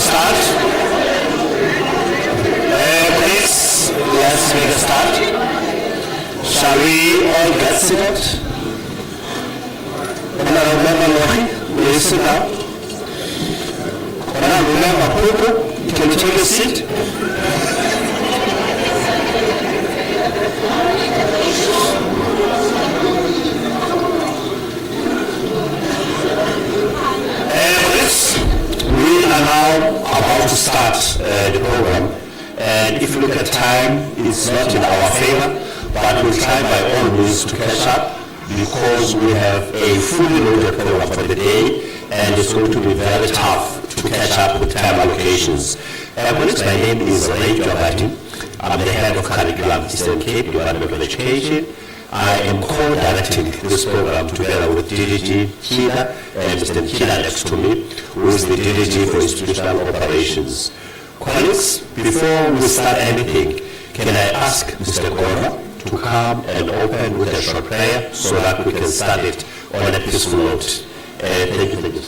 start. Please, let's make a start. Shall we all get seated? Honorable Member Lohi, will you sit down? Honorable Member Popo, can you take a seat? We are now about to start the program, and if you look at time, it's not in our favor, but we'll try by all means to catch up because we have a fully loaded program for the day, and it's going to be very tough to catch up with time allocations. My name is Ray Jobati. I'm the head of curriculum Eastern Cape Department of Education. I am co-directing this program together with DDG Kida and Mr. Kida next to me, who is the DDG for Institutional Operations. Colleagues, before we start anything, can I ask Mr. Gora to come and open with a short prayer so that we can start it on a peaceful note? Thank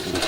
you.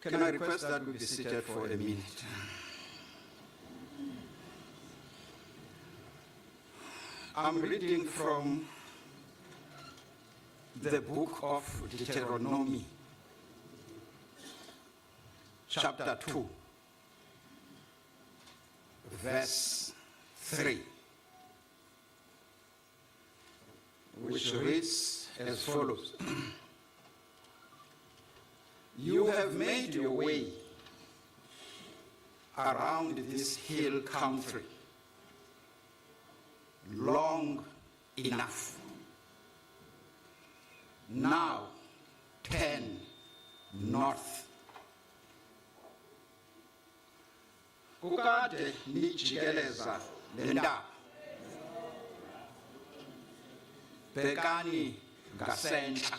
Can I request that we be seated for a minute? I'm reading from the book of Deuteronomy, chapter 2, verse 3, which reads as follows. You have made your way around this hill country long enough. Now turn north. Kukade nijikeleza lendaba. Bhekani ngasentla.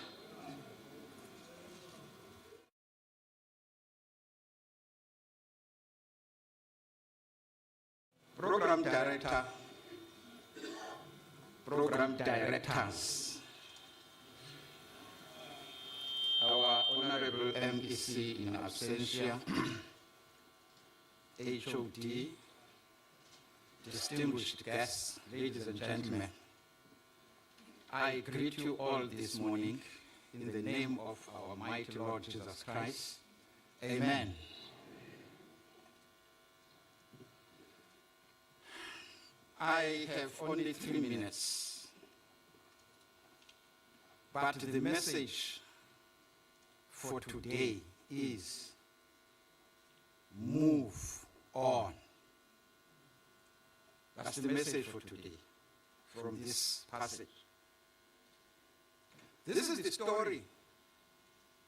Program Director, Program Directors, our Honorable MEC in absentia, HOD, distinguished guests, ladies and gentlemen, I greet you all this morning in the name of our mighty Lord Jesus Christ. Amen. I have only 3 minutes, but the message for today is move on. That's the message for today from this passage. This is the story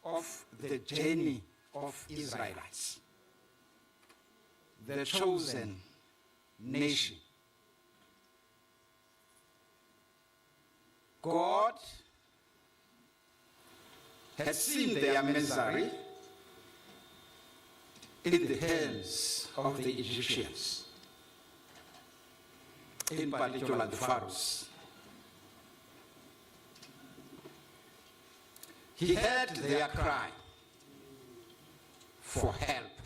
of the journey of Israelites, the chosen nation. God had seen their misery in the hands of the Egyptians, in particular the Pharaohs. He heard their cry for help.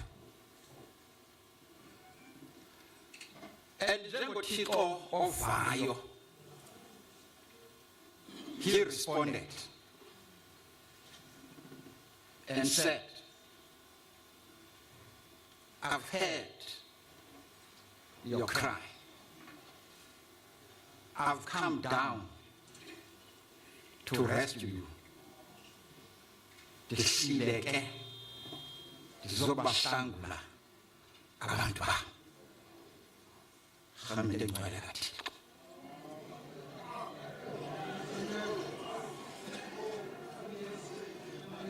And njengoThixo ovayo, he responded and said, I've heard your cry. I've come down to rescue you. Ndisileke ndizobahlangula abantu bam. Rhamente ngcwele kaThixo.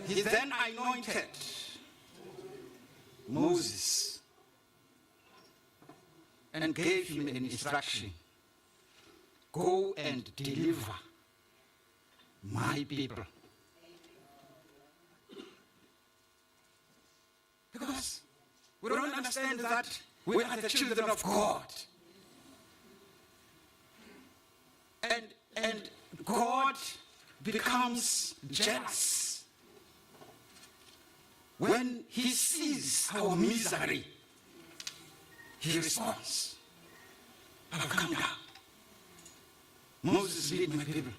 He then anointed Moses and gave him an instruction. Go and deliver my people. Because we don't understand that we are the children of God. And God becomes jealous when he sees our misery. He responds, I've come down. Moses, lead my people.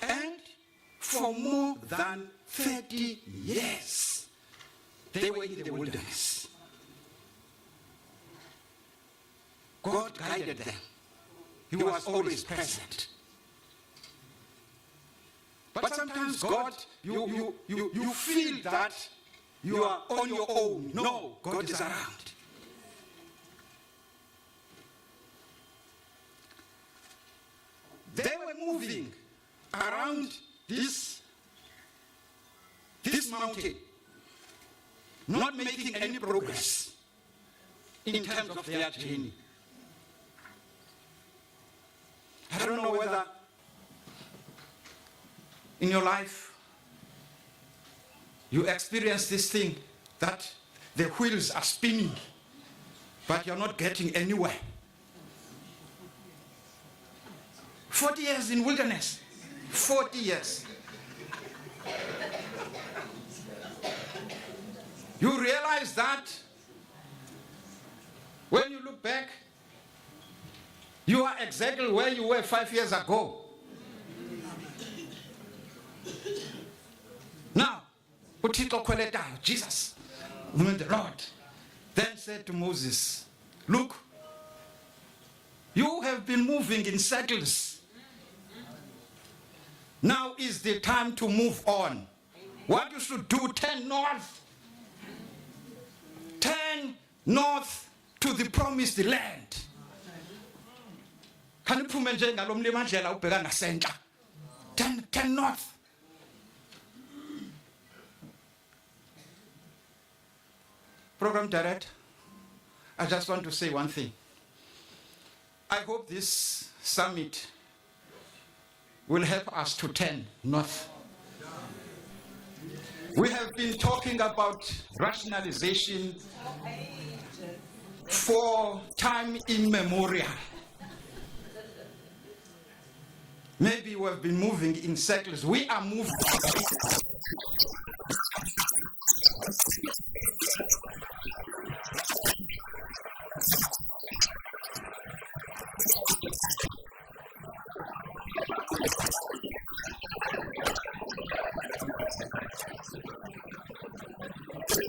And for more than 30 years, they were in the wilderness. God guided them. He was always present. But sometimes God, you feel that you are on your own. No, God is around. They were moving around this mountain, not making any progress in terms of their journey. I don't know whether in your life you experience this thing that the wheels are spinning, but you're not getting anywhere. 40 years in wilderness. 40 years. You realize that when you look back, you are exactly where you were 5 years ago. Now, Jesus, the Lord, then said to Moses, look, you have been moving in circles. Now is the time to move on. What you should do, turn north. Turn north to the promised land. Turn north. Program Director, I just want to say one thing. I hope this summit will help us to turn north. We have been talking about rationalization for time immemorial. Maybe we have been moving in circles. We are moving.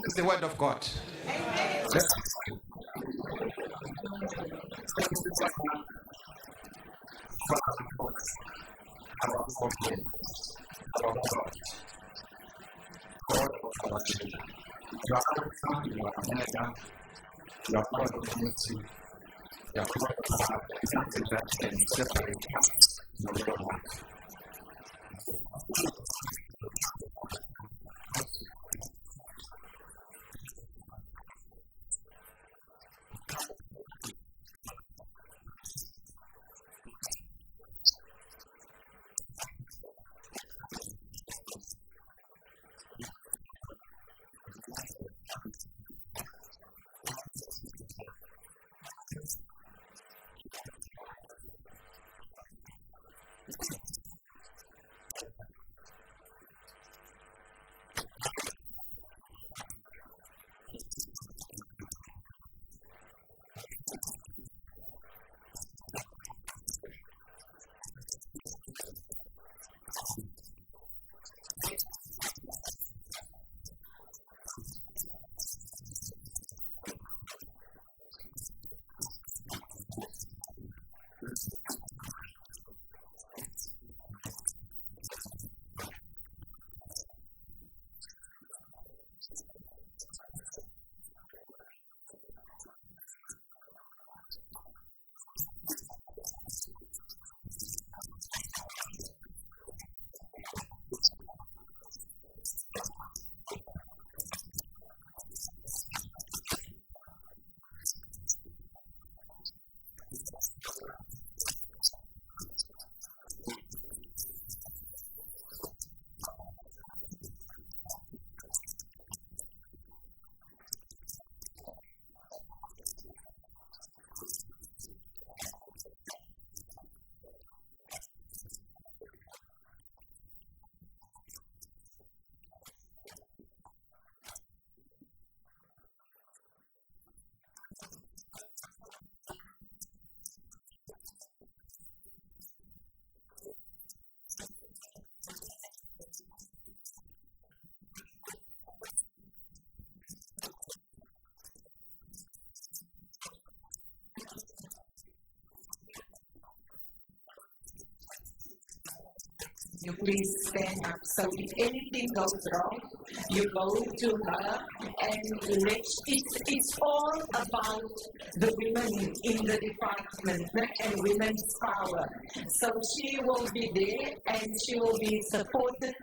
It's the word of God. Amen. You please stand up. So if anything goes wrong, you go to her and it's all about the women in the department and women's power. So she will be there and she will be supported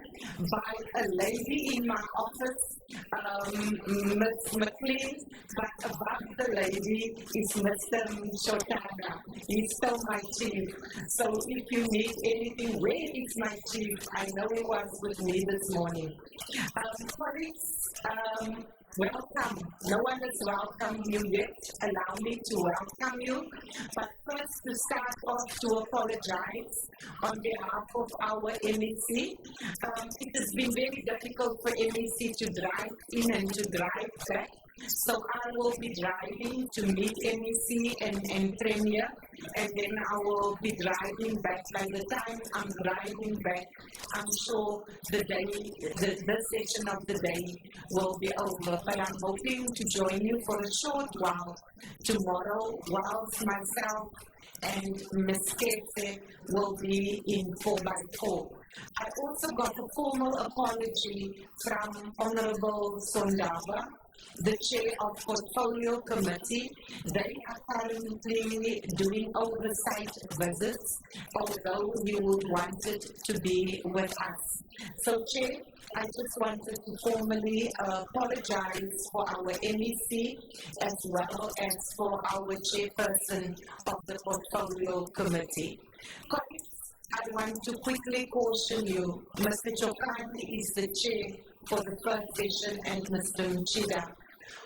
by a lady in my office, Ms. McLean, but above the lady is Mr. Shotana. He's still my chief. So if you need anything, where is my chief? I know he was with me this morning. Colleagues, welcome. No one has welcomed you yet. Allow me to welcome you. But first, to start off, to apologize on behalf of our MEC. It has been very difficult for MEC to drive in and to drive back. So I will be driving to meet MEC and Premier, and then I will be driving back. By the time I'm driving back, I'm sure the session of the day will be over. But I'm hoping to join you for a short while tomorrow, whilst myself and Ms. Kete will be in 4x4. I also got a formal apology from Honorable Sondava, the chair of Portfolio Committee. They are currently doing oversight visits, although you would want it to be with us. So, Chair, I just wanted to formally apologize for our MEC as well as for our chairperson of the Portfolio Committee. Colleagues, I want to quickly caution you, Mr. Chokani is the chair for the first session and Mr. Mchida.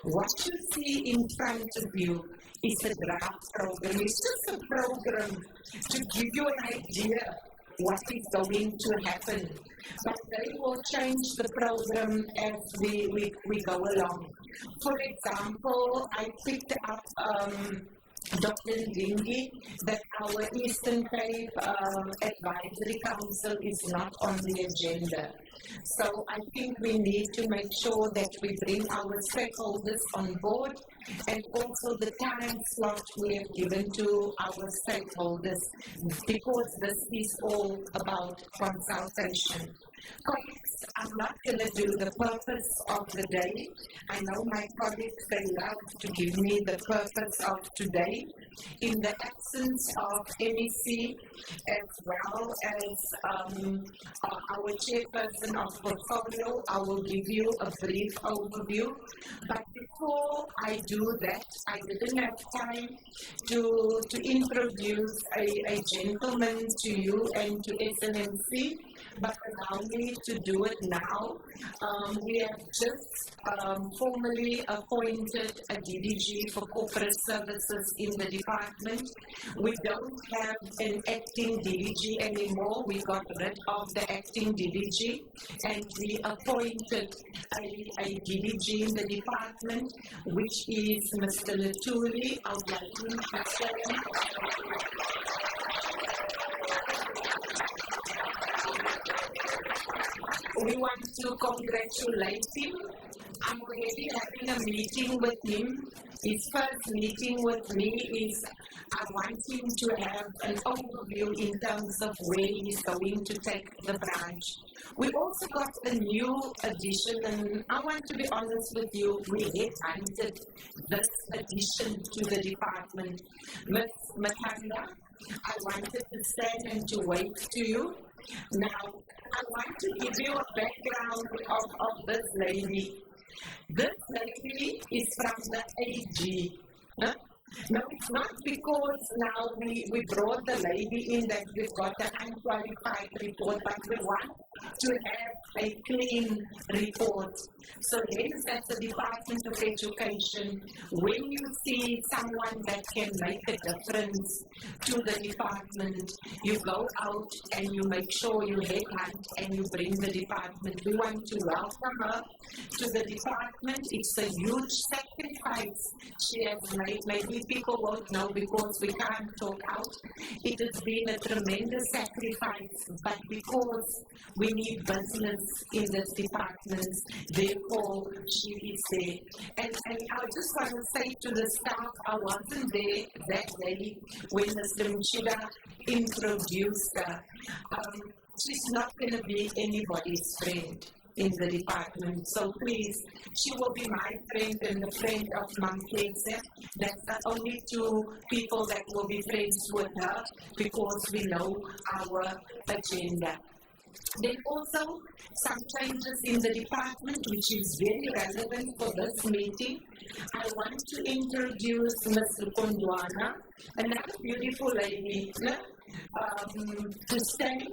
What you see in front of you is a draft program. It's just a program to give you an idea what is going to happen. But they will change the program as we go along. For example, I picked up Dr. Ndingi that our Eastern Cape Advisory Council is not on the agenda. So I think we need to make sure that we bring our stakeholders on board and also the time slot we have given to our stakeholders, because this is all about consultation. Colleagues, I'm not going to do the purpose of the day. I know my colleagues, they love to give me the purpose of today. In the absence of MEC, as well as our chairperson of portfolio, I will give you a brief overview. But before I do that, I didn't have time to introduce a gentleman to you and to SNMC, but allow me to do it now. We have just formally appointed a DDG for corporate services in the department. We don't have an acting DDG anymore. We got rid of the acting DDG and we appointed a DDG in the department, which is Mr. Latuli. I would like to introduce him. We want to congratulate him. I'm already having a meeting with him. His first meeting with me is I want him to have an overview in terms of where he's going to take the branch. We also got a new addition, and I want to be honest with you, we headhunted this addition to the department. Ms. Matanda, I wanted to stand and to wait to you. Now, I want to give you a background of this lady. This lady is from the AG. Huh? No, it's not because now we brought the lady in that we've got an unqualified report, but we want to have a clean report. So hence, as the Department of Education, when you see someone that can make a difference to the department, you go out and you make sure you headhunt and you bring the department. We want to welcome her to the department. It's a huge sacrifice she has made. Maybe people won't know because we can't talk out. It has been a tremendous sacrifice, but because we need business in this department, therefore she is there. And I just want to say to the staff, I wasn't there that day when Mr. Mchida introduced her. She's not going to be anybody's friend in the department. So please, she will be my friend and the friend of Mamketse. That's the only two people that will be friends with her because we know our agenda. Then also some changes in the department which is very relevant for this meeting. I want to introduce Ms. Lukondwana, another beautiful lady, to stand.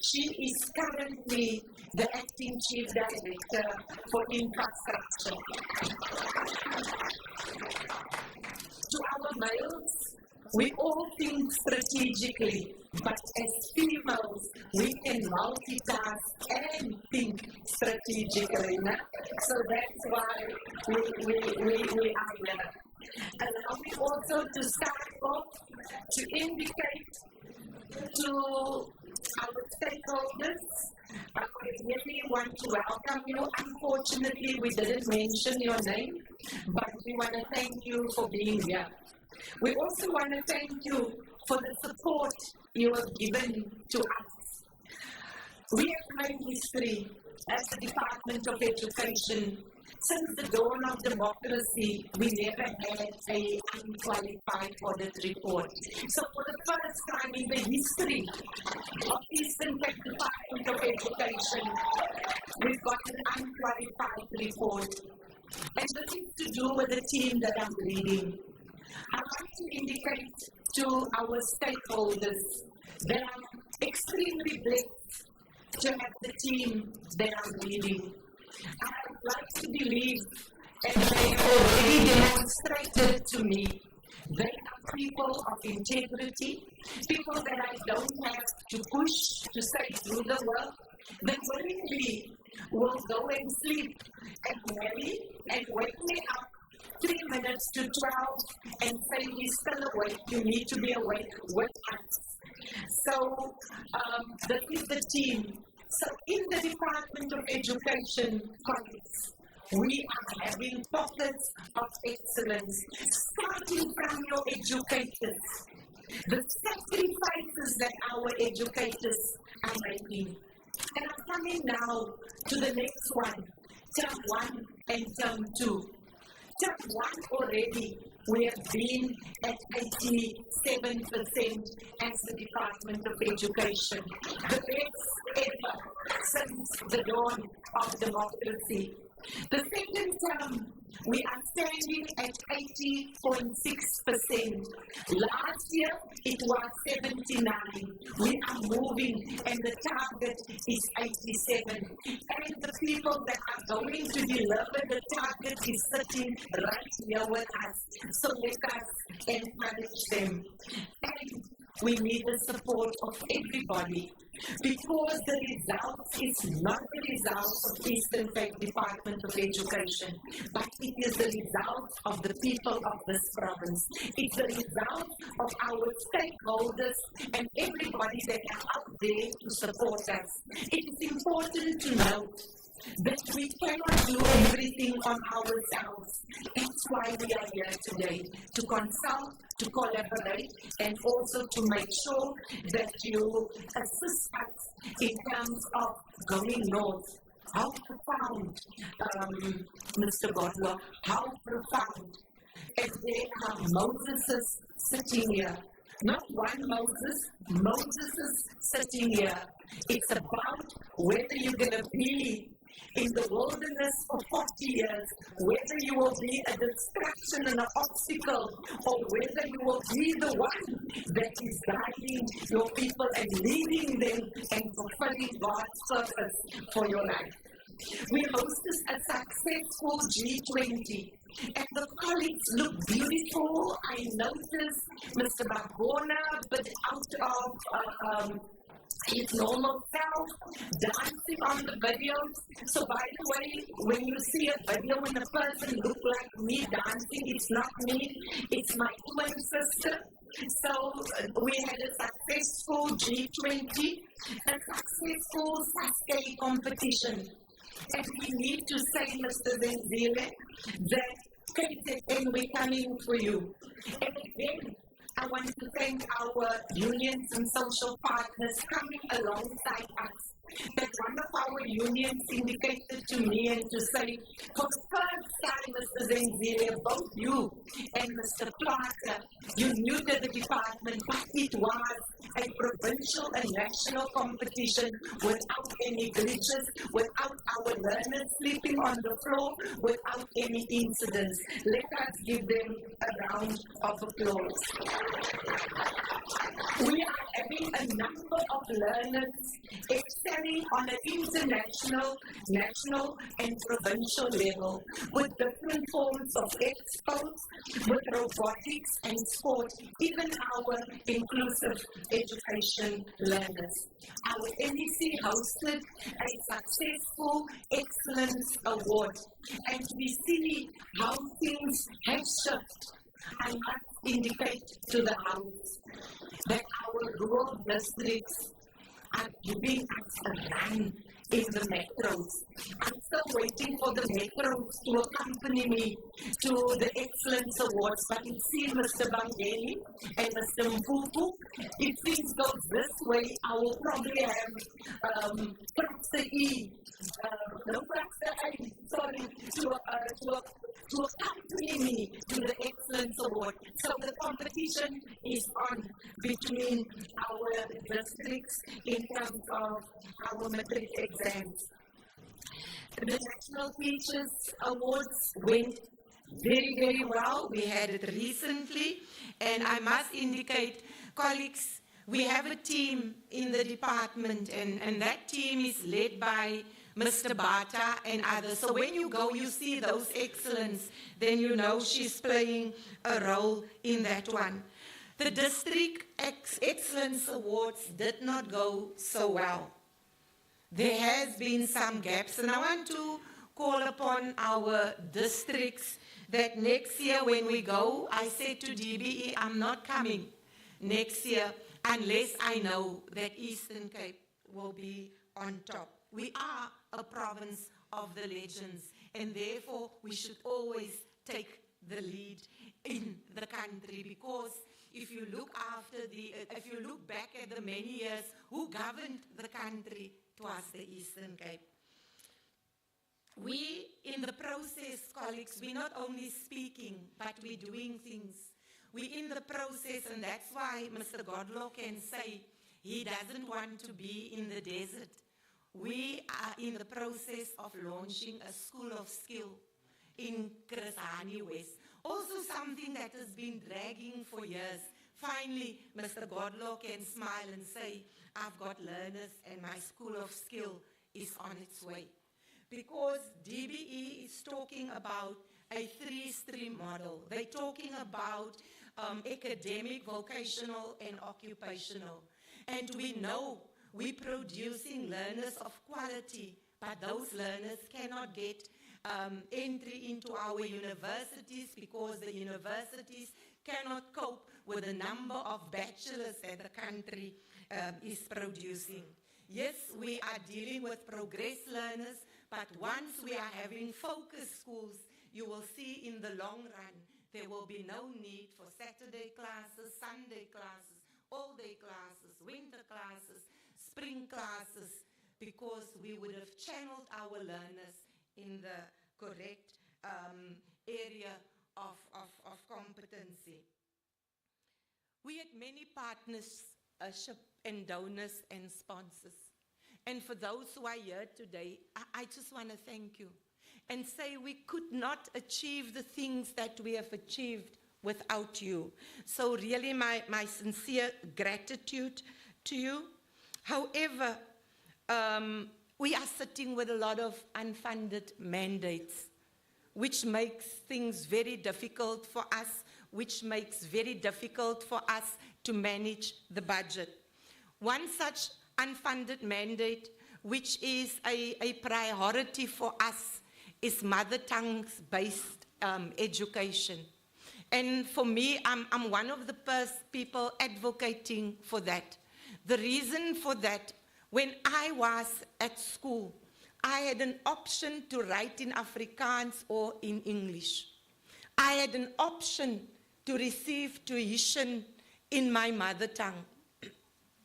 She is currently the acting chief director for infrastructure. To our males, we all think strategically, but as females, we can multitask and think strategically. So that's why we are here. Allow me also to start off to indicate to our stakeholders. I really want to welcome you. Unfortunately, we didn't mention your name, but we want to thank you for being here. We also want to thank you for the support you have given to us. We have made history as the Department of Education. Since the dawn of democracy, we never had an unqualified audit report. So for the first time in the history of Eastern Cape Department of Education, we've got an unqualified report. And this is to do with the team that I'm leading. I want to indicate to our stakeholders that I'm extremely blessed to have the team that I'm leading. I would like to believe, and they already demonstrated to me, they are people of integrity, people that I don't have to push to say do the work. They willingly will go and sleep at Mary and wake me up 3 minutes to 12 and say, we're still awake, you need to be awake with us. So that is the team. So in the Department of Education, colleagues, we are having pockets of excellence, starting from your educators, the sacrifices that our educators are making. And I'm coming now to the next one, term 1 and term 2. Term 1 already, we have been at 87% as the Department of Education, the best ever since the dawn of democracy. The second term, we are standing at 80.6%. Last year, it was 79. We are moving, and the target is 87. And the people that are going to deliver the target is sitting right here with us. So let us encourage them. And we need the support of everybody, because the result is not the result of Eastern Cape Department of Education, but it is the result of the people of this province. It's the result of our stakeholders and everybody that are out there to support us. It is important to note that we cannot do everything on ourselves. That's why we are here today, to consult, to collaborate, and also to make sure that you assist us in terms of going north. How profound, Mr. Godler, how profound. And there are Moseses sitting here. Not one Moses, Moseses sitting here. It's about whether you're going to be in the wilderness for 40 years, whether you will be a distraction and an obstacle, or whether you will be the one that is guiding your people and leading them and fulfilling God's purpose for your life. We hosted a successful G20, and the colleagues look beautiful. I noticed Mr. Bagona, but out of his normal self, dancing on the videos. So by the way, when you see a video when a person looks like me dancing, it's not me, it's my twin sister. So we had a successful G20, a successful Srrp competition. And we need to say, Mr. Zenzile, that KZN, we're coming for you. And again, I want to thank our unions and social partners coming alongside us. That one of our unions indicated to me and to say, for the first time, Mr. Zenzile, both you and Mr. Plater, you knew that the department, but it was a provincial and national competition without any glitches, without our learners sleeping on the floor, without any incidents. Let us give them a round of applause. We are having a number of learners excelling on an international, national, and provincial level with different forms of exports, with robotics and sport, even our inclusive education learners. Our NEC hosted a successful excellence award, and we see how things have shifted. I must indicate to the House that our rural districts are giving us a run in the metros. I'm still waiting for the metros to accompany me to the Excellence Awards, but it seems Mr. Bangeli and Mr. Mpupu, if things go this way, I will probably have Pastor E, to accompany me to the Excellence Award. So the competition is on between our districts in terms of our matric exams. The National Teachers Awards went very, very well. We had it recently, and I must indicate, colleagues, we have a team in the department, and that team is led by Mr. Bata and others. So when you go, you see those excellence, then you know she's playing a role in that one. The District Excellence Awards did not go so well. There has been some gaps, and I want to call upon our districts that next year when we go, I said to DBE, I'm not coming next year unless I know that Eastern Cape will be on top. We are a province of the legends, and therefore we should always take the lead in the country, because if you look back at the many years who governed the country, it was the Eastern Cape. We, in the process, colleagues, we're not only speaking, but we're doing things. We're in the process, and that's why Mr. Godlaw can say he doesn't want to be in the desert. We are in the process of launching a school of skill in Chris Hani West. Also something that has been dragging for years. Finally, Mr. Godlaw can smile and say, I've got learners and my school of skill is on its way. Because DBE is talking about a 3-stream model. They're talking about academic, vocational, and occupational. And we know we're producing learners of quality, but those learners cannot get entry into our universities because the universities cannot cope with the number of bachelors that the country is producing. Yes, we are dealing with progress learners, but once we are having focus schools, you will see in the long run, there will be no need for Saturday classes, Sunday classes, all-day classes, winter classes, spring classes, because we would have channeled our learners in the correct area of competency. We had many partnership and donors and sponsors. And for those who are here today, I just want to thank you and say we could not achieve the things that we have achieved without you. So really my sincere gratitude to you. However, we are sitting with a lot of unfunded mandates, which makes things very difficult for us, which makes very difficult for us to manage the budget. One such unfunded mandate, which is a priority for us, is mother tongue-based education. And for me, I'm one of the first people advocating for that. The reason for that, when I was at school, I had an option to write in Afrikaans or in English. I had an option to receive tuition in my mother tongue.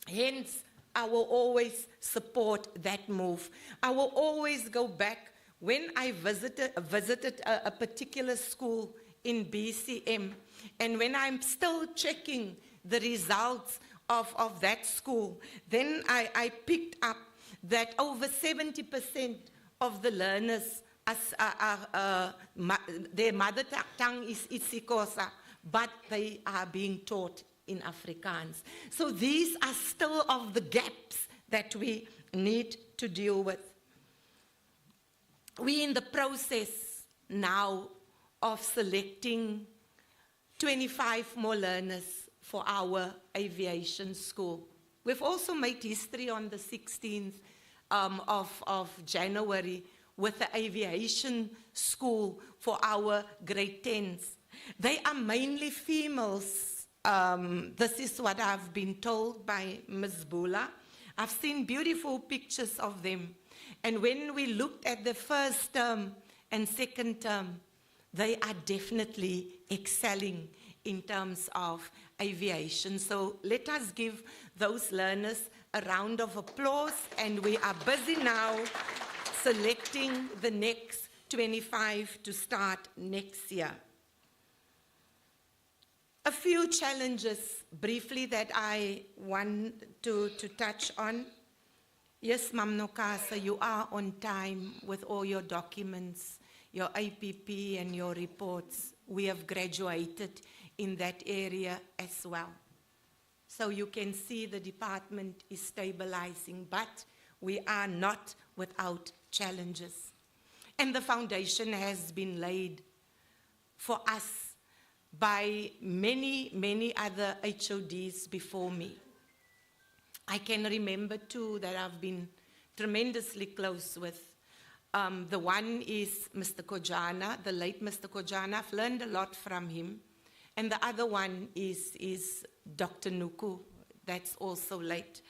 Hence, I will always support that move. I will always go back. When I visited a particular school in BCM, and when I'm still checking the results of that school, then I picked up that over 70% of the learners, their mother tongue is isiXhosa, but they are being taught in Afrikaans. So these are still of the gaps that we need to deal with. We're in the process now of selecting 25 more learners for our aviation school. We've also made history on the 16th of January with the aviation school for our grade 10s. They are mainly females. This is what I've been told by Ms. Bula. I've seen beautiful pictures of them. And when we looked at the first term and second term, they are definitely excelling in terms of aviation. So let us give those learners a round of applause, and we are busy now selecting the next 25 to start next year. A few challenges briefly that I want to touch on. Yes, Mam Nokasa, you are on time with all your documents, your APP and your reports. We have graduated in that area as well. So you can see the department is stabilizing, but we are not without challenges. And the foundation has been laid for us by many, many other HODs before me. I can remember two that I've been tremendously close with. The one is Mr. Kojana, the late Mr. Kojana. I've learned a lot from him. And the other one is Dr. Nuku, that's also late.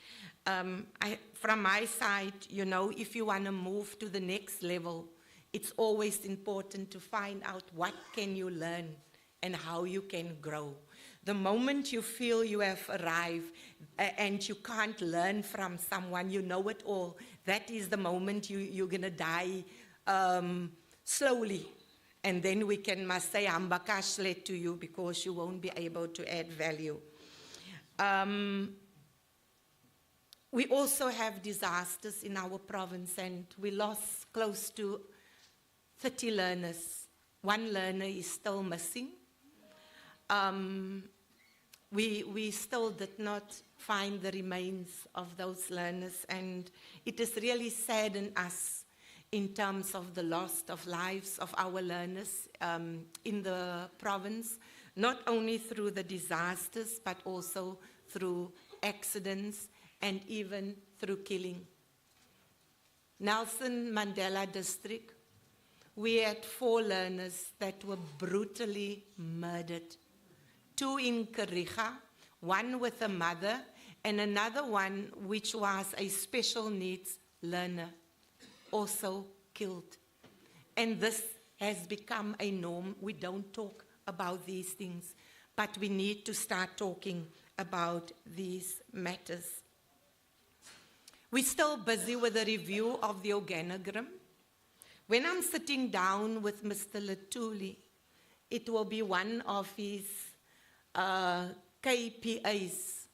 From my side, you know, if you want to move to the next level, it's always important to find out what can you learn and how you can grow. The moment you feel you have arrived and you can't learn from someone, you know it all, that is the moment you're going to die slowly. And then we must say, Ambakashle to you, because you won't be able to add value. We also have disasters in our province, and we lost close to 30 learners. One learner is still missing. We still did not find the remains of those learners, and it has really saddened us in terms of the loss of lives of our learners in the province, not only through the disasters, but also through accidents and even through killing. Nelson Mandela District, we had 4 learners that were brutally murdered. 2 in Kariga, 1 with a mother, and another one which was a special needs learner, also killed. And this has become a norm. We don't talk about these things, but we need to start talking about these matters. We're still busy with a review of the organogram. When I'm sitting down with Mr. Latuli, it will be one of his KPIs,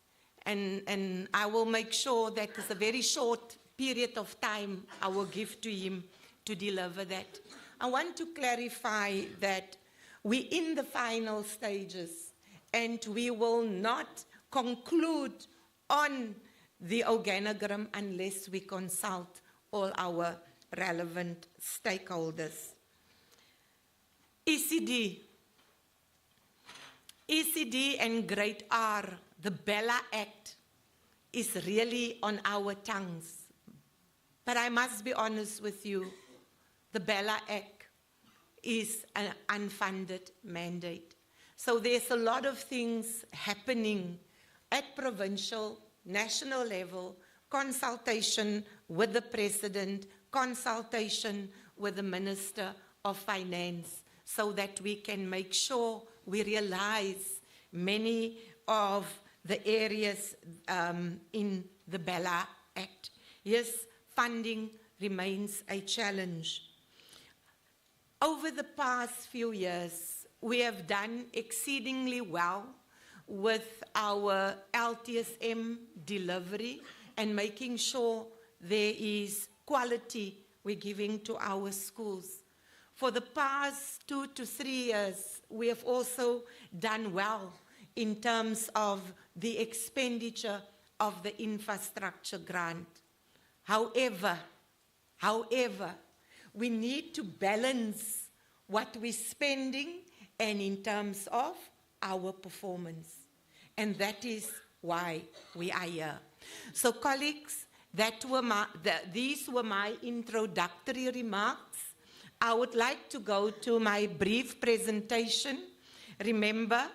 and I will make sure that it's a very short period of time I will give to him to deliver that. I want to clarify that we're in the final stages, and we will not conclude on the organogram unless we consult all our relevant stakeholders. ECD and Grade R, the Bella Act, is really on our tongues. But I must be honest with you, the Bella Act is an unfunded mandate. So there's a lot of things happening at provincial, national level, consultation with the President, consultation with the Minister of Finance, so that we can make sure we realize many of the areas in the Bella Act. Yes, funding remains a challenge. Over the past few years, we have done exceedingly well with our LTSM delivery and making sure there is quality we're giving to our schools. For the past 2 to 3 years, we have also done well in terms of the expenditure of the infrastructure grant. However, we need to balance what we're spending and in terms of our performance. And that is why we are here. So colleagues, these were my introductory remarks. I would like to go to my brief presentation. Remember,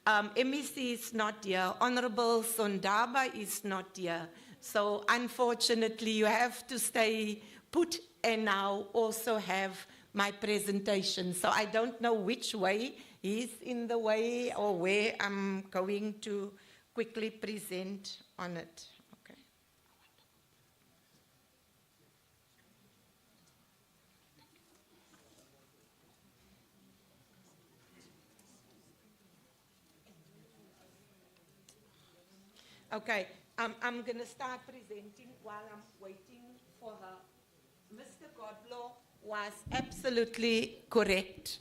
MEC is not here. Honorable Sondaba is not here. So unfortunately, you have to stay put and now also have my presentation. So I don't know which way he's in the way or where I'm going to quickly present on it. Okay. Okay, I'm going to start presenting while I'm waiting for her. Mr. Godlaw was absolutely correct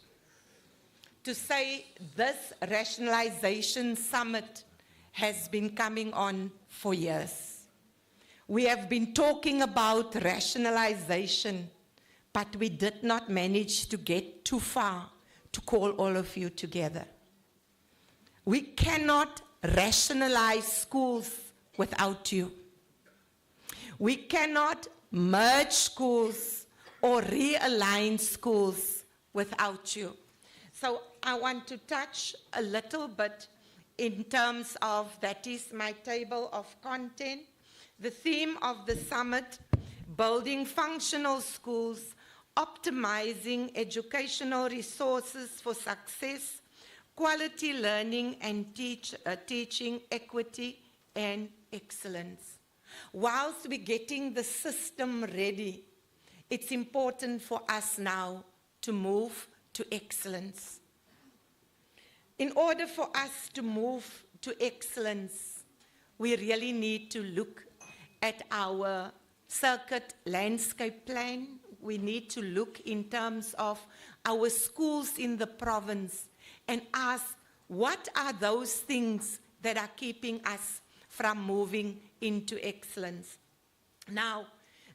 to say this rationalization summit has been coming on for years. We have been talking about rationalization but we did not manage to get too far to call all of you together. We cannot rationalize schools without you. We cannot merge schools or realign schools without you. So I want to touch a little bit in terms of, that is my table of content. The theme of the summit, building functional schools, optimizing educational resources for success, quality learning and teaching equity and excellence. Whilst we're getting the system ready, it's important for us now to move to excellence. In order for us to move to excellence, we really need to look at our circuit landscape plan. We need to look in terms of our schools in the province and ask, what are those things that are keeping us from moving into excellence? Now,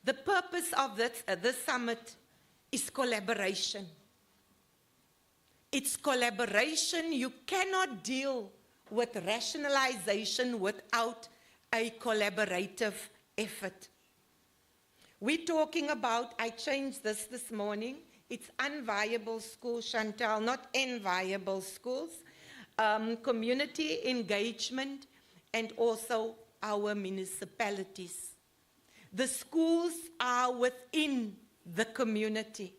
the purpose of this summit is collaboration. It's collaboration. You cannot deal with rationalization without a collaborative effort. We're talking about, I changed this morning, it's unviable schools, Chantal, not enviable schools, community engagement, and also our municipalities. The schools are within the community.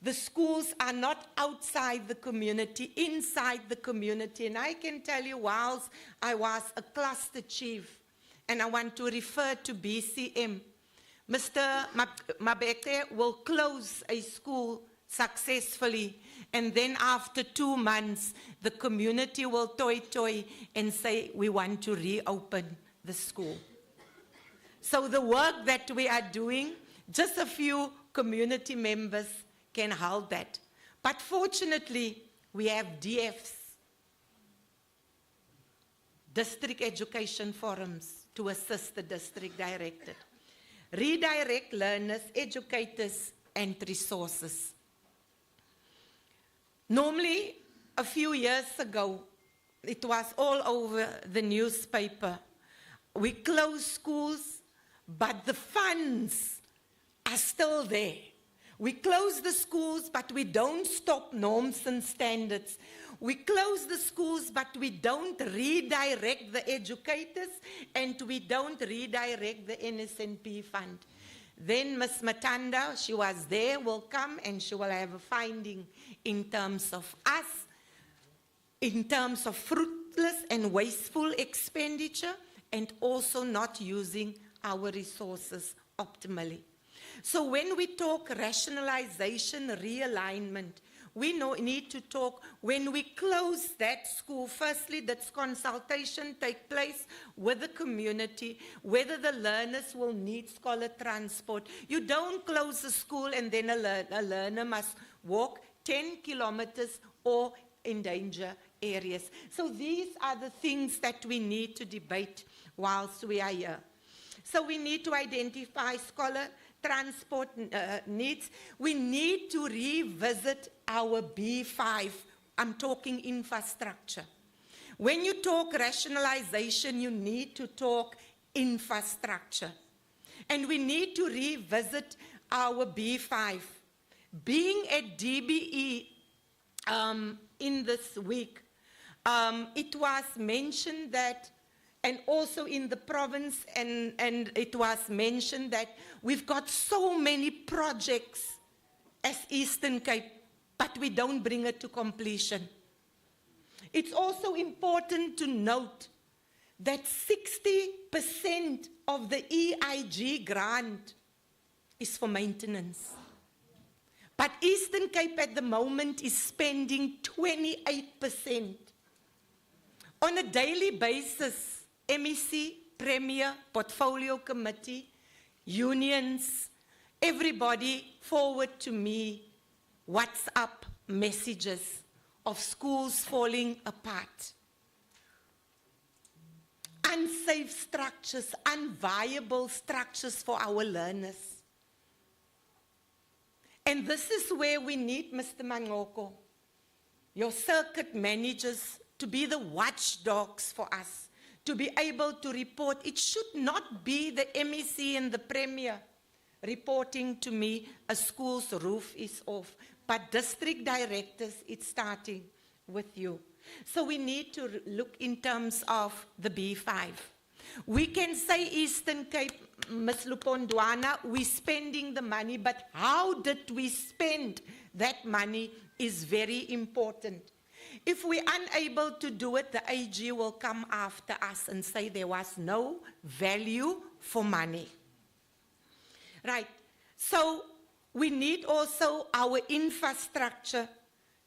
The schools are not outside the community, inside the community. And I can tell you, whilst I was a cluster chief, and I want to refer to BCM, Mr. Mabeke will close a school successfully, and then after 2 months, the community will toy and say, we want to reopen the school. So the work that we are doing, just a few community members can hold that. But fortunately, we have DFs, district education forums, to assist the district director. Redirect learners, educators, and resources. Normally, a few years ago, it was all over the newspaper. We closed schools, but the funds are still there. We close the schools, but we don't stop norms and standards. We close the schools, but we don't redirect the educators, and we don't redirect the NSNP fund. Then Ms. Matanda, she was there, will come and she will have a finding in terms of us, in terms of fruitless and wasteful expenditure, and also not using our resources optimally. So when we talk rationalization, realignment, we need to talk, when we close that school, firstly, that consultation take place with the community, whether the learners will need scholar transport. You don't close a school and then a learner must walk 10 kilometers or in danger areas. So these are the things that we need to debate whilst we are here. So we need to identify scholar transport needs. We need to revisit our B5. I'm talking infrastructure. When you talk rationalization, you need to talk infrastructure. And we need to revisit our B5. Being at DBE in this week, it was mentioned that, and also in the province, and it was mentioned that we've got so many projects as Eastern Cape, but we don't bring it to completion. It's also important to note that 60% of the EIG grant is for maintenance. But Eastern Cape at the moment is spending 28%. On a daily basis, MEC, Premier, Portfolio Committee, unions, everybody forward to me WhatsApp messages of schools falling apart. Unsafe structures, unviable structures for our learners. And this is where we need, Mr. Mangoko, your circuit managers, to be the watchdogs for us, to be able to report. It should not be the MEC and the Premier reporting to me a school's roof is off, but district directors, it's starting with you. So we need to look in terms of the B5. We can say Eastern Cape, Ms. Lupondwana, we're spending the money, but how did we spend that money is very important. If we're unable to do it, the AG will come after us and say there was no value for money. Right, so we need also our infrastructure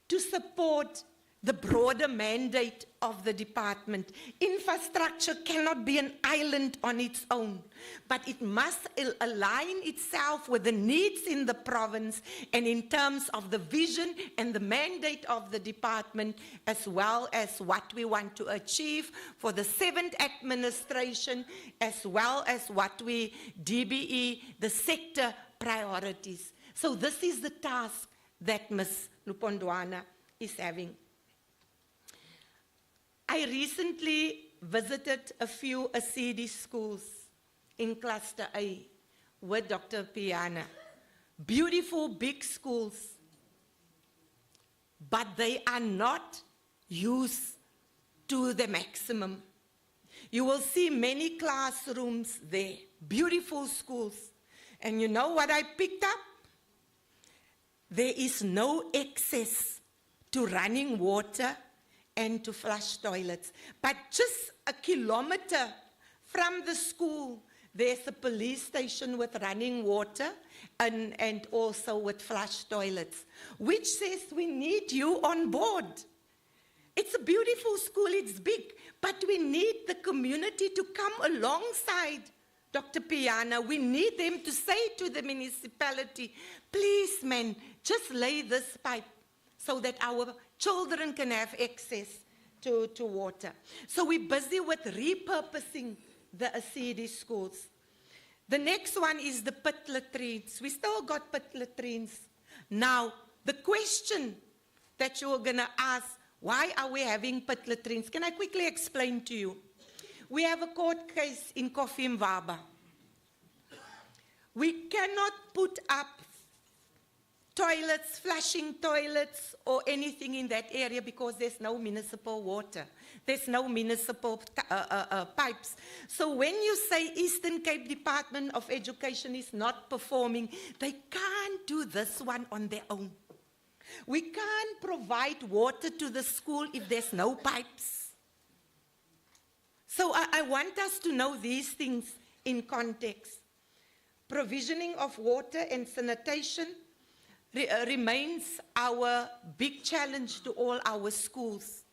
to support the broader mandate of the department. Infrastructure cannot be an island on its own, but it must align itself with the needs in the province and in terms of the vision and the mandate of the department, as well as what we want to achieve for the 7th administration, as well as what we DBE, the sector priorities. So this is the task that Ms. Lupondwana is having. I recently visited a few ACD schools in Cluster A with Dr. Piana. Beautiful big schools, but they are not used to the maximum. You will see many classrooms there, beautiful schools. And you know what I picked up? There is no access to running water and to flush toilets. But just a kilometer from the school, there's a police station with running water and also with flush toilets, which says we need you on board. It's a beautiful school, it's big, but we need the community to come alongside Dr. Piana. We need them to say to the municipality, please, man, just lay this pipe so that our children can have access to water. So we're busy with repurposing the ACD schools. The next one is the pit latrines. We still got pit latrines. Now, the question that you're going to ask, why are we having pit latrines? Can I quickly explain to you? We have a court case in Kofi Mvaba. We cannot put up toilets, flushing toilets, or anything in that area because there's no municipal water. There's no municipal pipes. So when you say Eastern Cape Department of Education is not performing, they can't do this one on their own. We can't provide water to the school if there's no pipes. So I want us to know these things in context. Provisioning of water and sanitation remains our big challenge to all our schools.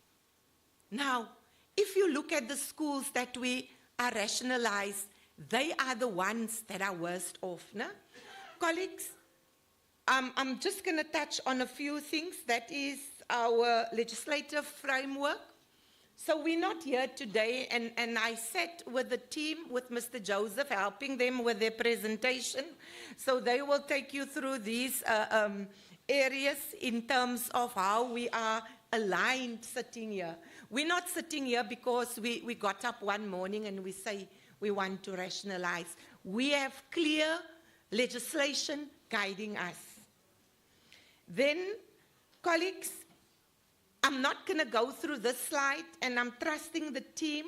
Now, if you look at the schools that we are rationalized, they are the ones that are worst off. No? Colleagues, I'm just going to touch on a few things. That is our legislative framework. So we're not here today, and I sat with the team, with Mr. Joseph, helping them with their presentation. So they will take you through these areas in terms of how we are aligned sitting here. We're not sitting here because we got up one morning and we say we want to rationalize. We have clear legislation guiding us. Then, colleagues, I'm not going to go through this slide, and I'm trusting the team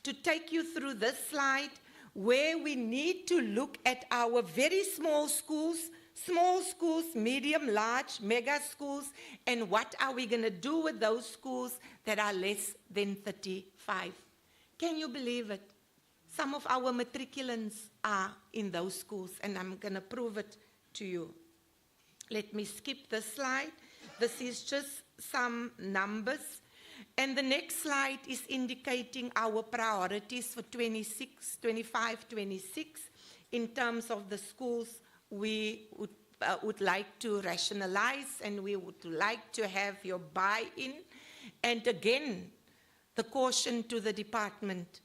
to take you through this slide where we need to look at our very small schools, medium, large, mega schools, and what are we going to do with those schools that are less than 35. Can you believe it? Some of our matriculants are in those schools, and I'm going to prove it to you. Let me skip this slide. This is just some numbers. And the next slide is indicating our priorities for 25, 26 in terms of the schools we would like to rationalize, and we would like to have your buy-in. And again, the caution to the department,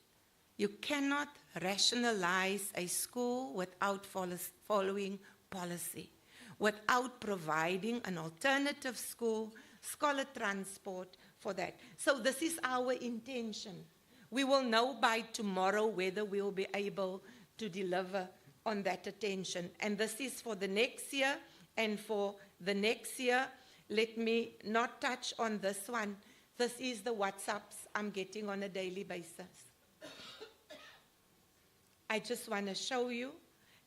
you cannot rationalize a school without following policy. without providing an alternative school, scholar transport for that. So this is our intention. We will know by tomorrow whether we will be able to deliver on that attention. And this is for the next year, and for the next year, let me not touch on this one. This is the WhatsApps I'm getting on a daily basis. I just want to show you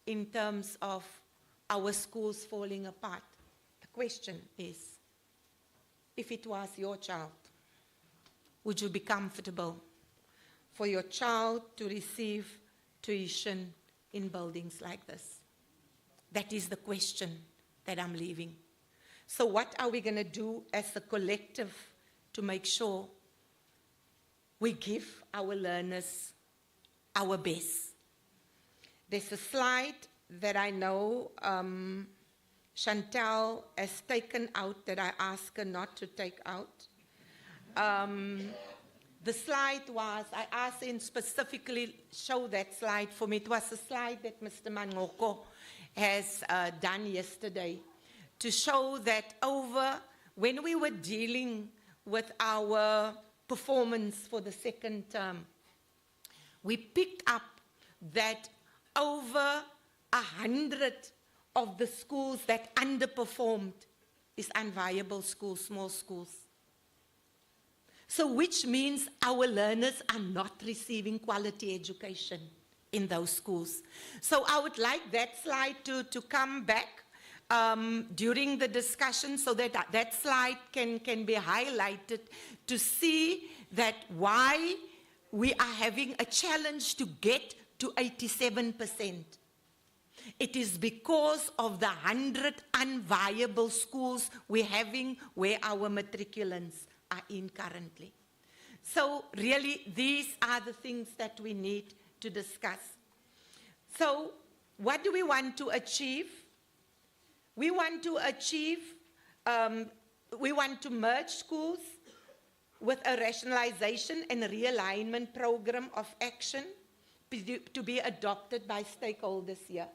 in terms of our schools falling apart. The question is, if it was your child, would you be comfortable for your child to receive tuition in buildings like this? That is the question that I'm leaving. So what are we going to do as a collective to make sure we give our learners our best? There's a slide that I know Chantal has taken out that I asked her not to take out. The slide was, I asked him specifically show that slide for me. It was a slide that Mr. Mangoko has done yesterday to show that when we were dealing with our performance for the second term, we picked up that over 100 of the schools that underperformed is unviable schools, small schools. So which means our learners are not receiving quality education in those schools. So I would like that slide to come back during the discussion so that that slide can be highlighted to see that why we are having a challenge to get to 87%. It is because of the 100 unviable schools we're having where our matriculants are in currently. So really, these are the things that we need to discuss. So what do we want to achieve? We want to achieve, we want to merge schools with a rationalization and realignment program of action to be adopted by stakeholders here.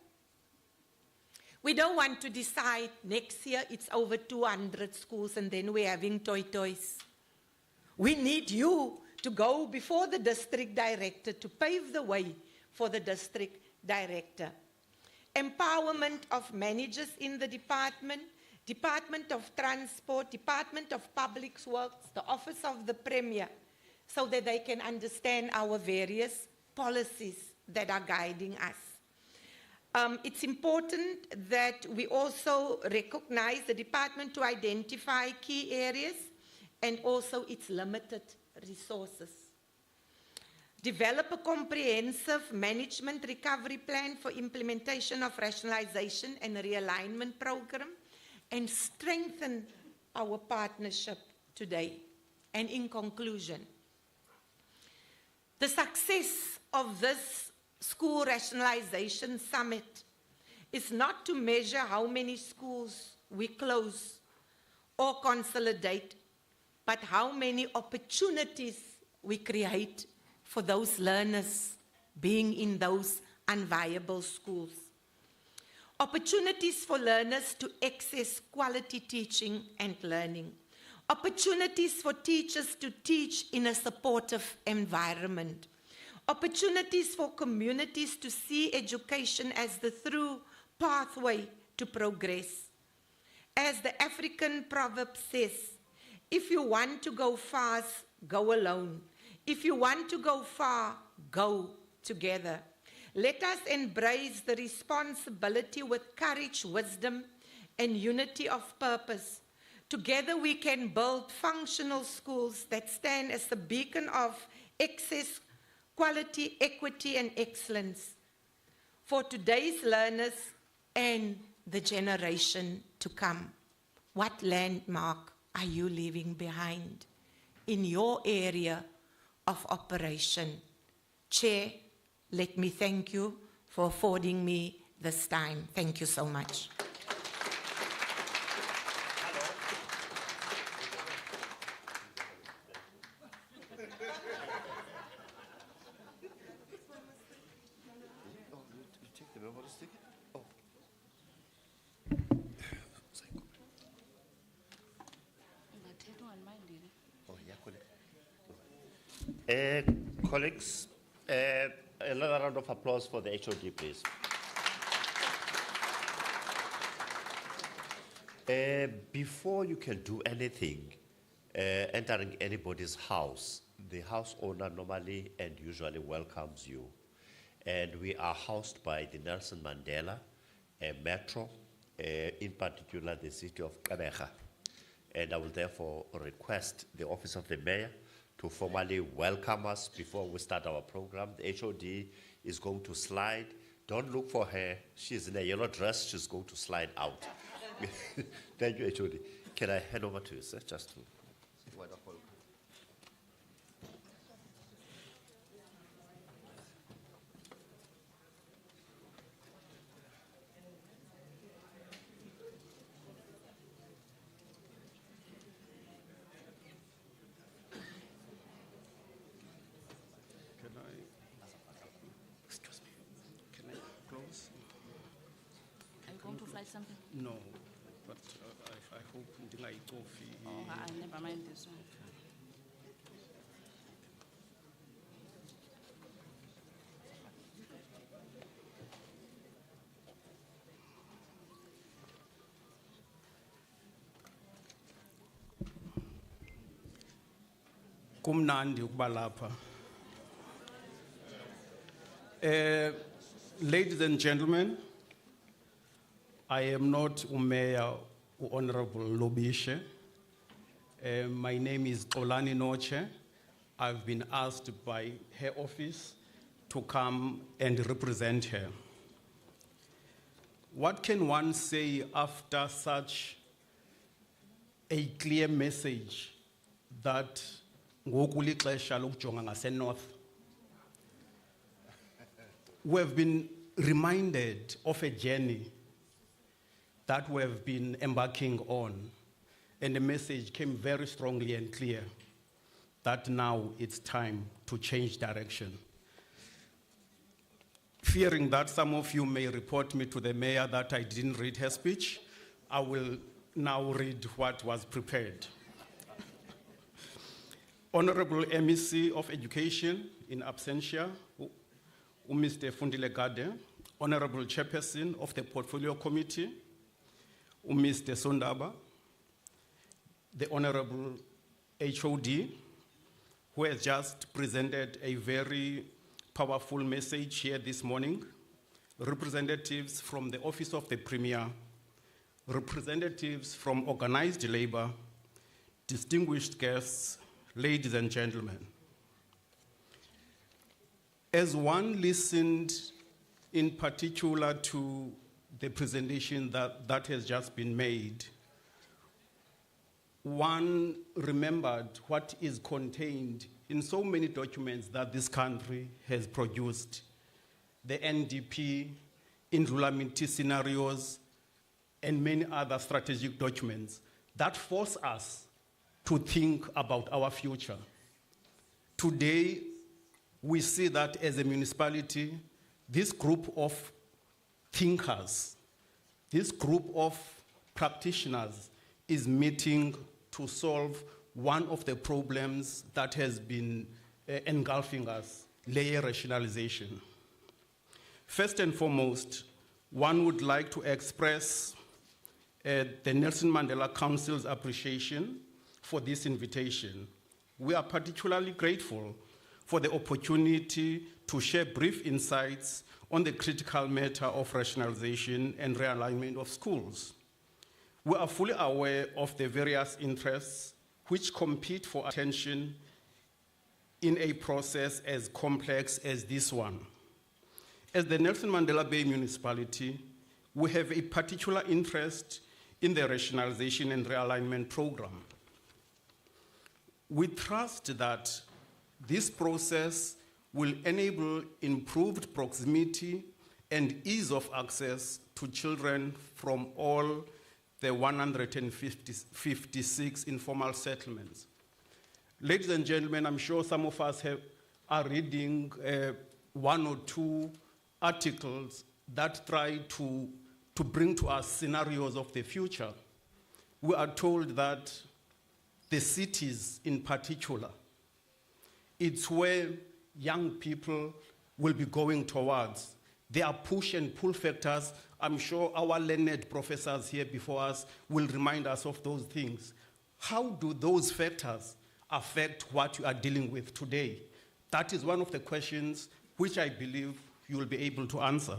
We don't want to decide next year it's over 200 schools and then we're having toys. We need you to go before the district director to pave the way for the district director. Empowerment of managers in the department, Department of Transport, Department of Public Works, the Office of the Premier, so that they can understand our various policies that are guiding us. It's important that we also recognize the department to identify key areas and also its limited resources. Develop a comprehensive management recovery plan for implementation of rationalization and realignment program and strengthen our partnership today. And in conclusion, the success of this School Rationalization Summit is not to measure how many schools we close or consolidate, but how many opportunities we create for those learners being in those unviable schools. Opportunities for learners to access quality teaching and learning. Opportunities for teachers to teach in a supportive environment. Opportunities for communities to see education as the through pathway to progress. As the African proverb says, if you want to go fast, go alone. If you want to go far, go together. Let us embrace the responsibility with courage, wisdom, and unity of purpose. Together we can build functional schools that stand as a beacon of access, quality, equity, and excellence for today's learners and the generation to come. What landmark are you leaving behind in your area of operation? Chair, let me thank you for affording me this time. Thank you so much. Colleagues, another round of applause for the HOD, please. Before you can do anything, entering anybody's house, the house owner normally and usually welcomes you. And we are housed by the Nelson Mandela Metro, in particular the city of Kabeja. And I will therefore request the Office of the Mayor to formally welcome us before we start our program. The HOD is going to slide. Don't look for her. She's in a yellow dress. She's going to slide out. Thank you, HOD. Can I hand over to you, sir, just to wind up? Something? No, but I hope coffee. Oh, I never mind this one. Kumnandi ukuba lapha. Ladies and gentlemen, I am not Mayor Honorable Lobishe. My name is Olani Noche. I've been asked by her office to come and represent her. What can one say after such a clear message that ngoku lixesha lokujonga ngase-north? We have been reminded of a journey that we have been embarking on, and the message came very strongly and clear that now it's time to change direction. Fearing that some of you may report me to the mayor that I didn't read her speech, I will now read what was prepared. Honorable MEC of Education in absentia, Mr. Fundile Gade, Honorable Chairperson of the Portfolio Committee, Mr. Sondaba, the Honorable HOD, who has just presented a very powerful message here this morning, representatives from the Office of the Premier, representatives from organized labor, distinguished guests, ladies and gentlemen. As one listened in particular to the presentation that has just been made, one remembered what is contained in so many documents that this country has produced. The NDP, Indlulamiti scenarios, and many other strategic documents that force us to think about our future. Today, we see that as a municipality, this group of thinkers, this group of practitioners is meeting to solve one of the problems that has been engulfing us, layer rationalization. First and foremost, one would like to express the Nelson Mandela Council's appreciation for this invitation. We are particularly grateful for the opportunity to share brief insights on the critical matter of rationalization and realignment of schools. We are fully aware of the various interests which compete for attention in a process as complex as this one. As the Nelson Mandela Bay Municipality, we have a particular interest in the rationalization and realignment program. We trust that this process will enable improved proximity and ease of access to children from all the 156 informal settlements. Ladies and gentlemen, I'm sure some of us are reading one or two articles that try to bring to us scenarios of the future. We are told that the cities in particular It's where young people will be going towards. There are push and pull factors. I'm sure our learned professors here before us will remind us of those things. How do those factors affect what you are dealing with today? That is one of the questions which I believe you will be able to answer.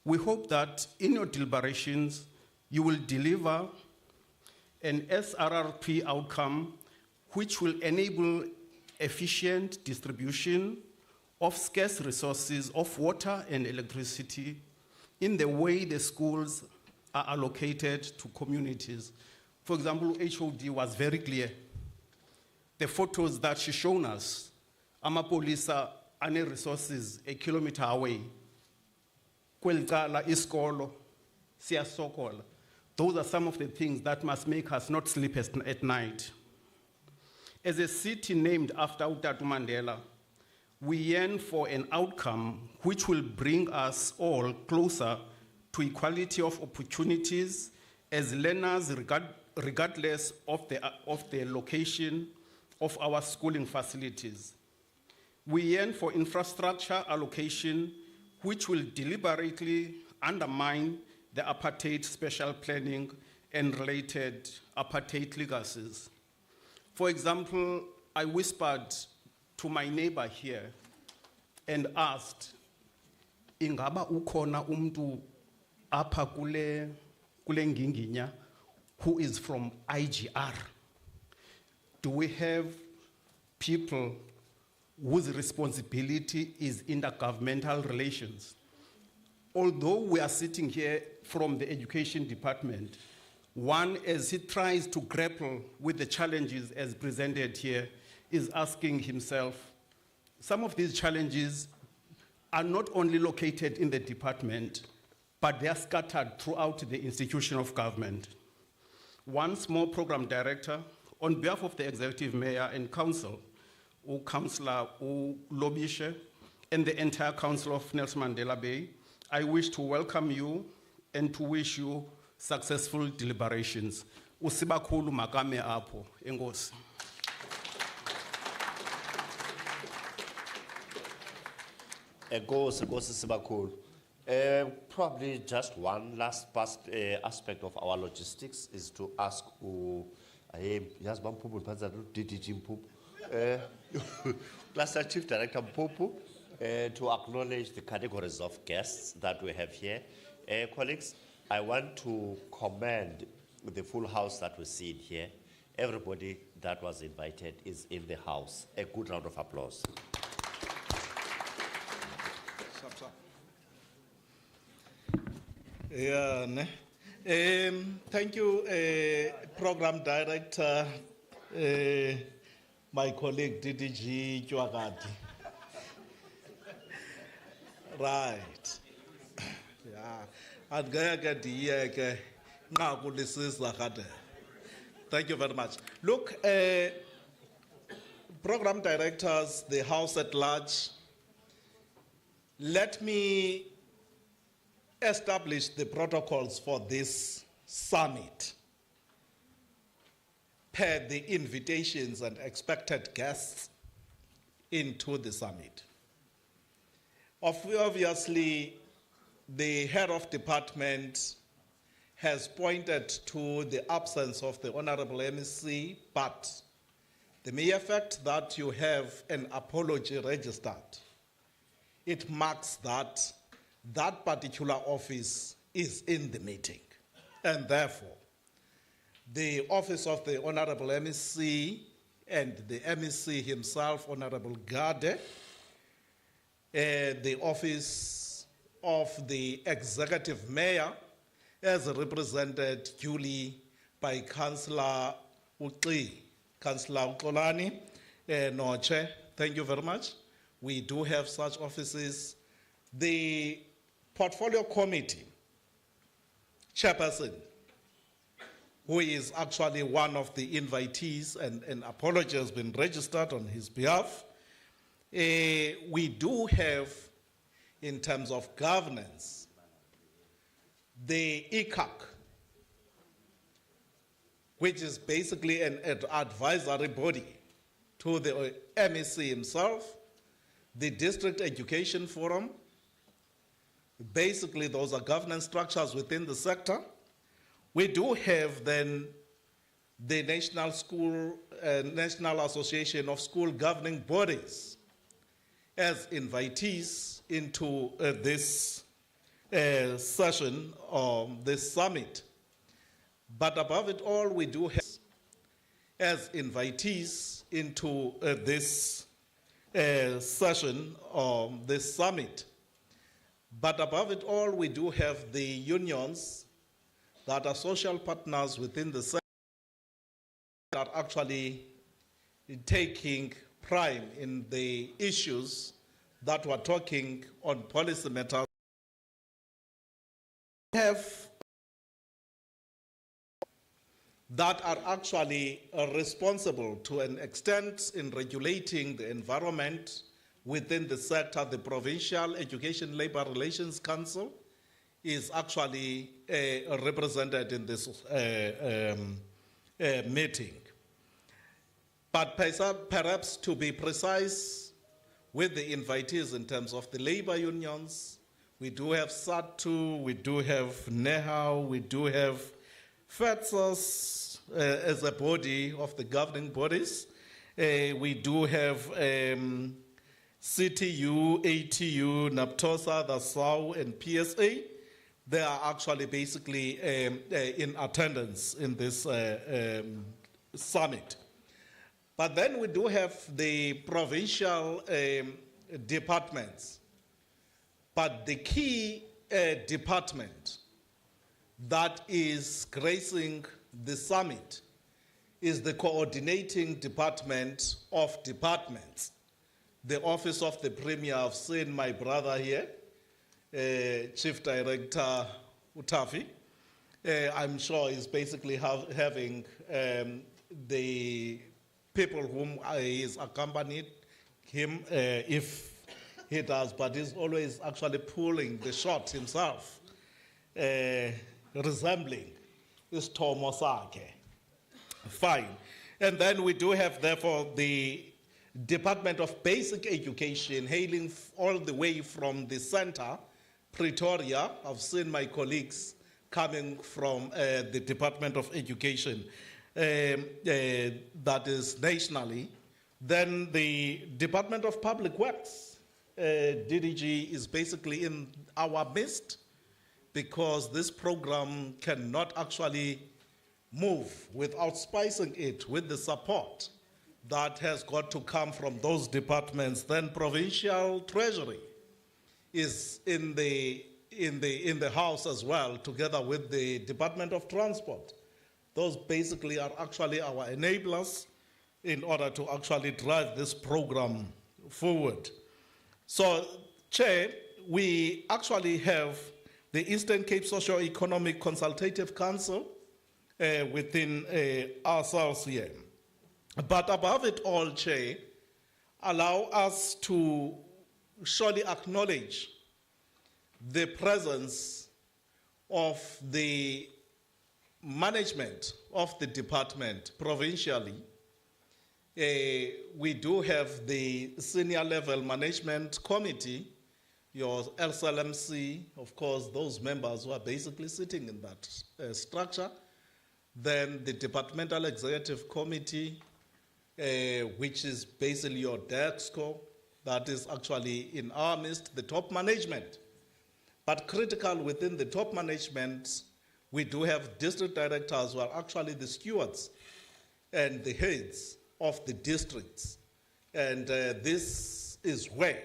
We hope that in your deliberations, you will deliver an Srrp outcome which will enable efficient distribution of scarce resources of water and electricity in the way the schools are allocated to communities. For example, HOD was very clear. The photos that she shown us, amapolisa ane resources a kilometer away. Kwelcala iskolo, siyasokola. Those are some of the things that must make us not sleep at night. As a city named after Utatu Mandela, we yearn for an outcome which will bring us all closer to equality of opportunities as learners regardless of the location of our schooling facilities. We yearn for infrastructure allocation which will deliberately undermine the apartheid special planning and related apartheid legacies. For example, I whispered to my neighbor here and asked, ingaba ukhona umntu apha kule nginginya who is from IGR? Do we have people whose responsibility is intergovernmental relations? Although we are sitting here from the education department, one, as he tries to grapple with the challenges as presented here, is asking himself, some of these challenges are not only located in the department, but they are scattered throughout the institution of government. One small program director, on behalf of the executive mayor and council, Councillor Lobishe, and the entire council of Nelson Mandela Bay, I wish to welcome you and to wish you successful deliberations. Usibakhulu makame apho, enkosi. Enkosi sibakhulu. Probably just one last aspect of our logistics is to ask Cluster Chief Director Mpupu to acknowledge the categories of guests that we have here. Colleagues, I want to commend the full house that we see here. Everybody that was invited is in the house. A good round of applause. Yeah, thank you, Program Director, my colleague DDG Chwagati. Right. Yeah. Thank you very much. Look, Program Directors, the House at large, let me establish the protocols for this summit per the invitations and expected guests into the summit. Obviously, the head of department has pointed to the absence of the Honorable MEC, but the mere fact that you have an apology registered, it marks that that particular office is in the meeting. And therefore, the office of the Honorable MEC and the MEC himself, Honorable Gade, the office of the Executive Mayor, as represented duly by Councillor Uqi, Councillor Ukolani, Noche, thank you very much. We do have such offices. The Portfolio Committee Chairperson, who is actually one of the invitees, and an apology has been registered on his behalf. We do have, in terms of governance, the ECAC, which is basically an advisory body to the MEC himself, the District Education Forum. Basically, those are governance structures within the sector. We do have then the National Association of School Governing Bodies as invitees into this session or this summit. But above it all, we do have as invitees into this session or this summit. But above it all, we do have the unions that are social partners within the sector that are actually taking prime in the issues that we're talking on policy matters. We have that are actually responsible to an extent in regulating the environment within the sector. The Provincial Education Labor Relations Council is actually represented in this meeting. But perhaps to be precise with the invitees in terms of the labor unions, we do have SATU, we do have NEHAU, we do have FETSAS as a body of the governing bodies. We do have CTU, ATU, NAPTOSA, the SAU, and PSA. They are actually basically in attendance in this summit. But then we do have the provincial departments. But the key department that is gracing the summit is the coordinating department of departments. The Office of the Premier, I've seen my brother here, Chief Director Utafi. I'm sure he's basically having the people whom he's accompanied him, if he does, but he's always actually pulling the shot himself, resembling his Tomosake. Fine. And then we do have, therefore, the Department of Basic Education, hailing all the way from the center, Pretoria. I've seen my colleagues coming from the Department of Education that is nationally. Then the Department of Public Works, DDG, is basically in our midst because this program cannot actually move without spicing it with the support that has got to come from those departments. Then Provincial Treasury is in the house as well, together with the Department of Transport. Those basically are actually our enablers in order to actually drive this program forward. So, Chair, we actually have the Eastern Cape Socio-Economic Consultative Council within ourselves here. But above it all, Chair, allow us to surely acknowledge the presence of the management of the department provincially. We do have the senior level management committee, your LSLMC, of course, those members who are basically sitting in that structure. Then the departmental executive committee, which is basically your DEXCO, that is actually in our midst, the top management. But critical within the top management, we do have district directors who are actually the stewards and the heads of the districts. And this is where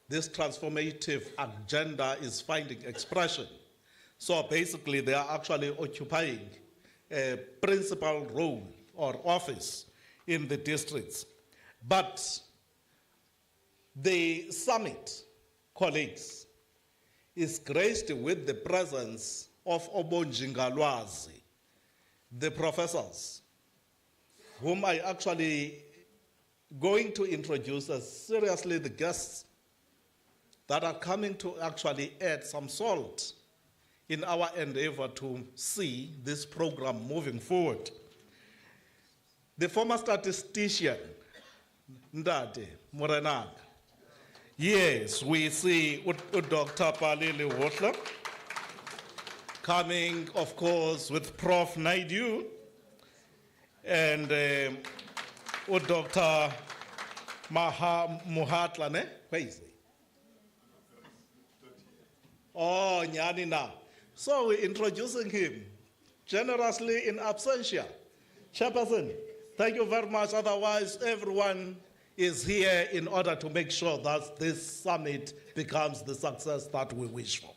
this transformative agenda is finding expression. So basically, they are actually occupying a principal role or office in the districts. But the summit, colleagues, is graced with the presence of Obonjingalwazi, the professors, whom I actually going to introduce as seriously the guests that are coming to actually add some salt in our endeavor to see this program moving forward. The former statistician Ndade, Morenaka. Yes, we see Dr. Palili Wotler coming, of course, with Prof. Naidu and Dr. Muhatla, ne? Where is he? Oh, Nyani now. So we're introducing him generously in absentia. Chairperson, thank you very much. Otherwise, everyone is here in order to make sure that this summit becomes the success that we wish for.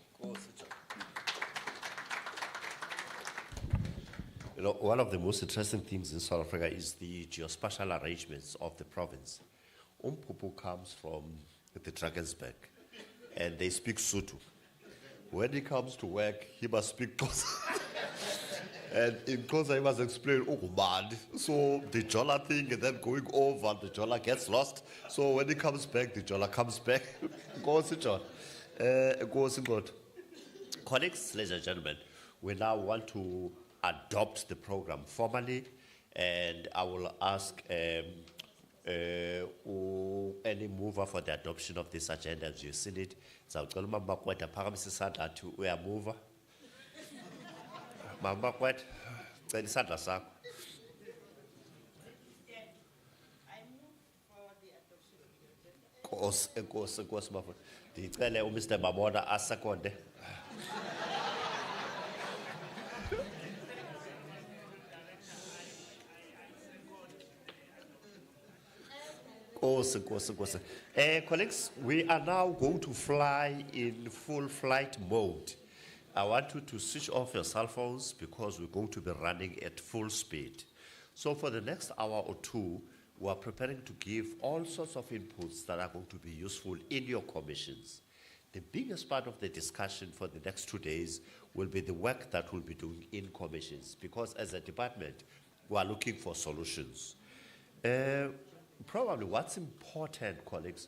You know, one of the most interesting things in South Africa is the geospatial arrangements of the province. Umpupu comes from the Drakensberg, and they speak Sotho. When he comes to work, he must speak Xhosa. And in Xhosa, he must explain, oh, man. So the Jola thing, and then going over, the Jola gets lost. So when he comes back, the Jola comes back. Goes John. Goes God. Colleagues, ladies and gentlemen, we now want to adopt the program formally, and I will ask any mover for the adoption of this agenda as you've seen it. So Mama Kweta Paramisisada to we are mover. Mama Kwet, then Sandra Sak. Course, my friend. The tell Mr. Mamoda Asakonde. Colleagues, we are now going to fly in full flight mode. I want you to switch off your cell phones because we're going to be running at full speed. So for the next hour or two, we are preparing to give all sorts of inputs that are going to be useful in your commissions. The biggest part of the discussion for the next 2 days will be the work that we'll be doing in commissions, because as a department, we are looking for solutions. Probably what's important, colleagues,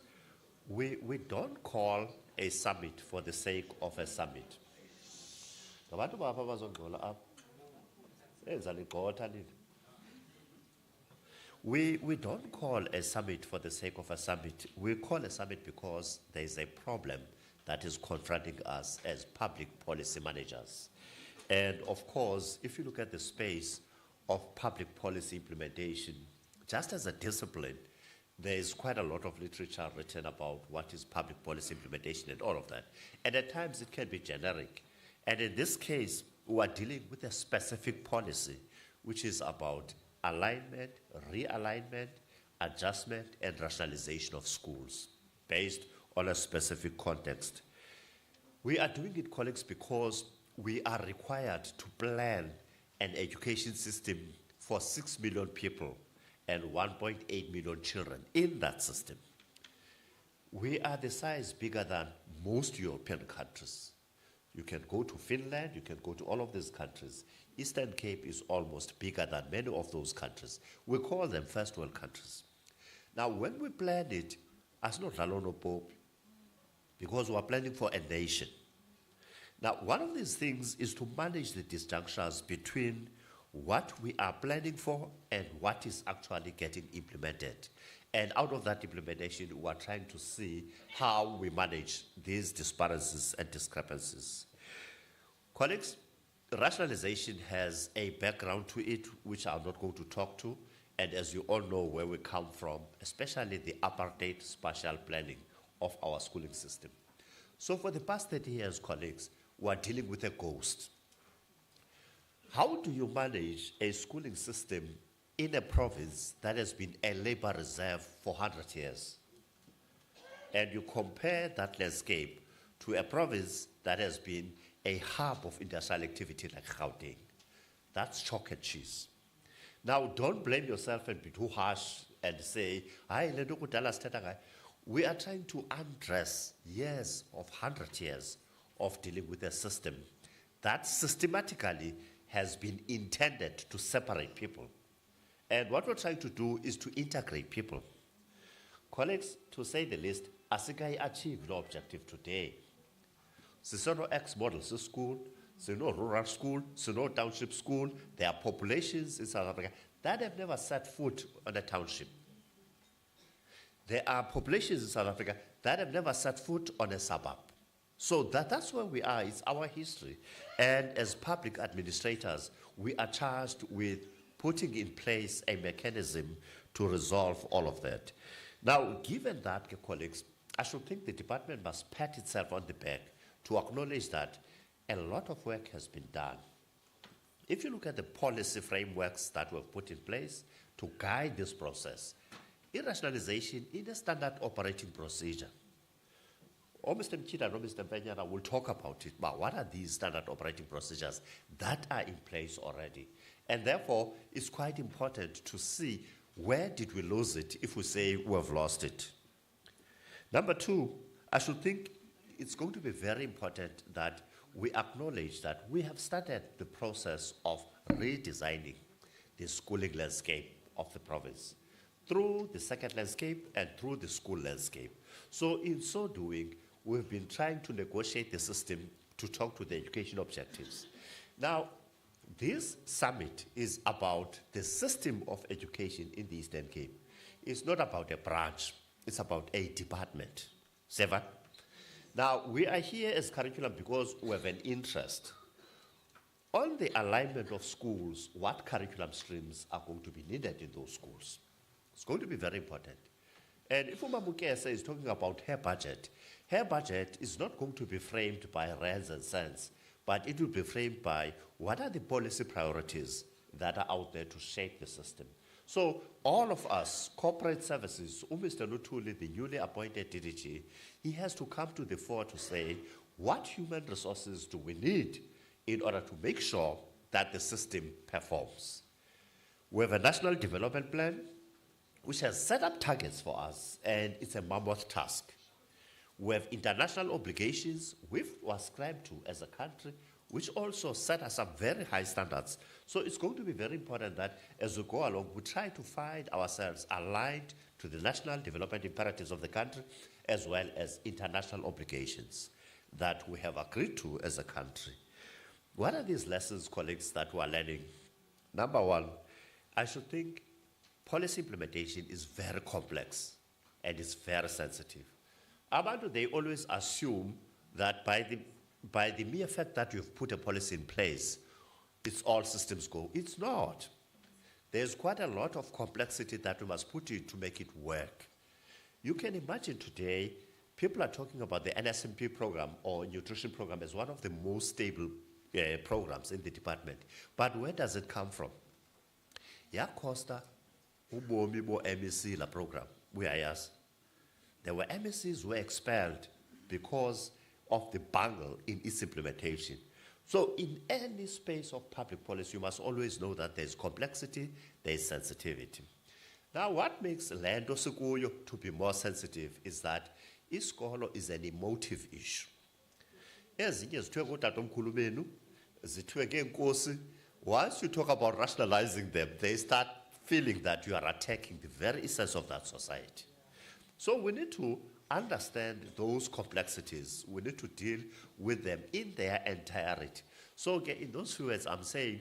we don't call a summit for the sake of a summit. We don't call a summit for the sake of a summit. We call a summit because there is a problem that is confronting us as public policy managers. And of course, if you look at the space of public policy implementation, just as a discipline, there is quite a lot of literature written about what is public policy implementation and all of that. And at times it can be generic. And in this case, we are dealing with a specific policy, which is about alignment, realignment, adjustment, and rationalization of schools based on a specific context. We are doing it, colleagues, because we are required to plan an education system for 6 million people and 1.8 million children in that system. We are the size bigger than most European countries. You can go to Finland, you can go to all of these countries. Eastern Cape is almost bigger than many of those countries. We call them first world countries. Now, when we plan it, as not Ralono Pope, because we are planning for a nation. Now, one of these things is to manage the disjunctures between what we are planning for and what is actually getting implemented. And out of that implementation, we are trying to see how we manage these disparities and discrepancies. Colleagues, rationalization has a background to it, which I'm not going to talk to. And as you all know where we come from, especially the apartheid spatial planning of our schooling system. So for the past 30 years, colleagues, we are dealing with a ghost. How do you manage a schooling system in a province that has been a labor reserve for 100 years? And you compare that landscape to a province that has been a hub of industrial activity like Gauteng. That's chalk and cheese. Now, don't blame yourself and be too harsh and say, we are trying to undress years of 100 years of dealing with a system that systematically has been intended to separate people. And what we're trying to do is to integrate people. Colleagues, to say the least, Asikai achieved no objective today. There's no X model school, there's no rural school, there's no township school. There are populations in South Africa that have never set foot on a township. There are populations in South Africa that have never set foot on a suburb. So that's where we are, it's our history. And as public administrators, we are charged with putting in place a mechanism to resolve all of that. Now, given that, colleagues, I should think the department must pat itself on the back to acknowledge that a lot of work has been done. If you look at the policy frameworks that were put in place to guide this process, rationalization is a standard operating procedure. Mr. Mchida and Mr. Mpenyana will talk about it, but what are these standard operating procedures that are in place already? And therefore, it's quite important to see where did we lose it if we say we've lost it. Number two, I should think it's going to be very important that we acknowledge that we have started the process of redesigning the schooling landscape of the province through the second landscape and through the school landscape. So in so doing, we've been trying to negotiate the system to talk to the education objectives. Now, this summit is about the system of education in the Eastern Cape. It's not about a branch, it's about a department. Seven. Now, we are here as curriculum because we have an interest on the alignment of schools, what curriculum streams are going to be needed in those schools. It's going to be very important. And if Umamukese is talking about her budget is not going to be framed by rands and cents, but it will be framed by what are the policy priorities that are out there to shape the system. So all of us, corporate services, Mr. Lutuli, the newly appointed DDG, he has to come to the fore to say, what human resources do we need in order to make sure that the system performs? We have a national development plan which has set up targets for us, and it's a mammoth task. We have international obligations we've ascribed to as a country, which also set us up very high standards. So it's going to be very important that as we go along, we try to find ourselves aligned to the national development imperatives of the country, as well as international obligations that we have agreed to as a country. What are these lessons, colleagues, that we're learning? Number one, I should think policy implementation is very complex and it's very sensitive. Abantu, they always assume that by the mere fact that you've put a policy in place, it's all systems go. It's not. There's quite a lot of complexity that we must put in to make it work. You can imagine today, people are talking about the NSMP program or nutrition program as one of the most stable programs in the department. But where does it come from? Ya Costa, ubomi bo MEC la program, we are yes. There were MECs who were expelled because of the bungle in its implementation. So in any space of public policy, you must always know that there's complexity, there's sensitivity. Now, what makes Lando Sikuyo to be more sensitive is that isikolo is an emotive issue. Once you talk about rationalizing them, they start feeling that you are attacking the very essence of that society. So we need to understand those complexities. We need to deal with them in their entirety. So in those few words, I'm saying,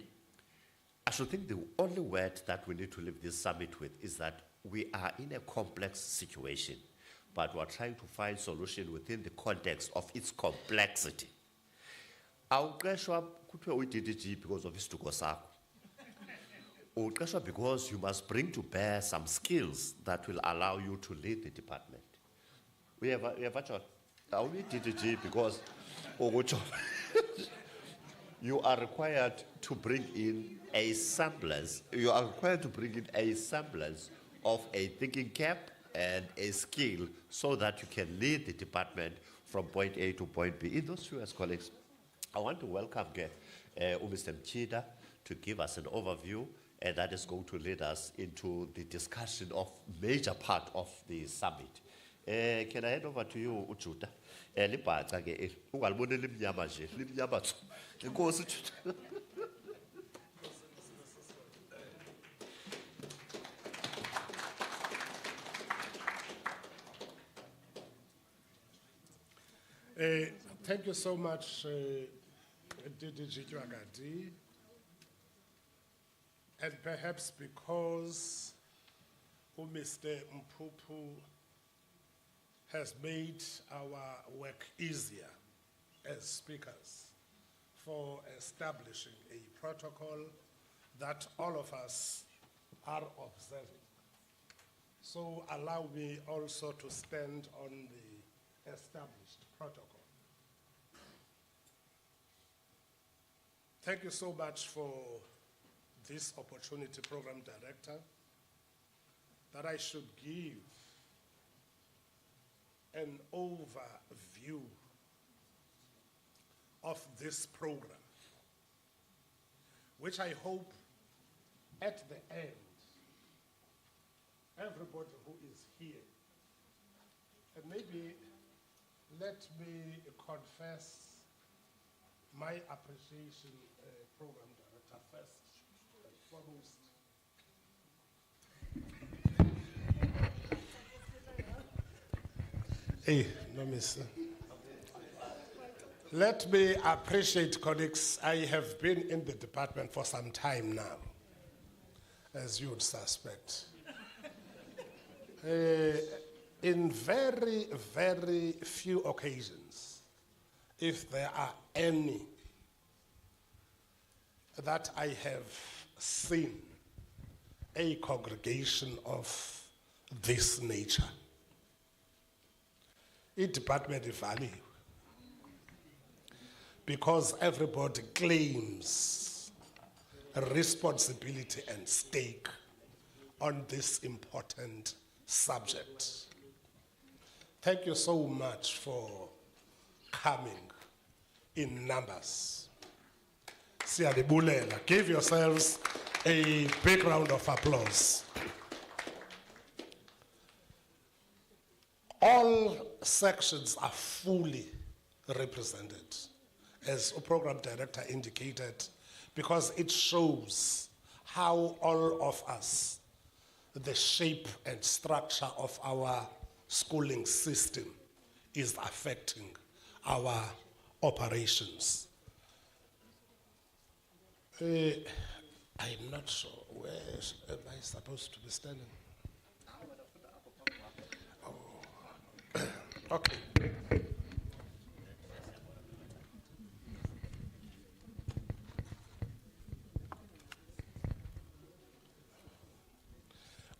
I should think the only word that we need to leave this summit with is that we are in a complex situation, but we're trying to find solution within the context of its complexity. I'll DDG because of his because you must bring to bear some skills that will allow you to lead the department. We have a only DDG because you are required to bring in a semblance. You are required to bring in a semblance of a thinking cap and a skill so that you can lead the department from point A to point B. In those few as colleagues, I want to welcome Mr. Mchida to give us an overview, and that is going to lead us into the discussion of major part of the summit. Can I hand over to you, Uchuta? Thank you so much, DDG Twagati. And perhaps because Mr. Mpupu has made our work easier as speakers for establishing a protocol that all of us are observing. So allow me also to stand on the established protocol. Thank you so much for this opportunity, Program Director, that I should give an overview of this program, which I hope at the end, everybody who is here, and maybe let me confess my appreciation, Program Director, first and foremost. Hey, no miss. Let me appreciate colleagues. I have been in the department for some time now, as you would suspect. In very, very few occasions, if there are any, that I have seen a congregation of this nature. It department value, because everybody claims responsibility and stake on this important subject. Thank you so much for coming in numbers. Siyalibulela. Give yourselves a big round of applause. All sections are fully represented, as a program director indicated, because it shows how all of us, the shape and structure of our schooling system is affecting our operations. I'm not sure, where am I supposed to be standing? Oh. Okay.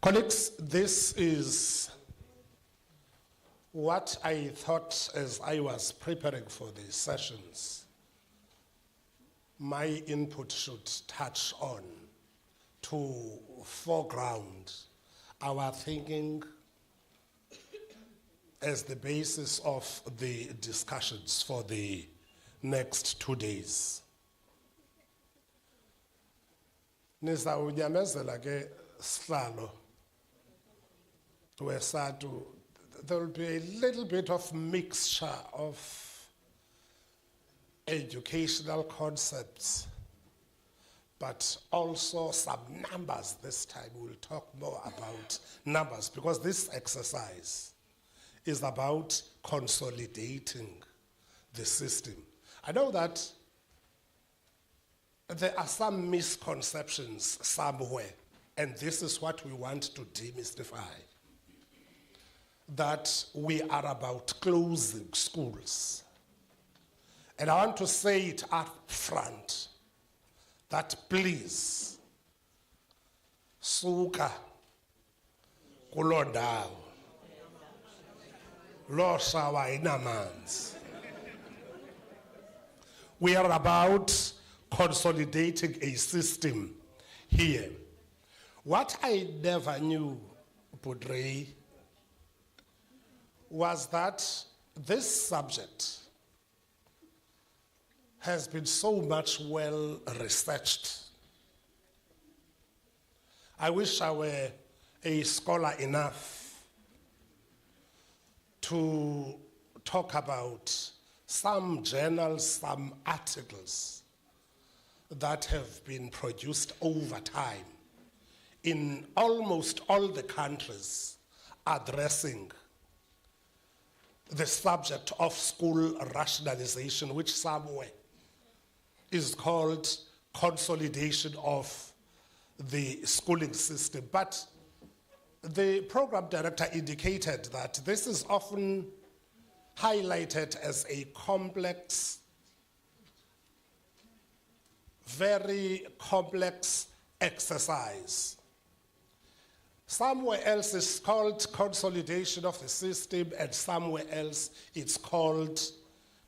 Colleagues, this is what I thought as I was preparing for these sessions. My input should touch on to foreground our thinking as the basis of the discussions for the next 2 days. Nizawunyamezela ke sihlalo wesatu. There will be a little bit of mixture of educational concepts, but also some numbers this time. We'll talk more about numbers, because this exercise is about consolidating the system. I know that there are some misconceptions somewhere, and this is what we want to demystify. That we are about closing schools. And I want to say it up front, that please, suka kulondawo, lo shawa inamanzi. We are about consolidating a system here. What I never knew, Budrei, was that this subject has been so much well researched. I wish I were a scholar enough to talk about some journals, some articles that have been produced over time in almost all the countries addressing the subject of school rationalization, which somewhere is called consolidation of the schooling system. But the program director indicated that this is often highlighted as a complex, very complex exercise. Somewhere else it's called consolidation of the system, and somewhere else it's called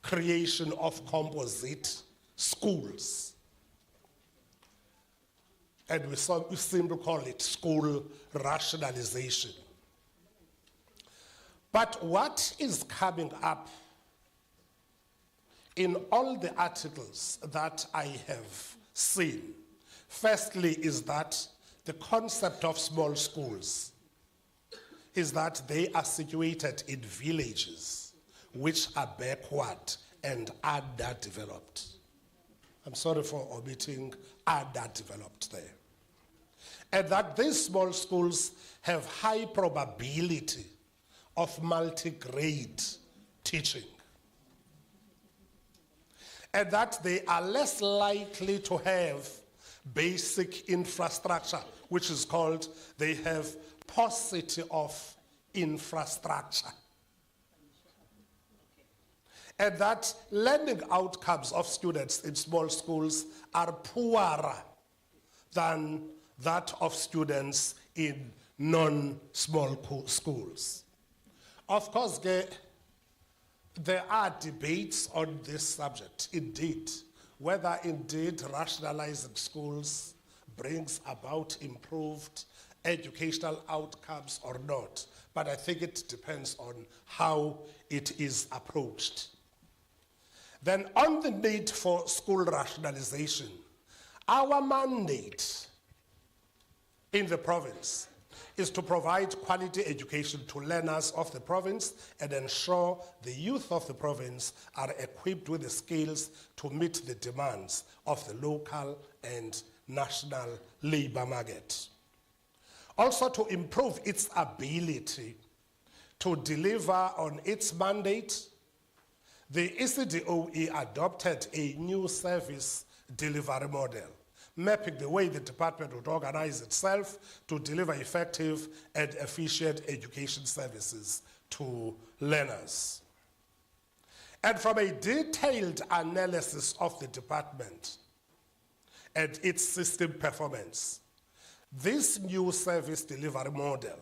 creation of composite schools. And we seem to call it school rationalization. But what is coming up in all the articles that I have seen, firstly, is that the concept of small schools is that they are situated in villages which are backward and underdeveloped. I'm sorry for omitting underdeveloped there. And that these small schools have high probability of multi-grade teaching. And that they are less likely to have basic infrastructure, which is called, they have paucity of infrastructure. And that learning outcomes of students in small schools are poorer than that of students in non-small schools. Of course, there are debates on this subject, indeed, whether indeed rationalizing schools brings about improved educational outcomes or not. But I think it depends on how it is approached. Then on the need for school rationalization, our mandate in the province is to provide quality education to learners of the province and ensure the youth of the province are equipped with the skills to meet the demands of the local and national labor market. Also to improve its ability to deliver on its mandate, the ECDOE adopted a new service delivery model, mapping the way the department would organize itself to deliver effective and efficient education services to learners. And from a detailed analysis of the department and its system performance, this new service delivery model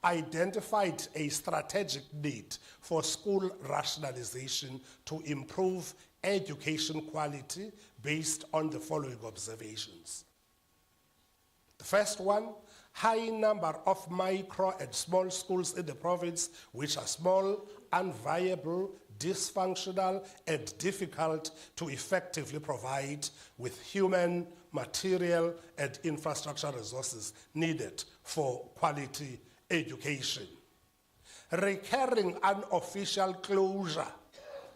identified a strategic need for school rationalization to improve education quality based on the following observations. The first one, high number of micro and small schools in the province which are small, unviable, dysfunctional, and difficult to effectively provide with human, material, and infrastructure resources needed for quality education. Recurring unofficial closure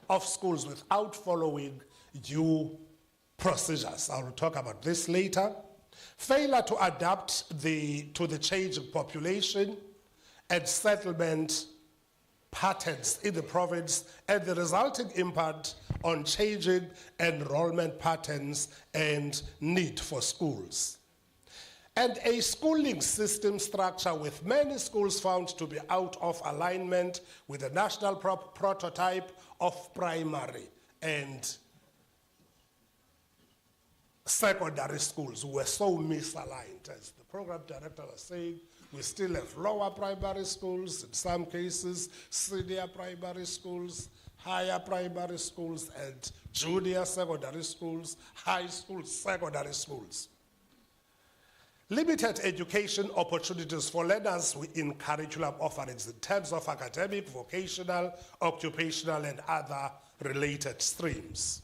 of schools without following due procedures. I will talk about this later. Failure to adapt to the changing population and settlement patterns in the province and the resulting impact on changing enrollment patterns and need for schools. And a schooling system structure with many schools found to be out of alignment with the national prototype of primary and secondary schools were so misaligned. As the program director was saying, we still have lower primary schools, in some cases, senior primary schools, higher primary schools, and junior secondary schools, high schools, secondary schools. Limited education opportunities for learners in curriculum offerings in terms of academic, vocational, occupational, and other related streams.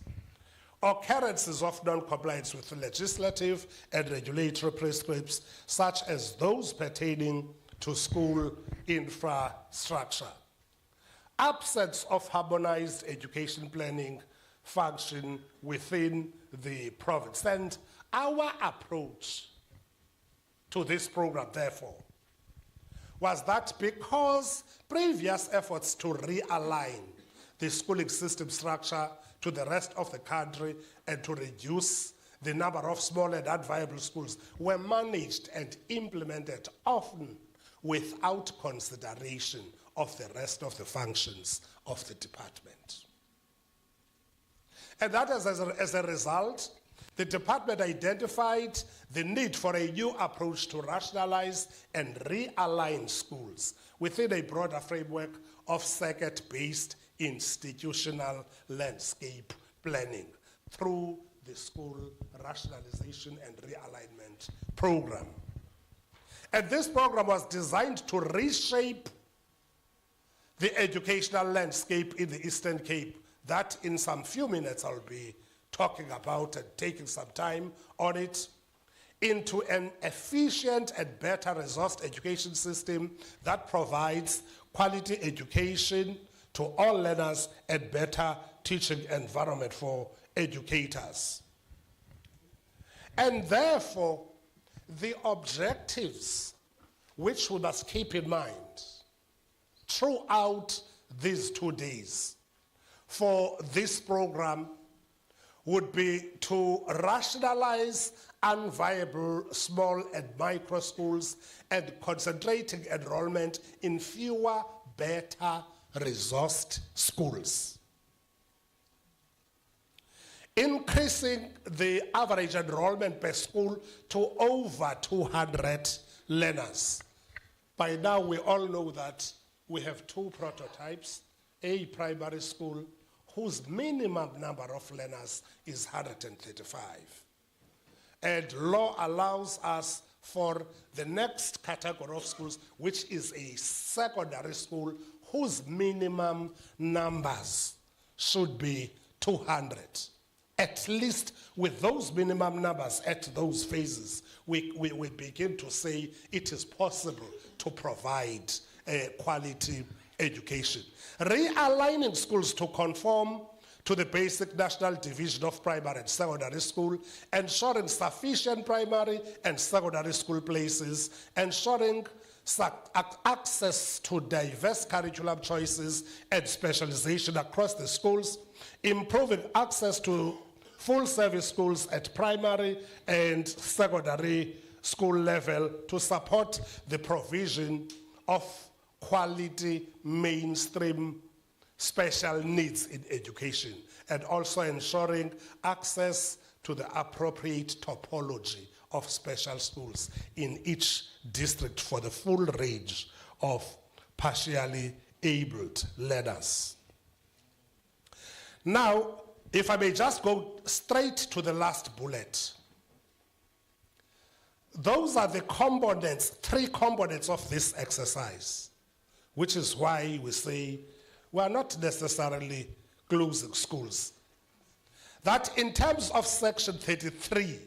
Occurrences of non-compliance with legislative and regulatory prescripts, such as those pertaining to school infrastructure. Absence of harmonized education planning function within the province. And our approach to this program, therefore, was that because previous efforts to realign the schooling system structure to the rest of the country and to reduce the number of small and unviable schools were managed and implemented often without consideration of the rest of the functions of the department. And that is as a result, the department identified the need for a new approach to rationalize and realign schools within a broader framework of circuit-based institutional landscape planning through the School Rationalization and Realignment Program. And this program was designed to reshape the educational landscape in the Eastern Cape that in some few minutes I'll be talking about and taking some time on it, into an efficient and better resourced education system that provides quality education to all learners and better teaching environment for educators. And therefore, the objectives which we must keep in mind throughout these 2 days for this program would be to rationalize unviable small and micro schools and concentrating enrollment in fewer, better resourced schools. Increasing the average enrollment per school to over 200 learners. By now we all know that we have 2 prototypes, a primary school whose minimum number of learners is 135. And law allows us for the next category of schools, which is a secondary school whose minimum numbers should be 200. At least with those minimum numbers at those phases, we begin to say it is possible to provide a quality education. Realigning schools to conform to the basic national division of primary and secondary school, ensuring sufficient primary and secondary school places, ensuring access to diverse curriculum choices and specialization across the schools, improving access to full service schools at primary and secondary school level to support the provision of quality mainstream special needs in education, and also ensuring access to the appropriate topology of special schools in each district for the full range of partially abled learners. Now, if I may just go straight to the last bullet. Those are the components, 3 components of this exercise, which is why we say we are not necessarily closing schools. That in terms of Section 33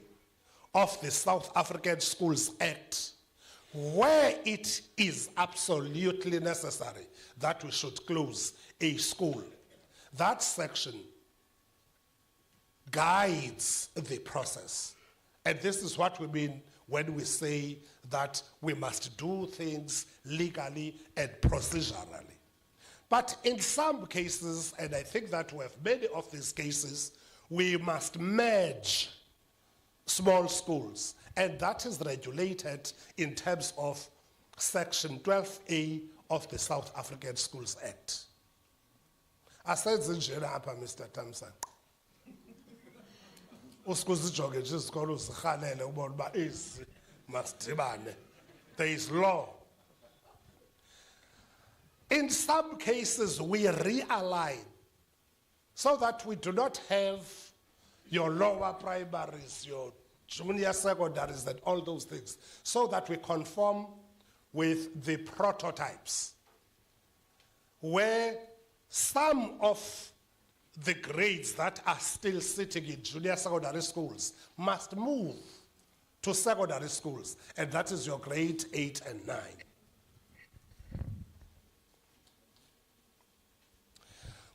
of the South African Schools Act, where it is absolutely necessary that we should close a school, that section guides the process. And this is what we mean when we say that we must do things legally and procedurally. But in some cases, and I think that we have many of these cases, we must merge small schools, and that is regulated in terms of Section 12A of the South African Schools Act. Asenze njena apha Mr. Thompson. Usikuzijonge nje isikolo uzirhalele ubone uba ezi masidibane. There is law. In some cases, we realign so that we do not have your lower primaries, your junior secondaries, and all those things, so that we conform with the prototypes, where some of the grades that are still sitting in junior secondary schools must move to secondary schools, and that is your grade 8 and 9.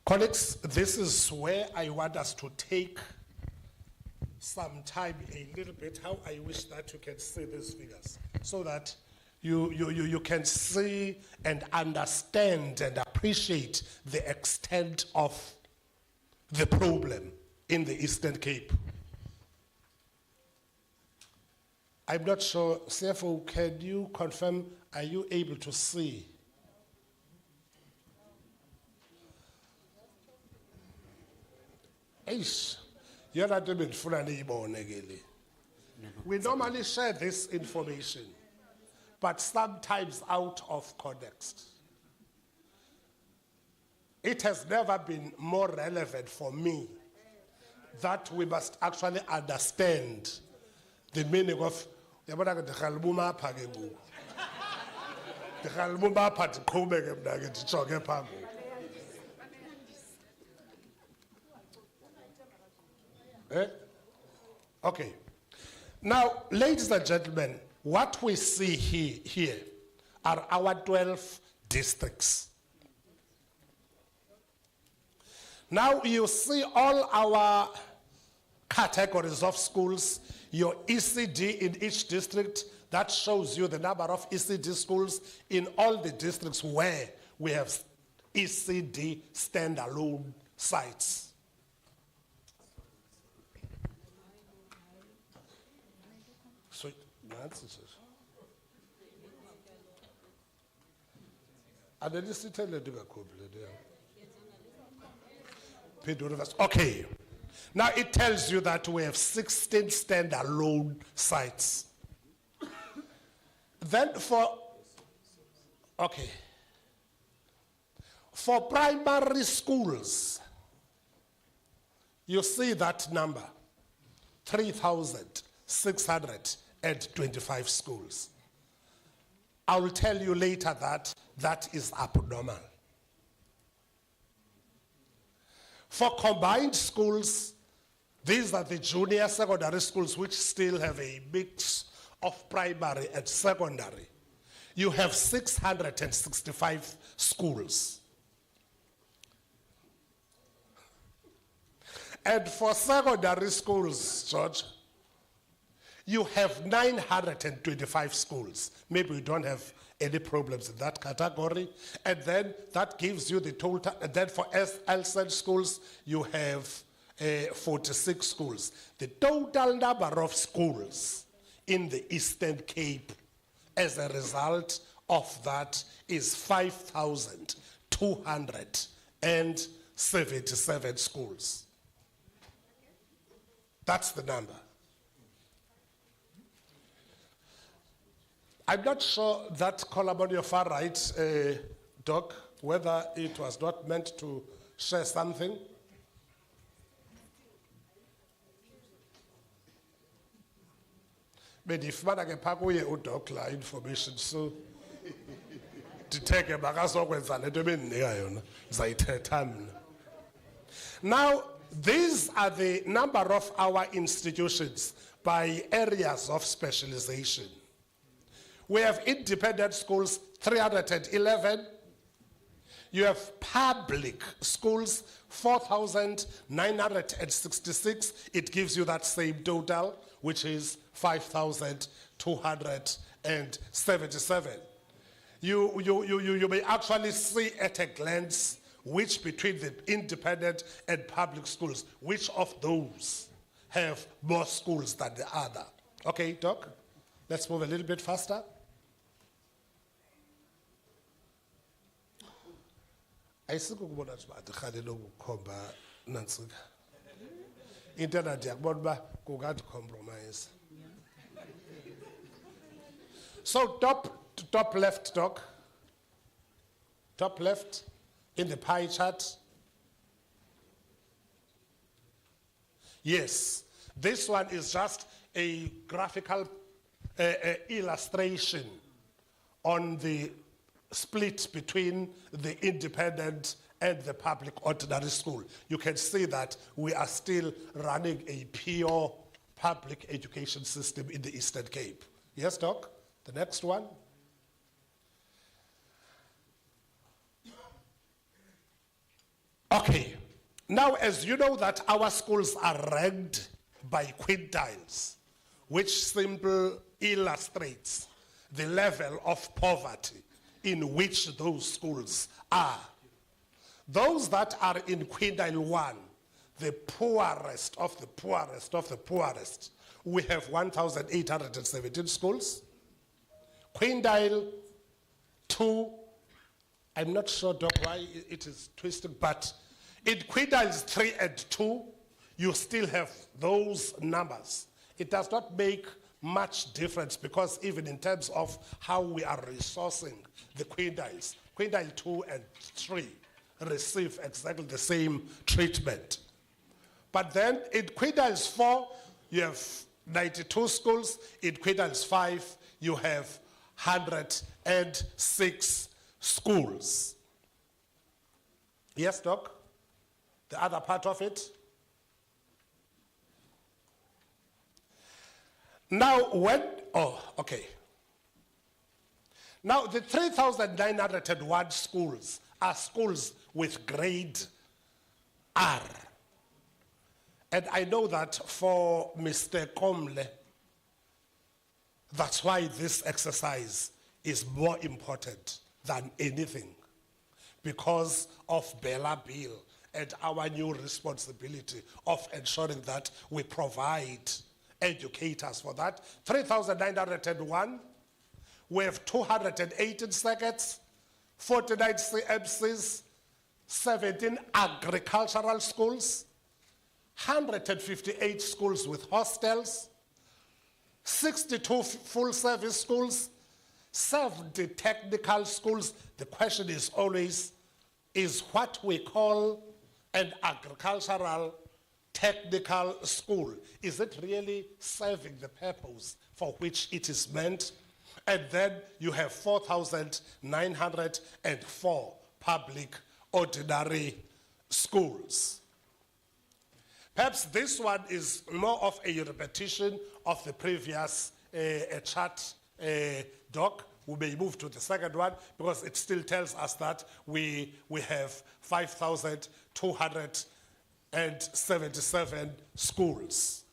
Colleagues, this is where I want us to take some time, a little bit, how I wish that you can see these figures, so that you can see and understand and appreciate the extent of the problem in the Eastern Cape. I'm not sure, CFO, can you confirm, are you able to see? Eish, you're not even fully born again. We normally share this information, but sometimes out of context. It has never been more relevant for me that we must actually understand the meaning of Okay. Now, ladies and gentlemen, what we see here are our 12 districts. Now you see all our categories of schools, your ECD in each district, that shows you the number of ECD schools in all the districts where we have ECD standalone sites. So that's it. And then this okay. Now it tells you that we have 16 standalone sites. Then for primary schools, you see that number, 3,625 schools. I will tell you later that that is abnormal. For combined schools, these are the junior secondary schools which still have a mix of primary and secondary. You have 665 schools. And for secondary schools, George, you have 925 schools. Maybe we don't have any problems in that category. And then that gives you the total. And then for LSED schools, you have 46 schools. The total number of schools in the Eastern Cape as a result of that is 5,277 schools. That's the number. I'm not sure that column on your far right, Doc, whether it was not meant to share something. But if man can pack away Doc la information, so to take a now, these are the number of our institutions by areas of specialization. We have independent schools, 311. You have public schools, 4,966. It gives you that same total, which is 5,277. You may actually see at a glance which between the independent and public schools, which of those have more schools than the other. Okay, Doc, let's move a little bit faster. Ayisiko kubona nje bathi khale lokukhomba nansika. Internet yakubona ba kungathi compromise. So top left, Doc. Top left in the pie chart. Yes, this one is just a graphical illustration on the split between the independent and the public ordinary school. You can see that we are still running a pure public education system in the Eastern Cape. Yes, Doc? The next one. Okay. Now, as you know that our schools are ranked by quintiles, which simply illustrates the level of poverty in which those schools are. Those that are in quintile 1, the poorest of the poorest of the poorest, we have 1,817 schools. Quindale, 2. I'm not sure, Doc, why it is twisted, but in Quindale's 3 and 2, you still have those numbers. It does not make much difference because even in terms of how we are resourcing the Quindales, Quindale 2 and 3 receive exactly the same treatment. But then in Quindales 4, you have 92 schools. In Quindales 5, you have 106 schools. Yes, Doc? The other part of it? Now, okay. Now, the 3,901 schools are schools with grade R. And I know that for Mr. Komle, that's why this exercise is more important than anything, because of Bella Bill and our new responsibility of ensuring that we provide educators for that. 3,901, we have 218 circuits, 49 CMCs, 17 agricultural schools, 158 schools with hostels, 62 full-service schools, 70 technical schools. The question is always, is what we call an agricultural technical school, is it really serving the purpose for which it is meant? And then you have 4,904 public ordinary schools. Perhaps this one is more of a repetition of the previous chart, Doc. We may move to the second one because it still tells us that we have 5,277 schools.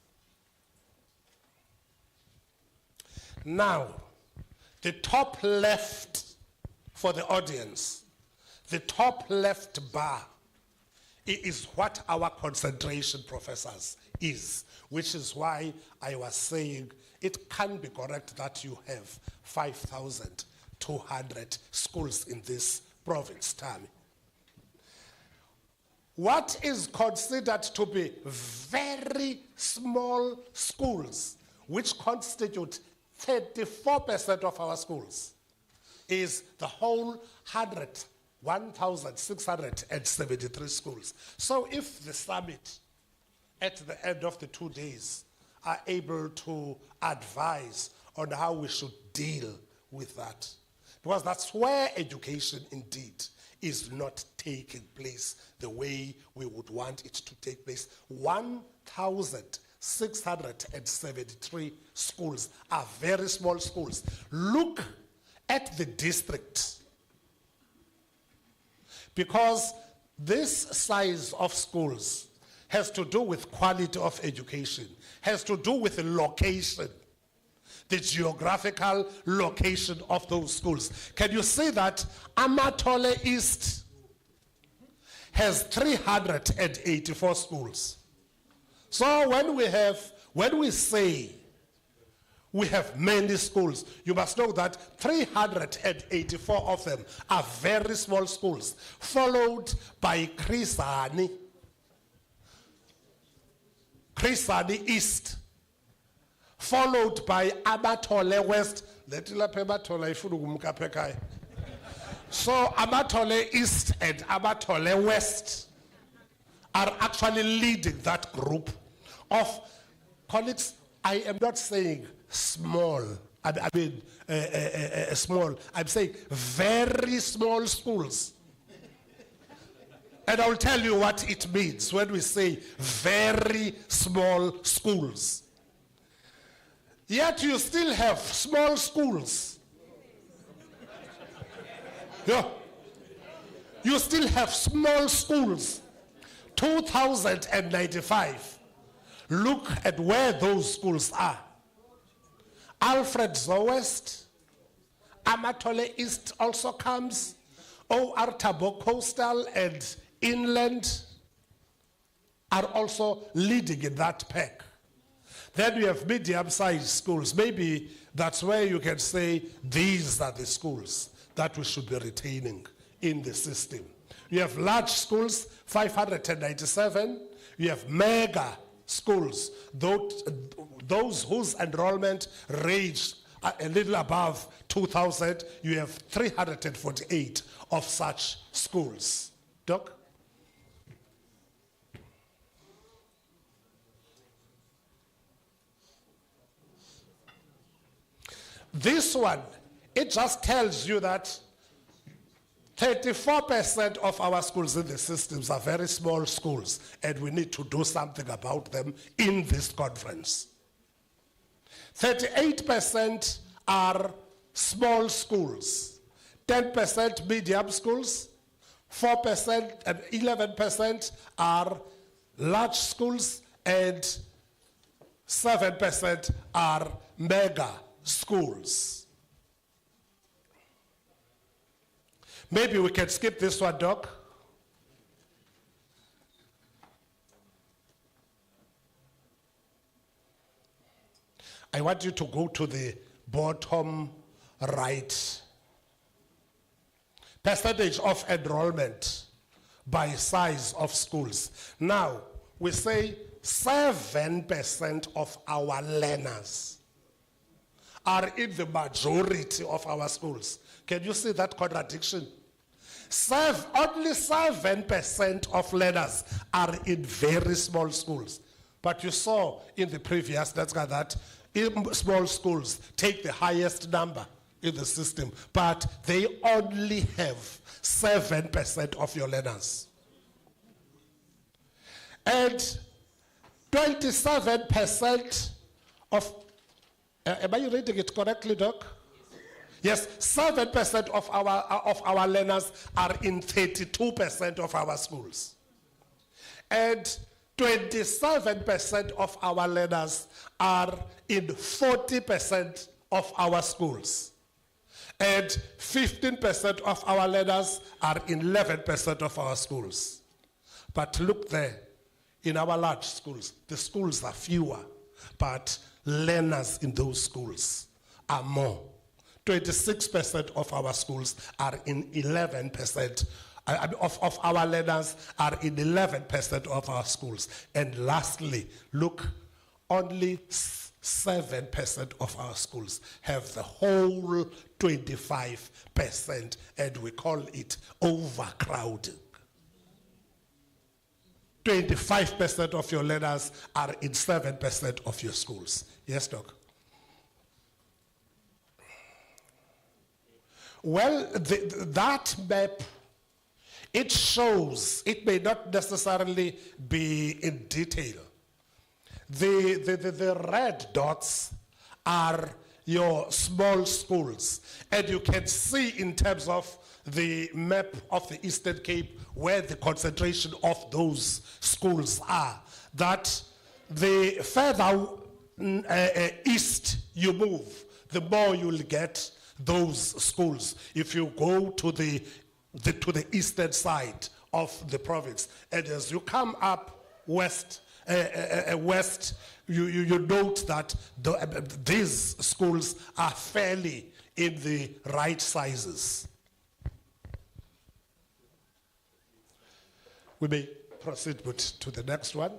Now, the top left for the audience, the top left bar is what our concentration professors is, which is why I was saying it can be correct that you have 5,200 schools in this province, Tammy. What is considered to be very small schools, which constitute 34% of our schools, is the whole 1,673 schools. So if the summit at the end of the 2 days are able to advise on how we should deal with that, because that's where education indeed is not taking place the way we would want it to take place. 1,673 schools are very small schools. Look at the district, because this size of schools has to do with quality of education, has to do with the location, the geographical location of those schools. Can you see that Amatole East has 384 schools? So when we say we have many schools, you must know that 384 of them are very small schools, followed by Krisani East, followed by Amatole West. So Amatole East and Amatole West are actually leading that group of colleagues. I am not saying small, small. I'm saying very small schools. And I'll tell you what it means when we say very small schools. Yet you still have small schools. Yeah. You still have small schools. 2,095. Look at where those schools are. Alfred West, Amatole East also comes. O.R. Tabo Coastal and Inland are also leading in that pack. Then you have medium-sized schools. Maybe that's where you can say these are the schools that we should be retaining in the system. You have large schools, 597. You have mega schools, those whose enrollment ranged a little above 2,000. You have 348 of such schools. Doc? This one, it just tells you that 34% of our schools in the systems are very small schools, and we need to do something about them in this conference. 38% are small schools, 10% medium schools, 4% and 11% are large schools, and 7% are mega schools. Maybe we can skip this one, Doc. I want you to go to the bottom right. Percentage of enrollment by size of schools. Now, we say 7% of our learners are in the majority of our schools. Can you see that contradiction? Only 7% of learners are in very small schools. But you saw in the previous that small schools take the highest number in the system, but they only have 7% of your learners. And 27% of, am I reading it correctly, Doc? Yes, 7% of our learners are in 32% of our schools. And 27% of our learners are in 40% of our schools. And 15% of our learners are in 11% of our schools. But look there, in our large schools, the schools are fewer, but learners in those schools are more. 26% of our schools are in 11%, of our learners are in 11% of our schools. And lastly, look, only 7% of our schools have the whole 25%, and we call it overcrowding. 25% of your learners are in 7% of your schools. Yes, Doc? Well, that map, it shows, it may not necessarily be in detail. The red dots are your small schools. And you can see in terms of the map of the Eastern Cape where the concentration of those schools are, that the further east you move, the more you'll get those schools. If you go to the eastern side of the province, and as you come up west, you note that these schools are fairly in the right sizes. We may proceed to the next one.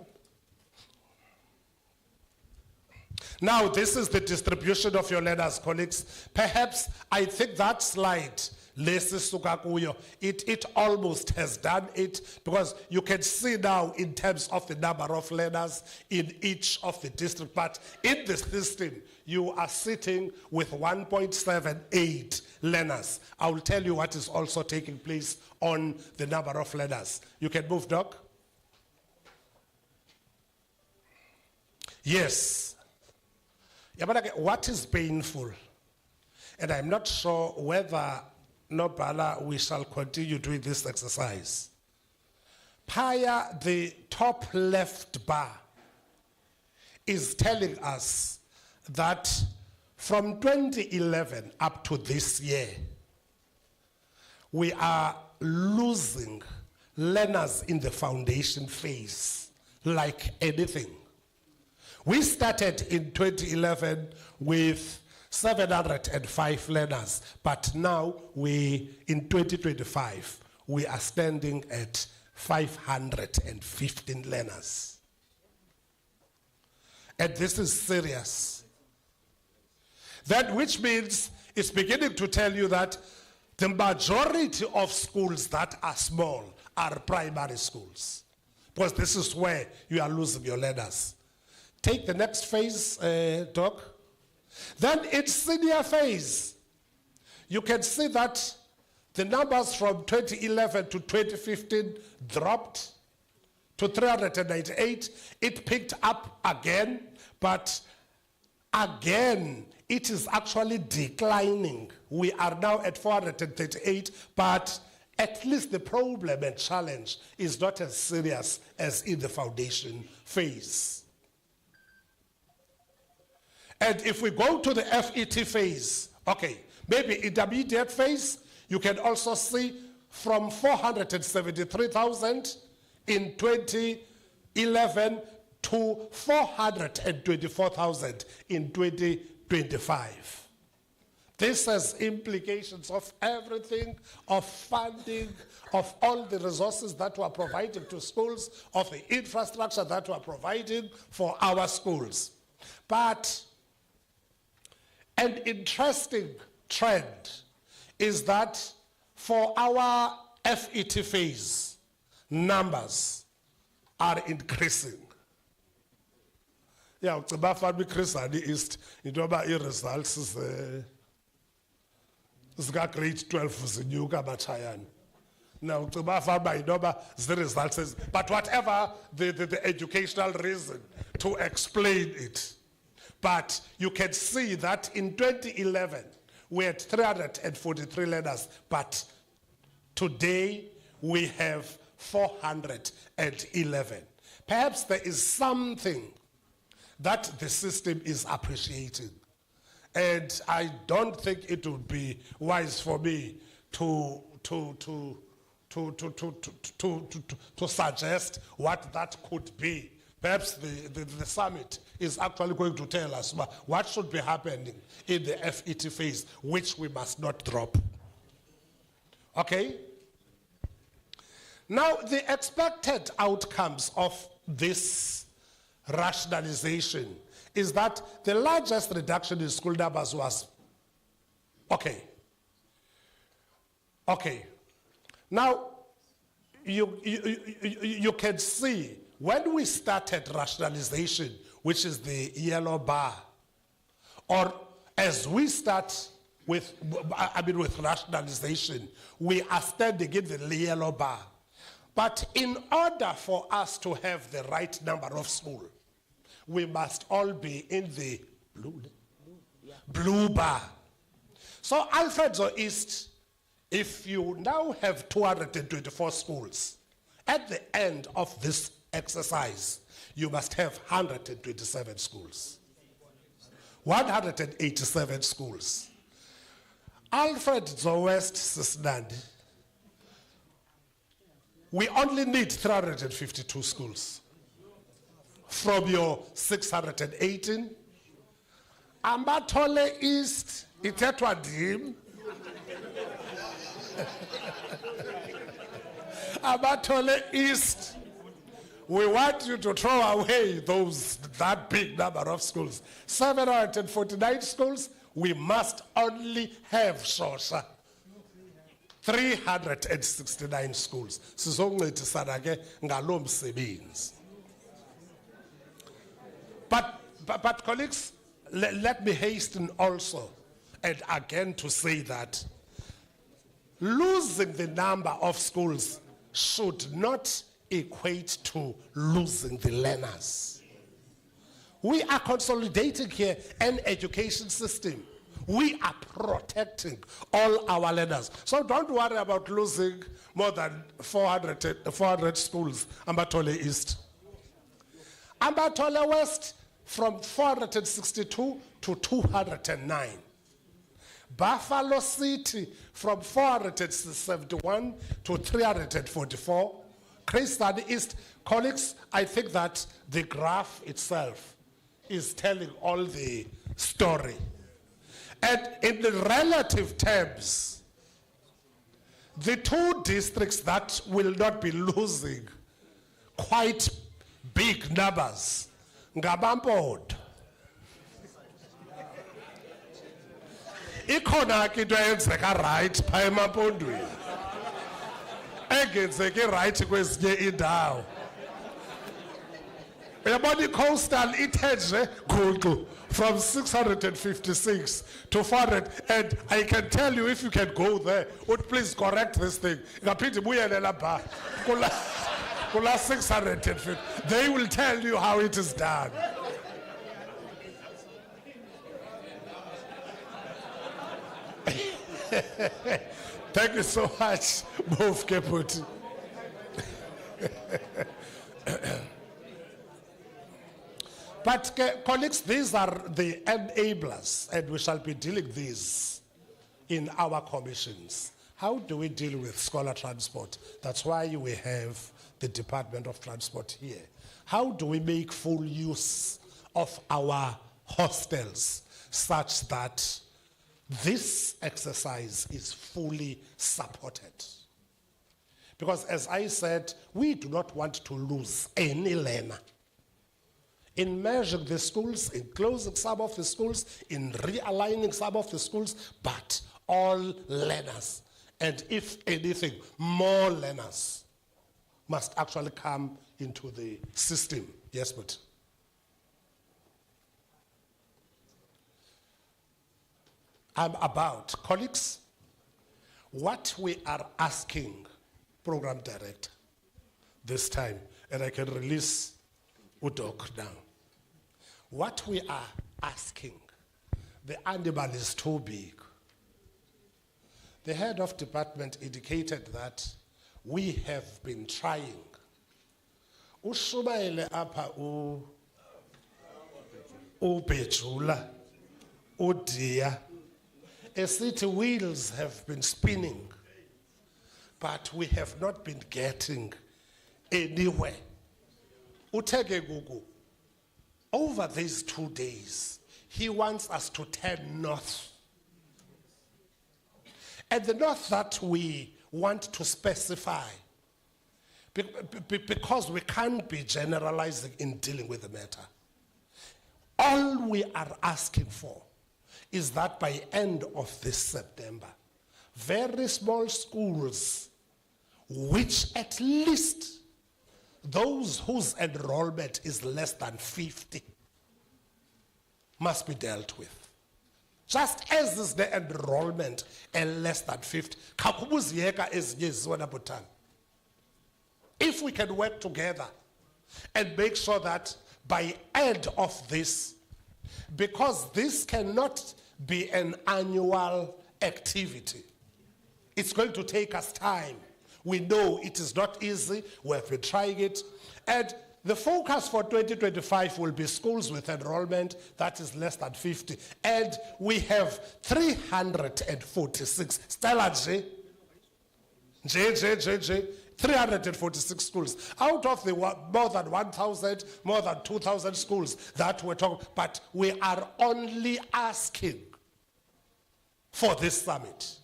Now, this is the distribution of your learners, colleagues. Perhaps I think that slide, it almost has done it, because you can see now in terms of the number of learners in each of the districts. But in the system, you are sitting with 1.78 learners. I will tell you what is also taking place on the number of learners. You can move, Doc. Yes. What is painful, and I'm not sure whether, Nobala, we shall continue doing this exercise. Paya, the top left bar, is telling us that from 2011 up to this year, we are losing learners in the foundation phase like anything. We started in 2011 with 705 learners, but now in 2025, we are standing at 515 learners. And this is serious. That which means it's beginning to tell you that the majority of schools that are small are primary schools, because this is where you are losing your learners. Take the next phase, Doc. Then in senior phase, you can see that the numbers from 2011 to 2015 dropped to 398. It picked up again, but again, it is actually declining. We are now at 438, but at least the problem and challenge is not as serious as in the foundation phase. And if we go to the FET phase, okay, maybe intermediate phase, you can also see from 473,000 in 2011 to 424,000 in 2025. This has implications of everything, of funding, of all the resources that were provided to schools, of the infrastructure that were provided for our schools. But an interesting trend is that for our FET phase, numbers are increasing. Yeah, ucimba fana increase at the East, into about results is grade 12 zinyuka matshayana. Now ucimba fana the results is, but whatever the educational reason to explain it. But you can see that in 2011, we had 343 learners, but today we have 411. Perhaps there is something that the system is appreciating. And I don't think it would be wise for me to suggest what that could be. Perhaps the summit is actually going to tell us what should be happening in the FET phase, which we must not drop. Okay? Now, the expected outcomes of this rationalization is that the largest reduction in school numbers was, okay. Now, you can see when we started rationalization, which is the yellow bar, or as we start with rationalization, we are standing in the yellow bar. But in order for us to have the right number of schools, we must all be in the blue bar. So Alfredo East, if you now have 224 schools, at the end of this exercise, you must have 127 schools. 187 schools. Alfred West Sisnandi, we only need 352 schools from your 618. Ambatole East, Itetwa Dim. Ambatole East, we want you to throw away that big number of schools. 749 schools, we must only have Shosha. 369 schools. Sizoncedisana ke ngalo msebenzi. But colleagues, let me hasten also and again to say that losing the number of schools should not equate to losing the learners. We are consolidating here an education system. We are protecting all our learners. So don't worry about losing more than 400 schools. Ambatole East. Ambatole West from 462 to 209. Buffalo City from 471 to 344. Christian East, colleagues, I think that the graph itself is telling all the story. And in the relative terms, the two districts that will not be losing quite big numbers, Ngabampodo. Ikhona ke into eyenzeka right phaa eMampondweni. Engenzeki right kwezinye indawo. Uyabona i-coastal ithe nje guqu from 656 to 400, and I can tell you, if you can go there, would please correct this thing. Ngaphinde ibuyele lapha kula 650. They will tell you how it is done. Thank you so much, both Keputi. But colleagues, these are the enablers, and we shall be dealing these in our commissions. How do we deal with scholar transport? That's why we have the Department of Transport here. How do we make full use of our hostels such that this exercise is fully supported? Because as I said, we do not want to lose any learner. In merging the schools, in closing some of the schools, in realigning some of the schools, but all learners, and if anything, more learners must actually come into the system. Yes, but I'm about, colleagues, what we are asking, Program Director, this time, and I can release Udok now. What we are asking, the animal is too big. The head of department indicated that we have been trying. Ushumayele apa ubejula, udia. City wheels have been spinning, but we have not been getting anywhere. Utege Gugu, over these 2 days, he wants us to turn north. And the north that we want to specify, because we can't be generalizing in dealing with the matter. All we are asking for is that by end of this September, very small schools, which at least those whose enrollment is less than 50, must be dealt with. Just as is the enrollment and less than 50. If we can work together and make sure that by end of this, because this cannot be an annual activity, it's going to take us time. We know it is not easy. We have been trying it. And the focus for 2025 will be schools with enrollment that is less than 50. And we have 346. Stella J. 346 schools. Out of the more than 1,000, more than 2,000 schools that we're talking, but we are only asking for this summit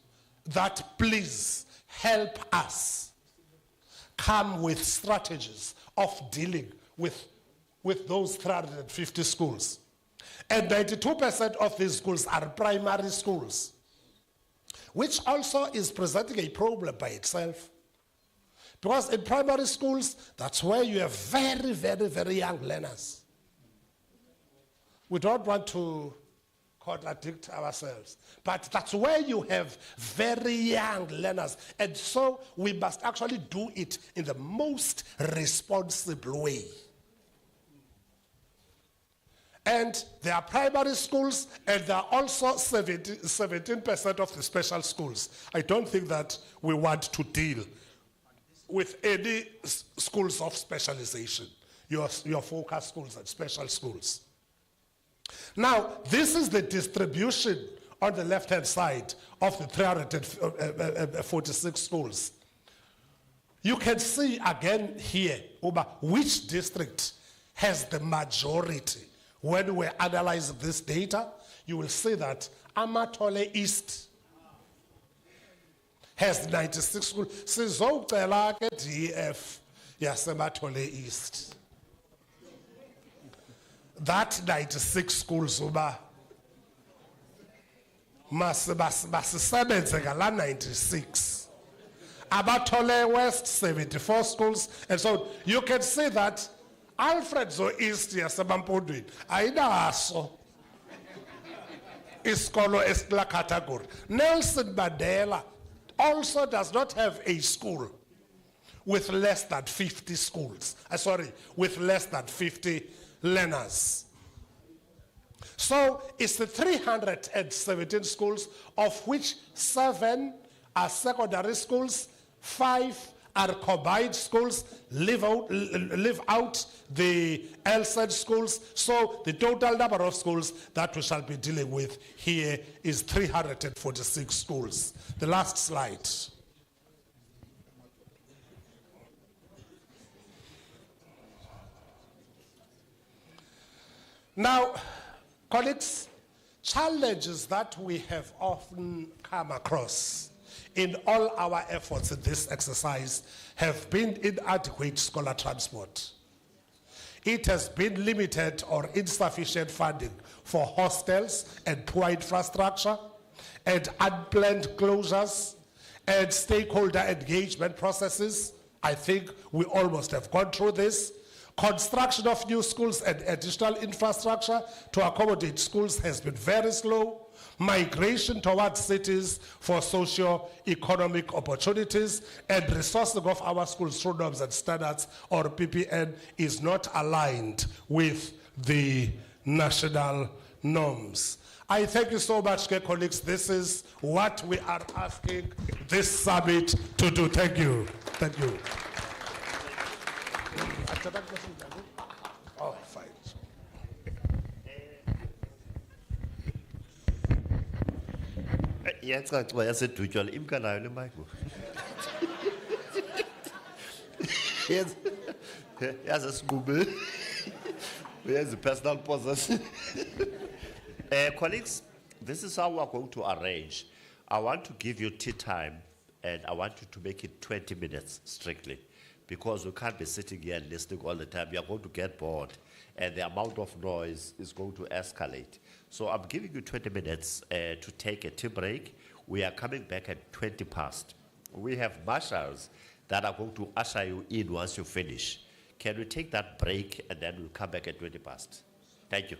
that please help us come with strategies of dealing with those 350 schools. And 92% of these schools are primary schools, which also is presenting a problem by itself. Because in primary schools, that's where you have very, very, very young learners. We don't want to contradict ourselves, but that's where you have very young learners. And so we must actually do it in the most responsible way. And there are primary schools, and there are also 17% of the special schools. I don't think that we want to deal with any schools of specialization, your focus schools and special schools. Now, this is the distribution on the left-hand side of the 346 schools. You can see again here which district has the majority, when we analyze this data, you will see that Amatole East has 96 schools. Sizocela ke DF yaseMathole East. That 96 schools uba masisebenze ngala 96. Abatole West 74 schools, and so you can see that Alfred Zo East yaseMampondweni ayinaso isikolo esikula category. Nelson Mandela also does not have a school with less than 50 schools. With less than 50 learners. So it's the 317 schools, of which 7 are secondary schools, 5 are combined schools, leave out the LSED schools. So the total number of schools that we shall be dealing with here is 346 schools. The last slide. Now, colleagues, challenges that we have often come across in all our efforts in this exercise have been inadequate scholar transport. It has been limited or insufficient funding for hostels and poor infrastructure, and unplanned closures, and stakeholder engagement processes. I think we almost have gone through this. Construction of new schools and additional infrastructure to accommodate schools has been very slow. Migration towards cities for socio-economic opportunities and resourcing of our schools through norms and standards, or PPN, is not aligned with the national norms. I thank you so much, colleagues. This is what we are asking this summit to do. Thank you. Thank you. Oh, fine. Iyacaca yasedutywa imkanayo le mic. Yazi esinqube. Uyazi personal possession. Colleagues, this is how we're going to arrange. I want to give you tea time, and I want you to make it 20 minutes strictly, because we can't be sitting here and listening all the time. We are going to get bored, and the amount of noise is going to escalate. So I'm giving you 20 minutes to take a tea break. We are coming back at 20 past. We have marshals that are going to usher you in once you finish. Can we take that break, and then we'll come back at 20 past? Thank you.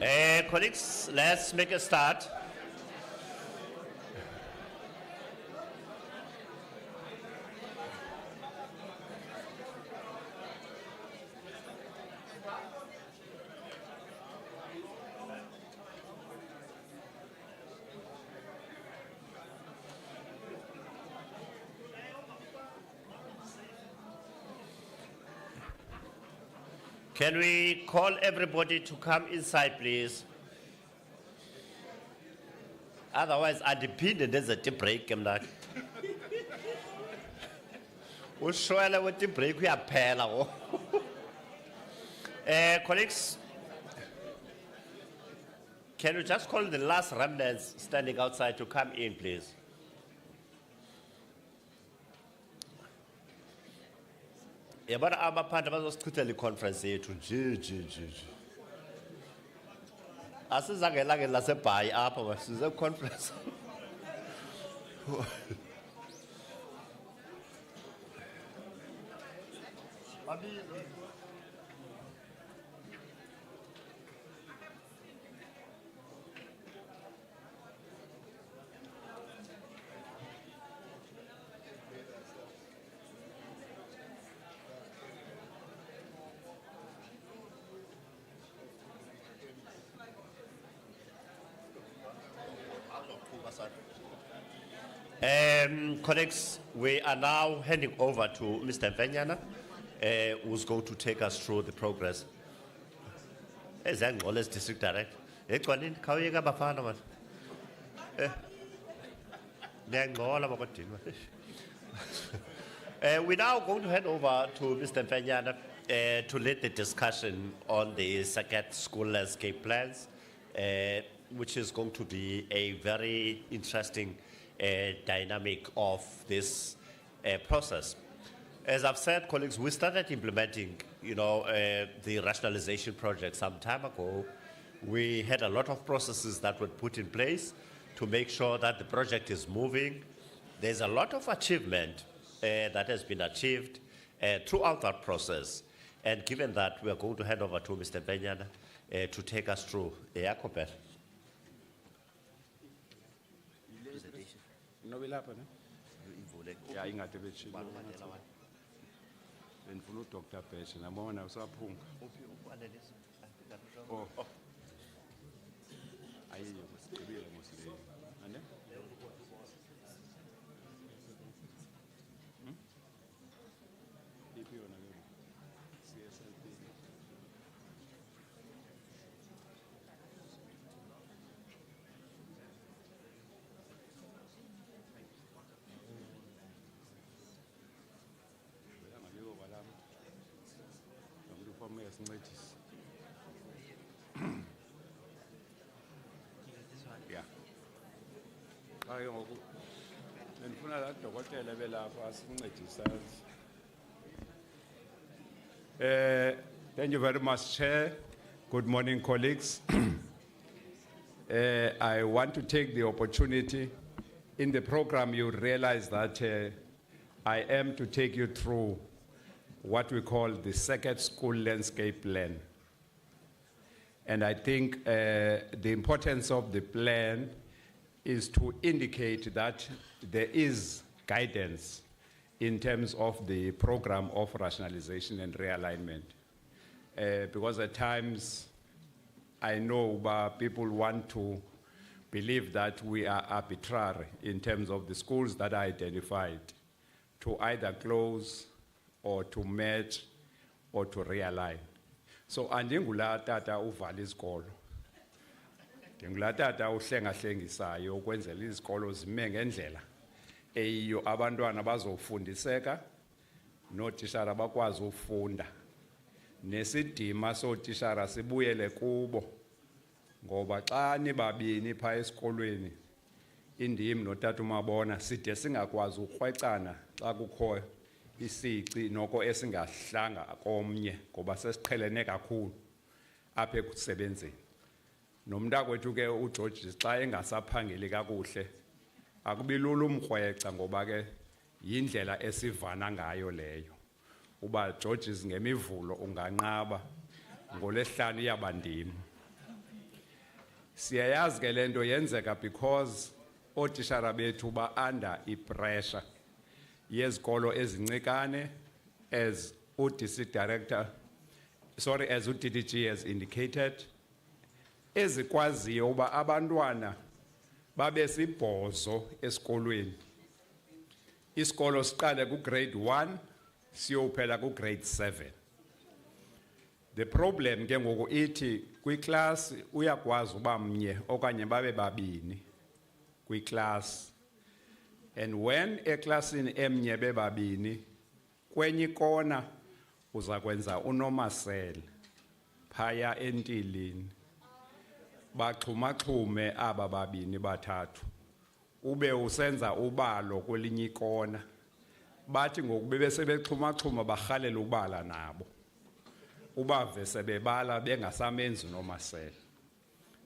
Colleagues, let's make a start. Can we call everybody to come inside, please? Otherwise, I depend on there's a tea break. We'll show you what tea break we are paying. Colleagues, can you just call the last remnants standing outside to come in, please? Yabona abaphansi bazosichithela iconference yethu nje. Asizange lake laseBhayi apha basize conference. Colleagues, we are now handing over to Mr. Venyana, who's going to take us through the progress. As District Director. We're now going to hand over to Mr. Venyana to lead the discussion on the Srrp school landscape plans, which is going to be a very interesting dynamic of this process. As I've said, colleagues, we started implementing, the rationalization project some time ago. We had a lot of processes that were put in place to make sure that the project is moving. There's a lot of achievement that has been achieved throughout that process. And given that, we are going to hand over to Mr. Venyana to take us through. Nobilapha ne? Ya ingade betshilo. Benifuna uDr. Beshe nabona usaphunga. Oh. Ayiyo sigqibile mosile. Ane? Iphi yona ke? CSLP. Yeah. Thank you very much, Chair. Good morning, colleagues. I want to take the opportunity. In the program, you realize that I am to take you through what we call the Srrp school landscape plan. And I think the importance of the plan is to indicate that there is guidance in terms of the program of rationalization and realignment. Because at times, I know people want to believe that we are arbitrary in terms of the schools that are identified to either close or to merge or to realign. So andingula tata uvala izikolo. Ndingula tata uhlengahlengisayo ukwenzela izikolo zime ngendlela eyiyo abantwana bazofundiseka nootishara bakwazi ufunda. Nesidima sootishara sibuyele kubo. Ngoba xa nibabini pha esikolweni indimi notata uMabona side singakwazi ukrwecana xa kukho isici noko esingahlanga komnye ngoba sesiqhelene kakhulu apha ekusebenzeni. Nomntakwethu ke uGeorge xa engasaphangeli kakuhle akubilula umkrweca ngoba ke yindlela esivana ngayo leyo. Uba George ngemivulo unganqaba ngoLesihlanu iyabandima. Siyayazi ke lento yenzeka because otishara bethu ba under pressure yezikolo ezincikane, as district director, as UDDG has indicated, ezikwaziyo uba abantwana babe sibhozo esikolweni. Isikolo siqale ku grade 1 siyophela ku grade 7. The problem ke ngoku ithi kwiclass uyakwazi uba mnye okanye babe babini kwiclass. And when eclassini emnye bebabini kwenye ikona uza kwenza unomasele phaya entilini baxhumaxhume aba babini bathathu ube usenza ubalo kwelinye ikona bathi ngokube sebexhumaxhuma barhalela ubala nabo ubave sebebala bengasamenzi unomasele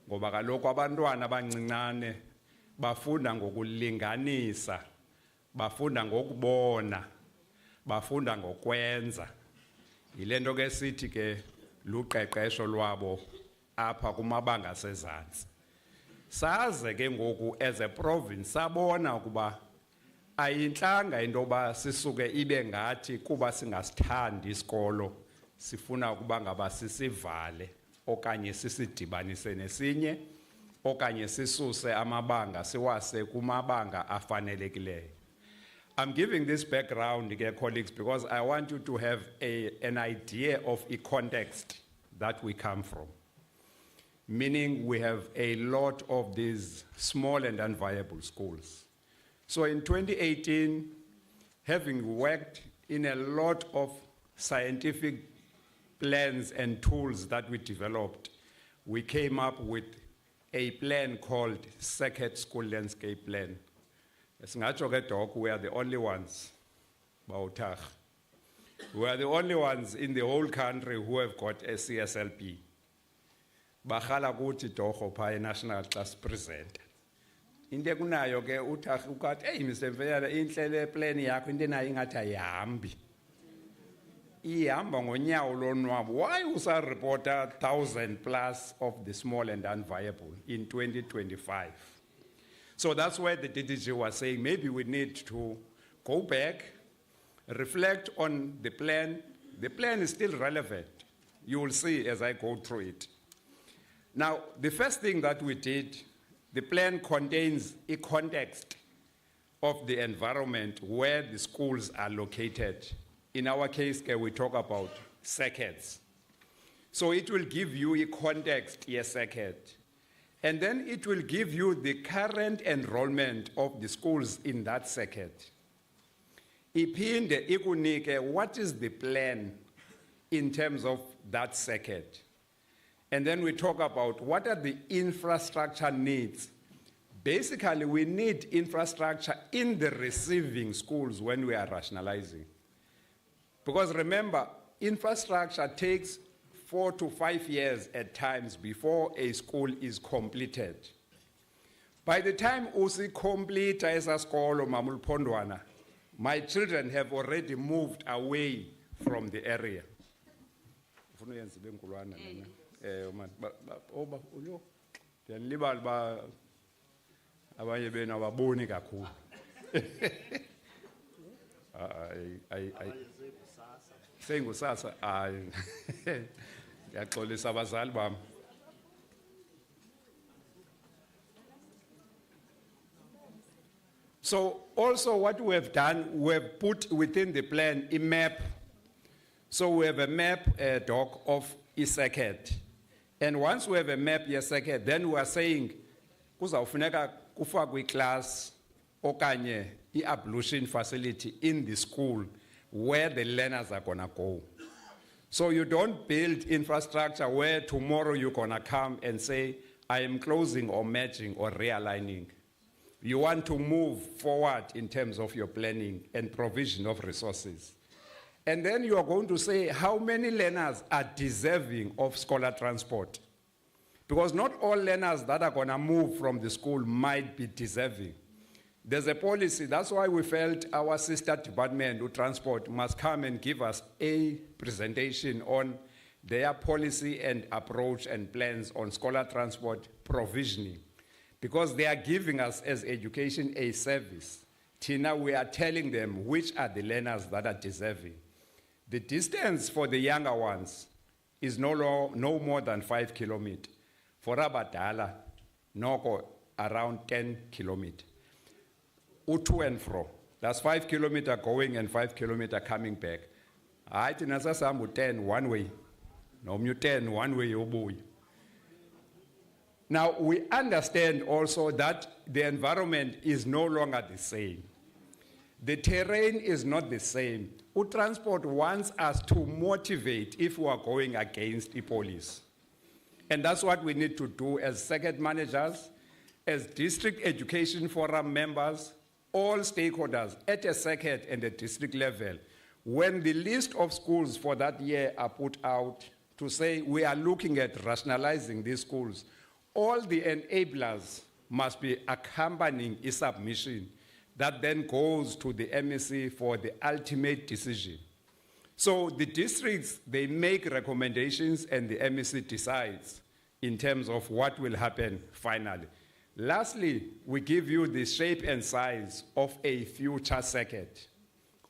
ngoba kaloku abantwana abancinane bafunda ngokulinganisa, bafunda ngokubona, bafunda ngokwenza. Yilento ke sithi ke luqeqesho lwabo apha kumabanga sezantsi. Saze ke ngoku as a province sabona ukuba ayinhlanga into yoba sisuke ibe ngathi kuba singasithandi isikolo sifuna ukuba ngaba sisivale okanye sisidibanise nesinye okanye sisuse amabanga siwase kumabanga afanelekileyo. I'm giving this background, colleagues, because I want you to have an idea of a context that we come from. Meaning we have a lot of these small and unviable schools. So in 2018, having worked in a lot of scientific plans and tools that we developed, we came up with a plan called Srrp School Landscape Plan. We are the only ones, we are the only ones in the whole country who have got a CSLP. Bakhala kuthi Doko pa national class present. Inte kunayo ke uthakh ukathi hey Mr. Mfeyala inhlele plan yakho into nayo ingathi ayihambi. Ihamba ngonyawo lonwabo. Why usa-reporta 1,000 plus of the small and unviable in 2025? So that's why the DDG was saying maybe we need to go back, reflect on the plan. The plan is still relevant. You will see as I go through it. Now, the first thing that we did, the plan contains a context of the environment where the schools are located. In our case, we talk about Srrps. So it will give you a context, yes, Srrp. And then it will give you the current enrollment of the schools in that Srrp. Iphinde ikunike what is the plan in terms of that Srrp. And then we talk about what are the infrastructure needs. Basically, we need infrastructure in the receiving schools when we are rationalizing. Because remember, infrastructure takes 4 to 5 years at times before a school is completed. By the time usi complete esa skolo Mamul Pondwana, my children have already moved away from the area. Sengusasa yaxolisa abazali bami. So also what we have done, we have put within the plan a map. So we have a map, doc, of Srrp. And once we have a map, Srrp, then we are saying, kuzawufuneka kufakwe class okanye i-ablution facility in the school where the learners are gonna go. So you don't build infrastructure where tomorrow you're gonna come and say, I am closing or merging or realigning. You want to move forward in terms of your planning and provision of resources. And then you are going to say how many learners are deserving of scholar transport. Because not all learners that are gonna move from the school might be deserving. There's a policy, that's why we felt our sister department of transport must come and give us a presentation on their policy and approach and plans on scholar transport provisioning, because they are giving us as education a service. Tina, we are telling them which are the learners that are deserving. The distance for the younger ones is no more than 5 kilometers. For Abadala, Noko, around 10 kilometers. To and fro. That's 5 kilometers going and 5 kilometers coming back. I think that's 10 one way. No, 10 one way. Now, we understand also that the environment is no longer the same. The terrain is not the same. Transport wants us to motivate if we are going against the police. And that's what we need to do as circuit managers, as district education forum members, all stakeholders at a circuit and a district level. When the list of schools for that year are put out to say we are looking at rationalizing these schools, all the enablers must be accompanying a submission that then goes to the MEC for the ultimate decision. So the districts, they make recommendations and the MEC decides in terms of what will happen finally. Lastly, we give you the shape and size of a future circuit.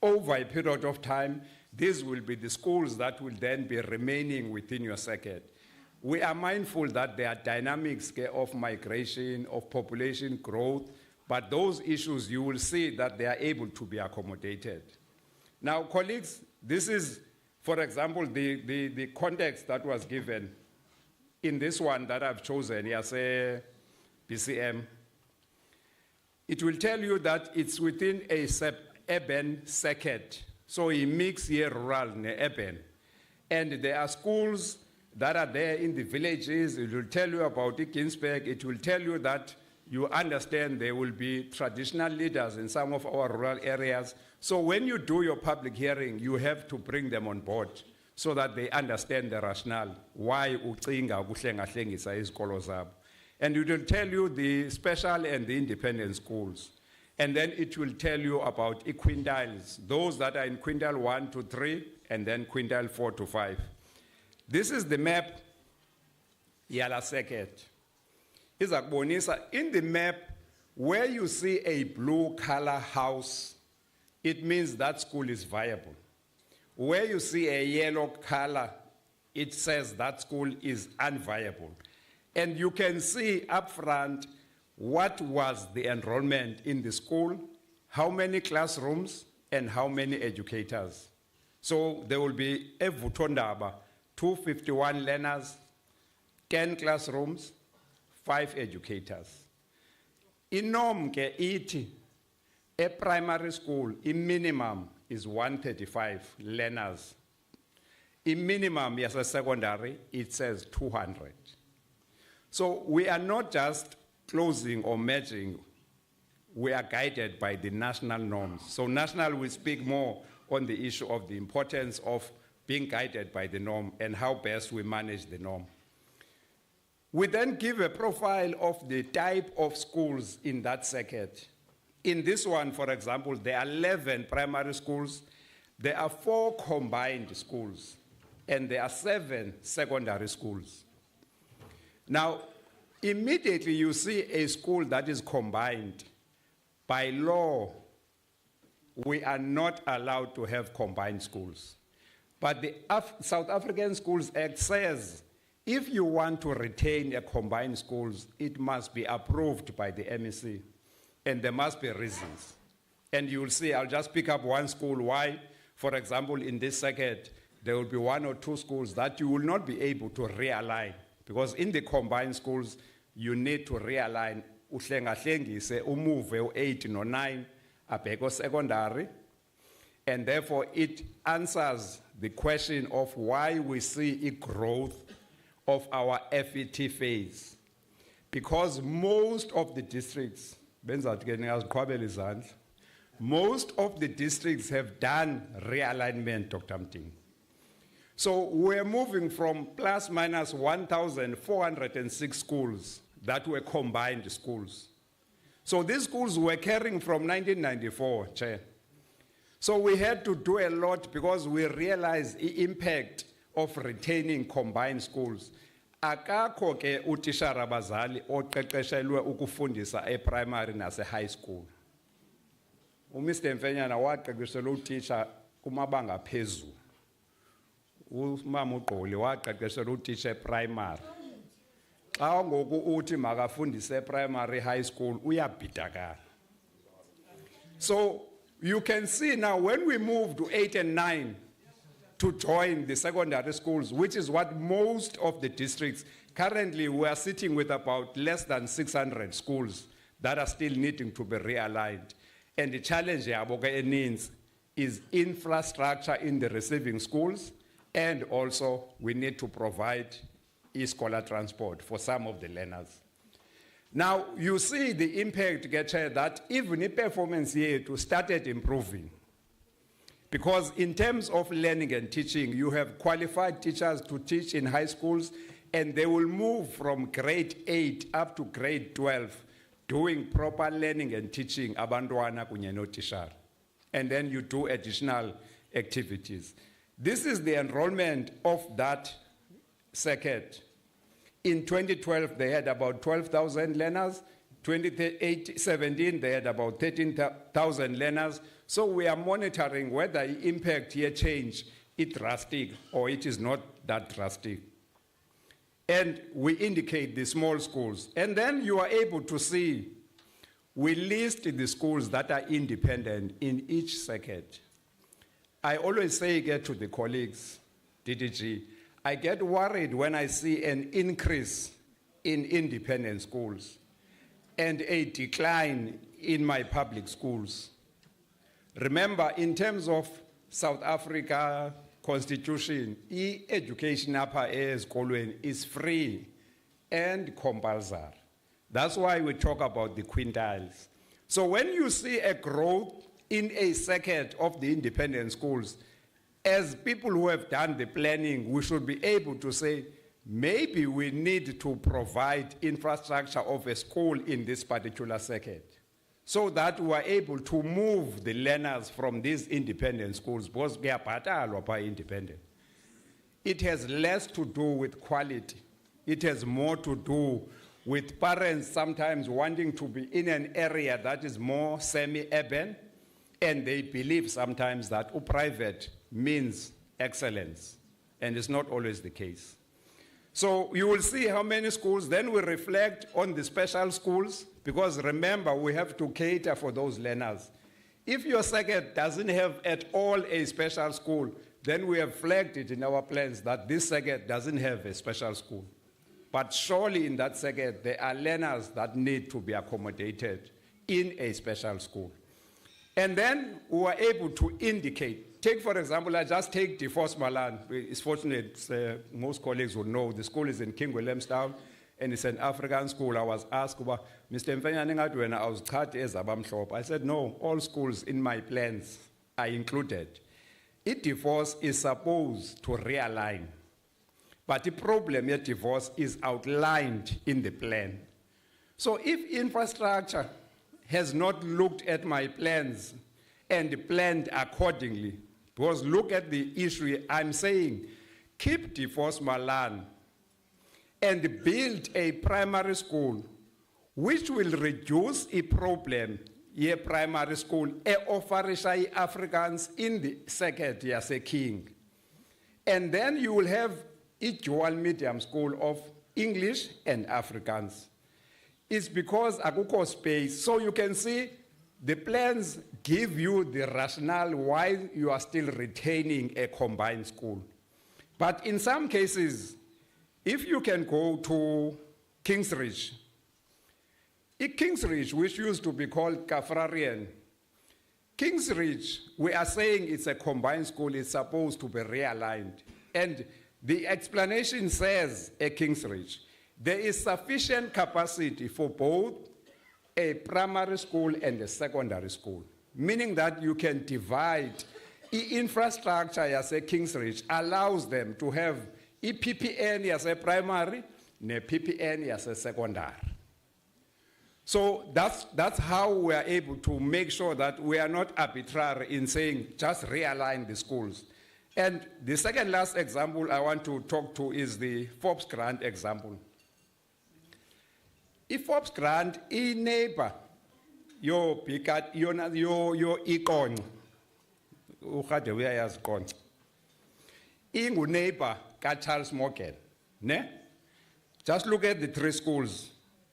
Over a period of time, these will be the schools that will then be remaining within your circuit. We are mindful that there are dynamics of migration, of population growth, but those issues, you will see that they are able to be accommodated. Now, colleagues, this is, for example, the context that was given in this one that I've chosen, yes, BCM. It will tell you that it's within a urban circuit, so a mix here rural and urban. And there are schools that are there in the villages. It will tell you about Ginsberg. It will tell you that you understand there will be traditional leaders in some of our rural areas. So when you do your public hearing, you have to bring them on board so that they understand the rationale, why ucinga ukuhlengahlengisa izikolo zabo. And it will tell you the special and the independent schools. And then it will tell you about quintiles, those that are in quintile 1 to 3, and then quintile 4 to 5. This is the map, Yala Circuit. In the map, where you see a blue color house, it means that school is viable. Where you see a yellow color, it says that school is unviable. And you can see up front what was the enrollment in the school, how many classrooms, and how many educators. So there will be a Vutondaba, 251 learners, 10 classrooms, 5 educators. In Nomke, iti, a primary school, in minimum is 135 learners. In minimum, yes, a secondary, it says 200. So we are not just closing or merging, we are guided by the national norms. So national will speak more on the issue of the importance of being guided by the norm and how best we manage the norm. We then give a profile of the type of schools in that circuit. In this one, for example, there are 11 primary schools, there are 4 combined schools, and there are 7 secondary schools. Now, immediately you see a school that is combined. By law, we are not allowed to have combined schools. But the South African Schools Act says if you want to retain a combined schools, it must be approved by the MEC, and there must be reasons. And you will see, I'll just pick up one school. Why? For example, in this circuit, there will be 1 or 2 schools that you will not be able to realign, because in the combined schools, you need to realign. Uhlengahlengise umuve 8 no 9 abheko secondary, and therefore it answers the question of why we see a growth of our FET phase. Because most of the districts, most of the districts have done realignment, Dr. Mting. So we're moving from plus minus 1,406 schools that were combined schools. So these schools were carrying from 1994, Chair. So we had to do a lot because we realized the impact of retaining combined schools. Akakho ke utishara bazali oqeqeshelwe ukufundisa e-primary nase-high school. Mr. Mfenyana waqeqeshelwe utisha kumabanga phezulu. Umama uGqoli waqeqeshelwe utisha e-primary. Xa ngoku uthi makafundise e-primary high school uyabhidakala. So you can see now when we move to 8 and 9 to join the secondary schools, which is what most of the districts, currently we are sitting with about less than 600 schools that are still needing to be realigned. And the challenge is infrastructure in the receiving schools, and also we need to provide e-scholar transport for some of the learners. Now, you see the impact, Getche, that even the performance here started improving. Because in terms of learning and teaching, you have qualified teachers to teach in high schools, and they will move from grade 8 up to grade 12, doing proper learning and teaching, abantwana kunye notishara. And then you do additional activities. This is the enrollment of that circuit. In 2012, they had about 12,000 learners. 2017, they had about 13,000 learners. So we are monitoring whether the impact here change is drastic or it is not that drastic. And we indicate the small schools. And then you are able to see, we list the schools that are independent in each circuit. I always say to the colleagues, DDG, I get worried when I see an increase in independent schools and a decline in my public schools. Remember, in terms of South Africa Constitution, education is free and compulsory. That's why we talk about the quintiles. So when you see a growth in a circuit of the independent schools, as people who have done the planning, we should be able to say, maybe we need to provide infrastructure of a school in this particular circuit so that we are able to move the learners from these independent schools, because they are independent. It has less to do with quality. It has more to do with parents sometimes wanting to be in an area that is more semi-urban, and they believe sometimes that private means excellence, and it's not always the case. So you will see how many schools, then we reflect on the special schools, because remember, we have to cater for those learners. If your circuit doesn't have at all a special school, then we have flagged it in our plans that this circuit doesn't have a special school. But surely in that circuit, there are learners that need to be accommodated in a special school. And then we were able to indicate, take for example, I just take DeForce Malan. It's fortunate, most colleagues will know, the school is in King Williamstown, and it's an African school. I was asked, Mr. Mfenyana when I was cut as Abamshop. I said, no, all schools in my plans are included. DeForce is supposed to realign, but the problem at DeForce is outlined in the plan. So if infrastructure has not looked at my plans and planned accordingly, because look at the issue, I'm saying, keep DeForce Malan and build a primary school which will reduce a problem ye primary school e offerisha Africans in the circuit yase King. And then you will have a dual medium school of English and Africans. It's because akuko space. So you can see the plans give you the rationale why you are still retaining a combined school. But in some cases, if you can go to Kingsridge, Kingsridge, which used to be called Kafrarian, Kingsridge, we are saying it's a combined school, it's supposed to be realigned. And the explanation says at Kingsridge, there is sufficient capacity for both a primary school and a secondary school, meaning that you can divide. The infrastructure as a Kingsridge allows them to have a PPN as a primary and a PPN as a secondary. So that's how we are able to make sure that we are not arbitrary in saying just realign the schools. And the second last example I want to talk to is the Forbes grant example. If Forbes grant, neighbor, your picat, your icon, neighbor, Charles Morgan, ne? Just look at the three schools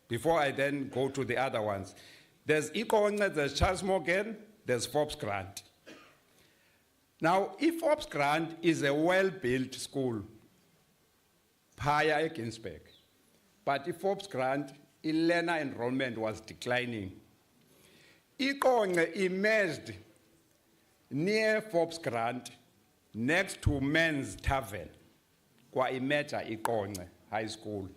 before I then go to the other ones. There's Icon, there's Charles Morgan, there's Forbes grant. Now, if Forbes grant is a well-built school, higher Ginsberg, but if Forbes grant, learner enrollment was declining. Icon emerged near Forbes grant, next to Men's Tavern, kwa imeja Icon High School.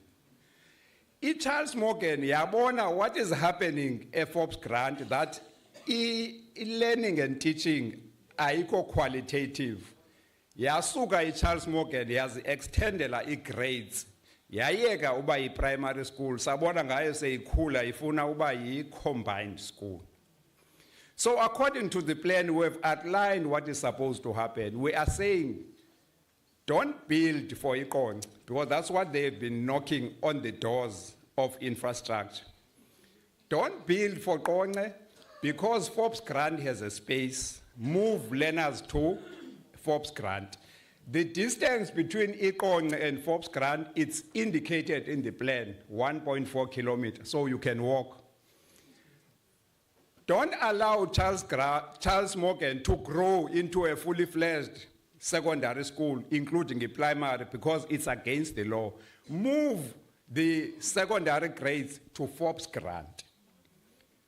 Charles Morgan, yabona what is happening at Forbes grant, that learning and teaching ayikho qualitative. Yasuka Charles Morgan has extended grades. Yayeka uba primary school, sabona ngayo seyikhula ifuna uba combined school. So according to the plan, we have outlined what is supposed to happen. We are saying, don't build for Icon, because that's what they've been knocking on the doors of infrastructure. Don't build for Kone, because Forbes grant has a space. Move learners to Forbes grant. The distance between Icon and Forbes grant, it's indicated in the plan, 1.4 kilometers, so you can walk. Don't allow Charles Morgan to grow into a fully fledged secondary school, including a primary, because it's against the law. Move the secondary grades to Forbes grant.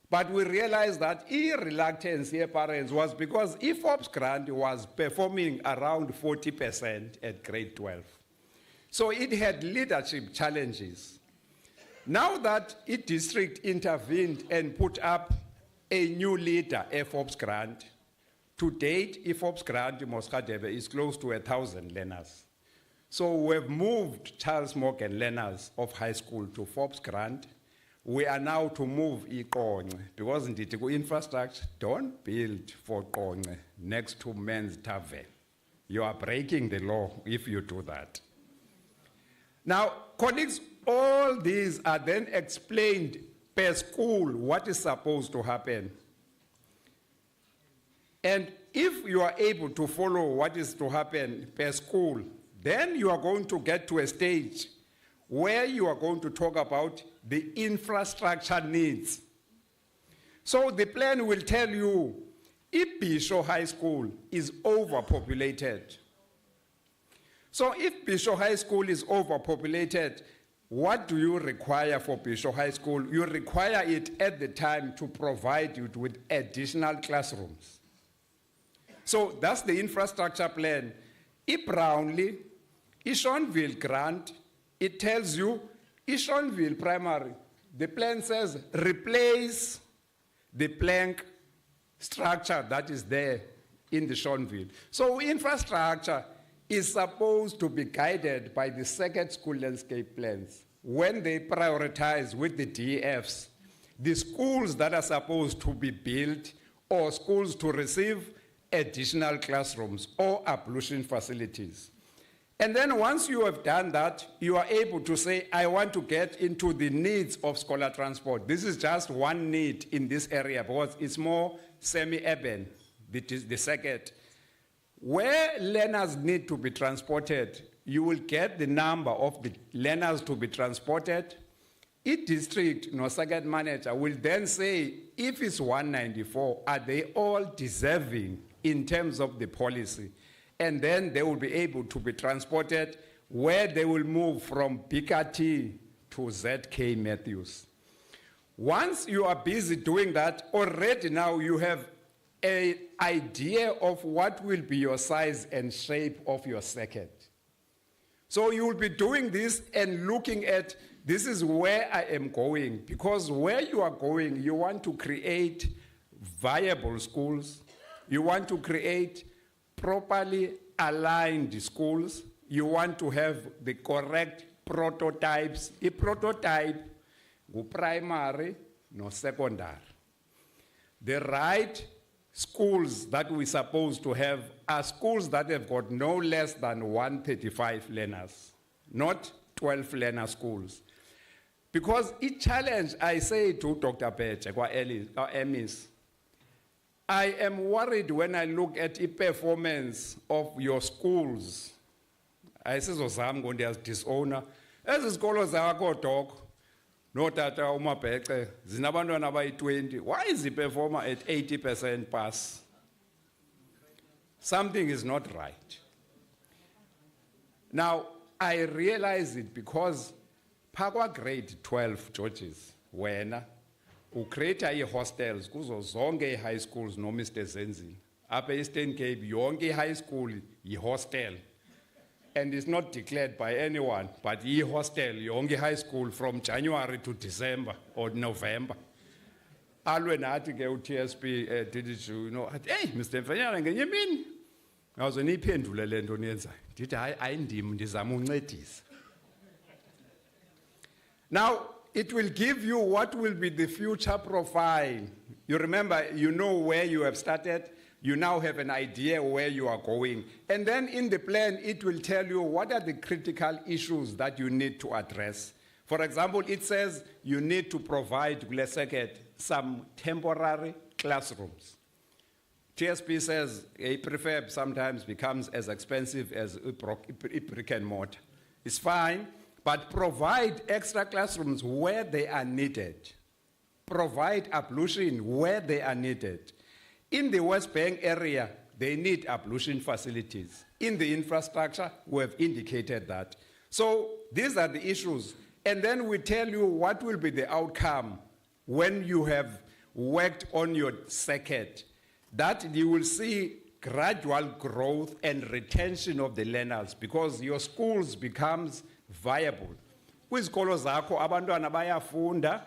But we realized that reluctance here, parents, was because Forbes grant was performing around 40% at grade 12. So it had leadership challenges. Now that district intervened and put up a new leader, Forbes grant, to date, Forbes grant Moskadeve is close to 1,000 learners. So we've moved Charles Morgan learners of high school to Forbes grant. We are now to move Icon, because in the infrastructure, don't build for Icon next to Men's Tavern. You are breaking the law if you do that. Now, colleagues, all these are then explained per school what is supposed to happen. And if you are able to follow what is to happen per school, then you are going to get to a stage where you are going to talk about the infrastructure needs. So the plan will tell you if Bisho High School is overpopulated. So if Bisho High School is overpopulated, what do you require for Bisho High School? You require it at the time to provide you with additional classrooms. So that's the infrastructure plan. Brownlee, Ishonville grant, it tells you Ishonville primary, the plan says replace the plank structure that is there in the Shonville. So infrastructure is supposed to be guided by the second school landscape plans when they prioritize with the DFs the schools that are supposed to be built or schools to receive additional classrooms or ablution facilities. And then once you have done that, you are able to say, I want to get into the needs of scholar transport. This is just one need in this area because it's more semi-urban, the second. Where learners need to be transported, you will get the number of the learners to be transported. Each district, second manager, will then say, if it's 194, are they all deserving in terms of the policy? And then they will be able to be transported where they will move from BKT to ZK Matthews. Once you are busy doing that, already now you have an idea of what will be your size and shape of your circuit. So you will be doing this and looking at, this is where I am going, because where you are going, you want to create viable schools, you want to create properly aligned schools, you want to have the correct prototypes. A prototype, go primary, no secondary. The right schools that we're supposed to have are schools that have got no less than 135 learners, not 12 learner schools. Because each challenge, I say to Dr. Peche, Emis, I am worried when I look at the performance of your schools. I say, I'm going to disown. As a scholar, I go talk. No tata umabhece zinabantwana abayi-20. Why is the performer at 80% pass? Something is not right. Now, I realize it because Pagwa grade 12 Georges, wena ucreate hostels kuzo zonke high schools no Mr. Zenzi. Apha Eastern Cape yonke high school hostel. And it's not declared by anyone, but hostel yonke high school from January to December or November. Alwe nathi ke uTSP did you know, hey Mr. Mfanyana ngenye imini ngawuze niyiphendule le nto niyenzayo. Ndithi hayi ayindim ndizama uncedisa. Now, it will give you what will be the future profile. You remember, you know where you have started. You now have an idea where you are going. And then in the plan, it will tell you what are the critical issues that you need to address. For example, it says you need to provide some temporary classrooms. TSP says a prefab sometimes becomes as expensive as a brick and mortar. It's fine. But provide extra classrooms where they are needed. Provide ablution where they are needed. In the West Bank area, they need ablution facilities. In the infrastructure, we have indicated that. So these are the issues. And then we tell you what will be the outcome when you have worked on your circuit. That you will see gradual growth and retention of the learners because your schools becomes viable. Kwizikolo zakho abantwana bayafunda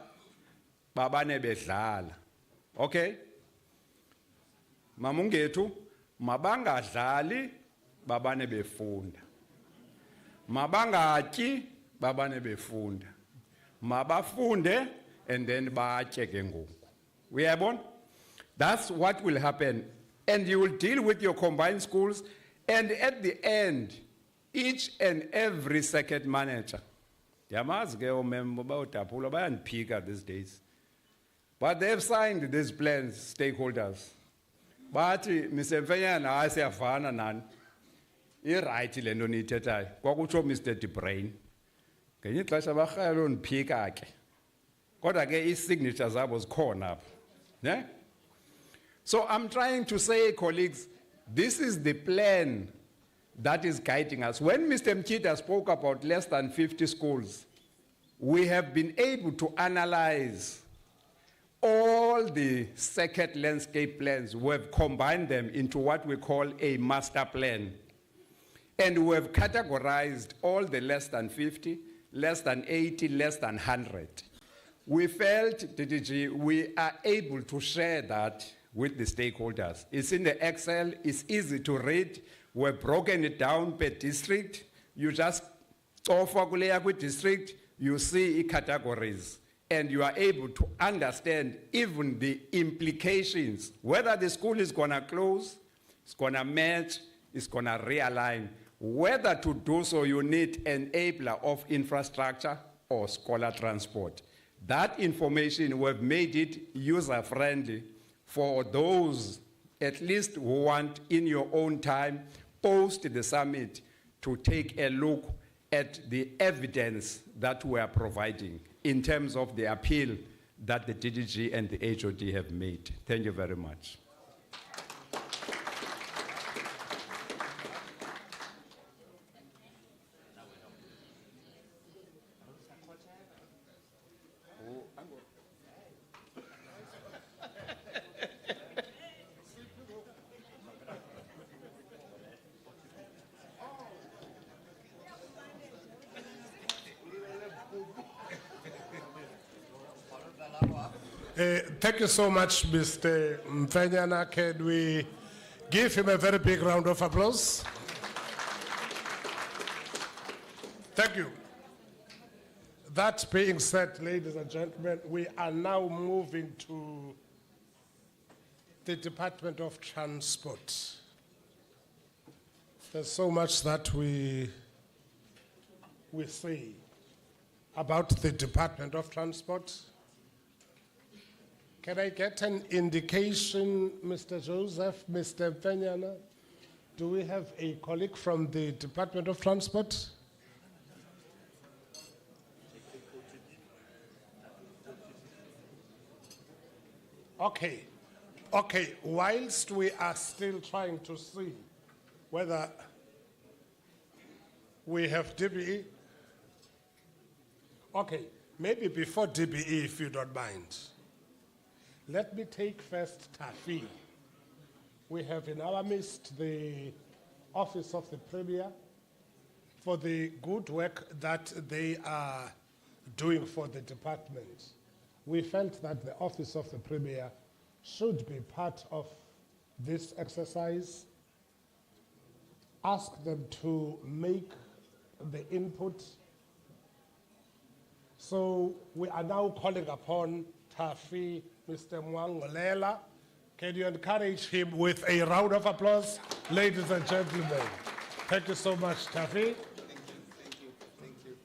babane bedlala. Okay? Mamungethu mabangadlali babane befunda. Mabangatyi babane befunda. Mabafunde and then batye ke ngoku. Uyabona? That's what will happen. And you will deal with your combined schools and at the end each and every circuit manager. Yamazi ke omembo bayotapula bayandiphika these days. But they've signed these plans, stakeholders. Bathi Mr. Mfanyana hayi siyavana nani. I-right le nto niyithethayo. Kwakutsho Mr. DeBrain. Ngenye ixesha barhaya loo ndiphika ke. Kodwa ke i-signature zabo zikhona apha. Ne? So I'm trying to say, colleagues, this is the plan that is guiding us. When Mr. Mchida spoke about less than 50 schools, we have been able to analyze all the circuit landscape plans. We have combined them into what we call a master plan. And we have categorized all the less than 50, less than 80, less than 100. We felt, DDG, we are able to share that with the stakeholders. It's in the Excel, it's easy to read. We've broken it down per district. You just offer with district, you see categories, and you are able to understand even the implications, whether the school is gonna close, it's gonna merge, it's gonna realign. Whether to do so, you need an enabler of infrastructure or scholar transport. That information, we've made it user-friendly for those at least who want in your own time, post the summit, to take a look at the evidence that we are providing in terms of the appeal that the DDG and the HOD have made. Thank you very much. Thank you so much, Mr. Mfanyana. Can we give him a very big round of applause? Thank you. That being said, ladies and gentlemen, we are now moving to the Department of Transport. There's so much that we say about the Department of Transport. Can I get an indication, Mr. Joseph, Mr. Penyana? Do we have a colleague from the Department of Transport? Okay, whilst we are still trying to see whether we have DBE, okay, maybe before DBE, if you don't mind, let me take first Tafi. We have in our midst the Office of the Premier for the good work that they are doing for the department. We felt that the Office of the Premier should be part of this exercise. Ask them to make the input. So we are now calling upon Tafi, Mr. Mwangolela. Can you encourage him with a round of applause, ladies and gentlemen? Thank you so much, Tafi. Thank you.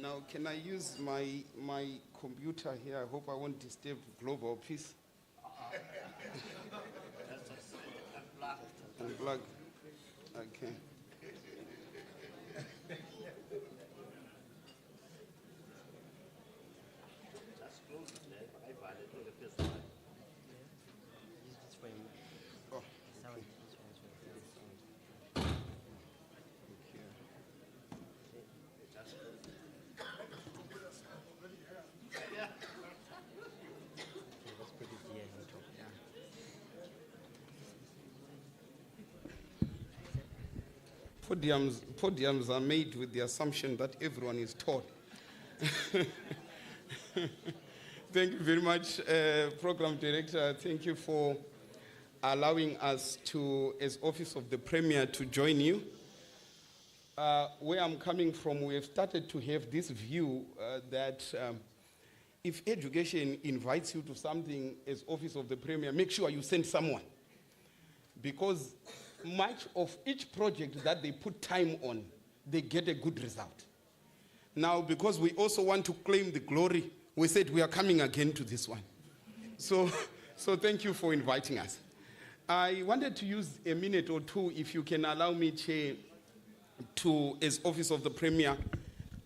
Now, can I use my computer here? I hope I won't disturb global peace. Unplug. Okay. Podiums are made with the assumption that everyone is tall. Thank you very much, Program Director. Thank you for allowing us to, as Office of the Premier, to join you. Where I'm coming from, we have started to have this view that if education invites you to something as Office of the Premier, make sure you send someone. Because much of each project that they put time on, they get a good result. Now, because we also want to claim the glory, we said we are coming again to this one. So thank you for inviting us. I wanted to use a minute or two, if you can allow me, Chair, to, as Office of the Premier,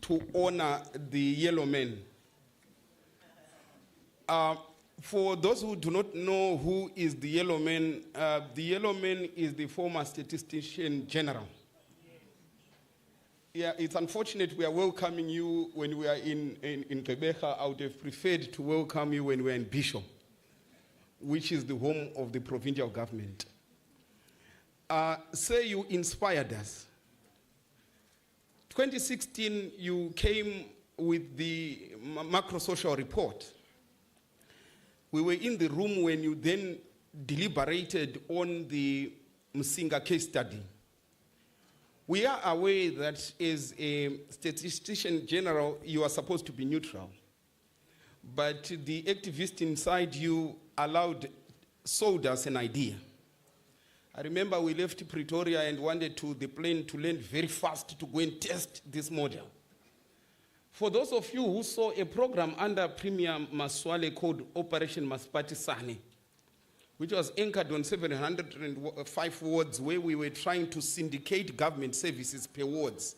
to honor the yellow men. For those who do not know who is the yellow man is the former statistician general. Yeah, it's unfortunate we are welcoming you when we are in Gqeberha. I would have preferred to welcome you when we are in Bishop, which is the home of the provincial government. Say you inspired us. 2016, you came with the macro-social report. We were in the room when you then deliberated on the Msinga case study. We are aware that as a statistician general, you are supposed to be neutral. But the activist inside you sold us an idea. I remember we left Pretoria and wanted the plane to land very fast to go and test this model. For those of you who saw a program under Premier Maswale called Operation Maspati Sane, which was anchored on 705 wards, where we were trying to syndicate government services per wards,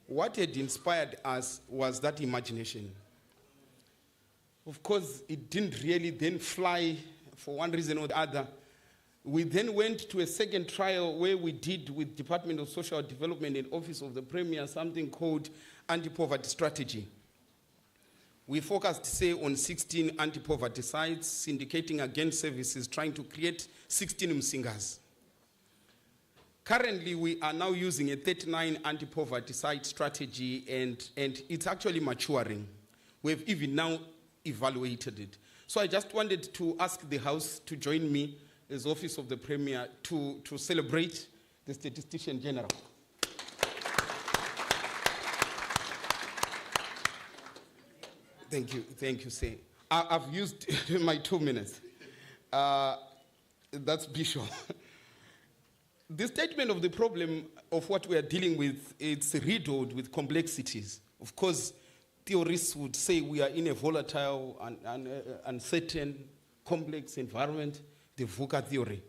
what had inspired us was that imagination. Of course, it didn't really then fly for one reason or the other. We then went to a second trial where we did with Department of Social Development and Office of the Premier something called anti-poverty strategy. We focused, say, on 16 anti-poverty sites, syndicating against services, trying to create 16 Msingas. Currently, we are now using a 39 anti-poverty site strategy, and it's actually maturing. We've even now evaluated it. So I just wanted to ask the House to join me as Office of the Premier to celebrate the Statistician General. Thank you, sir. I've used my 2 minutes. That's Bishop. The statement of the problem of what we are dealing with, it's riddled with complexities. Of course, theorists would say we are in a volatile and uncertain, complex environment, the VUCA theory.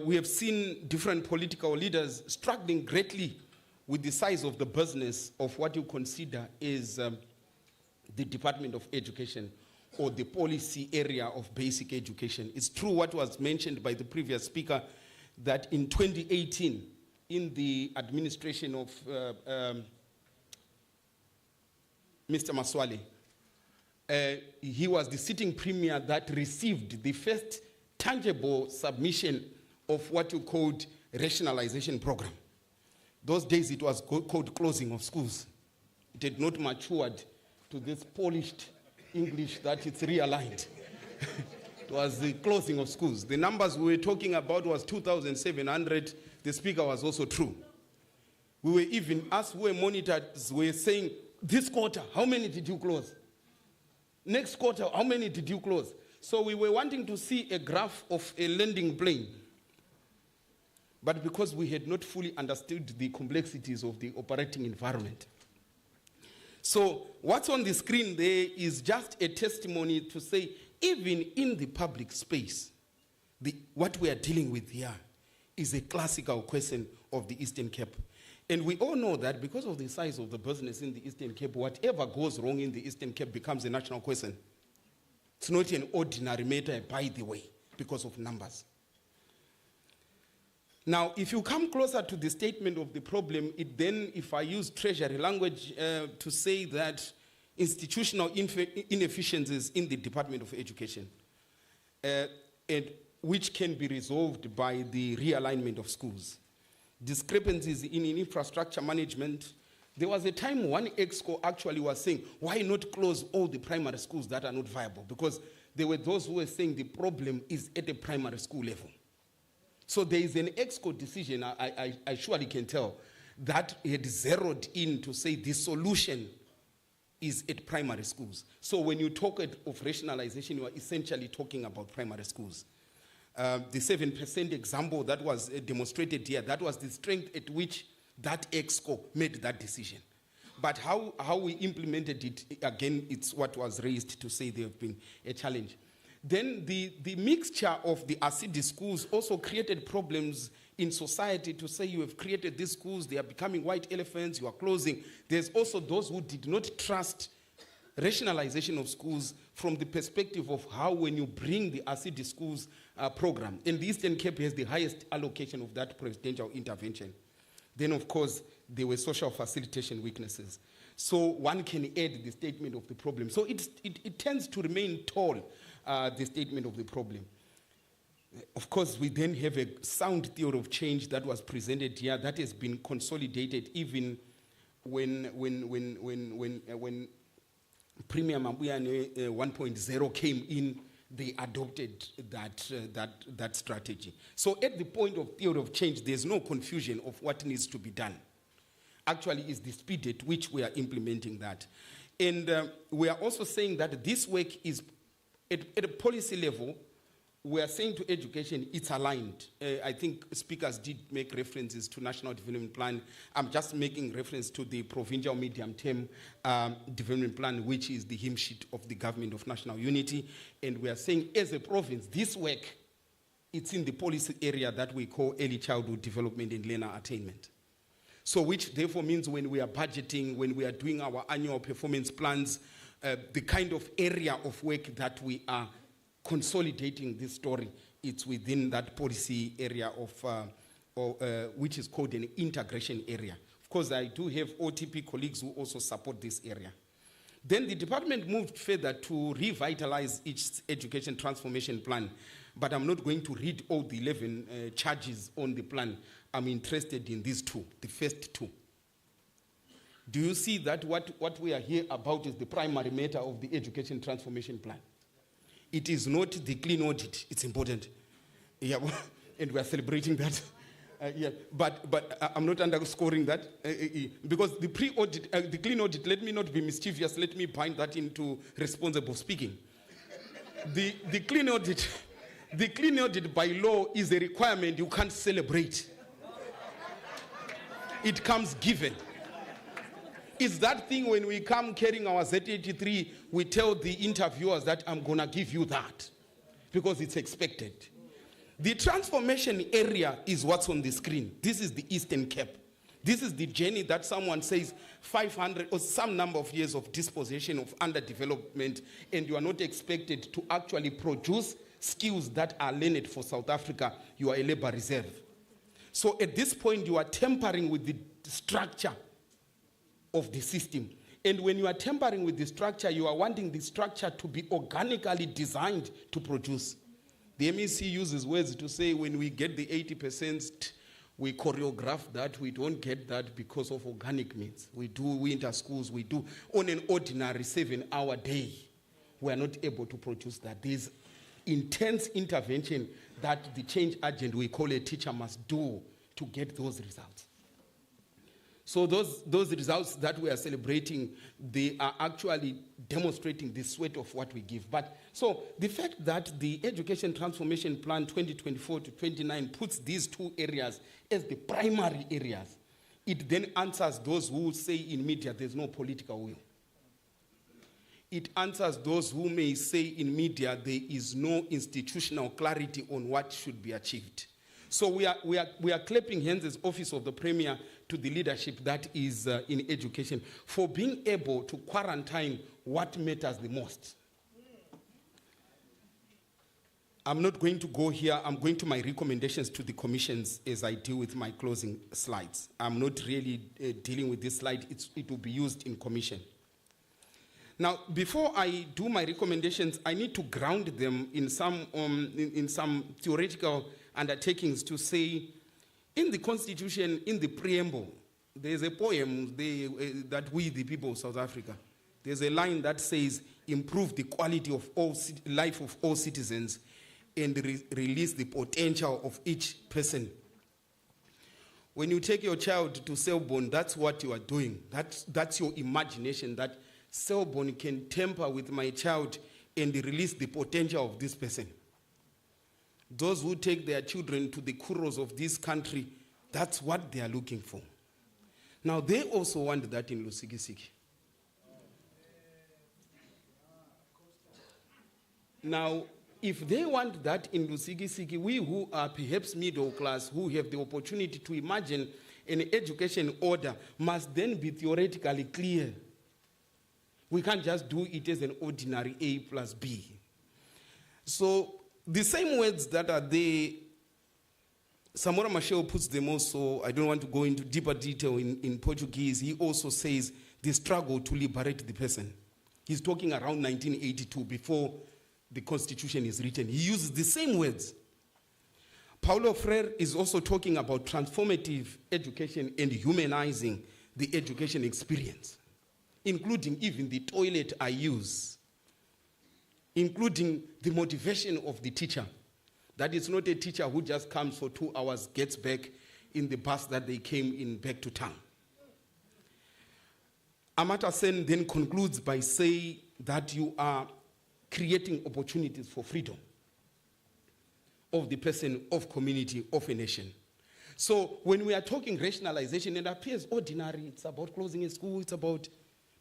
We have seen different political leaders struggling greatly with the size of the business of what you consider is the Department of Education or the policy area of basic education. It's true what was mentioned by the previous speaker, that in 2018, in the administration of Mr. Maswale, he was the sitting premier that received the first tangible submission of what you called rationalization program. Those days it was called closing of schools. It had not matured to this polished English that it's realigned. It was the closing of schools. The numbers we were talking about was 2,700. The speaker was also true. We were even, us who were monitors, were saying, this quarter, how many did you close? Next quarter, how many did you close? So we were wanting to see a graph of a landing plane. But because we had not fully understood the complexities of the operating environment. So what's on the screen there is just a testimony to say, even in the public space, what we are dealing with here is a classical question of the Eastern Cape. And we all know that because of the size of the business in the Eastern Cape, whatever goes wrong in the Eastern Cape becomes a national question. It's not an ordinary matter, by the way, because of numbers. Now, if you come closer to the statement of the problem, it then, if I use treasury language to say that institutional inefficiencies in the Department of Education, and which can be resolved by the realignment of schools. Discrepancies in infrastructure management. There was a time one EXCO actually was saying, why not close all the primary schools that are not viable? Because there were those who were saying the problem is at the primary school level. So there is an EXCO decision, I surely can tell, that had zeroed in to say the solution is at primary schools. So when you talk of rationalization, you are essentially talking about primary schools. The 7% example that was demonstrated here, that was the strength at which that EXCO made that decision. But how we implemented it, again, it's what was raised to say there have been a challenge. Then the mixture of the ASIDI schools also created problems in society to say you have created these schools, they are becoming white elephants, you are closing. There's also those who did not trust rationalization of schools from the perspective of how when you bring the ASIDI schools program, and the Eastern Cape has the highest allocation of that presidential intervention. Then, of course, there were social facilitation weaknesses. So one can add the statement of the problem. So it tends to remain tall, the statement of the problem. Of course, we then have a sound theory of change that was presented here that has been consolidated even when Premier Mabuyane 1.0 came in, they adopted that strategy. So at the point of theory of change, there's no confusion of what needs to be done. Actually, is the speed at which we are implementing that. And we are also saying that this work is, at a policy level, we are saying to education, it's aligned. I think speakers did make references to National Development Plan. I'm just making reference to the Provincial Medium-Term Development Plan, which is the hymn sheet of the Government of National Unity. And we are saying, as a province, this work, it's in the policy area that we call early childhood development and learner attainment. So which therefore means when we are budgeting, when we are doing our annual performance plans, the kind of area of work that we are consolidating this story, it's within that policy area of, which is called an integration area. Of course, I do have OTP colleagues who also support this area. Then the department moved further to revitalize its education transformation plan, but I'm not going to read all the 11 charges on the plan. I'm interested in these two, the first two. Do you see that what we are here about is the primary matter of the education transformation plan? It is not the clean audit. It's important. Yeah, and we are celebrating that. Yeah, but I'm not underscoring that because the pre-audit, the clean audit, let me not be mischievous, let me bind that into responsible speaking. The clean audit, The clean audit by law is a requirement you can't celebrate. It comes given. It's that thing when we come carrying our Z83, we tell the interviewers that I'm going to give you that because it's expected. The transformation area is what's on the screen. This is the Eastern Cape. This is the journey that someone says 500 or some number of years of dispossession of underdevelopment, and you are not expected to actually produce skills that are learned for South Africa. You are a labor reserve. So at this point, you are tampering with the structure of the system. And when you are tampering with the structure, you are wanting the structure to be organically designed to produce. The MEC uses words to say when we get the 80%, we choreograph that. We don't get that because of organic means. We do winter schools. We do on an ordinary 7-hour day. We are not able to produce that. There's intense intervention that the change agent we call a teacher must do to get those results. So those results that we are celebrating, they are actually demonstrating the sweat of what we give. But so the fact that the Education Transformation Plan 2024 to 29 puts these two areas as the primary areas, it then answers those who say in media there's no political will. It answers those who may say in media there is no institutional clarity on what should be achieved. So we are clapping hands as Office of the Premier to the leadership that is in education for being able to quarantine what matters the most. I'm not going to go here. I'm going to my recommendations to the commissions as I deal with my closing slides. I'm not really dealing with this slide. It will be used in commission. Now, before I do my recommendations, I need to ground them in some theoretical undertakings to say, in the Constitution, in the preamble, there's a poem that we, the people of South Africa, there's a line that says, improve the quality of life of all citizens and release the potential of each person. When you take your child to Selborne, that's what you are doing. That's your imagination, that Selborne can tamper with my child and release the potential of this person. Those who take their children to the Kuros of this country, that's what they are looking for. Now, they also want that in Lusikisiki. Now, if they want that in Lusikisiki, we who are perhaps middle class, who have the opportunity to imagine an education order, must then be theoretically clear. We can't just do it as an ordinary A plus B. So, the same words that are there, Samora Machel puts them also, I don't want to go into deeper detail in Portuguese. He also says the struggle to liberate the person. He's talking around 1982, before the Constitution is written. He uses the same words. Paulo Freire is also talking about transformative education and humanizing the education experience, including even the toilet I use, including the motivation of the teacher. That it's not a teacher who just comes for 2 hours, gets back in the bus that they came in back to town. Amartya Sen then concludes by saying that you are creating opportunities for freedom of the person, of community, of a nation. So when we are talking rationalization, it appears ordinary. It's about closing a school, it's about,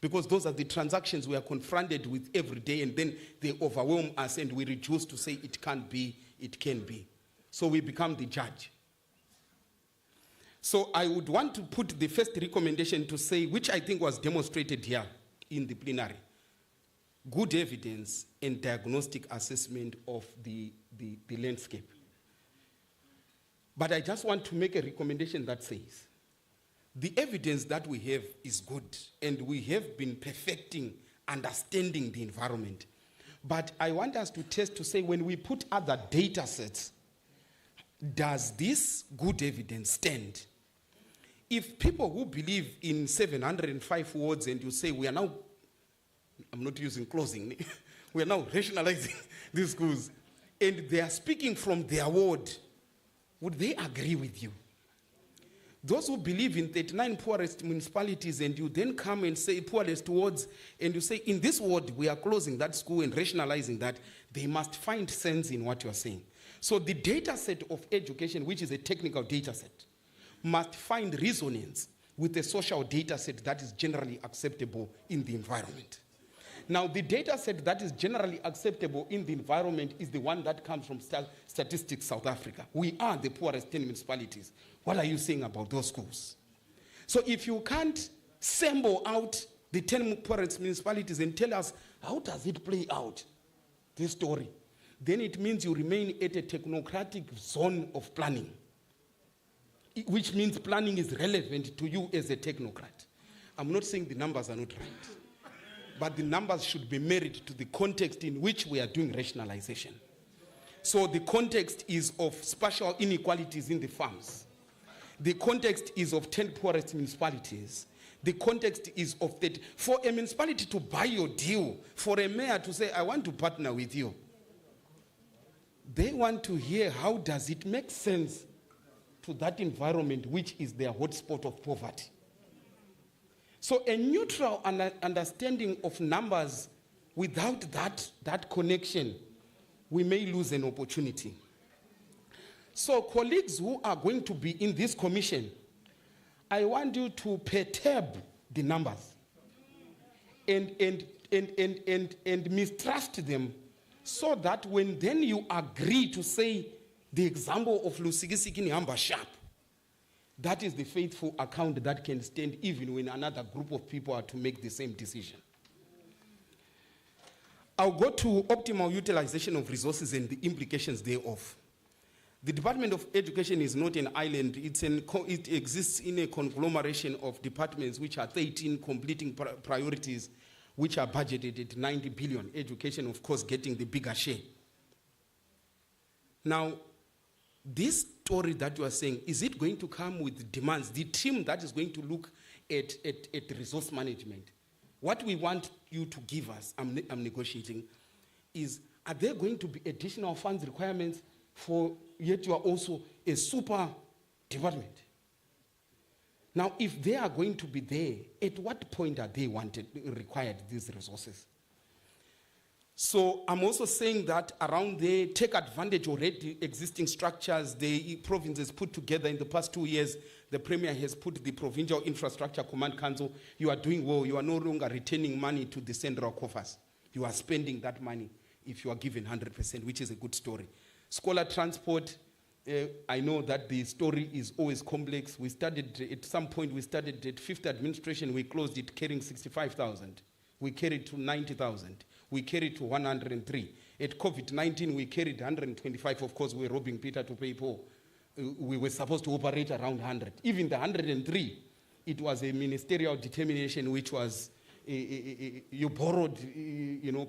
because those are the transactions we are confronted with every day, and then they overwhelm us and we reduce to say it can't be, it can be. So we become the judge. So I would want to put the first recommendation to say, which I think was demonstrated here in the plenary, good evidence and diagnostic assessment of the landscape. But I just want to make a recommendation that says, the evidence that we have is good, and we have been perfecting understanding the environment. But I want us to test to say, when we put other data sets, does this good evidence stand? If people who believe in 705 words and you say we are now, I'm not using closing, we are now rationalizing these schools, and they are speaking from their word, would they agree with you? Those who believe in 39 poorest municipalities and you then come and say poorest wards, and you say in this ward we are closing that school and rationalizing that, they must find sense in what you are saying. So the data set of education, which is a technical data set, must find resonance with the social data set that is generally acceptable in the environment. Now, the data set that is generally acceptable in the environment is the one that comes from Statistics South Africa. We are the poorest 10 municipalities. What are you saying about those schools? So if you can't sample out the 10 poorest municipalities and tell us how does it play out, this story, then it means you remain at a technocratic zone of planning, which means planning is relevant to you as a technocrat. I'm not saying the numbers are not right, but the numbers should be married to the context in which we are doing rationalization. So the context is of spatial inequalities in the farms. The context is of 10 poorest municipalities. The context is of that. For a municipality to buy your deal, for a mayor to say, I want to partner with you, they want to hear how does it make sense to that environment which is their hotspot of poverty. So a neutral understanding of numbers without that connection, we may lose an opportunity. So colleagues who are going to be in this commission, I want you to perturb the numbers and mistrust them, so that when then you agree to say the example of Lusikisiki Hamba Sharp, that is the faithful account that can stand even when another group of people are to make the same decision. I'll go to optimal utilization of resources and the implications thereof. The Department of Education is not an island. It exists in a conglomeration of departments, which are 13 completing priorities, which are budgeted at 90 billion. Education, of course, getting the bigger share. Now, this story that you are saying, is it going to come with demands? The team that is going to look at resource management, what we want you to give us, I'm negotiating, is are there going to be additional funds requirements for, yet you are also a super department? Now, if they are going to be there, at what point are they required these resources? So I'm also saying that around there, take advantage already existing structures the provinces put together in the past 2 years. The Premier has put the Provincial Infrastructure Command Council. You are doing well. You are no longer returning money to the central coffers. You are spending that money if you are given 100%, which is a good story. Scholar transport, I know that the story is always complex. We started, at some point, we started at 5th administration, we closed it carrying 65,000. We carried to 90,000. We carried to 103. At COVID-19, we carried 125. Of course, we were robbing Peter to pay Paul. We were supposed to operate around 100. Even the 103, it was a ministerial determination, which was, you borrowed,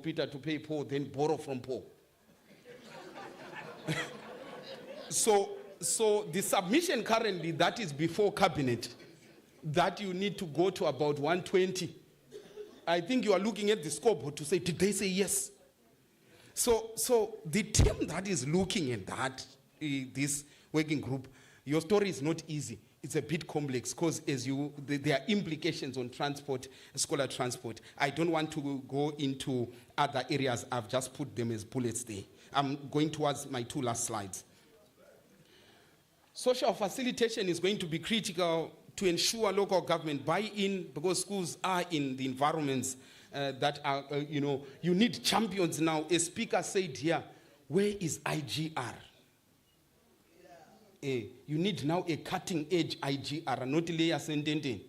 Peter to pay Paul, then borrow from Paul. So the submission currently that is before cabinet, that you need to go to about 120. I think you are looking at the scoreboard to say, did they say yes? So the team that is looking at that, this working group, your story is not easy. It's a bit complex because there are implications on transport, scholar transport. I don't want to go into other areas. I've just put them as bullets there. I'm going towards my 2 last slides. Social facilitation is going to be critical to ensure local government buy-in, because schools are in the environments that are, you need champions now. A speaker said here, where is IGR? You need now a cutting-edge IGR, not layer sentente.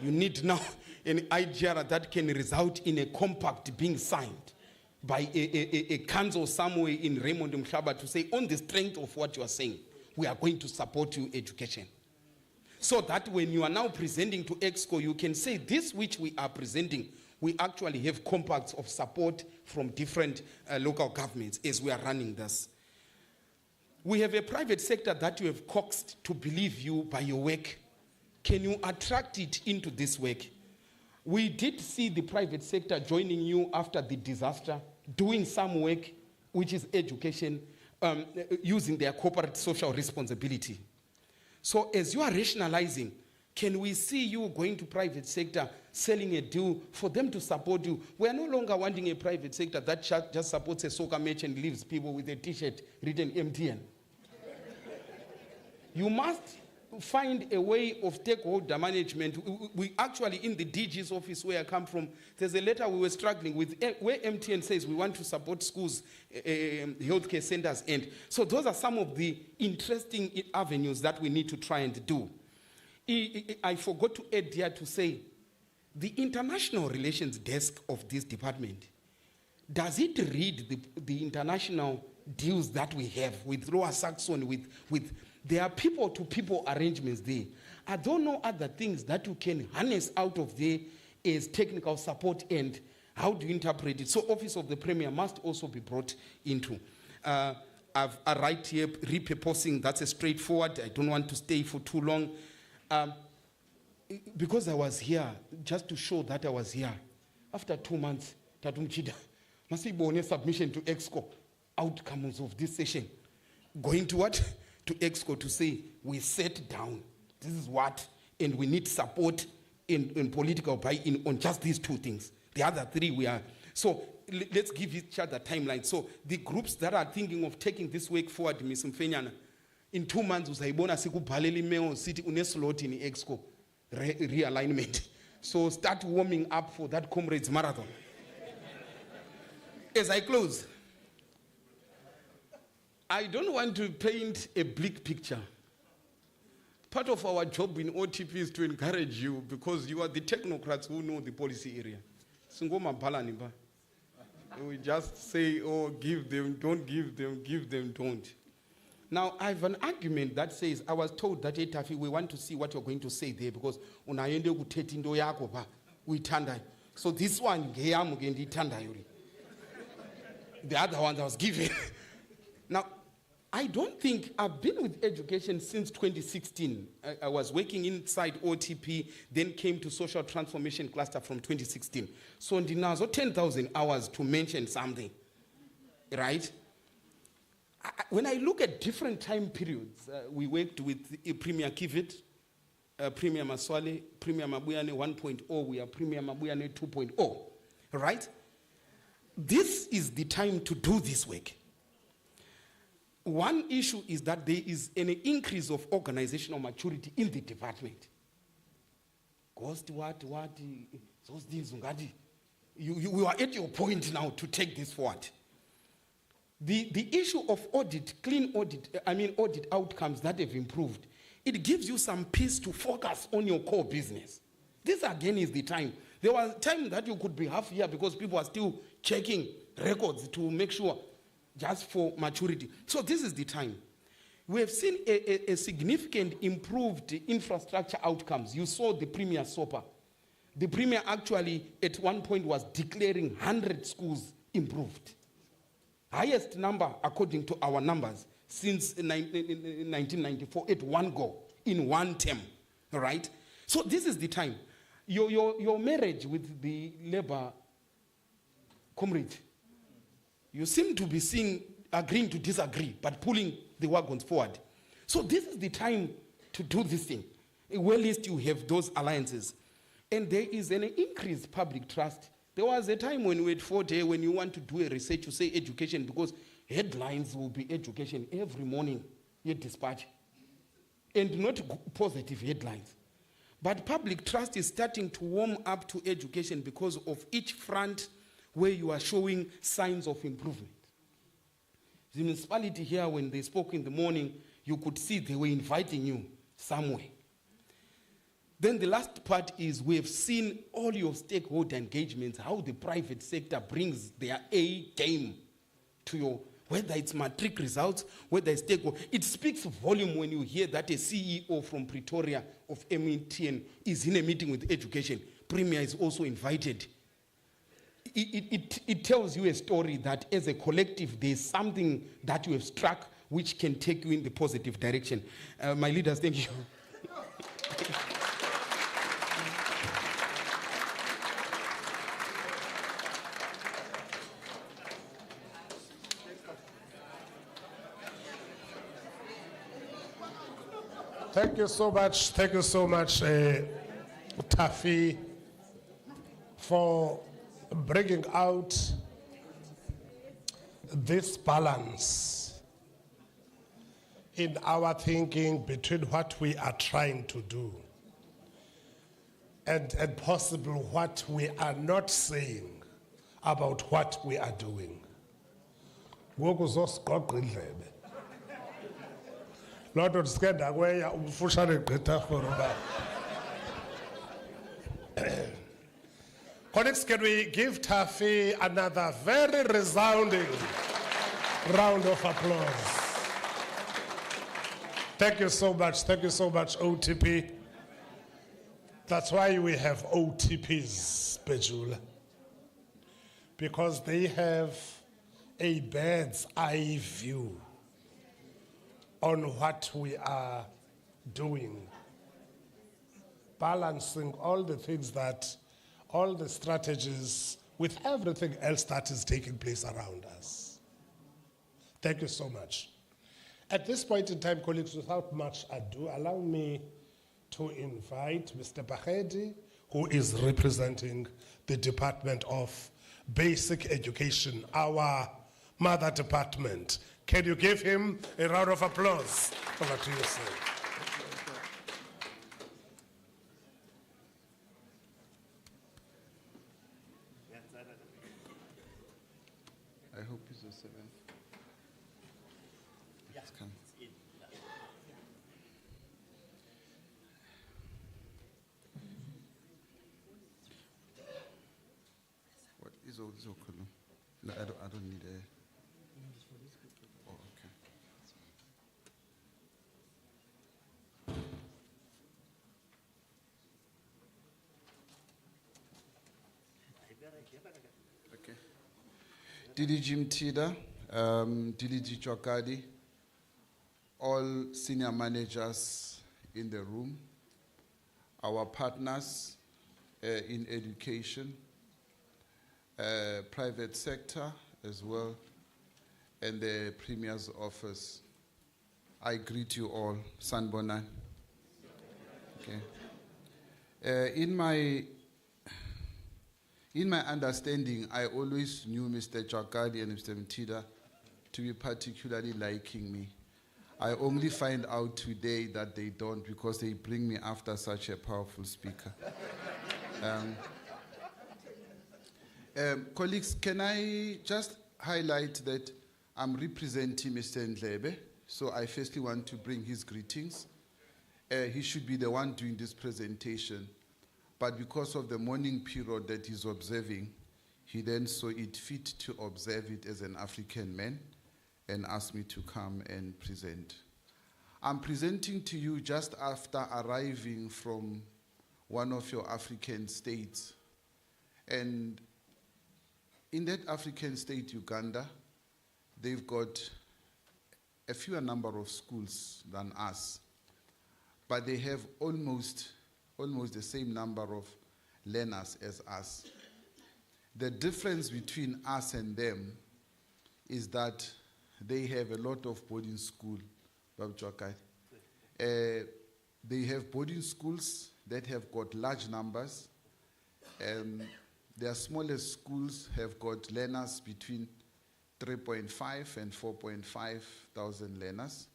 You need now an IGR that can result in a compact being signed by a council somewhere in Raymond Mhlaba to say, on the strength of what you are saying, we are going to support you education. So that when you are now presenting to EXCO, you can say this which we are presenting, we actually have compacts of support from different local governments as we are running this. We have a private sector that you have coaxed to believe you by your work. Can you attract it into this work? We did see the private sector joining you after the disaster, doing some work, which is education, using their corporate social responsibility. So as you are rationalizing, can we see you going to private sector, selling a deal for them to support you? We are no longer wanting a private sector that just supports a soccer match and leaves people with a t-shirt written MTN. You must find a way of stakeholder management. We actually, in the DG's office where I come from, there's a letter we were struggling with where MTN says we want to support schools, healthcare centers, and so those are some of the interesting avenues that we need to try and do. I forgot to add here to say, the international relations desk of this department, does it read the international deals that we have with Lower Saxon, with there are people-to-people arrangements there. Are there no other things that you can harness out of there as technical support, and how do you interpret it? So Office of the Premier must also be brought into. I write here, repurposing, that's a straightforward. I don't want to stay for too long. Because I was here, just to show that I was here, after 2 months, Tatumchida, Masibone submission to EXCO, outcomes of this session. Going to what? To EXCO to say, we sat down, this is what, and we need support in political buy-in on just these 2 things. The other 3 we are. So let's give each other timelines. So the groups that are thinking of taking this work forward, Ms. Mfenyana, in 2 months, usayibona sikubhalele email sithi uneslot in EXCO realignment. So start warming up for that comrades marathon. As I close, I don't want to paint a bleak picture. Part of our job in OTP is to encourage you, because you are the technocrats who know the policy area. We just say, oh, give them, don't. Now, I have an argument that says, I was told that Etafi, we want to see what you're going to say there, because unayende kuthetha into yakho pha uyithanda. So this one, ngeyam ke ndiyithanda yona. The other one I was given. Now, I don't think I've been with education since 2016. I was working inside OTP, then came to Social Transformation Cluster from 2016. So ndinazo 10,000 hours to mention something, right? When I look at different time periods, we worked with Premier Kivit, Premier Maswale, Premier Mabuyane 1.0, we are Premier Mabuyane 2.0, right? This is the time to do this work. One issue is that there is an increase of organizational maturity in the department. Ghost, what, those things, you are at your point now to take this forward. The issue of audit, audit outcomes that have improved, it gives you some peace to focus on your core business. This again is the time. There was a time that you could be half here because people are still checking records to make sure, just for maturity. So this is the time. We have seen a significant improved infrastructure outcomes. You saw the Premier Srrp. The Premier actually at one point was declaring 100 schools improved. Highest number according to our numbers since 1994 at one go, in one term, all right? So this is the time. Your marriage with the Labour comrade, you seem to be agreeing to disagree, but pulling the wagons forward. So this is the time to do this thing. Well, at least you have those alliances. And there is an increased public trust. There was a time when we had 40, when you want to do a research, you say education, because headlines will be education every morning, you dispatch. And not positive headlines. But public trust is starting to warm up to education because of each front where you are showing signs of improvement. The municipality here, when they spoke in the morning, you could see they were inviting you somewhere. Then the last part is we have seen all your stakeholder engagements, how the private sector brings their A game to your, whether it's matric results, whether it's stakeholder. It speaks volume when you hear that a CEO from Pretoria of MTN is in a meeting with education. Premier is also invited. It tells you a story that as a collective, there's something that you have struck which can take you in the positive direction. My leaders, thank you. Thank you so much, Tafi, for bringing out this balance in our thinking between what we are trying to do and possible what we are not saying about what we are doing. Ngoku uzosiqoqa indlebe. Loo nto ndisike ndakweya umfushane gqitha for uba. Colleagues, can we give Tafi another very resounding round of applause? Thank you so much, OTP. That's why we have OTPs, Pejula. Because they have a bird's eye view on what we are doing. Balancing all the things all the strategies with everything else that is taking place around us. Thank you so much. At this point in time, colleagues, without much ado, allow me to invite Mr. Bahedi, who is representing the Department of Basic Education, our mother department. Can you give him a round of applause? Over to you, sir. I hope it's the 7th. It's come. What is all this? No, I don't need a. Oh, okay. Okay. DDG Mtida, DDG Chokadi, all senior managers in the room, our partners in education, private sector as well, and the Premier's office. I greet you all. Sanbonani. Okay. In my understanding, I always knew Mr. Chakadi and Mr. Mtida to be particularly liking me. I only find out today that they don't, because they bring me after such a powerful speaker. Colleagues, can I just highlight that I'm representing Mr. Ndlebe, so I firstly want to bring his greetings. He should be the one doing this presentation, but because of the morning period that he's observing, he then saw it fit to observe it as an African man and asked me to come and present. I'm presenting to you just after arriving from one of your African states. And in that African state, Uganda, they've got a fewer number of schools than us, but they have almost the same number of learners as us. The difference between us and them is that they have a lot of boarding school. They have boarding schools that have got large numbers. Their smallest schools have got learners between 3.5 and 4.5 thousand learners.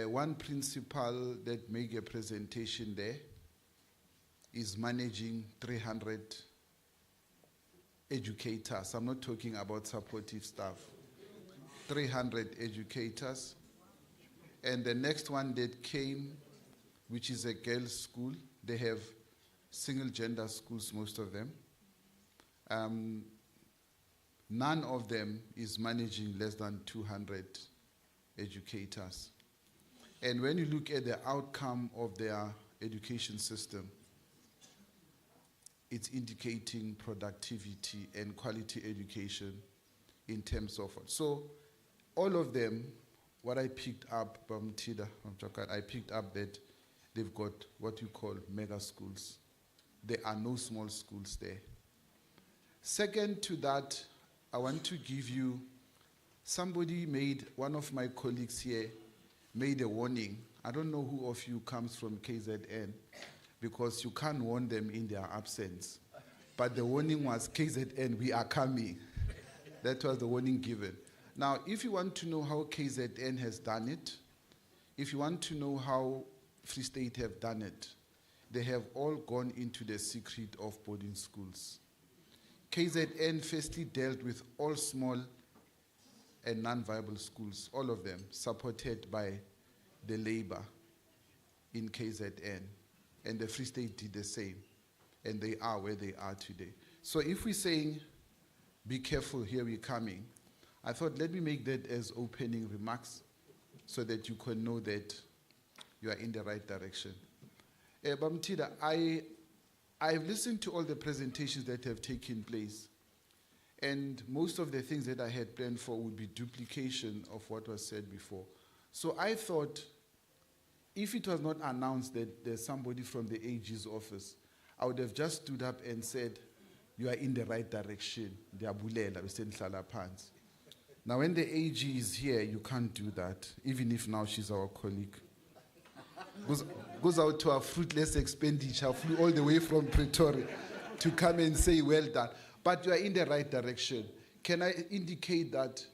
One principal that made a presentation there is managing 300 educators. I'm not talking about supportive staff. 300 educators. And the next one that came, which is a girls' school, they have single gender schools, most of them. None of them is managing less than 200 educators. And when you look at the outcome of their education system, it's indicating productivity and quality education in terms of it. So all of them, what I picked up from Tida, from Chokat, I picked up that they've got what you call mega schools. There are no small schools there. Second to that, I want to give you, one of my colleagues here made a warning I don't know who of you comes from KZN, because you can't warn them in their absence. But the warning was, KZN, we are coming. That was the warning given. Now, if you want to know how KZN has done it, if you want to know how Free State have done it, they have all gone into the secret of boarding schools. KZN firstly dealt with all small and non-viable schools, all of them supported by the labor in KZN. And the Free State did the same. And they are where they are today. So if we're saying, be careful, here we're coming, I thought let me make that as opening remarks so that you can know that you are in the right direction. Bamtida, I've listened to all the presentations that have taken place, and most of the things that I had planned for would be duplication of what was said before. So I thought, if it was not announced that there's somebody from the AG's office, I would have just stood up and said, you are in the right direction. Now, when the AG is here, you can't do that, even if now she's our colleague. Goes out to a fruitless expenditure, flew all the way from Pretoria to come and say, well done. But you are in the right direction. Can I indicate that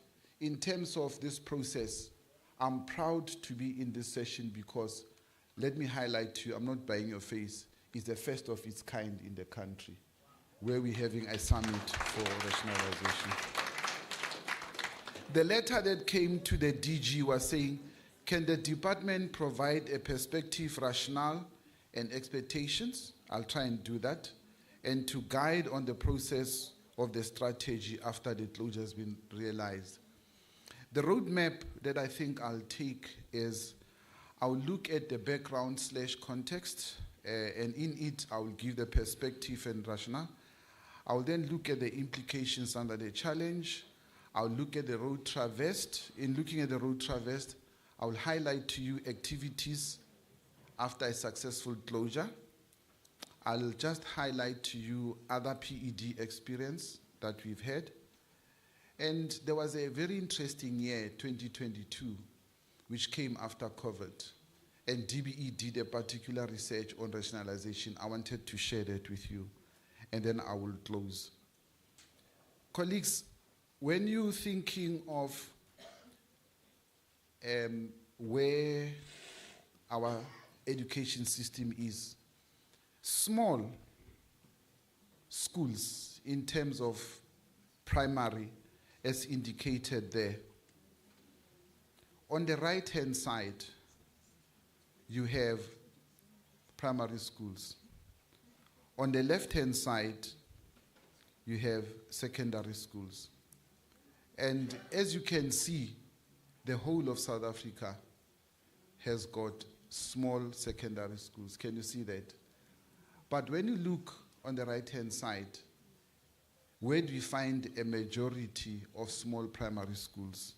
in terms of this process, I'm proud to be in this session because, let me highlight to you, I'm not buying your face, it's the first of its kind in the country, where we're having a summit for rationalization. The letter that came to the DG was saying, can the department provide a perspective, rationale, and expectations? I'll try and do that. And to guide on the process of the strategy after the closure has been realized. The roadmap that I think I'll take is, I'll look at the background/context, and in it, I'll give the perspective and rationale. I'll then look at the implications under the challenge. I'll look at the road traversed. In looking at the road traversed, I'll highlight to you activities after a successful closure. I'll just highlight to you other PED experience that we've had. And there was a very interesting year, 2022, which came after COVID. And DBE did a particular research on rationalization. I wanted to share that with you. And then I will close. Colleagues, when you're thinking of where our education system is, small schools in terms of primary, as indicated there. On the right-hand side, you have primary schools. On the left-hand side, you have secondary schools. And as you can see, the whole of South Africa has got small secondary schools. Can you see that? But when you look on the right-hand side, where do you find a majority of small primary schools?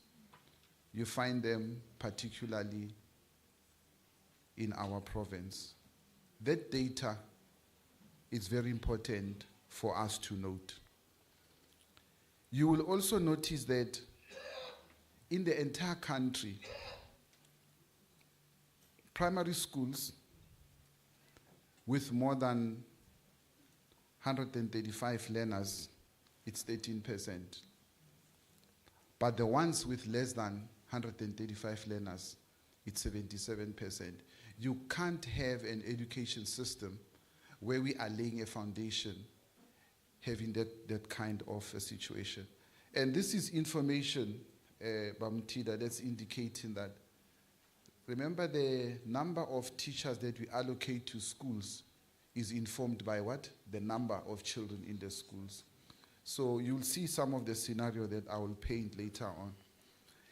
You find them particularly in our province. That data is very important for us to note. You will also notice that in the entire country, primary schools with more than 135 learners, it's 13%. But the ones with less than 135 learners, it's 77%. You can't have an education system where we are laying a foundation having that kind of a situation. And this is information, Bamtida, that's indicating that, remember, the number of teachers that we allocate to schools is informed by what? The number of children in the schools. So you'll see some of the scenario that I will paint later on.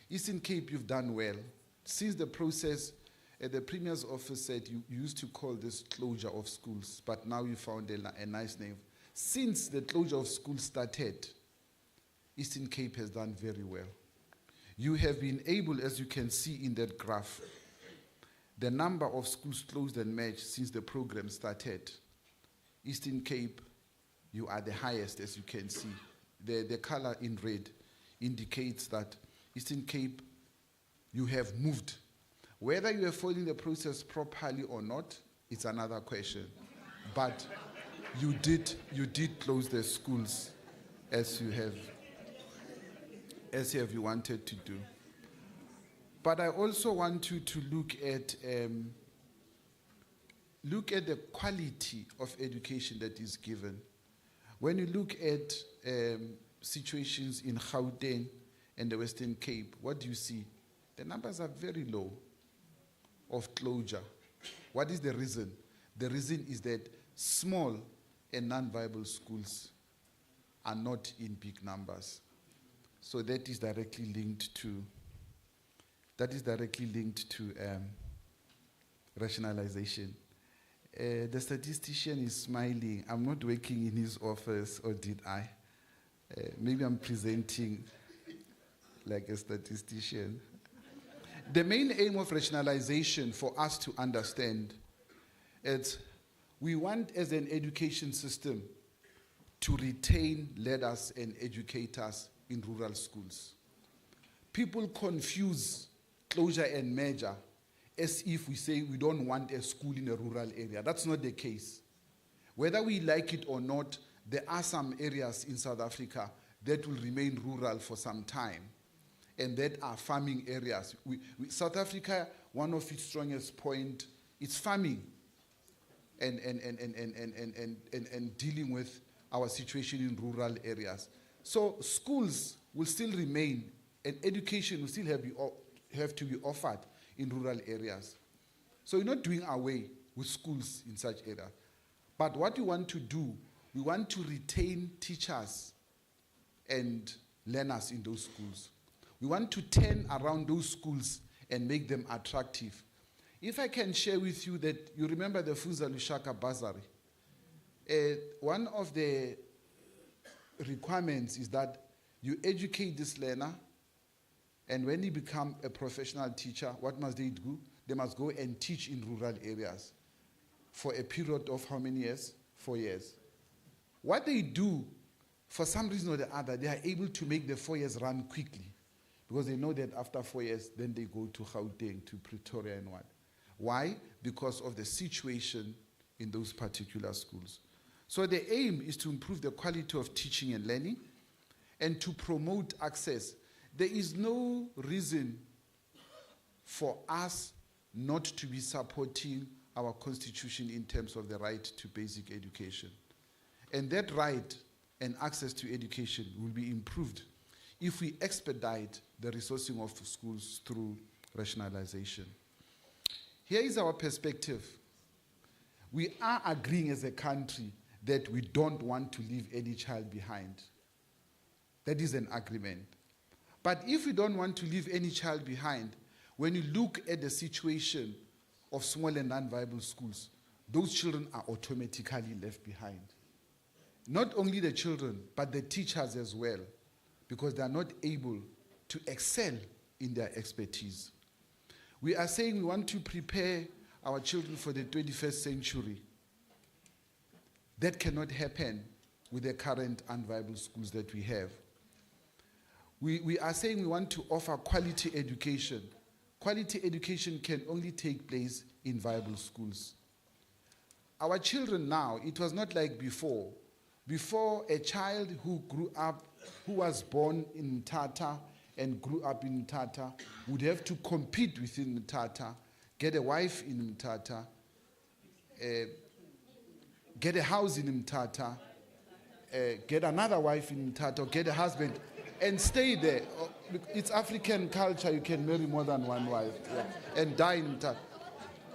Eastern Cape, you've done well. Since the process, the Premier's office said you used to call this closure of schools, but now you found a nice name. Since the closure of schools started, Eastern Cape has done very well. You have been able, as you can see in that graph, the number of schools closed and merged since the program started. Eastern Cape, you are the highest, as you can see. The color in red indicates that Eastern Cape, you have moved. Whether you are following the process properly or not, it's another question. But you did close the schools as you wanted to do. But I also want you to look at the quality of education that is given. When you look at situations in Gauteng and the Western Cape, what do you see? The numbers are very low of closure. What is the reason? The reason is that small and non-viable schools are not in big numbers. So that is directly linked to rationalization. The statistician is smiling. I'm not working in his office, or did I? Maybe I'm presenting like a statistician. The main aim of rationalization for us to understand is we want, as an education system, to retain leaders and educators in rural schools. People confuse closure and merger as if we say we don't want a school in a rural area. That's not the case. Whether we like it or not, there are some areas in South Africa that will remain rural for some time, and that are farming areas. South Africa, one of its strongest points is farming and dealing with our situation in rural areas. So schools will still remain, and education will still have to be offered in rural areas. So we're not doing away with schools in such areas. But what we want to do, we want to retain teachers and learners in those schools. We want to turn around those schools and make them attractive. If I can share with you that you remember the Funza Lushaka Bursary, one of the requirements is that you educate this learner, and when he becomes a professional teacher, what must they do? They must go and teach in rural areas for a period of how many years? 4 years. What they do, for some reason or the other, they are able to make the 4 years run quickly, because they know that after 4 years, then they go to Gauteng, to Pretoria and what. Why? Because of the situation in those particular schools. So the aim is to improve the quality of teaching and learning and to promote access. There is no reason for us not to be supporting our constitution in terms of the right to basic education. And that right and access to education will be improved if we expedite the resourcing of schools through rationalization. Here is our perspective. We are agreeing as a country that we don't want to leave any child behind. That is an agreement. But if we don't want to leave any child behind, when you look at the situation of small and non-viable schools, those children are automatically left behind. Not only the children, but the teachers as well, because they are not able to excel in their expertise. We are saying we want to prepare our children for the 21st century. That cannot happen with the current unviable schools that we have. We are saying we want to offer quality education. Quality education can only take place in viable schools. Our children now, it was not like before. Before, a child who grew up, who was born in Mthatha and grew up in Mthatha, would have to compete within Mthatha, get a wife in Mthatha, get a house in Mthatha, get another wife in Mthatha, get a husband, and stay there. It's African culture, you can marry more than one wife, and die in Mthatha.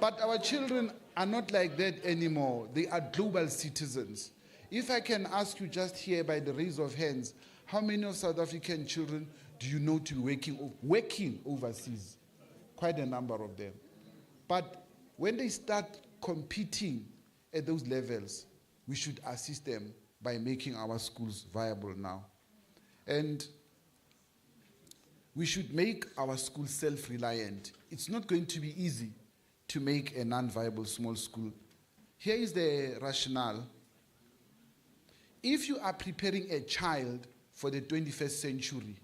But our children are not like that anymore. They are global citizens. If I can ask you just here by the raise of hands, how many of South African children do you know to be working overseas? Quite a number of them. But when they start competing at those levels, we should assist them by making our schools viable now. And we should make our schools self-reliant. It's not going to be easy to make a non-viable small school. Here is the rationale. If you are preparing a child for the 21st century,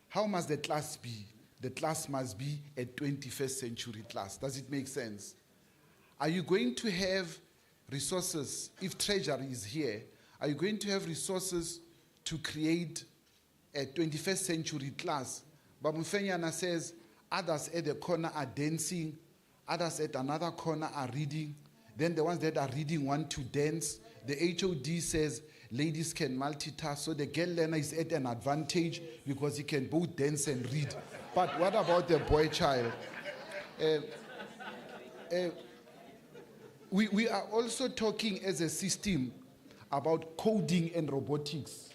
how must the class be? the class must be a 21st century class. Does it make sense? Are you going to have resources, if Treasury is here, are you going to have resources to create a 21st century class? Babufenyana says, others at the corner are dancing, others at another corner are reading, then the ones that are reading want to dance. The HOD says ladies can multitask, so the girl learner is at an advantage because he can both dance and read. But what about the boy child? We are also talking as a system about coding and robotics.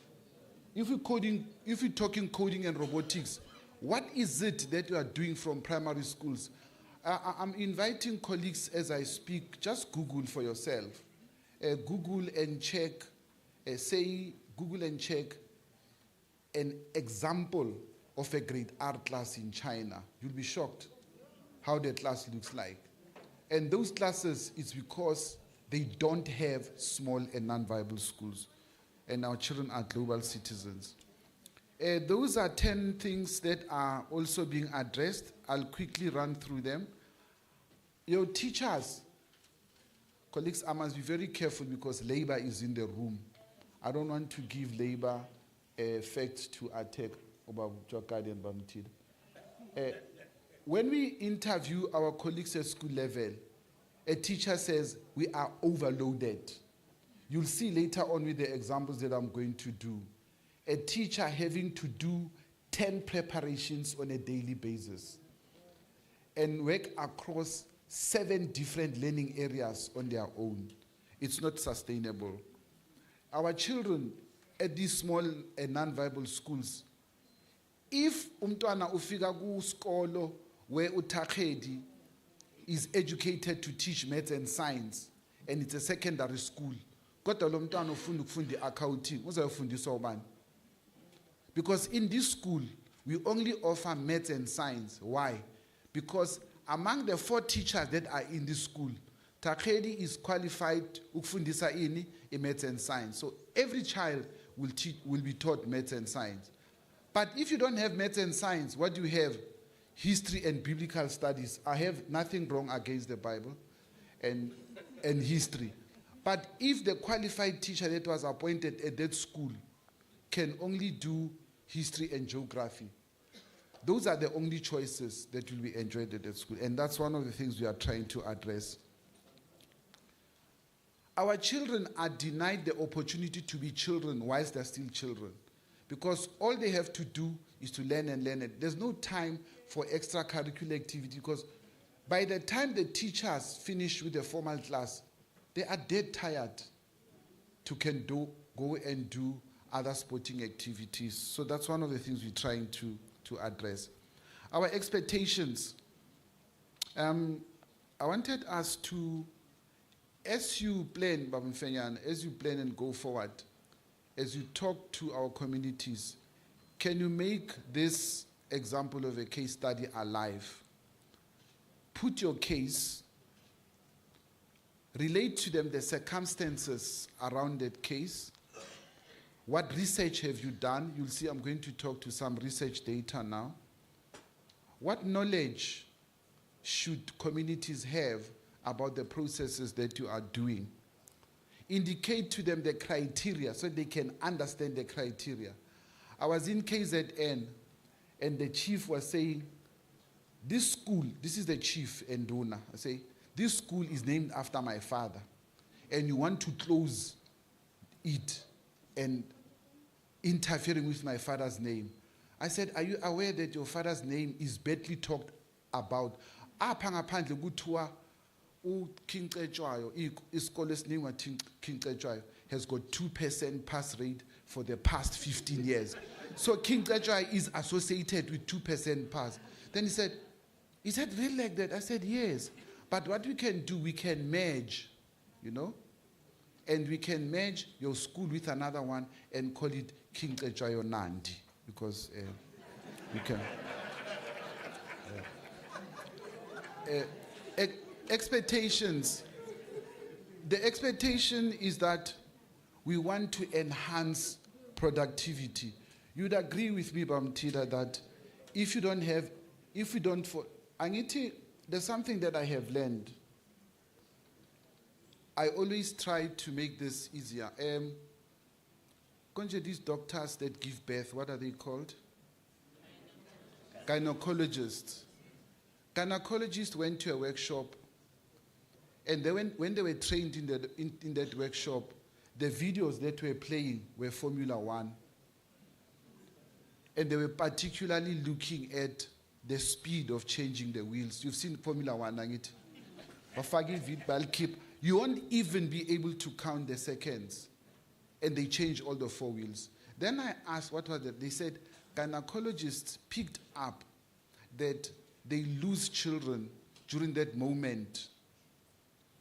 If we're talking coding and robotics, what is it that you are doing from primary schools? I'm inviting colleagues as I speak, just Google for yourself. Google and check an example of a grade R class in China. You'll be shocked how that class looks like. And those classes, it's because they don't have small and non-viable schools. And our children are global citizens. Those are 10 things that are also being addressed. I'll quickly run through them. Your teachers, colleagues, I must be very careful because labor is in the room. I don't want to give labor facts to attack about Jokadi and Bamtid. When we interview our colleagues at school level, a teacher says we are overloaded. You'll see later on with the examples that I'm going to do. A teacher having to do 10 preparations on a daily basis and work across 7 different learning areas on their own. It's not sustainable. Our children at these small and non-viable schools, if umntwana ufika ku skolo where utakhedi is educated to teach maths and science and it's a secondary school, kodwa lo mntwana ufunda ukufunda accounting, uzayofundiswa ubani? Because in this school, we only offer maths and science. Why? Because among the 4 teachers that are in this school, Takhedi is qualified ukufundisa ini in maths and science. So every child will be taught maths and science. But if you don't have maths and science, what do you have? History and biblical studies. I have nothing wrong against the Bible and history. But if the qualified teacher that was appointed at that school can only do history and geography, those are the only choices that will be enjoyed at that school. And that's one of the things we are trying to address. Our children are denied the opportunity to be children whilst they're still children. Because all they have to do is to learn and learn it. There's no time for extracurricular activity because by the time the teachers finish with the formal class, they are dead tired to go and do other sporting activities. So that's one of the things we're trying to address. Our expectations. I wanted us to, as you plan, Babamfenyan, as you plan and go forward, as you talk to our communities, can you make this example of a case study alive? Put your case, relate to them the circumstances around that case. What research have you done? You'll see I'm going to talk to some research data now. What knowledge should communities have about the processes that you are doing? Indicate to them the criteria so they can understand the criteria. I was in KZN and the chief was saying, this school, this is the chief and donor. I say, this school is named after my father and you want to close it and interfering with my father's name. I said, are you aware that your father's name is badly talked about? King Cetshwayo, isikole esiningi King Cetshwayo has got 2% pass rate for the past 15 years. So King Cetshwayo is associated with 2% pass. Then he said, really like that? I said, yes. But what we can do, we can merge, and we can merge your school with another one and call it King Cetshwayo Nandi, because we can. Expectations. The expectation is that we want to enhance productivity. You'd agree with me, Bamtida, that if you don't have if we don't, Angithi, there's something that I have learned. I always try to make this easier. Konje, these doctors that give birth, what are they called? Gynecologists. Gynecologists went to a workshop, and when they were trained in that workshop, the videos that were playing were Formula One. And they were particularly looking at the speed of changing the wheels. You've seen Formula One, Nangit. You won't even be able to count the seconds. And they change all the 4 wheels. Then I asked, what was it? They said, gynecologists picked up that they lose children during that moment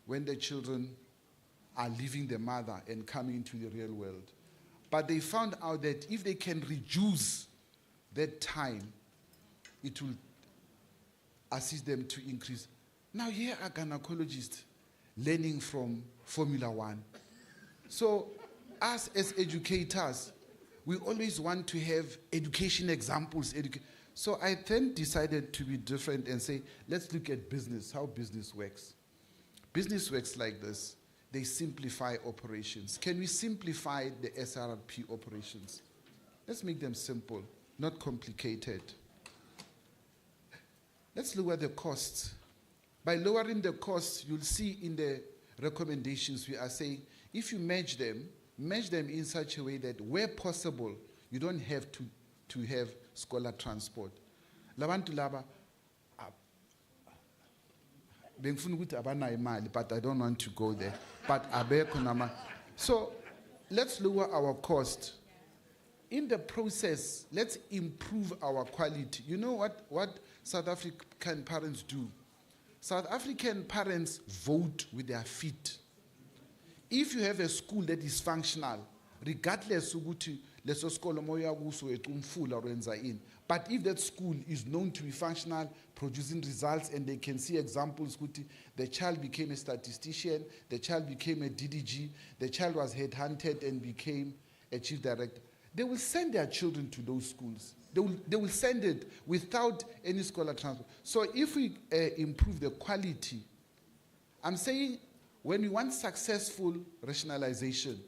when the children are leaving the mother and coming into the real world. But they found out that if they can reduce that time, it will assist them to increase. Now here are gynecologists learning from Formula One. So us as educators, we always want to have education examples. So I then decided to be different and say, let's look at business, how business works. Business works like this. They simplify operations. Can we simplify the SRP operations? Let's make them simple, not complicated. Let's lower the costs. By lowering the costs, you'll see in the recommendations we are saying, if you match them in such a way that where possible, you don't have to have scholar transport. Labantu laba, but I don't want to go there. But so let's lower our cost. In the process, let's improve our quality. You know what South African parents do? South African parents vote with their feet. If you have a school that is functional, regardless of leso skolo moya kuso etumfula renza in. But if that school is known to be functional, producing results, and they can see examples, the child became a statistician, the child became a DDG, the child was headhunted and became a chief director, they will send their children to those schools. They will send it without any scholar transport. So if we improve the quality, I'm saying when we want successful rationalization,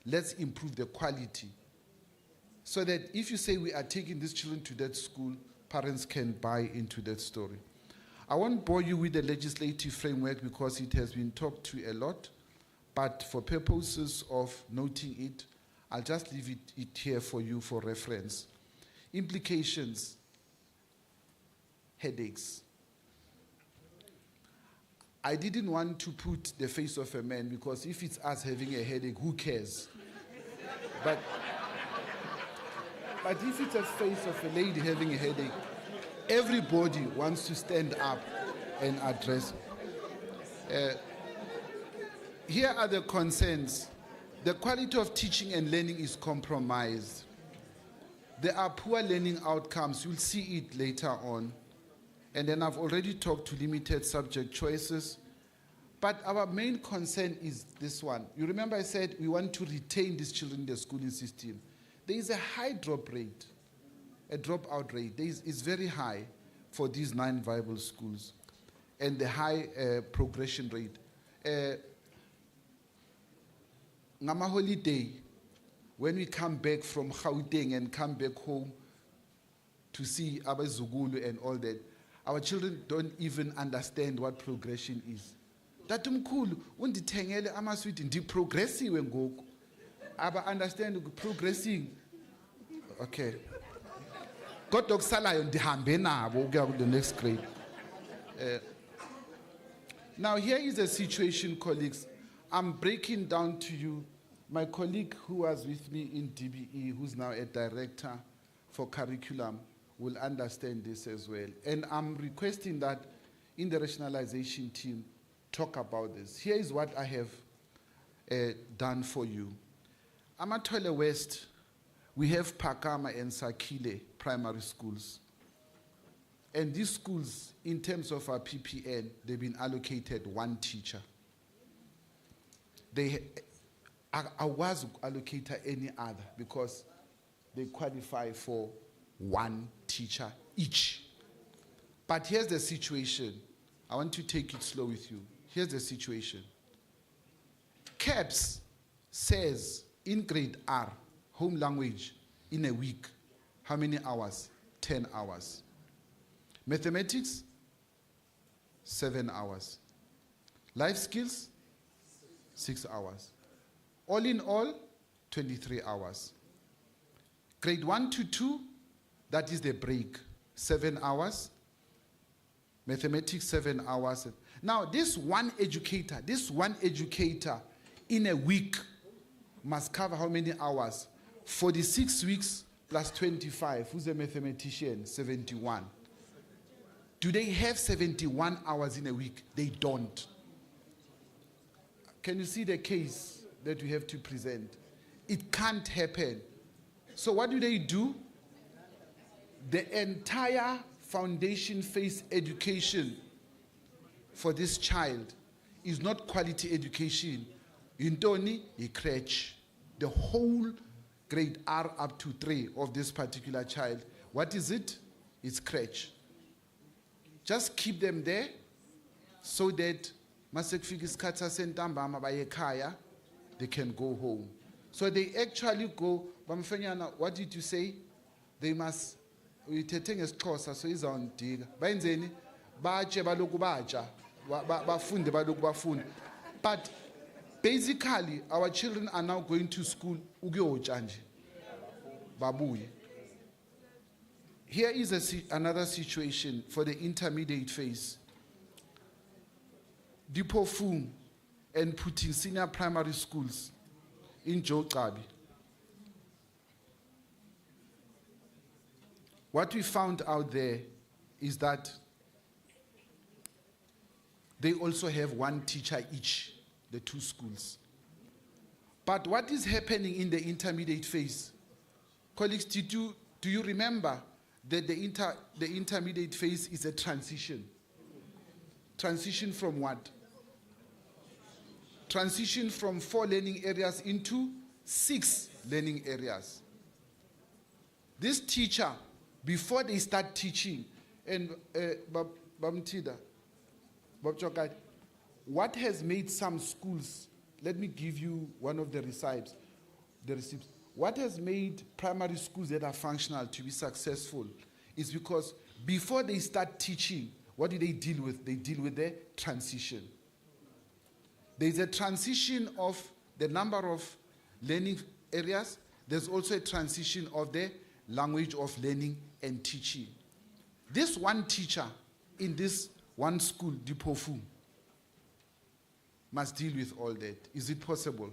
let's improve the quality. So that if you say we are taking these children to that school, parents can buy into that story. I won't bore you with the legislative framework because it has been talked to a lot, but for purposes of noting it, I'll just leave it here for you for reference. Implications, headaches. I didn't want to put the face of a man because if it's us having a headache, who cares? But if it's a face of a lady having a headache, everybody wants to stand up and address. Here are the concerns. The quality of teaching and learning is compromised. There are poor learning outcomes. You'll see it later on. And then I've already talked to limited subject choices. But our main concern is this one. You remember I said we want to retain these children in the schooling system. There is a high drop rate, a dropout rate. It's very high for these 9 viable schools. And the high progression rate. Ngama holiday, when we come back from Gauteng and come back home to see Abazugulu and all that, our children don't even understand what progression is. Tatumkhulu undithengele amaswiti ndiprogressiwe ngoku. Aba understand progressing. Okay. Kodwa kusalayo ndihambe nabo ukuya ku the next grade. Now here is a situation, colleagues. I'm breaking down to you. My colleague who was with me in DBE, who's now a director for curriculum, will understand this as well. And I'm requesting that in the rationalization team, talk about this. Here is what I have done for you. Amatole West, we have Pakama and Sakile primary schools. And these schools, in terms of our PPN, they've been allocated 1 teacher. I was allocated any other because they qualify for 1 teacher each. But here's the situation. I want to take it slow with you. Here's the situation. CAPS says in grade R, home language, in a week, how many hours? 10 hours. Mathematics, 7 hours. Life skills, 6 hours. All in all, 23 hours. Grade 1 to 2, that is the break, 7 hours. Mathematics, 7 hours. Now, this one educator in a week must cover how many hours? 46 weeks plus 25. Who's a mathematician? 71. Do they have 71 hours in a week? They don't. Can you see the case that we have to present? It can't happen. So what do? The entire foundation phase education for this child is not quality education. Intoni, a crèche. The whole grade R up to 3 of this particular child. What is it? It's crèche. Just keep them there so that they can go home. So they actually go, what did you say? They must, uyithethe ngesixhosa so izawundiga bayenzeni batshe baloku batsha bafunde baloku bafunda. But basically our children are now going to school ukuyotsha nje babuye. Here is another situation for the intermediate phase. Dipofum and putting senior primary schools in Jogabi. What we found out there is that they also have one teacher each, the 2 schools. But what is happening in the intermediate phase? Colleagues, do you remember that the intermediate phase is a transition? Transition from what? Transition from 4 learning areas into 6 learning areas. This teacher, before they start teaching, and Bamtida, what has made some schools, let me give you one of the receipts. What has made primary schools that are functional to be successful is because before they start teaching, what do they deal with? They deal with the transition. There's a transition of the number of learning areas. There's also a transition of the language of learning and teaching. This one teacher in this one school, Dipofu, must deal with all that. Is it possible?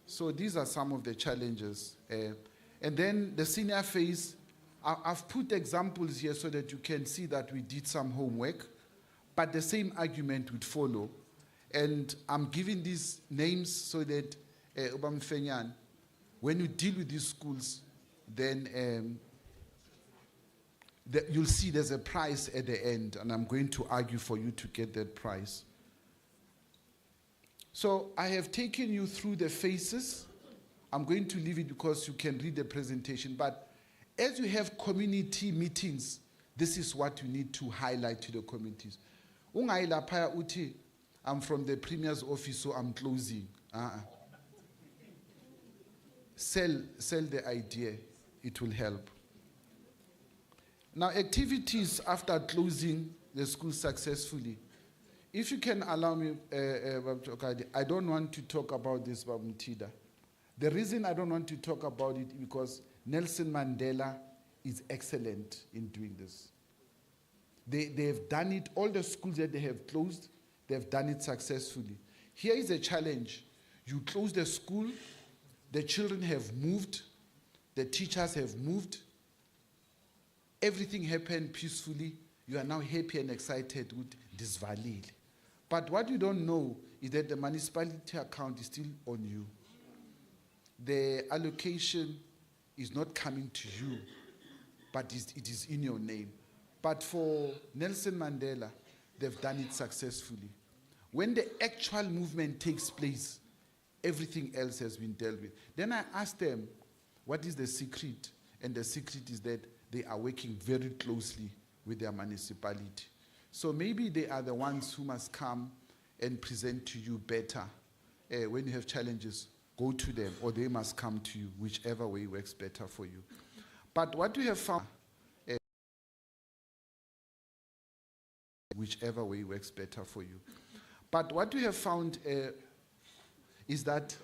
So these are some of the challenges. And then the senior phase, I've put examples here so that you can see that we did some homework, but the same argument would follow. And I'm giving these names so that, when you deal with these schools, then you'll see there's a price at the end, and I'm going to argue for you to get that price. So I have taken you through the phases. I'm going to leave it because you can read the presentation. But as you have community meetings, this is what you need to highlight to the communities. I'm from the Premier's office, so I'm closing. Sell the idea. It will help. Now, activities after closing the school successfully. If you can allow me, I don't want to talk about this, Babumtida. The reason I don't want to talk about it is because Nelson Mandela is excellent in doing this. They have done it, all the schools that they have closed, they have done it successfully. Here is a challenge. You close the school, the children have moved, the teachers have moved, everything happened peacefully, you are now happy and excited with this value. But what you don't know is that the municipality account is still on you. The allocation is not coming to you, but it is in your name. But for Nelson Mandela, they've done it successfully. When the actual movement takes place, everything else has been dealt with. Then I asked them, what is the secret? And the secret is that they are working very closely with their municipality. So maybe they are the ones who must come and present to you better. When you have challenges, go to them, or they must come to you, whichever way works better for you. But what we have found, whichever way works better for you. But what we have found is that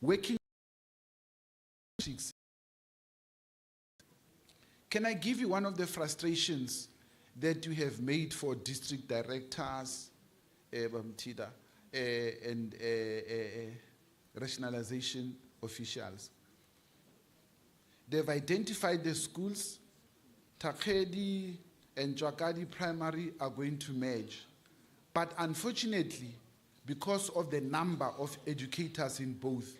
working. Can I give you one of the frustrations that you have made for district directors and rationalization officials? They've identified the schools. Takhedi and Jwakadi Primary are going to merge. But unfortunately, because of the number of educators in both,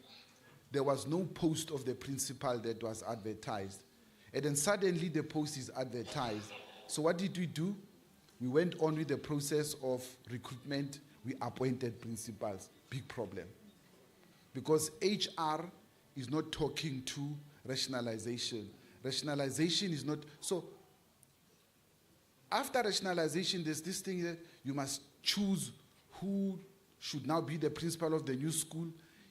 there was no post of the principal that was advertised. And then suddenly the post is advertised. So what did we do? We went on with the process of recruitment. We appointed principals. Big problem. Because HR is not talking to rationalization. Rationalization is not. So after rationalization, there's this thing that you must choose who should now be the principal of the new school.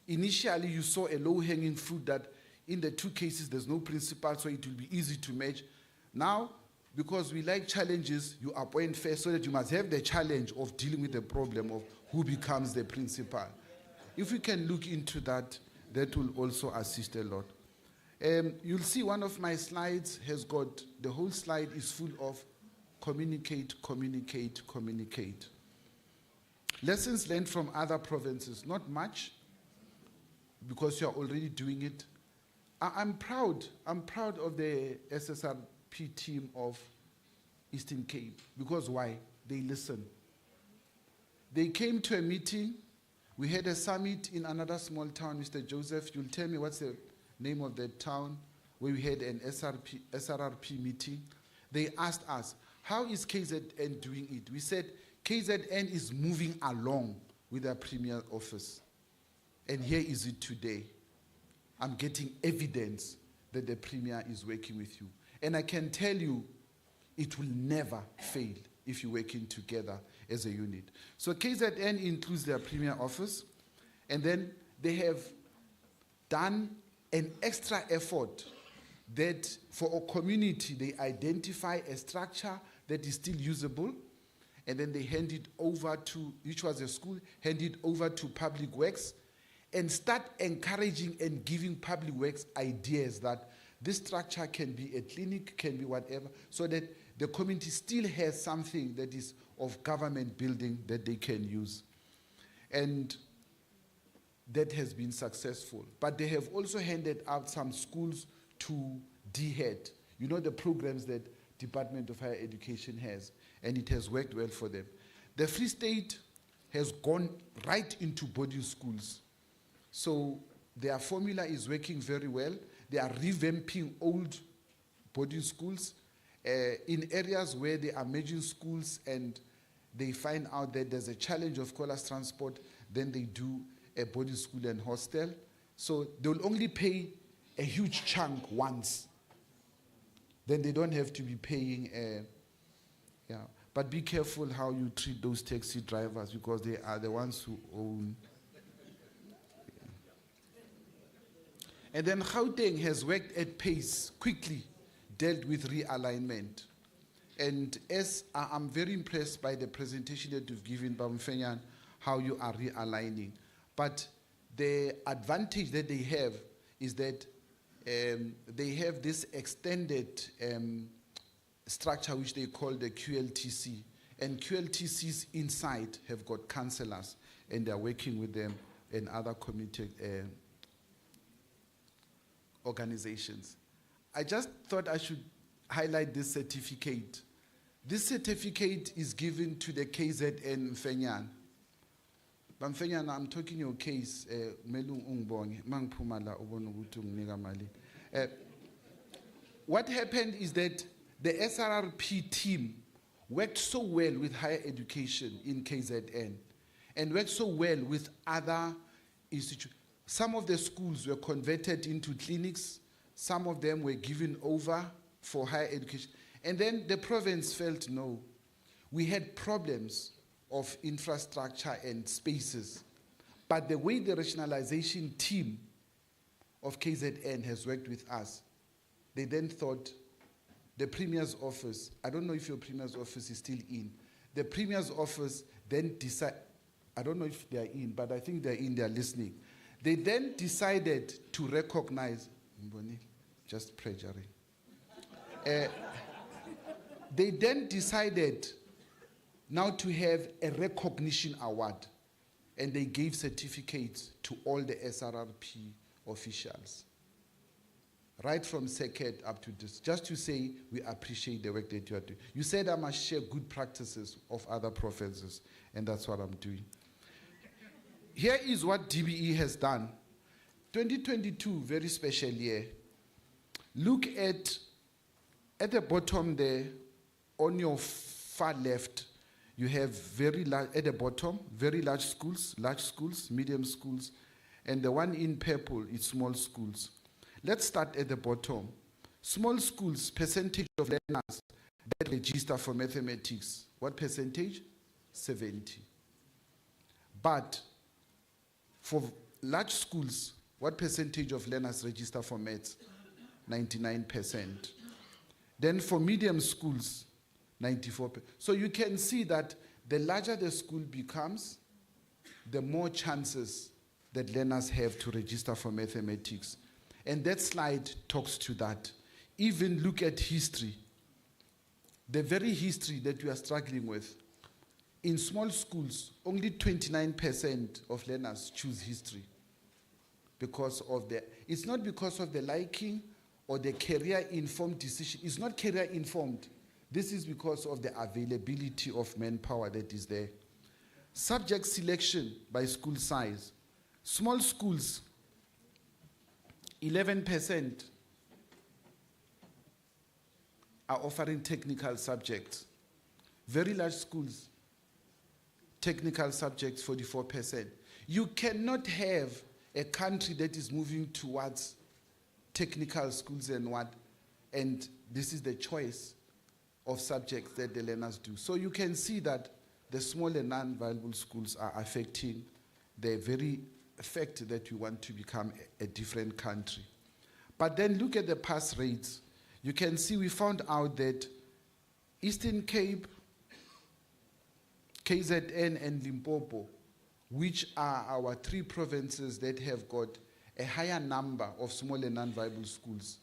Initially, you saw a low-hanging fruit that in the two cases, there's no principal, so it will be easy to match. Now, because we like challenges, you appoint first so that you must have the challenge of dealing with the problem of who becomes the principal. If we can look into that, that will also assist a lot. You'll see one of my slides has got, the whole slide is full of communicate, communicate, communicate. Lessons learned from other provinces, not much, because you're already doing it. I'm proud of the SSRP team of Eastern Cape, because why? They listen. They came to a meeting. We had a summit in another small town. Mr. Joseph, you'll tell me what's the name of that town, where we had an SRRP meeting. They asked us, how is KZN doing it? We said, KZN is moving along with their premier office. And here is it today. I'm getting evidence that the premier is working with you. And I can tell you, it will never fail if you're working together as a unit. So KZN includes their premier office, and then they have done an extra effort that for a community, they identify a structure that is still usable, and then they hand it over to, which was a school, hand it over to Public Works, and start encouraging and giving Public Works ideas that this structure can be a clinic, can be whatever, so that the community still has something that is of government building that they can use. And that has been successful. But they have also handed out some schools to DHEAD. You know the programs that Department of Higher Education has, and it has worked well for them. The Free State has gone right into boarding schools. So their formula is working very well. They are revamping old boarding schools in areas where they are merging schools and they find out that there's a challenge of scholars transport, then they do a boarding school and hostel. So they will only pay a huge chunk once. Then they don't have to be paying, yeah. But be careful how you treat those taxi drivers, because they are the ones who own. And then Gauteng has worked at pace, quickly dealt with realignment. And as I'm very impressed by the presentation that you've given, Bamfenyan, how you are realigning. But the advantage that they have is that they have this extended structure which they call the QLTC. And QLTCs inside have got councillors, and they're working with them and other community organizations. I just thought I should highlight this certificate. This certificate is given to the KZN Mfenyan. Bamfenyan, I'm talking your case. What happened is that the SRRP team worked so well with higher education in KZN and worked so well with other institutions. Some of the schools were converted into clinics. Some of them were given over for higher education. And then the province felt no. We had problems of infrastructure and spaces. But the way the rationalization team of KZN has worked with us, they then thought the Premier's office, I don't know if your Premier's office is still in, the Premier's office then decided, I don't know if they are in, but I think they're in, they're listening. They then decided to recognize, just pressuring. They then decided now to have a recognition award, and they gave certificates to all the SRRP officials, right from SECET up to this, just to say we appreciate the work that you are doing. You said I must share good practices of other provinces, and that's what I'm doing. Here is what DBE has done. 2022, very special year. Look at the bottom there, on your far left, you have very large, at the bottom, very large schools, medium schools, and the one in purple is small schools. Let's start at the bottom. Small schools, percentage of learners that register for mathematics. What percentage? 70. But for large schools, what percentage of learners register for maths? 99%. Then for medium schools, 94%. So you can see that the larger the school becomes, the more chances that learners have to register for mathematics. And that slide talks to that. Even look at history. The very history that we are struggling with. In small schools, only 29% of learners choose history because of it's not because of the liking or the career-informed decision. It's not career-informed. This is because of the availability of manpower that is there. Subject selection by school size. Small schools, 11% are offering technical subjects. Very large schools, technical subjects, 44%. You cannot have a country that is moving towards technical schools and this is the choice of subjects that the learners do. So you can see that the small and non-viable schools are affecting the very fact that we want to become a different country. But then look at the pass rates. You can see we found out that Eastern Cape, KZN, and Limpopo, which are our three provinces that have got a higher number of small and non-viable schools,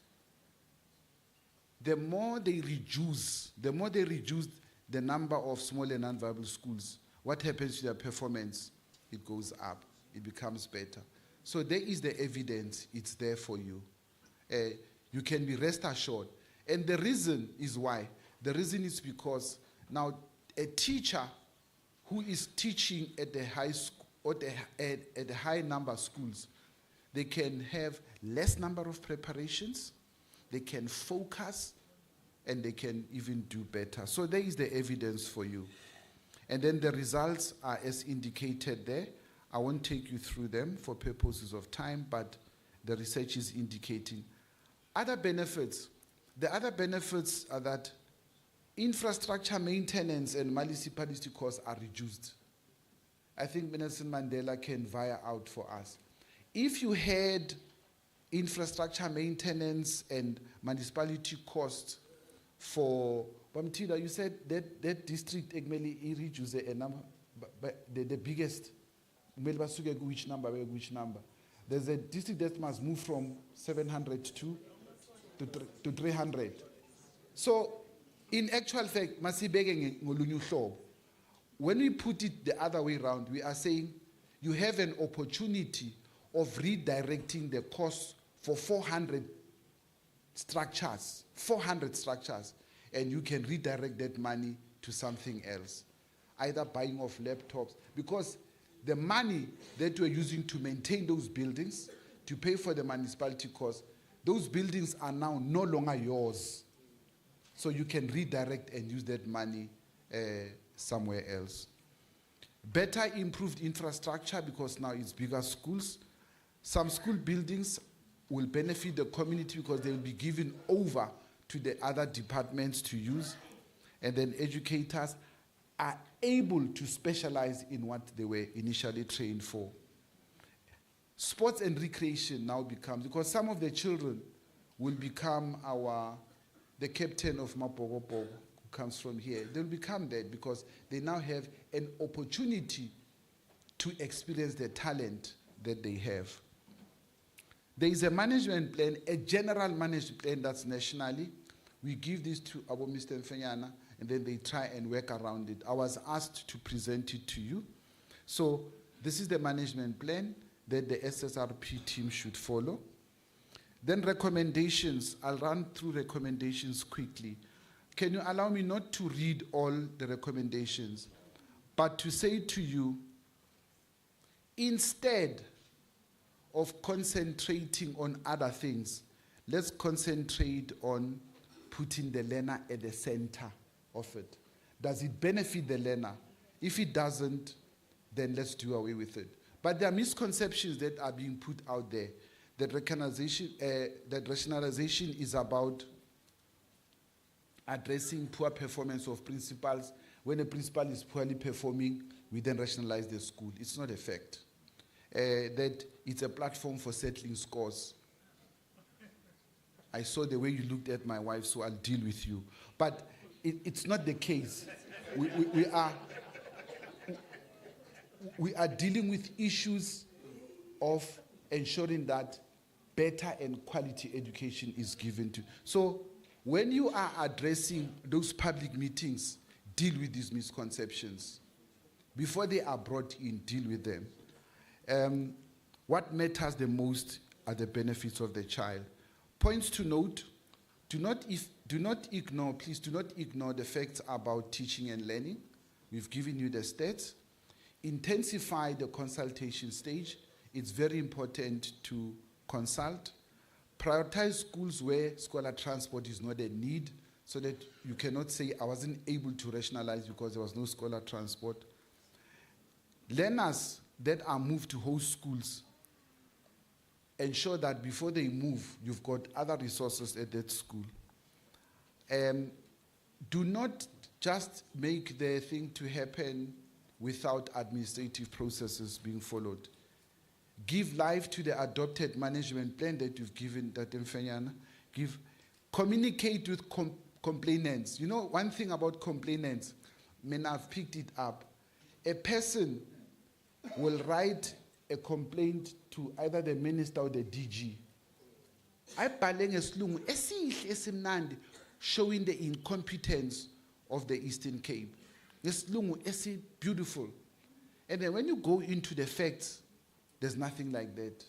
the more they reduce the number of small and non-viable schools, what happens to their performance? It goes up. It becomes better. So there is the evidence. It's there for you. You can be rest assured. And the reason is why. The reason is because now a teacher who is teaching at the high school or at the high number of schools, they can have less number of preparations, they can focus, and they can even do better. So there is the evidence for you. And then the results are as indicated there. I won't take you through them for purposes of time, but the research is indicating. Other benefits. The other benefits are that infrastructure maintenance and municipality costs are reduced. I think Nelson Mandela can via out for us. If you had infrastructure maintenance and municipality costs for Bamtida, you said that district actually reduces a number, but the biggest, which number? There's a district that must move from 700 to 300. So, in actual fact, when we put it the other way around, we are saying you have an opportunity of redirecting the cost for 400 structures, and you can redirect that money to something else, either buying of laptops, because the money that we're using to maintain those buildings, to pay for the municipality costs, those buildings are now no longer yours. So you can redirect and use that money somewhere else. Better improved infrastructure, because now it's bigger schools. Some school buildings will benefit the community because they will be given over to the other departments to use, and then educators are able to specialize in what they were initially trained for. Sports and recreation now becomes, because some of the children will become the captain of Mapogopogo, who comes from here. They'll become that because they now have an opportunity to experience the talent that they have. There is a management plan, a general management plan that's nationally. We give this to our Mr. Mfenyana, and then they try and work around it. I was asked to present it to you. So this is the management plan that the SSRP team should follow. Then recommendations. I'll run through recommendations quickly. Can you allow me not to read all the recommendations, but to say to you, instead of concentrating on other things, let's concentrate on putting the learner at the center of it. Does it benefit the learner? If it doesn't, then let's do away with it. But there are misconceptions that are being put out there. That rationalization is about addressing poor performance of principals. When a principal is poorly performing, we then rationalize the school. It's not a fact. That it's a platform for settling scores. I saw the way you looked at my wife, so I'll deal with you. But it's not the case. We are dealing with issues of ensuring that better and quality education is given to. So when you are addressing those public meetings, deal with these misconceptions. Before they are brought in, deal with them. What matters the most are the benefits of the child. Points to note, do not ignore the facts about teaching and learning. We've given you the stats. Intensify the consultation stage. It's very important to consult. Prioritize schools where scholar transport is not a need, so that you cannot say, I wasn't able to rationalize because there was no scholar transport. Learners that are moved to host schools, ensure that before they move, you've got other resources at that school. Do not just make the thing to happen without administrative processes being followed. Give life to the adopted management plan that you've given, that Mfenyana. Communicate with complainants. You know, one thing about complainants, I've picked it up. A person will write a complaint to either the minister or the DG. Showing the incompetence of the Eastern Cape. Beautiful. And then when you go into the facts, there's nothing like that.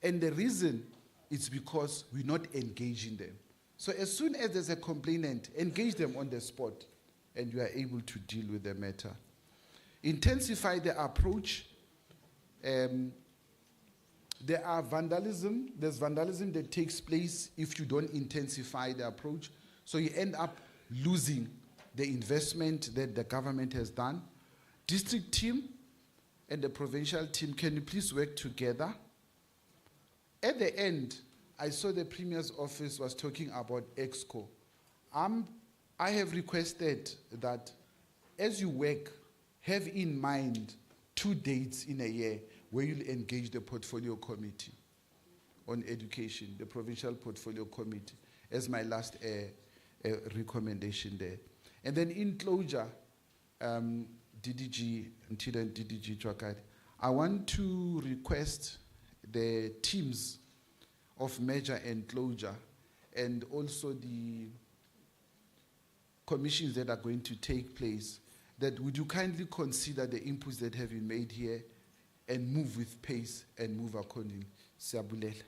And the reason is because we're not engaging them. So as soon as there's a complainant, engage them on the spot, and you are able to deal with the matter. Intensify the approach. There's vandalism that takes place if you don't intensify the approach. So you end up losing the investment that the government has done. District team and the provincial team, can you please work together? At the end, I saw the Premier's office was talking about EXCO. I have requested that as you work, have in mind 2 dates in a year where you'll engage the portfolio committee on education, the provincial portfolio committee, as my last recommendation there. And then in closure, DDG, until then DDG Chwakati, I want to request the teams of merger and closure, and also the commissions that are going to take place, that would you kindly consider the inputs that have been made here and move with pace and move accordingly. Siyabulela.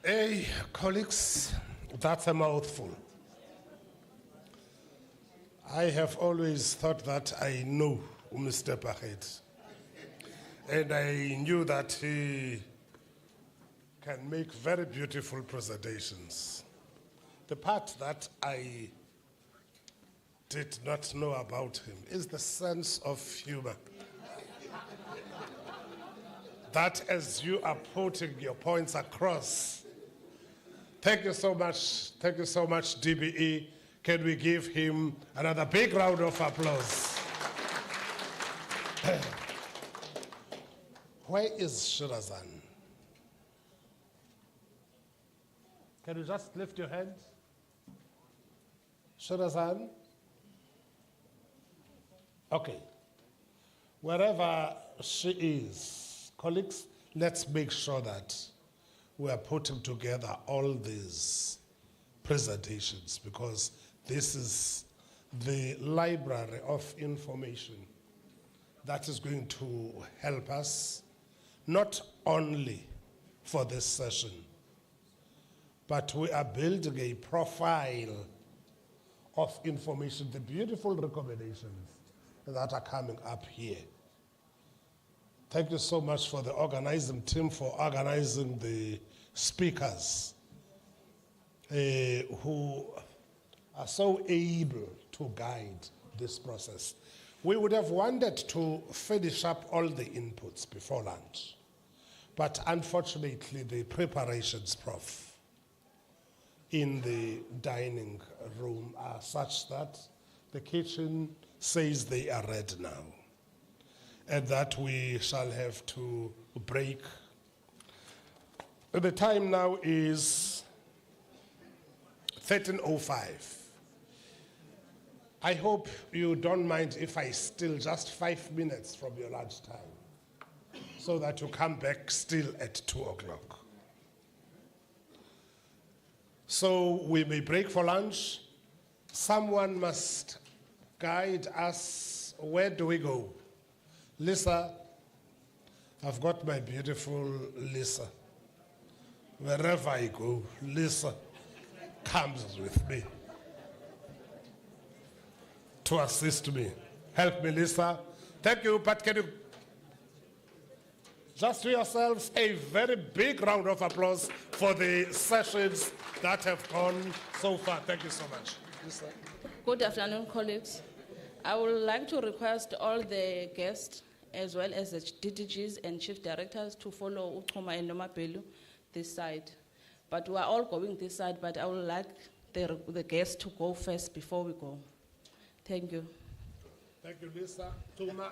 Hey, colleagues, that's a mouthful. I have always thought that I know Mr. Paget. And I knew that can make very beautiful presentations. The part that I did not know about him is the sense of humor. That as you are putting your points across. Thank you so much, DBE. Can we give him another big round of applause? Where is Shirazan? Can you just lift your hand? Shirazan? Okay. Wherever she is, colleagues, let's make sure that we are putting together all these presentations, because this is the library of information that is going to help us, not only for this session, but we are building a profile of information, the beautiful recommendations that are coming up here. Thank you so much for the organizing team for organizing the speakers who are so able to guide this process. We would have wanted to finish up all the inputs before lunch, but unfortunately the preparations, Prof, in the dining room are such that the kitchen says they are ready now, and that we shall have to break. The time now is 13:05. I hope you don't mind if I steal just 5 minutes from your lunchtime so that you come back still at 2 o'clock. So we may break for lunch. Someone must guide us. Where do we go? Lisa, I've got my beautiful Lisa. Wherever I go, Lisa comes with me to assist me. Help me, Lisa. Thank you, but can you just to yourselves a very big round of applause for the sessions that have gone so far. Thank you so much. Lisa. Good afternoon, colleagues. I would like to request all the guests, as well as the DDGs and chief directors, to follow Uchoma and Nomapelu this side. But we are all going this side, but I would like the guests to go first before we go. Thank you. Thank you, Lisa. Tuma,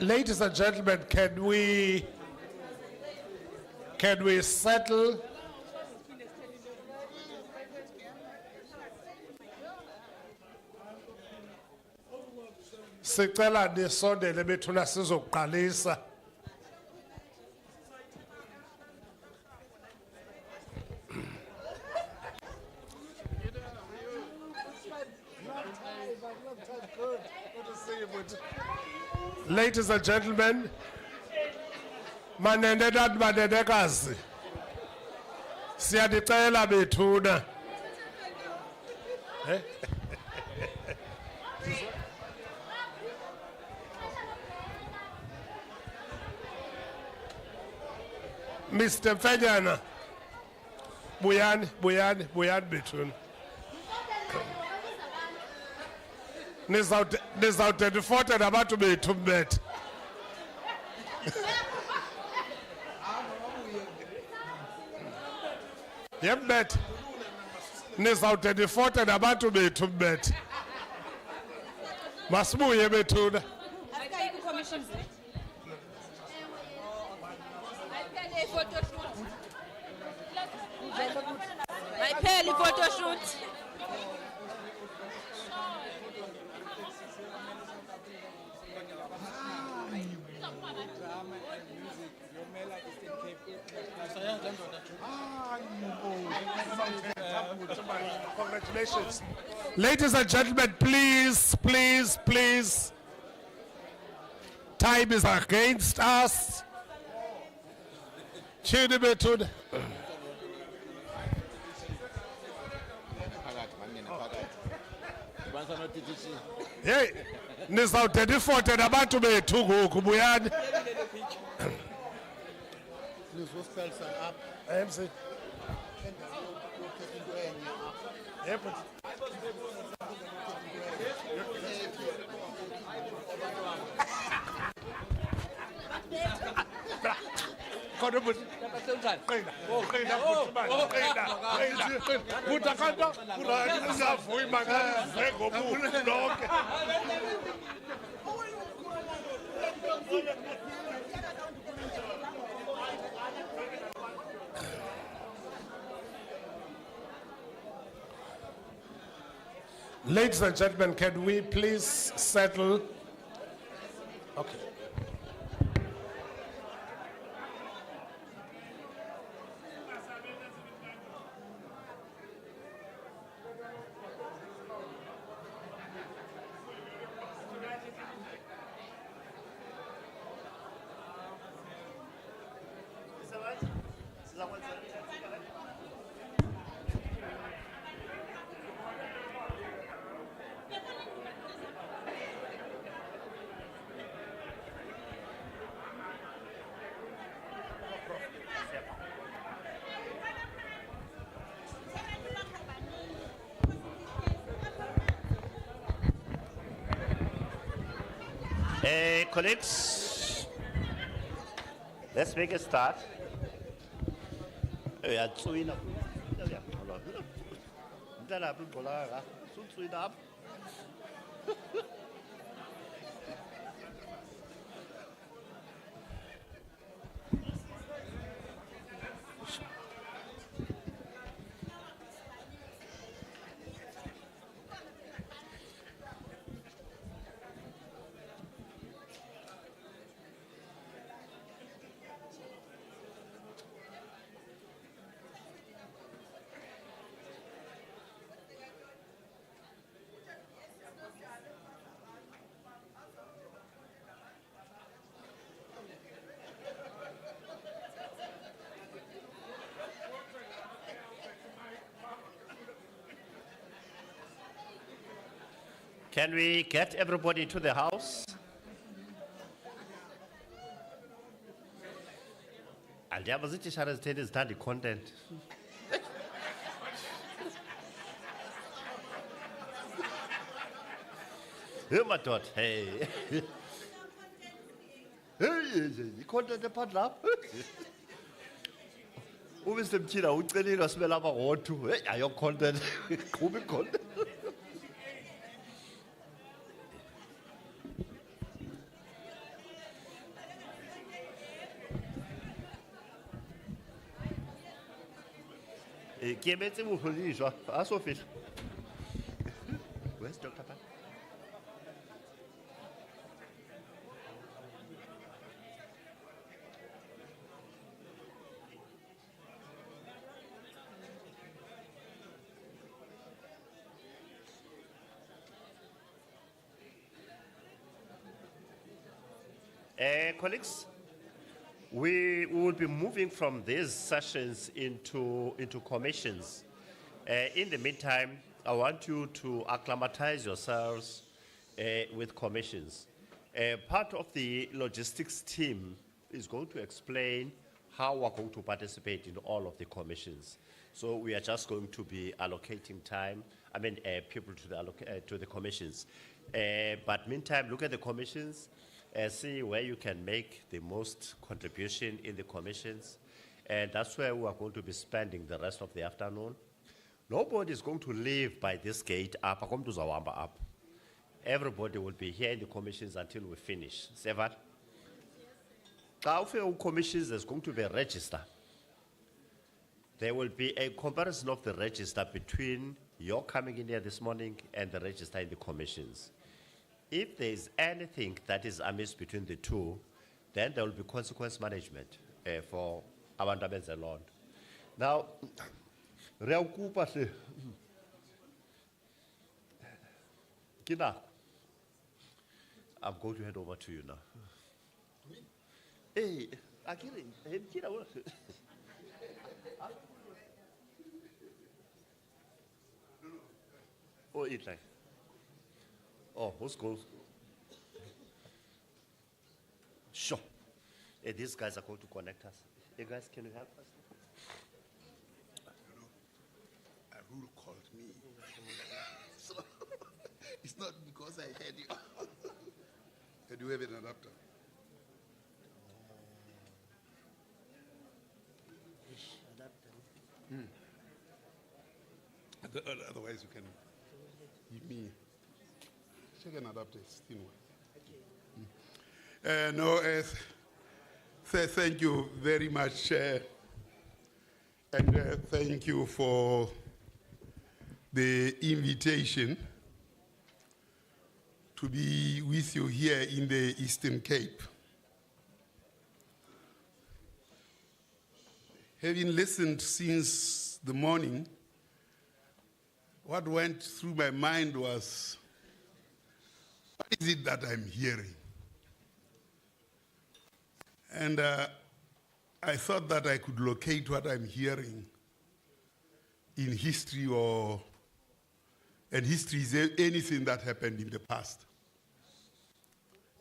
Ladies and gentlemen, can we settle? Sicela nisondele bethuna sizoqalisa. Ladies and gentlemen, manene nani manenekazi, siyadicela bethuna. Mr. Fenyana, buyani bethuna. Nizawude ndifote nabantu bethu mbethe. Yembethe. Nizawude ndifote nabantu bethu mbethe. Masibuye bethuna. Ayiphelele photo shoot. Congratulations. Ladies and gentlemen, please. Time is against us. Chini bethuna. Hey, nizawude ndifote nabantu bethu ngoku buyani. MC. Ladies and gentlemen, can we please settle? Okay. Colleagues, let's make a start. Can we get everybody to the house? And the opposition has done the content. Hey, my daughter, hey. Hey, content apart now. Who is the China? Who tell you to smell about what to? Hey, your content. Content. Ke emetse mohlodiswa, a so fihla. Where's Dr. Pan? Colleagues, we will be moving from these sessions into commissions. In the meantime, I want you to acclimatize yourselves with commissions. Part of the logistics team is going to explain how we're going to participate in all of the commissions. So we are just going to be allocating time, people to the commissions. But meantime, look at the commissions, see where you can make the most contribution in the commissions. And that's where we are going to be spending the rest of the afternoon. Nobody is going to leave by this gate up. Everybody will be here in the commissions until we finish. Seven. Commissions, there's going to be a register. There will be a comparison of the register between your coming in here this morning and the register in the commissions. If there is anything that is amiss between the two, then there will be consequence management for abantu abenza loo nto. Now, Kina, I'm going to hand over to you now. Hey, Kina, what? Oh, eat like. Oh, who's going? Sure. Hey, these guys are going to connect us. Hey, guys, can you help us? Arul called me. So, it's not because I heard you. Do you have an adapter? Otherwise, you can give me. Check an adapter, it's thin one. Thank you very much, and thank you for the invitation to be with you here in the Eastern Cape. Having listened since the morning, what went through my mind was, what is it that I'm hearing? And I thought that I could locate what I'm hearing in history, and history is anything that happened in the past.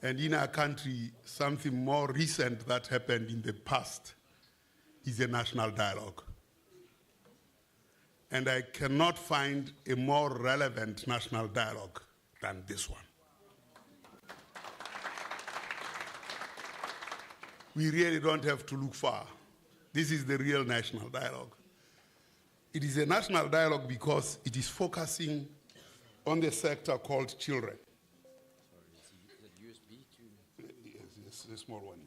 And in our country, something more recent that happened in the past is a national dialogue. And I cannot find a more relevant national dialogue than this one. We really don't have to look far. This is the real national dialogue. It is a national dialogue because it is focusing on the sector called children. Sorry, is it USB to? Yes, a small one.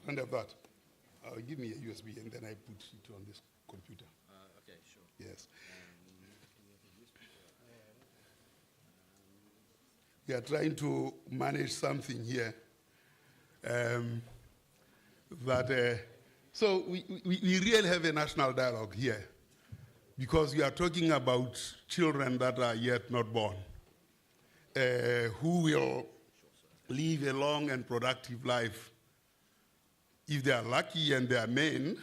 Don't have that. Give me a USB and then I put it on this computer. Okay, sure. Yes. We are trying to manage something here. So we really have a national dialogue here because we are talking about children that are yet not born, who will live a long and productive life. If they are lucky and they are men,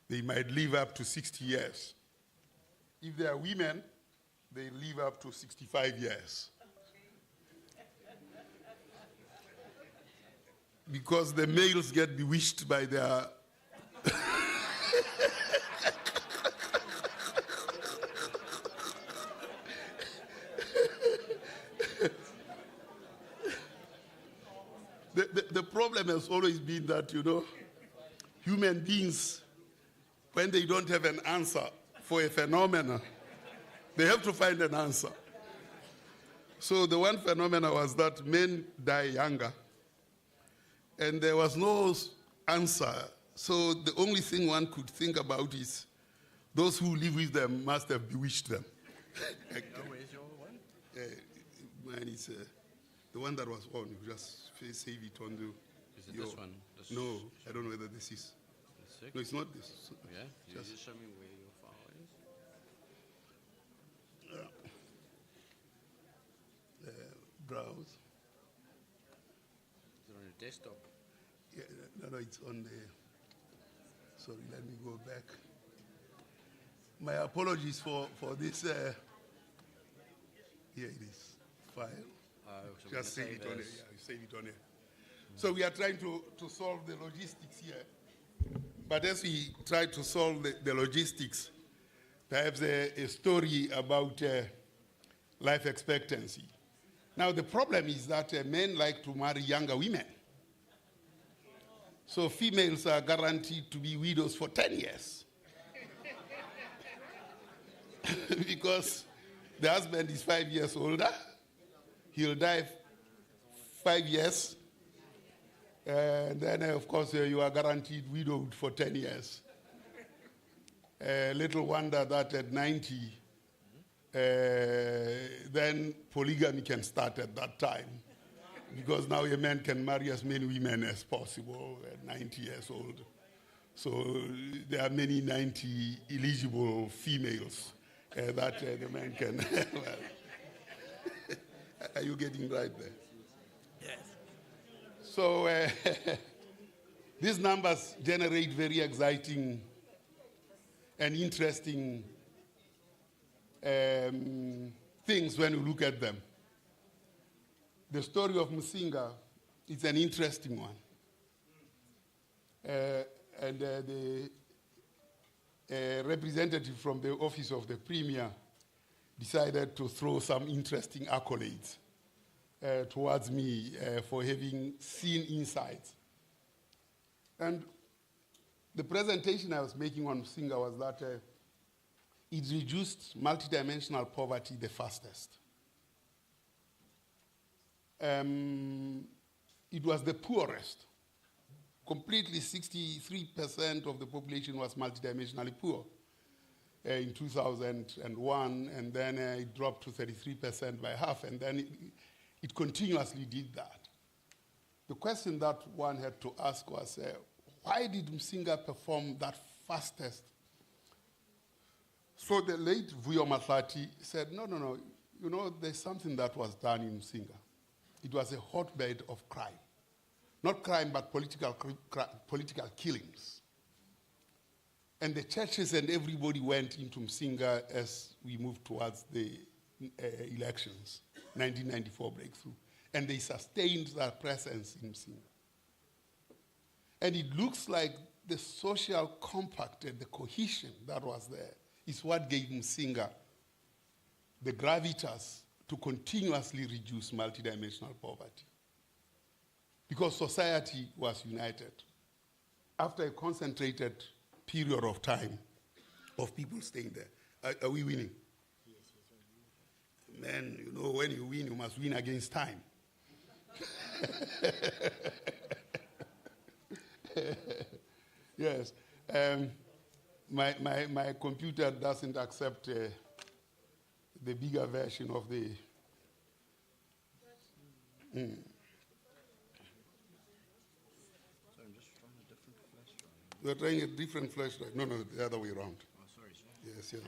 they might live up to 60 years. If they are women, they live up to 65 years. Because the males get bewitched by their the problem has always been that, human beings, when they don't have an answer for a phenomenon, they have to find an answer. So the one phenomenon was that men die younger. And there was no answer. So the only thing one could think about is Those who live with them must have bewitched them. Where's your one? Mine is the one that was on. You just save it on the. Is it this one? This No, I don't know whether this is. Six? No, it's not this. Oh, yeah? You Just- just show me where your file is. Browse. Is it on your desktop? Yeah, no, it's on the. Sorry, let me go back. My apologies for this. Here it is. File. So Just we're save gonna it on save here. as- Yeah, save it on here. So we are trying to solve the logistics here. But as we try to solve the logistics, perhaps a story about life expectancy. Now the problem is that men like to marry younger women. So females are guaranteed to be widows for 10 years. Because the husband is 5 years older. He'll die 5 years. And then, of course, you are guaranteed widowed for 10 years. Little wonder that at 90, then polygamy can start at that time. Because now a man can marry as many women as possible at 90 years old. So there are many 90 eligible females that the man can. Well, are you getting right there? Yes. So these numbers generate very exciting and interesting things when you look at them. The story of Musinga is an interesting one. And the representative from the office of the premier decided to throw some interesting accolades towards me for having seen insights. And the presentation I was making on Musinga was that it reduced multidimensional poverty the fastest. It was the poorest. Completely 63% of the population was multidimensionally poor in 2001, and then it dropped to 33% by half, and then it continuously did that. The question that one had to ask was, why did Musinga perform that fastest? So the late Vuyo Matlati said, no, you know, there's something that was done in Musinga. It was a hotbed of crime. Not crime, but political killings. And the churches and everybody went into Musinga as we moved towards the elections, 1994 breakthrough. And they sustained their presence in Musinga. And it looks like the social compact and the cohesion that was there is what gave Musinga the gravitas to continuously reduce multidimensional poverty. Because society was united. After a concentrated period of time of people staying there. Are we winning? Yes. Man, you know, when you win, you must win against time. Yes. My computer doesn't accept the bigger version of the... So I'm just trying a different flash drive. We're trying a different flash drive. No, the other way around. Oh, sorry, sir. Yes, yeah.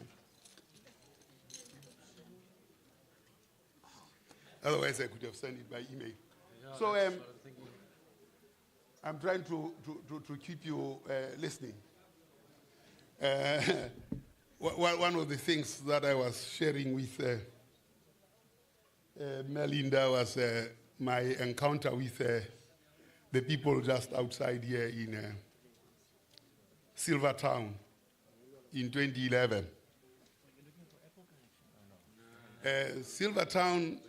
Otherwise, I could have sent it by email. Yeah, So that's what I'm thinking. I'm trying to keep you listening. One of the things that I was sharing with Melinda was my encounter with the people just outside here in Silvertown in 2011. Silvertown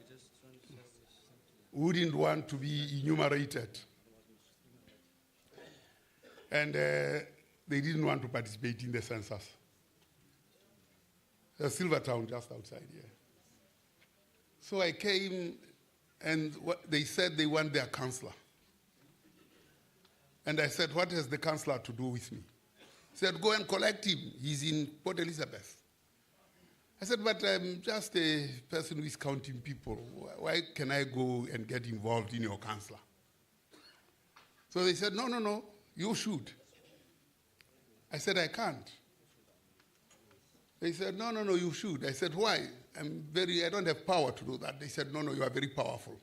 wouldn't want to be enumerated. And they didn't want to participate in the census. Silvertown, just outside here. So I came, and they said they want their councillor. And I said, what has the councillor to do with me? He said, go and collect him. He's in Port Elizabeth. I said, but I'm just a person who is counting people. Why can I go and get involved in your council? So they said, no, you should. I said, I can't. They said, no, you should. I said, why? I don't have power to do that. They said, no, you are very powerful.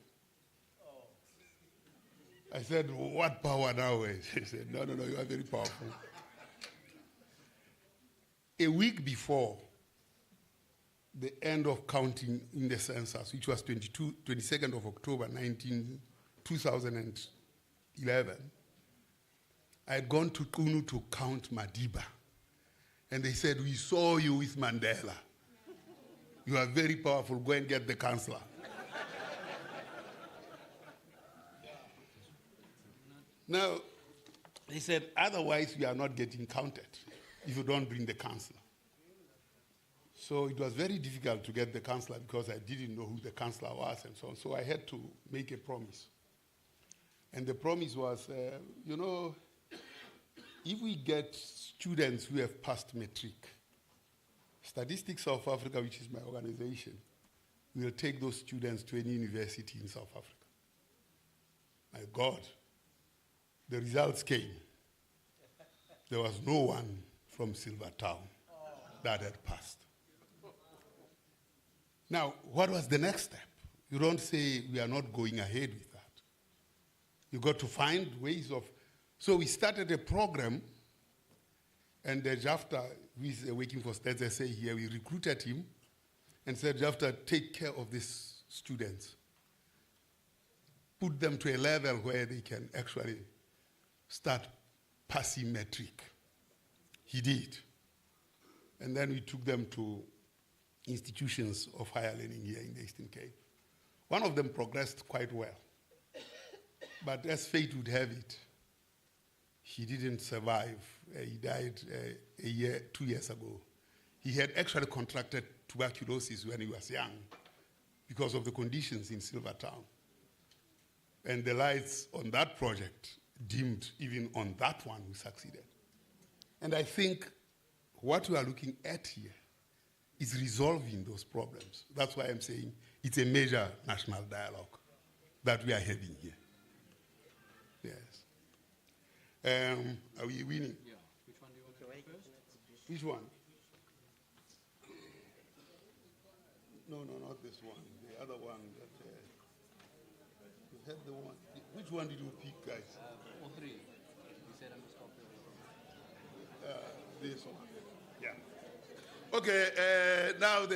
I said, what power now? They said, no, you are very powerful. A week before the end of counting in the census, which was 22nd of October 2011, I had gone to Kunu to count Madiba. And they said, we saw you with Mandela. You are very powerful. Go and get the councillor. Now, they said, otherwise we are not getting counted if you don't bring the councillor. So it was very difficult to get the councillor because I didn't know who the councillor was and so on. So I had to make a promise. And the promise was, if we get students who have passed matric, Statistics South Africa, which is my organization, will take those students to any university in South Africa. My God, the results came. There was no one from Silvertown that had passed. Now, what was the next step? You don't say we are not going ahead with that. You got to find ways of. So we started a program, and Jafta, who is working for Stats SA here, we recruited him and said, Jafta, take care of these students. Put them to a level where they can actually start passing matric. He did. And then we took them to institutions of higher learning here in the Eastern Cape. One of them progressed quite well. But as fate would have it, he didn't survive. He died 2 years ago. He had actually contracted tuberculosis when he was young because of the conditions in Silvertown. And the lights on that project dimmed even on that one who succeeded. And I think what we are looking at here is resolving those problems. That's why I'm saying it's a major national dialogue that we are having here. Yes. Are we winning? Yeah. Which one do you want to go first? Which one? No, not this one. The other one. That, you had the one. Which one did you pick, guys? All three. You said I'm just copying. This one. Yeah. Okay. Now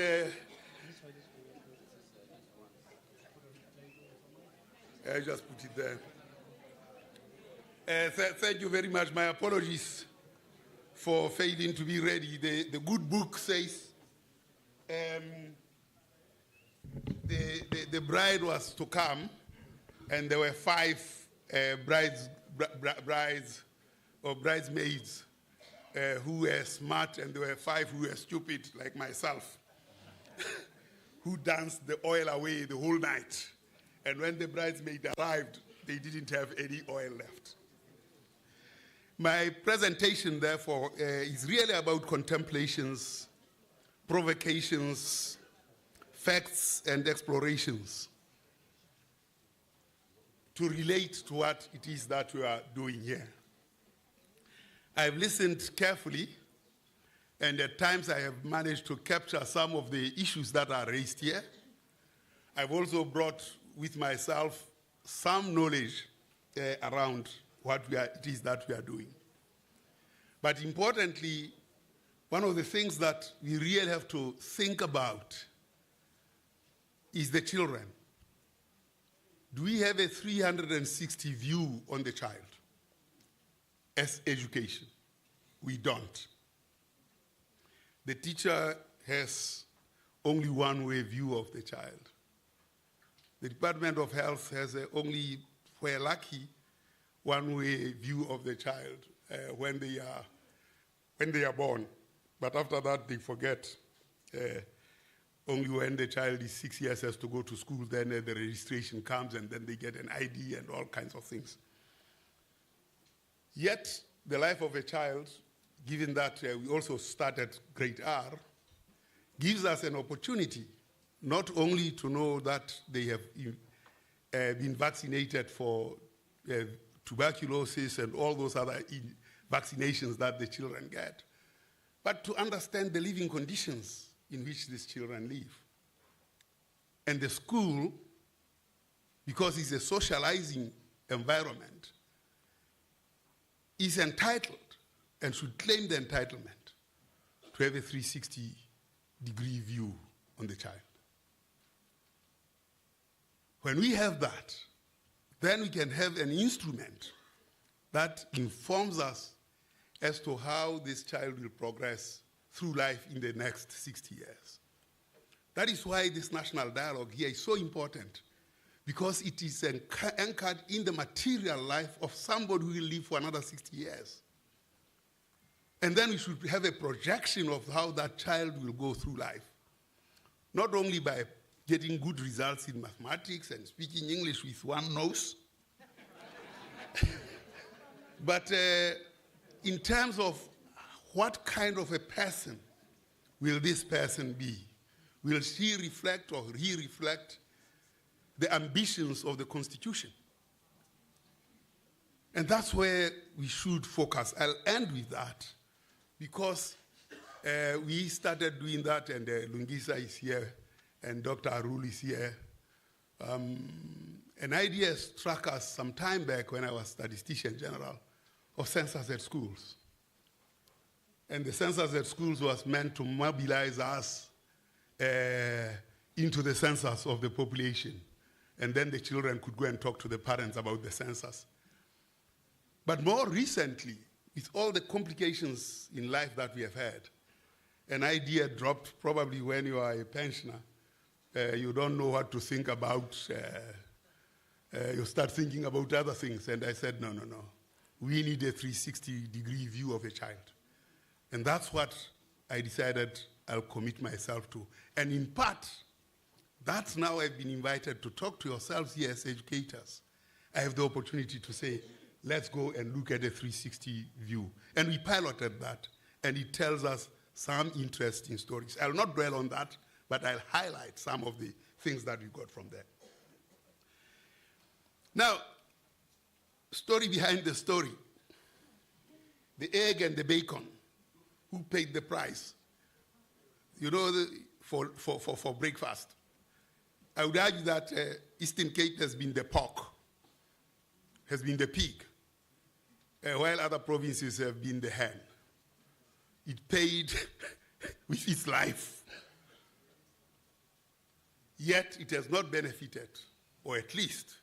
I just put it there. Thank you very much. My apologies for failing to be ready. The good book says the bride was to come, and there were 5 brides or bridesmaids who were smart, and there were 5 who were stupid, like myself, who danced the oil away the whole night. And when the bridesmaid arrived, they didn't have any oil left. My presentation, therefore, is really about contemplations, provocations, facts, and explorations to relate to what it is that we are doing here. I've listened carefully, and at times I have managed to capture some of the issues that are raised here. I've also brought with myself some knowledge around what it is that we are doing. But importantly, one of the things that we really have to think about is the children. Do we have a 360 view on the child as education? We don't. The teacher has only one-way view of the child. The Department of Health has only, where lucky, one-way view of the child when they are born. But after that, they forget. Only when the child is 6 years has to go to school, then the registration comes, and then they get an ID and all kinds of things. Yet, the life of a child given that we also started grade R, gives us an opportunity not only to know that they have been vaccinated for tuberculosis and all those other vaccinations that the children get, but to understand the living conditions in which these children live. And the school, because it's a socializing environment, is entitled and should claim the entitlement to have a 360-degree view on the child. When we have that, then we can have an instrument that informs us as to how this child will progress through life in the next 60 years. That is why this national dialogue here is so important, because it is anchored in the material life of somebody who will live for another 60 years. And then we should have a projection of how that child will go through life, not only by getting good results in mathematics and speaking English with one nose, but in terms of what kind of a person will this person be? Will she reflect or he reflect the ambitions of the Constitution? And that's where we should focus. I'll end with that, because we started doing that, and Lungisa is here, and Dr. Arul is here. An idea struck us some time back when I was Statistician General of census at schools. And the census at schools was meant to mobilize us into the census of the population. And then the children could go and talk to the parents about the census. But more recently, with all the complications in life that we have had, an idea dropped probably when you are a pensioner. You don't know what to think about. You start thinking about other things. And I said, no. We need a 360-degree view of a child. And that's what I decided I'll commit myself to. And in part, that's now I've been invited to talk to yourselves here as educators. I have the opportunity to say, let's go and look at a 360 view. And we piloted that, and it tells us some interesting stories. I'll not dwell on that, but I'll highlight some of the things that we got from there. Now, story behind the story. The egg and the bacon. Who paid the price? You know, for breakfast. I would argue that Eastern Cape has been the pork, has been the pig, while other provinces have been the hen. It paid with its life. Yet it has not benefited, or at least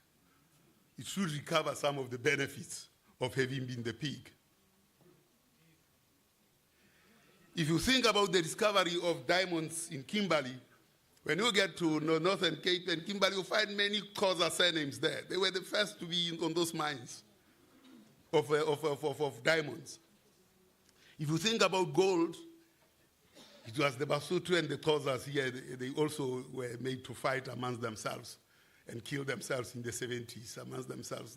it should recover some of the benefits of having been the pig. If you think about the discovery of diamonds in Kimberley, when you get to Northern Cape and Kimberley, you find many Xhosa surnames there. They were the first to be on those mines of diamonds. If you think about gold, it was the Basotho and the Xhosas here. They also were made to fight amongst themselves and kill themselves in the 70s amongst themselves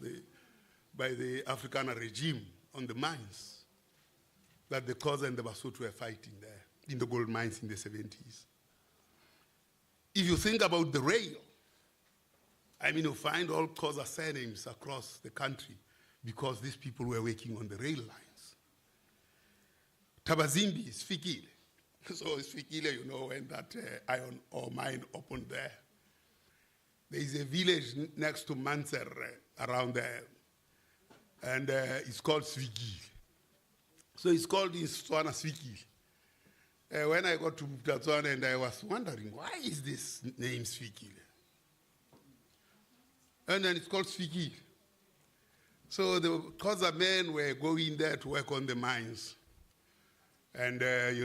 by the Afrikaner regime on the mines that the Xhosa and the Basotho were fighting there in the gold mines in the 70s. If you think about the rail, you find all Xhosa surnames across the country because these people were working on the rail lines. Tabazimbi is Fikile. So it's Fikile, when that iron ore mine opened there. There is a village next to Manser around there, and it's called Swigile. So it's called in Setswana Swigile. When I got to Botswana, and I was wondering, why is this name Swigile? And then it's called Swigile. So the Xhosa men were going there to work on the mines. And, the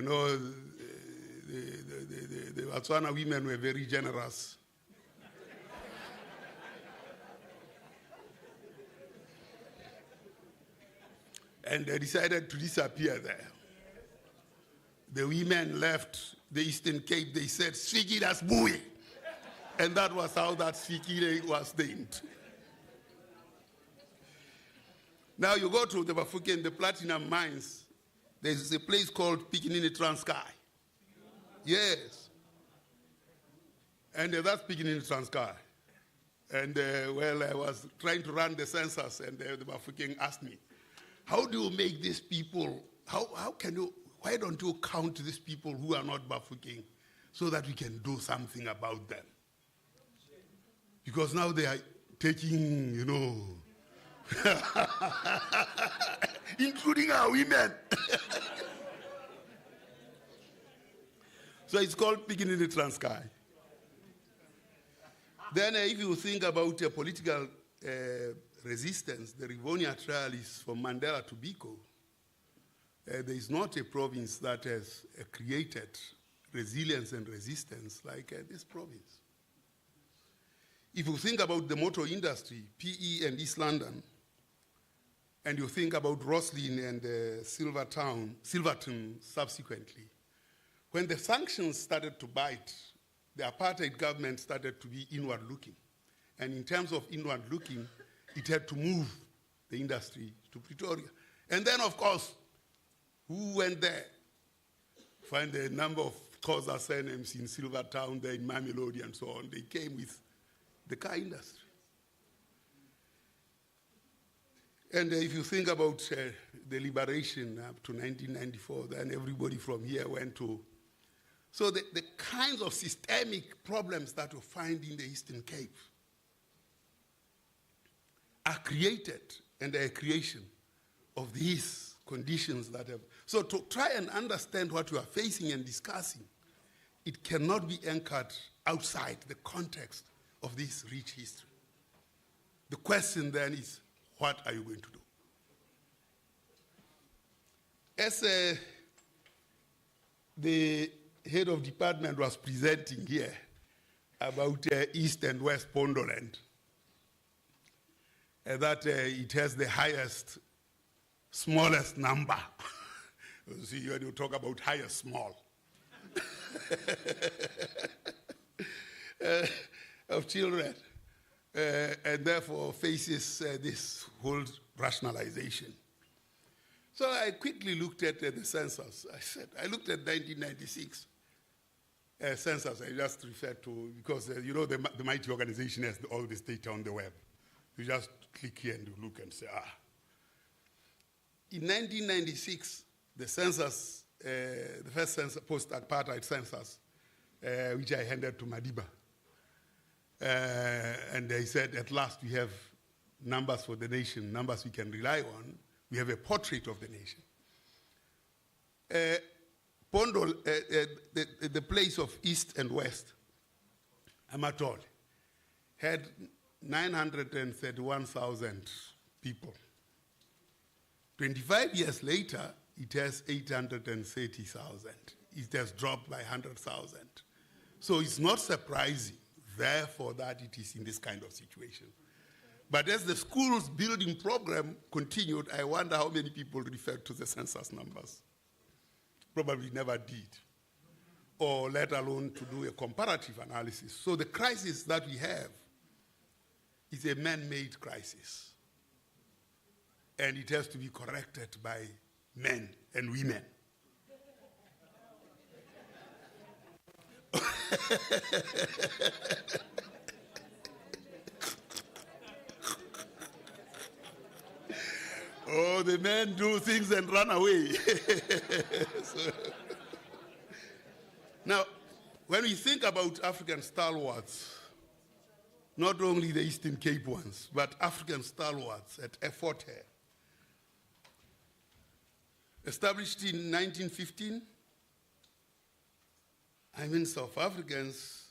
Botswana women were very generous. And they decided to disappear there. The women left the Eastern Cape. They said, Svigilas Bui. And that was how that Swigile was named. Now you go to the Bafuki and the platinum mines. There's a place called Pikinini Transkei. Yes. And that's Pikinini Transkei. And well, I was trying to run the census, and the Bafokeng asked me, how do you make these people, why don't you count these people who are not Bafokeng so that we can do something about them? Because now they are taking, you know, including our women. So it's called Pikinini Transkei. Then if you think about political resistance, the Rivonia trial is from Mandela to Biko. There is not a province that has created resilience and resistance like this province. If you think about the motor industry, PE and East London, and you think about Roslyn and Silverton subsequently, when the sanctions started to bite, the apartheid government started to be inward-looking. And in terms of inward-looking, it had to move the industry to Pretoria. And then, of course, who went there? Find a number of Xhosa surnames in Silvertown, there in Mamelodi and so on. They came with the car industry. And if you think about the liberation up to 1994, then everybody from here went to. So the kinds of systemic problems that you find in the Eastern Cape are created, and they are a creation of these conditions that have. So to try and understand what you are facing and discussing, it cannot be anchored outside the context of this rich history. The question then is, what are you going to do? As the head of department was presenting here about East and West Pondoland, that it has the highest, smallest number. See, when you talk about highest, small, of children, and therefore faces this whole rationalization. So I quickly looked at the census. I looked at 1996 census. I just referred to, because you know the mighty organization has all this data on the web. You just click here and you look and say, In 1996, the census, the first census, post-apartheid census, which I handed to Madiba, and they said, at last we have numbers for the nation, numbers we can rely on. We have a portrait of the nation. Pondol, the place of East and West, Amatol, had 931,000 people. 25 years later, it has 830,000. It has dropped by 100,000. So it's not surprising, therefore, that it is in this kind of situation. But as the school's building program continued, I wonder how many people referred to the census numbers. Probably never did, or let alone to do a comparative analysis. So the crisis that we have is a man-made crisis. And it has to be corrected by men and women. Oh, the men do things and run away. Now, when we think about African stalwarts, not only the Eastern Cape ones, but African stalwarts at Fort Hare, established in 1915, South Africans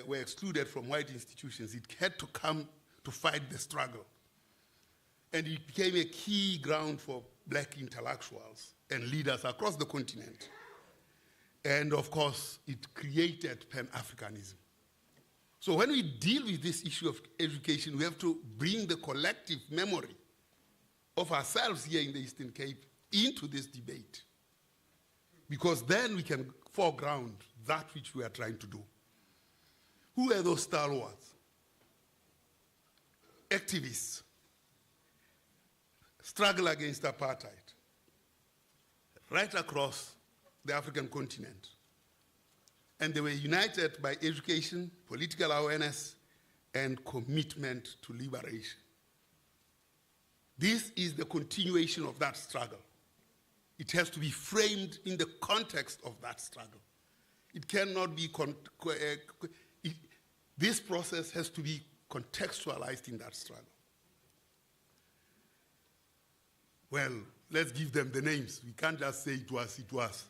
were excluded from white institutions. It had to come to fight the struggle. And it became a key ground for black intellectuals and leaders across the continent. And of course, it created Pan-Africanism. So when we deal with this issue of education, we have to bring the collective memory of ourselves here in the Eastern Cape into this debate. Because then we can foreground that which we are trying to do. Who are those stalwarts? Activists. Struggle against apartheid. right across the African continent. And they were united by education, political awareness, and commitment to liberation. This is the continuation of that struggle. It has to be framed in the context of that struggle. It cannot be, this process has to be contextualized in that struggle. Well, let's give them the names. We can't just say it was, it was.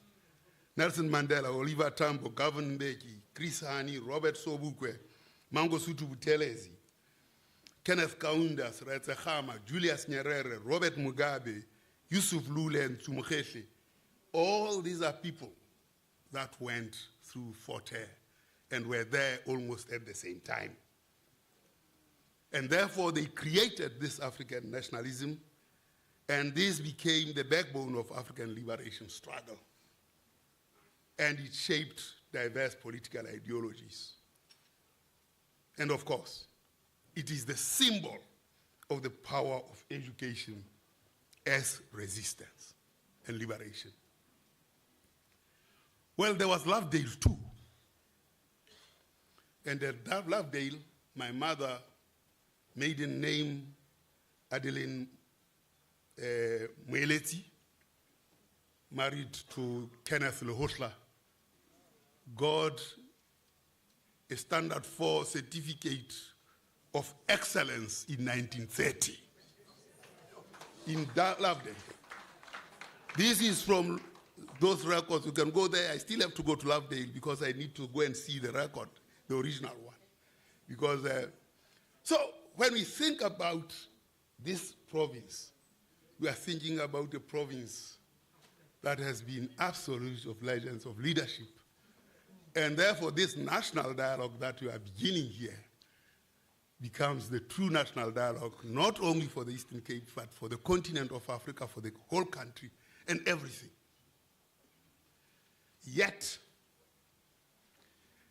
Nelson Mandela, Oliver Tambo, Govan Mbeki, Chris Hani, Robert Sobukwe, Mangosuthu Buthelezi, Kenneth Kaunda, Seretse Khama, Julius Nyerere, Robert Mugabe, Yusuf Lule, and Tsumukhehle. All these are people that went through Fort Hare and were there almost at the same time. And therefore, they created this African nationalism, and this became the backbone of African liberation struggle. And it shaped diverse political ideologies. And of course, it is the symbol of the power of education as resistance and liberation. Well, there was Lovedale too. And at that Lovedale, my mother, maiden name Adeline Mweleti, married to Kenneth Lehotla, got a Standard 4 certificate of excellence in 1930 in Lovedale. This is from those records. You can go there. I still have to go to Lovedale because I need to go and see the record, the original one. Because, so when we think about this province, we are thinking about a province that has been absolute of legends of leadership. And therefore, this national dialogue that we are beginning here becomes the true national dialogue, not only for the Eastern Cape, but for the continent of Africa, for the whole country, and everything. Yet,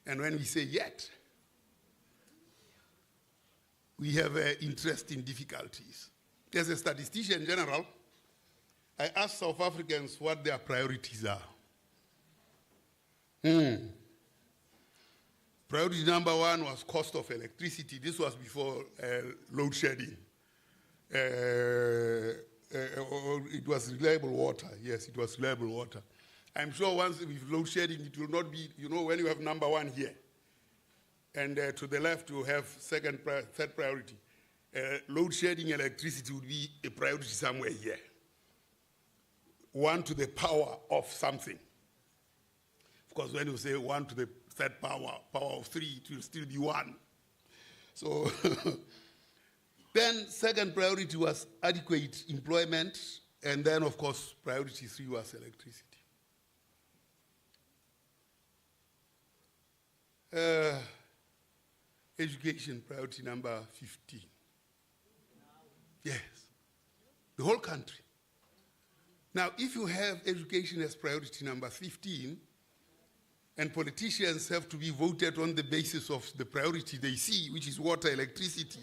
and when we say yet, we have interesting difficulties. As a statistician general, I ask South Africans what their priorities are. Priority number one was cost of electricity. This was before load shedding. It was reliable water. Yes, it was reliable water. I'm sure once with load shedding, it will not be, you know, when you have number one here, and to the left you have third priority. Load shedding electricity would be a priority somewhere here. 1 to the power of something. Of course, when you say 1 to the third power of 3, it will still be 1. So then second priority was adequate employment, and then of course priority 3 was electricity. Education, priority number 15. Yes, the whole country. Now, if you have education as priority number 15, and politicians have to be voted on the basis of the priority they see, which is water, electricity,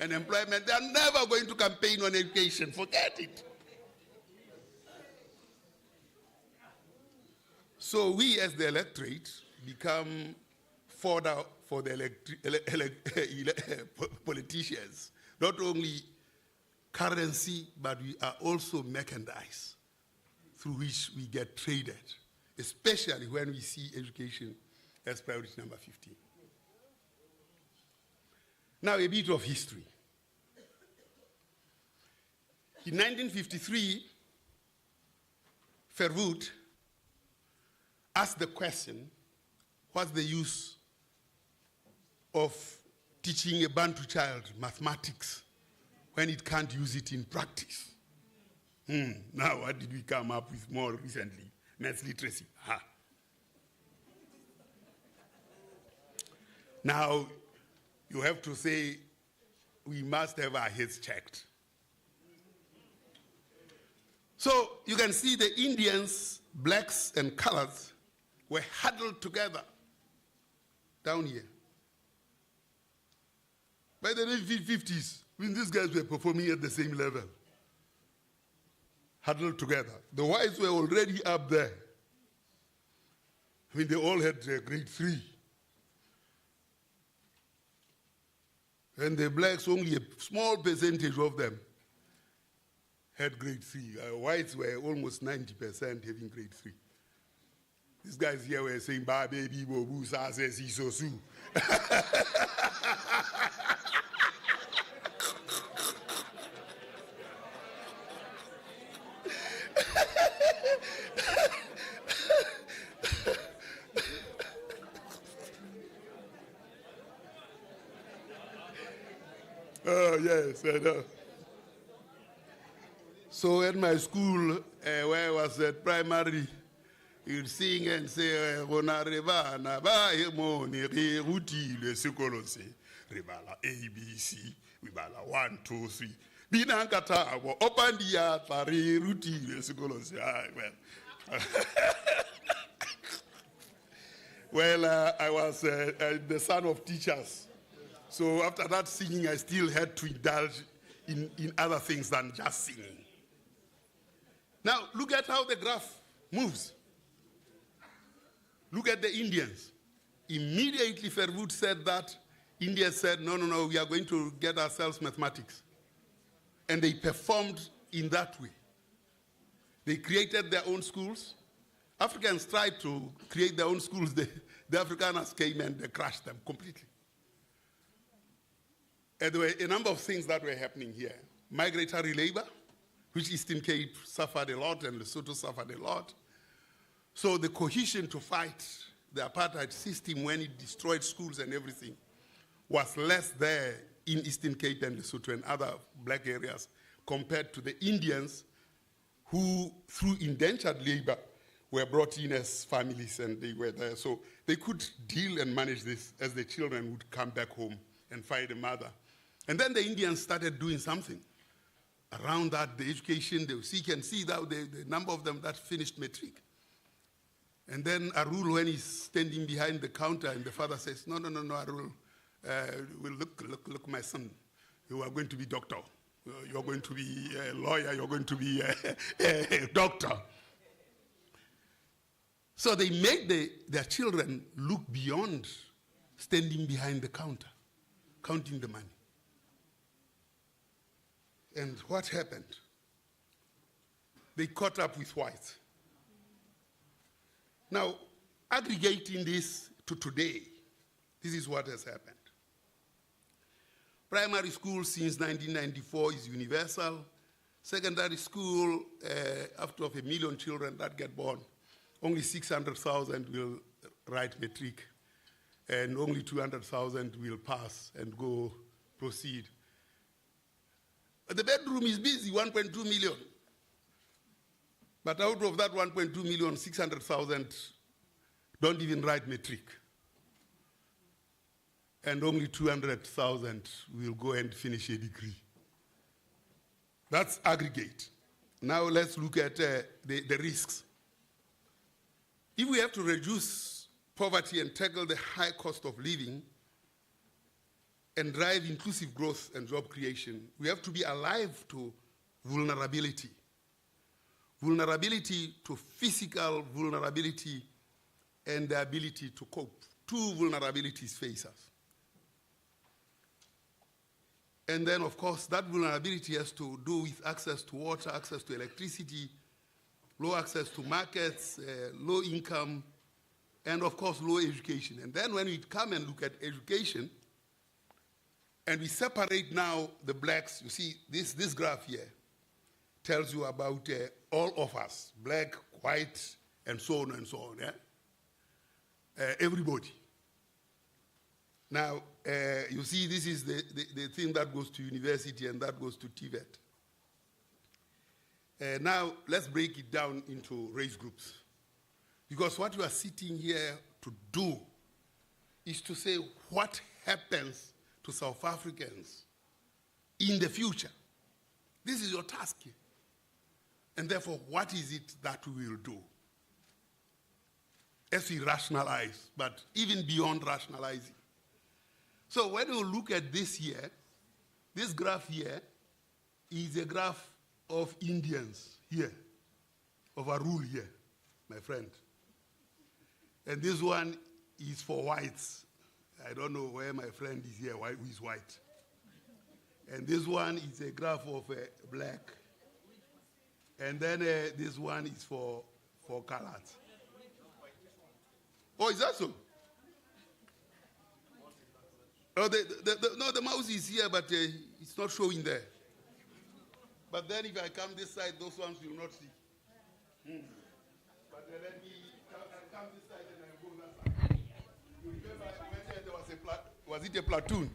and employment, they are never going to campaign on education. Forget it. So we, as the electorate, become fodder for the politicians. Not only currency, but we are also mechanized through which we get traded, especially when we see education as priority number 15. Now, a bit of history. In 1953, Verwoerd asked the question, what's the use of teaching a Bantu child mathematics when it can't use it in practice? Now, what did we come up with more recently? Maths literacy. Now, you have to say, we must have our heads checked. So you can see the Indians, blacks and colors, were huddled together down here. By the 1950s, when these guys were performing at the same level, huddled together. The whites were already up there. I mean, they all had grade 3. And the blacks, only a small percentage of them had grade 3. Whites were almost 90% having grade 3. These guys here were saying, "Ba baby bobu sa se si so su." Oh, yes, I know. So at my school, where I was at primary, you'd sing and say, "Rona rebana ba emoni re rutile sekolo se rebala ABC, we bala 1 2 3. Bina nkatabo opandia tla re rutile sekolo se." Well. Well, I was the son of teachers. So after that singing, I still had to indulge in other things than just singing. Now, look at how the graph moves. Look at the Indians. Immediately, Verwoerd said that. India said, no, we are going to get ourselves mathematics. And they performed in that way. They created their own schools. Africans tried to create their own schools. The Afrikaners came and they crushed them completely. And there were a number of things that were happening here. Migratory labor, which Eastern Cape suffered a lot and Lesotho suffered a lot. So the cohesion to fight the apartheid system when it destroyed schools and everything was less there in Eastern Cape and Lesotho and other black areas compared to the Indians who, through indentured labor, were brought in as families and they were there. So they could deal and manage this as the children would come back home and find a mother. And then the Indians started doing something. Around that, the education, you can see that the number of them that finished matric. And then Arul, when he's standing behind the counter, and the father says, no, Arul, well, look, my son, you are going to be doctor. You're going to be a lawyer, you're going to be a doctor. So they made their children look beyond standing behind the counter, counting the money. And what happened? They caught up with whites. Now, aggregating this to today, this is what has happened. Primary school since 1994 is universal. Secondary school, after 1 million children that get born, only 600,000 will write matric, and only 200,000 will pass and go proceed. The bedroom is busy, 1.2 million. But out of that 1.2 million, 600,000 don't even write matric. And only 200,000 will go and finish a degree. That's aggregate. Now let's look at the risks. If we have to reduce poverty and tackle the high cost of living and drive inclusive growth and job creation, we have to be alive to vulnerability. Vulnerability to physical vulnerability and the ability to cope. Two vulnerabilities face us. And then, of course, that vulnerability has to do with access to water, access to electricity, low access to markets, low income, and of course, low education. And then when we come and look at education, and we separate now the blacks, you see, this graph here tells you about all of us, black, white, and so on and so on, yeah? Everybody. Now, you see, this is the thing that goes to university and that goes to TVET. Now, let's break it down into race groups. Because what you are sitting here to do is to say what happens to South Africans in the future. This is your task here. And therefore, what is it that we will do? As we rationalize, but even beyond rationalizing. So when you look at this here, this graph here is a graph of Indians here, overrule here, my friend. And this one is for whites. I don't know where my friend is here, who is white. And this one is a graph of black. And then this one is for colored. Oh, is that so? Oh, no, the mouse is here, but it's not showing there. But then if I come this side, those ones you will not see. But let me come this side and I go that side. You remember when there was it a platoon?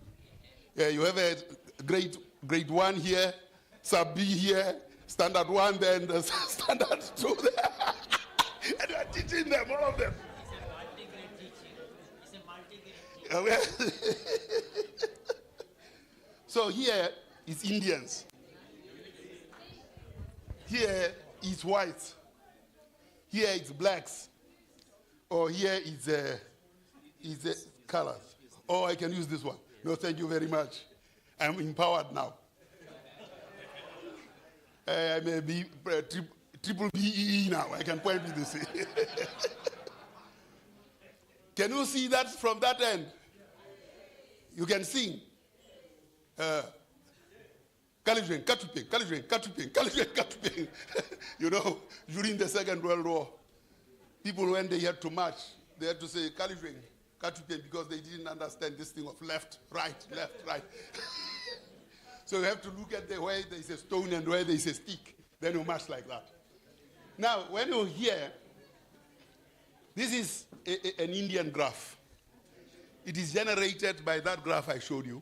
Yeah, you have a grade 1 here, sub B here, standard 1 then the standard 2 there. And you are teaching them, all of them. So here is Indians. Here is whites. Here is blacks. Or here is colors. Or I can use this one. No, thank you very much. I'm empowered now. I may be triple BEE now. I can point with this. Can you see that from that end? You can sing. Kalidren, Katuping, Kalidren, Katuping, Kalidren, Katuping. You know, during the Second World War, people, when they had to march, they had to say Kalidren, Katuping, because they didn't understand this thing of left, right. So you have to look at the way there is a stone and where there is a stick. Then you march like that. Now, when you hear, this is an Indian graph. It is generated by that graph I showed you.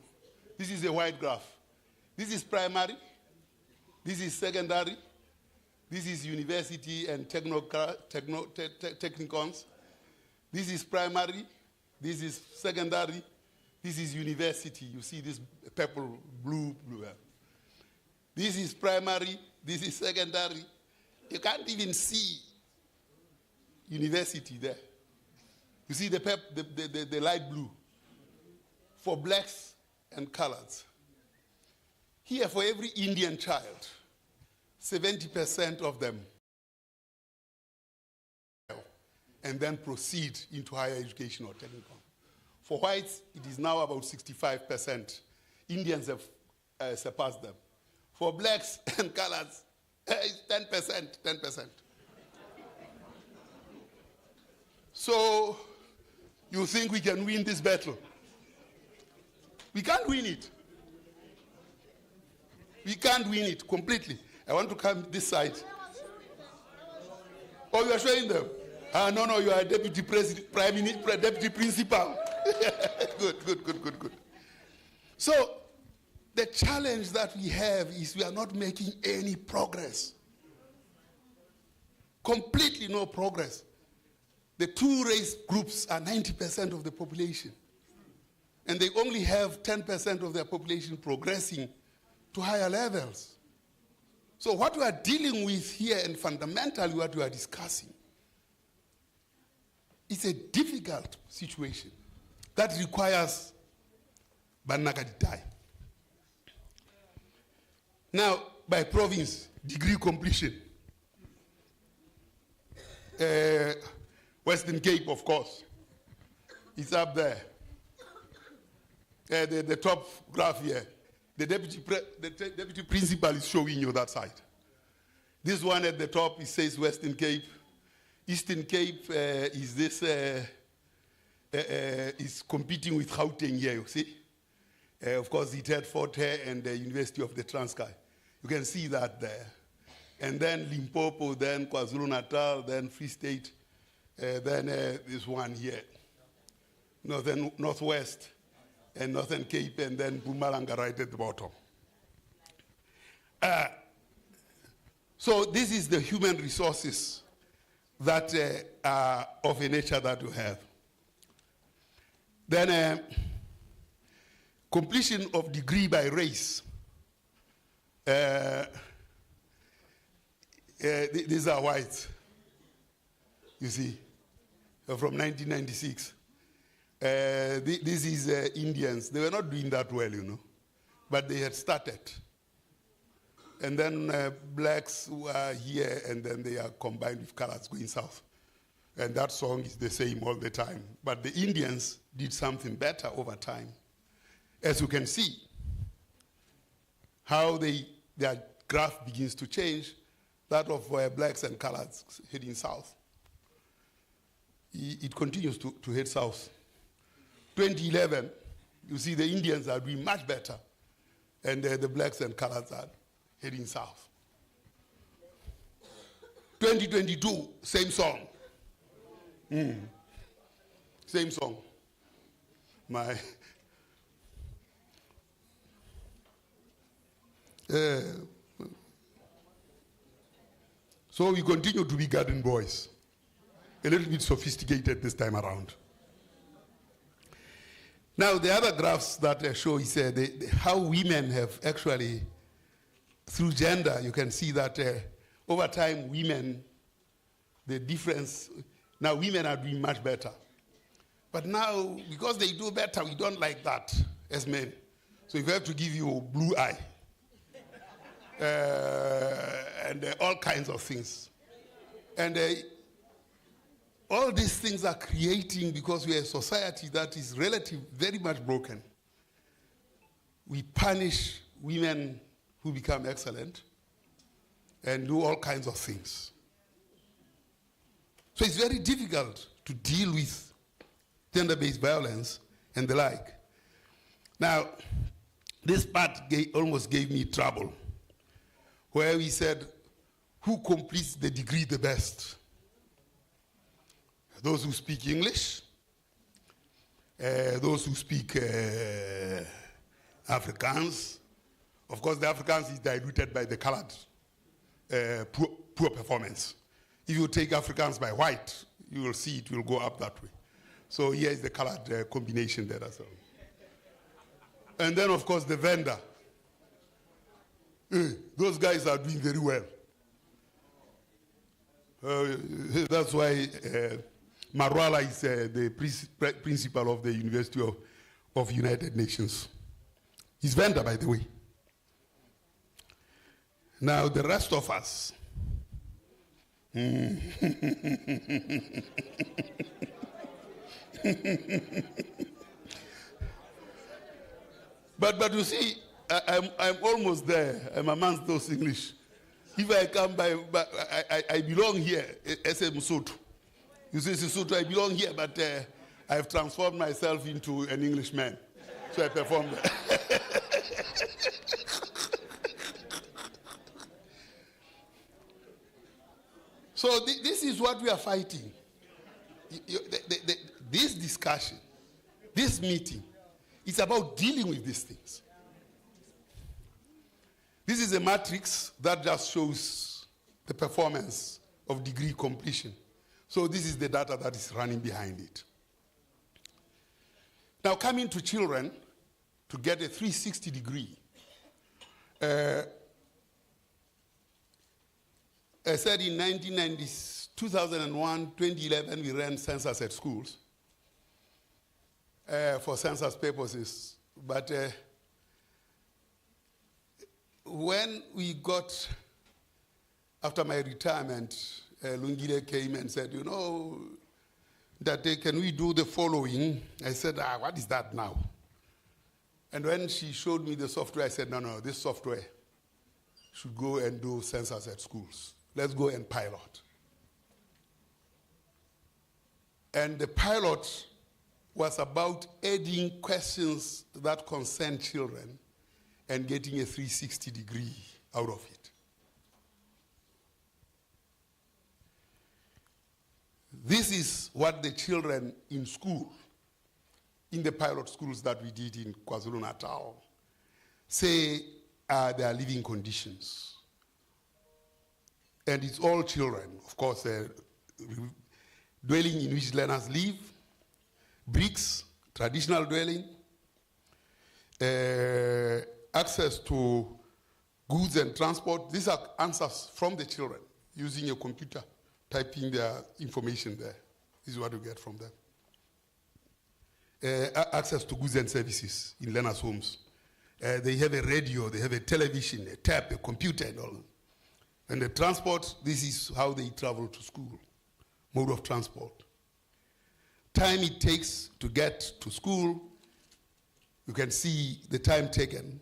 This is a white graph. This is primary. This is secondary. This is university and technicons. This is primary. This is secondary. This is university. You see this purple, blue. This is primary. This is secondary. You can't even see university there. You see the light blue for blacks and coloreds. Here, for every Indian child, 70% of them and then proceed into higher education or technical. For whites, it is now about 65%. Indians have surpassed them. For blacks and coloreds, it's 10%. So, you think we can win this battle? We can't win it. We can't win it completely. I want to come this side. Oh, you are showing them? No, you are deputy president, prime minister, deputy principal. Good. So, the challenge that we have is we are not making any progress. Completely no progress. The two race groups are 90% of the population. And they only have 10% of their population progressing to higher levels. So what we are dealing with here, and fundamentally what we are discussing, is a difficult situation that requires Banakaditai. Now, by province, degree completion. Western Cape, of course, is up there. The top graph here. The deputy principal is showing you that side. This one at the top, it says Western Cape. Eastern Cape is this, is competing with Gauteng here, you see. Of course, it had Fort Hare and the University of the Transkei. You can see that there. And then Limpopo, then KwaZulu-Natal, then Free State, then this one here. Northwest. And Northern Cape, and then Mpumalanga right at the bottom. So this is the human resources that are of a nature that we have. Then completion of degree by race. These are whites, you see, from 1996. This is Indians. They were not doing that well, you know, but they had started. and then blacks who are here, and then they are combined with colors going south. And that song is the same all the time. But the Indians did something better over time. As you can see, how their graph begins to change, that of blacks and colors heading south. It continues to head south. 2011, you see the Indians are doing much better, and the blacks and colors are heading south. 2022, same song. Same song. So we continue to be garden boys, a little bit sophisticated this time around. Now, the other graphs that show is how women have actually, through gender, you can see that over time, women, the difference, now women are doing much better. But now, because they do better, we don't like that as men. So if we have to give you a blue eye, and all kinds of things. And all these things are creating, because we are a society that is very much broken. We punish women who become excellent and do all kinds of things. So it's very difficult to deal with gender-based violence and the like. Now, this part almost gave me trouble, where we said, who completes the degree the best? Those who speak English, those who speak Afrikaans. Of course, the Afrikaans is diluted by the colored poor performance. If you take Afrikaans by white, you will see it will go up that way. So here is the colored combination there as well. And then, of course, the vendor. Those guys are doing very well. That's why Marwala is the principal of the University of United Nations. He's vendor, by the way. Now, the rest of us. But you see, I'm almost there. I'm amongst those English. If I come by, I belong here as a Msotho. You see, Sesotho, I belong here, but I've transformed myself into an Englishman. So I perform there. So this is what we are fighting. This discussion, this meeting, is about dealing with these things. This is a matrix that just shows the performance of degree completion. So this is the data that is running behind it. Now, coming to children to get a 360 degree, I said in 2001, 2011, we ran census at schools for census purposes. But when we got, after my retirement, Lungile came and said, you know, that can we do the following? I said, what is that now? And when she showed me the software, I said, no, this software should go and do census at schools. Let's go and pilot. And the pilot was about adding questions that concern children and getting a 360 degree out of it. This is what the children in school, in the pilot schools that we did in KwaZulu-Natal, say are their living conditions. And it's all children, of course, dwelling in which learners live, bricks, traditional dwelling, access to goods and transport. These are answers from the children using a computer, typing their information there. This is what you get from them. Access to goods and services in learners' homes. They have a radio, they have a television, a tap, a computer, and all. And the transport, this is how they travel to school, mode of transport. Time it takes to get to school, you can see the time taken.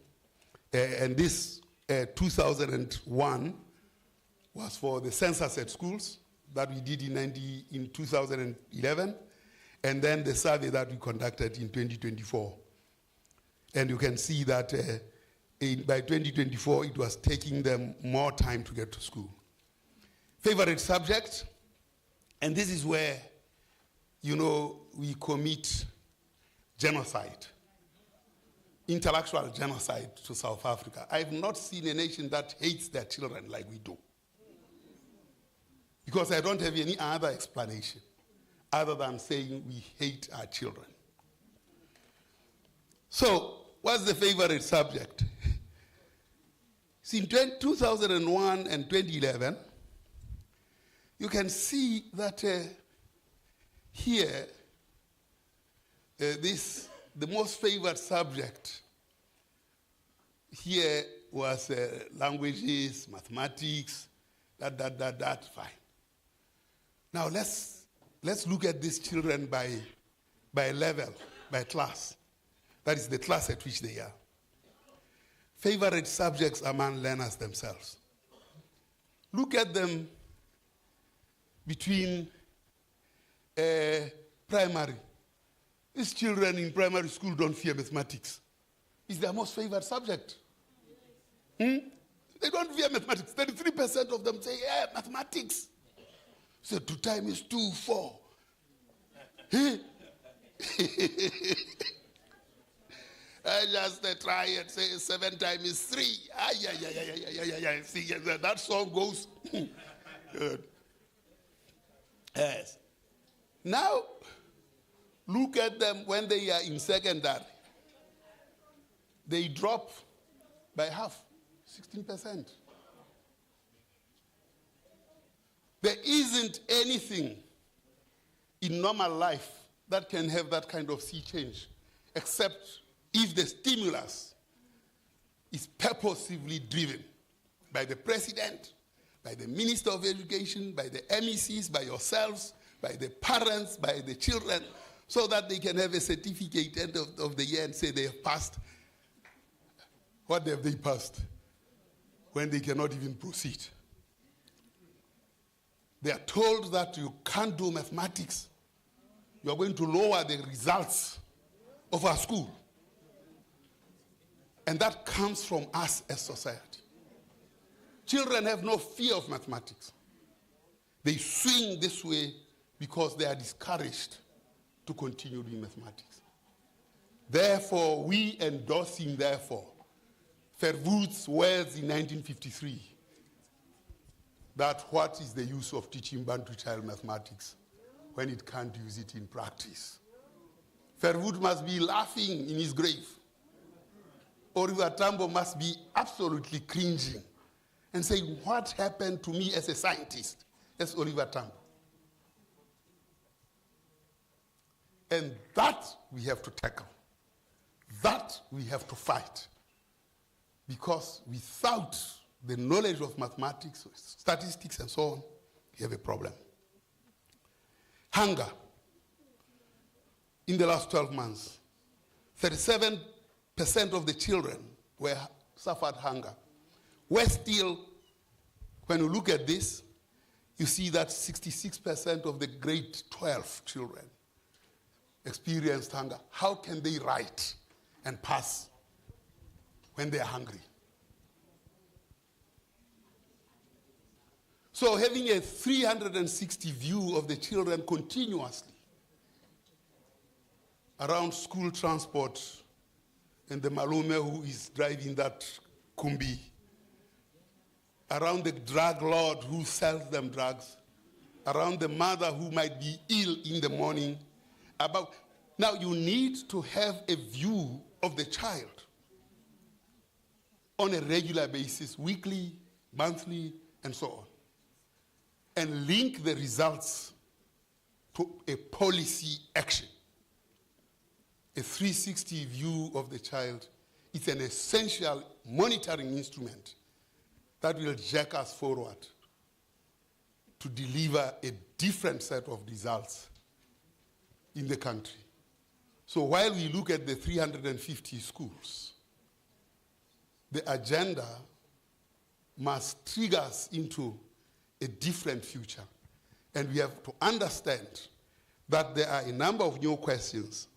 And this 2001 was for the census at schools that we did in 2011, and then the survey that we conducted in 2024. And you can see that by 2024, it was taking them more time to get to school. Favorite subject, and this is where, we commit genocide, intellectual genocide to South Africa. I've not seen a nation that hates their children like we do. Because I don't have any other explanation other than saying we hate our children. So, what's the favorite subject? See, in 2001 and 2011, you can see that here, the most favored subject here was languages, mathematics, that, fine. Now let's look at these children by level, by class. That is the class at which they are. Favorite subjects among learners themselves. Look at them between primary. These children in primary school don't fear mathematics. It's their most favored subject. They don't fear mathematics. 33% of them say, yeah, mathematics. So 2 times 2, 4. I just try and say 7 times 3. Yeah. See, that song goes. Good. Yes. Now, look at them when they are in secondary. They drop by half, 16%. There isn't anything in normal life that can have that kind of sea change, except if the stimulus is purposefully driven by the president, by the Minister of Education, by the MECs, by yourselves, by the parents, by the children, so that they can have a certificate end of the year and say they have passed. What have they passed? When they cannot even proceed. They are told that you can't do mathematics. You are going to lower the results of our school. And that comes from us as society. Children have no fear of mathematics. They swing this way because they are discouraged to continue doing mathematics. Therefore, we endorsing, Verwoerd's words in 1953, that what is the use of teaching Bantu child mathematics when it can't use it in practice? Verwoerd must be laughing in his grave. Oliver Tambo must be absolutely cringing and saying, what happened to me as a scientist, as Oliver Tambo? And that we have to tackle. That we have to fight. Because without the knowledge of mathematics, statistics, and so on, you have a problem. Hunger. In the last 12 months, 37% of the children suffered hunger. Where still, when you look at this, you see that 66% of the grade 12 children experienced hunger. How can they write and pass when they are hungry? So having a 360 view of the children continuously around school transport, and the malume who is driving that kumbi, around the drug lord who sells them drugs, around the mother who might be ill in the morning. Now you need to have a view of the child on a regular basis, weekly, monthly, and so on, and link the results to a policy action. A 360 view of the child it's an essential monitoring instrument that will jack us forward to deliver a different set of results in the country. So while we look at the 350 schools, the agenda must trigger us into a different future. And we have to understand that there are a number of new questions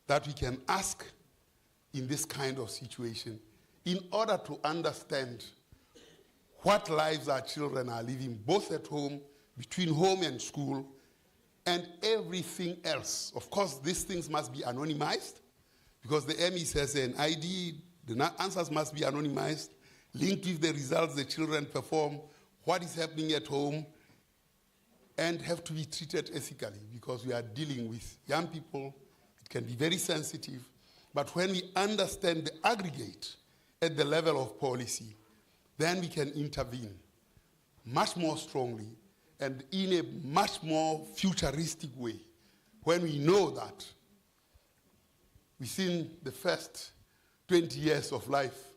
that we can ask in this kind of situation in order to understand what lives our children are living, both at home, between home and school, and everything else. Of course, these things must be anonymized, because the ME says an ID, the answers must be anonymized, linked with the results the children perform, what is happening at home, and have to be treated ethically, because we are dealing with young people. It can be very sensitive. But when we understand the aggregate at the level of policy, then we can intervene much more strongly and in a much more futuristic way, when we know that within the first 20 years of life,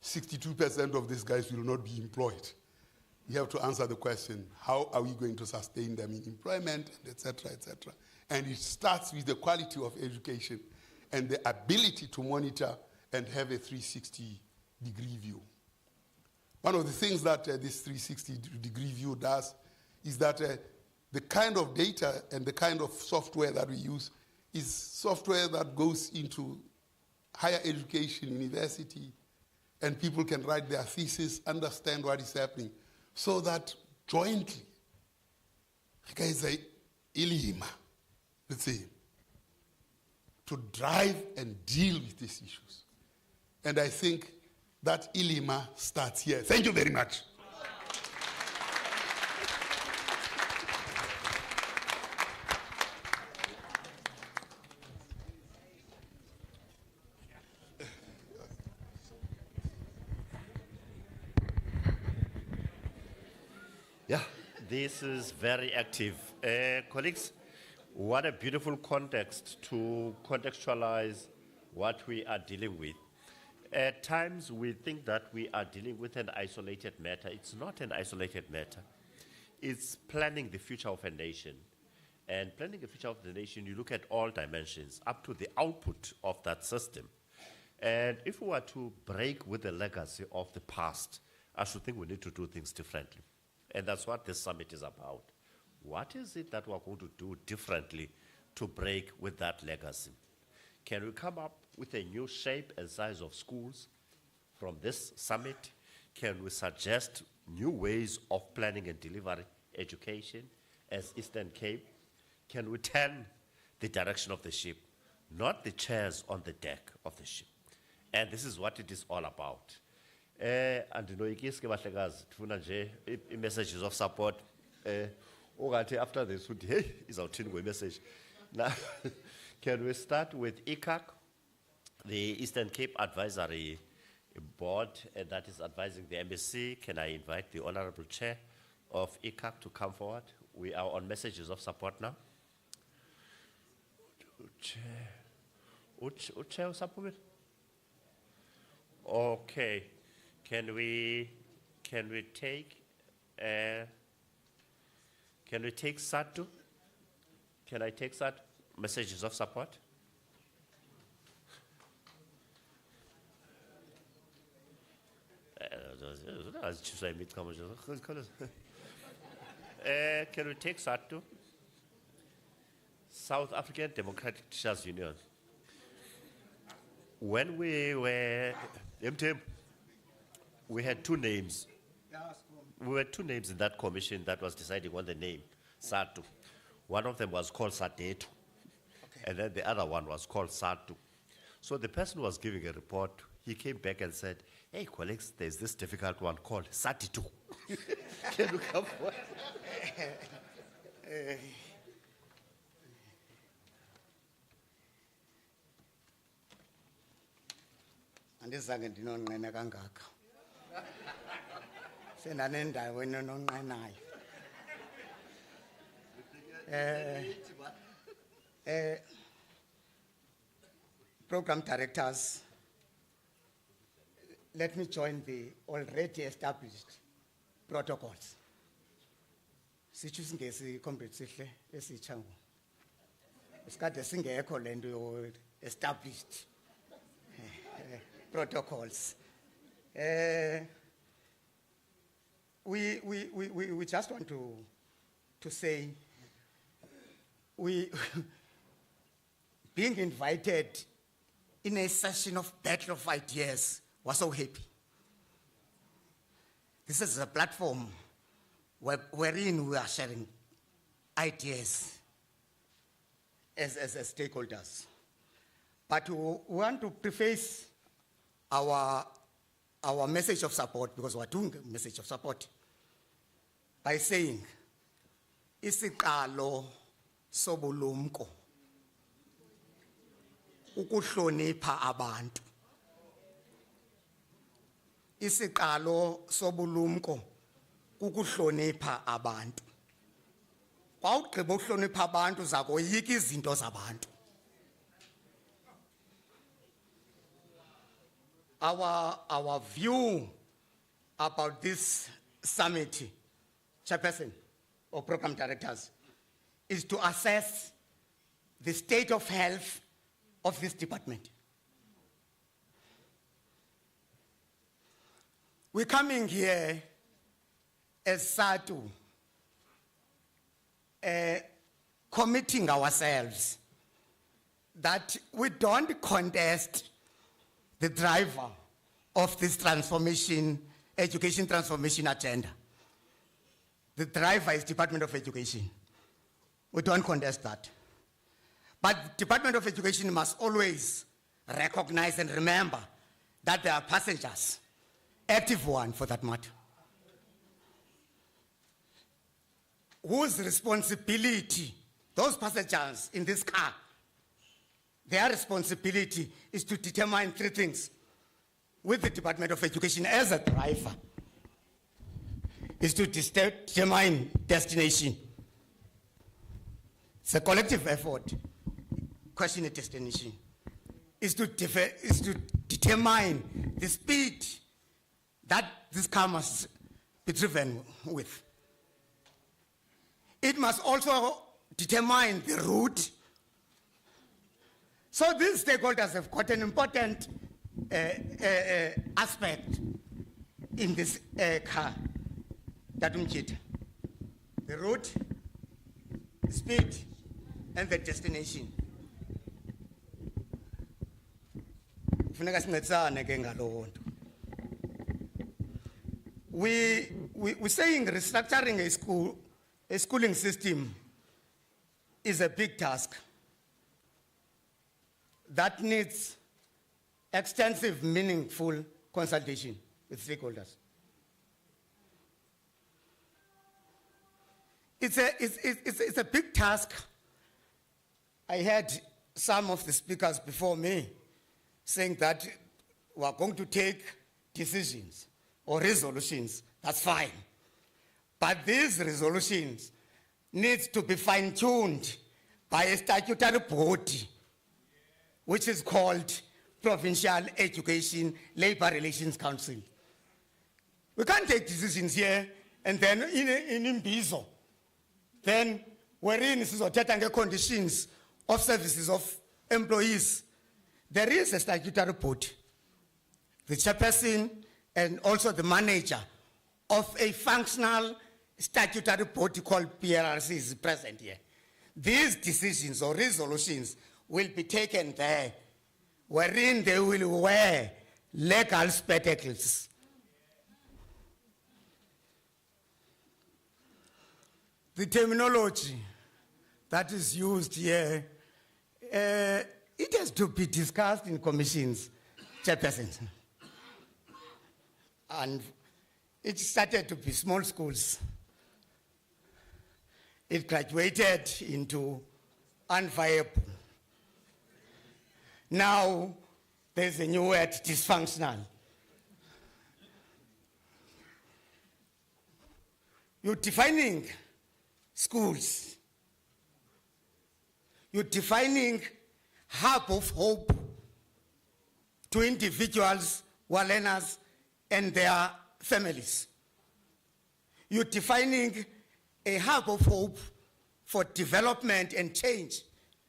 62% of these guys will not be employed. We have to answer the question, how are we going to sustain them in employment, et cetera, et cetera. And it starts with the quality of education and the ability to monitor and have a 360-degree view. One of the things that this 360-degree view does is that the kind of data and the kind of software that we use is software that goes into higher education, university, and people can write their thesis, understand what is happening, so that jointly, like I say, ilima, let's say, to drive and deal with these issues. And I think that ilima starts here. Thank you very much. Yeah, this is very active. Colleagues, what a beautiful context to contextualize what we are dealing with. At times, we think that we are dealing with an isolated matter. It's not an isolated matter. It's planning the future of a nation. And planning the future of the nation, you look at all dimensions, up to the output of that system. And if we were to break with the legacy of the past, I should think we need to do things differently. And that's what this summit is about. What is it that we're going to do differently to break with that legacy? Can we come up with a new shape and size of schools from this summit? Can we suggest new ways of planning and delivering education as Eastern Cape? Can we turn the direction of the ship, not the chairs on the deck of the ship? And this is what it is all about. And messages of support. After this, hey, is our message. Now, can we start with ICAC, the Eastern Cape Advisory Board, and that is advising the MSC? Can I invite the Honorable Chair of ICAC to come forward? We are on messages of support now. Chair support? Okay. Can we take Satu? Can I take Satu? Messages of support? Can we take Satu? South African Democratic Teachers Union. When we were MTM, we had two names. We had two names in that commission that was deciding on the name, SATU. One of them was called Sadetu, and then the other one was called SATU. So the person was giving a report. He came back and said, hey, colleagues, there's this difficult one called Satitu. Can you come forward? Andizange ndinonqena kangaka. Sendanendawo enonqenayo. Program directors, let me join the already established protocols. Sitsho isingesi comrade sihle esitsha ngo. Isikade singekho lento yo established protocols. We just want to say we being invited in a session of battle of ideas was so happy. This is a platform wherein we are sharing ideas as stakeholders. But we want to preface our message of support, because we're doing a message of support, by saying, isiqalo sobulumko ukuhlonipha abantu. Isiqalo sobulumko ukuhlonipha abantu. Xa ugqiba ukuhlonipha abantu uzakoyika izinto zabantu. Our view about this summit, chairperson or program directors, is to assess the state of health of this department. We're coming here as SATU, committing ourselves that we don't contest the driver of this transformation, education transformation agenda. The driver is Department of Education. We don't contest that. But Department of Education must always recognize and remember that there are passengers, active one for that matter, whose responsibility, those passengers in this car, their responsibility is to determine three things with the Department of Education as a driver. Is to determine destination. It's a collective effort. Question a destination. Is to determine the speed that this car must be driven with. It must also determine the route. So these stakeholders have got an important aspect in this car. The route, the speed, and the destination. We're saying restructuring a schooling system is a big task that needs extensive, meaningful consultation with stakeholders. It's a big task. I heard some of the speakers before me saying that we are going to take decisions or resolutions. That's fine. But these resolutions need to be fine-tuned by a statutory body, which is called Provincial Education Labor Relations Council. We can't take decisions here and then in Imbizo. Then wherein the conditions of services of employees, there is a statutory body, the chairperson and also the manager of a functional statutory body called PRRC is present here. These decisions or resolutions will be taken there, wherein they will wear legal spectacles. The terminology that is used here, it has to be discussed in commissions, chairperson. And it started to be small schools. It graduated into unviable. Now, there's a new word, dysfunctional. You're defining schools. You're defining hub of hope to individuals who are learners and their families. You're defining a hub of hope for development and change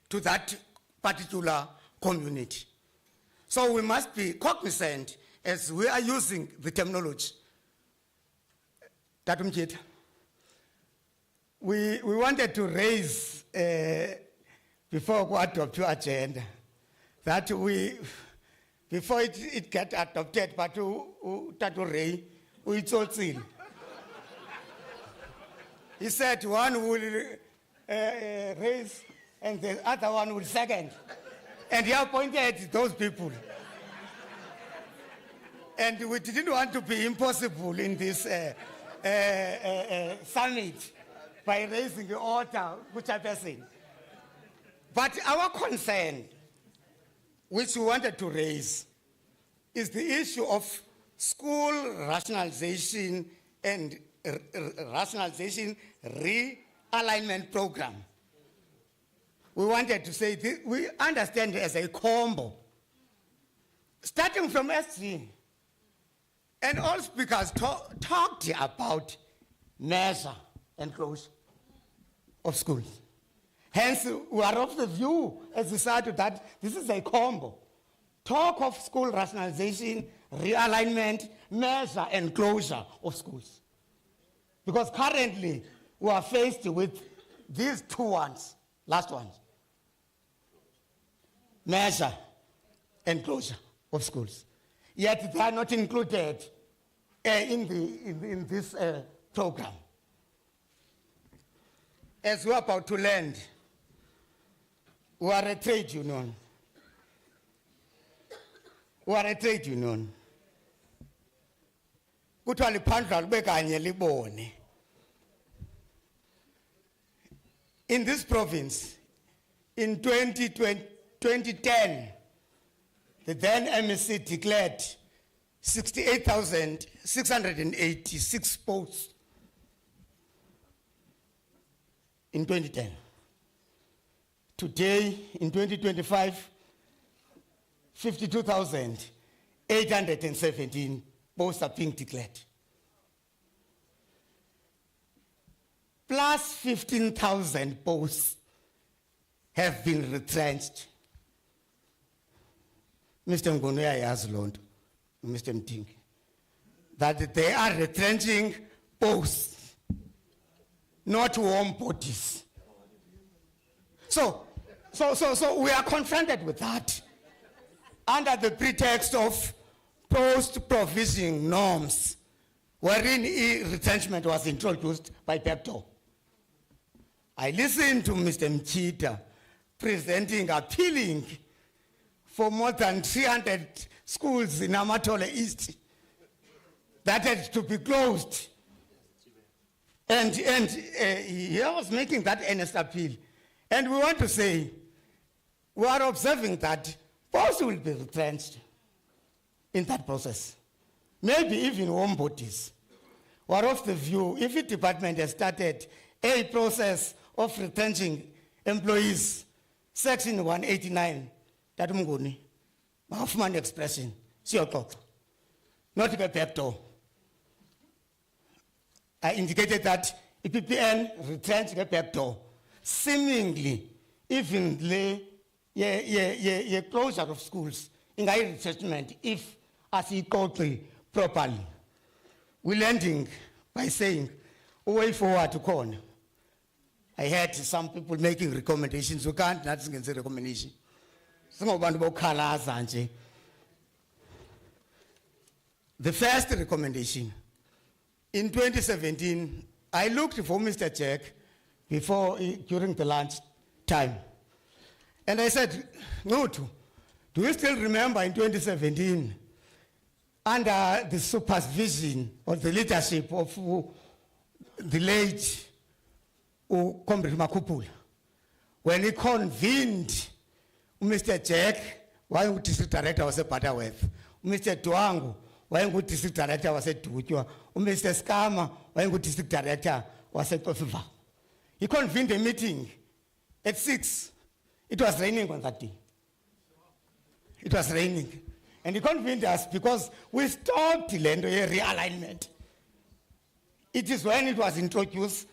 to that particular community. So we must be cognizant as we are using the terminology. Tatum Chita, we wanted to raise, before we adopt your agenda, that we, before it get adopted, but Tatu Ray, we told him. He said one will raise and the other one will second. And he appointed those people. And we didn't want to be impossible in this summit by raising the order, which I person. But our concern, which we wanted to raise, is the issue of school rationalization and rationalization realignment program. We wanted to say this, we understand it as a combo. Starting from SG, and all speakers talked about measure and closure of schools. Hence, we are of the view as society that this is a combo. Talk of school rationalization, realignment, measure and closure of schools. Because currently, we are faced with these two ones, last ones. Measure and closure of schools. Yet they are not included in this program. As we are about to land, we are a trade union. We are a trade union. Kuthiwa liphandlwa libe kanye libone. In this province, in 2010, the then MEC declared 68,686 posts in 2010. Today, in 2025, 52,817 posts are being declared. Plus 15,000 posts have been retrenched. Mr. Ngonoya has learned, Mr. Mting, that they are retrenching posts, not warm bodies. So we are confronted with that under the pretext of post-provisioning norms, wherein retrenchment was introduced by Pepto. I listened to Mr. Mchita appealing for more than 300 schools in Amatole East that had to be closed. And he was making that earnest appeal. And we want to say, we are observing that posts will be retrenched in that process. Maybe even home bodies. We are of the view, if the department has started a process of retrenching employees, Section 189, that Mnguni, Hoffman expression, not the Pepto. I indicated that EPPN retrenched the Pepto, seemingly even the closure of schools in high retrenchment, if as he called properly. We're ending by saying, way forward to corner. I heard some people making recommendations. We can't, nothing can say recommendation. Some of them about colors and the first recommendation. In 2017, I looked for Mr. Jack during the lunch time. And I said, no, do you still remember in 2017, under the supervision or the leadership of the late Comrade Makupula, when he convened Mr. Jack, why district director was a Butterworth, Mr. Dwangu, why district director was a Dutwa, Mr. Skama, why district director was a Tofiva. He convened a meeting at 6. It was raining on that day. It was raining. And he convened us because we stopped the land realignment. It is when it was introduced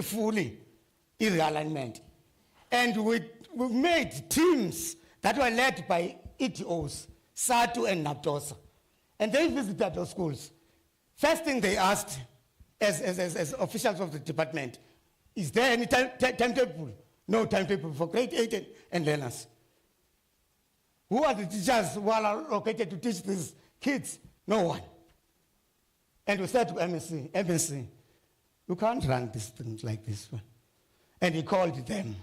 fully, realignment. And we made teams that were led by ETOs, SATU and NAPTOSA. And they visited those schools. First thing they asked, as officials of the department, is there any timetable? No timetable for grade 8 and learners. Who are the teachers who are allocated to teach these kids? No one. And we said to MSc, you can't run these things like this one. And he called them,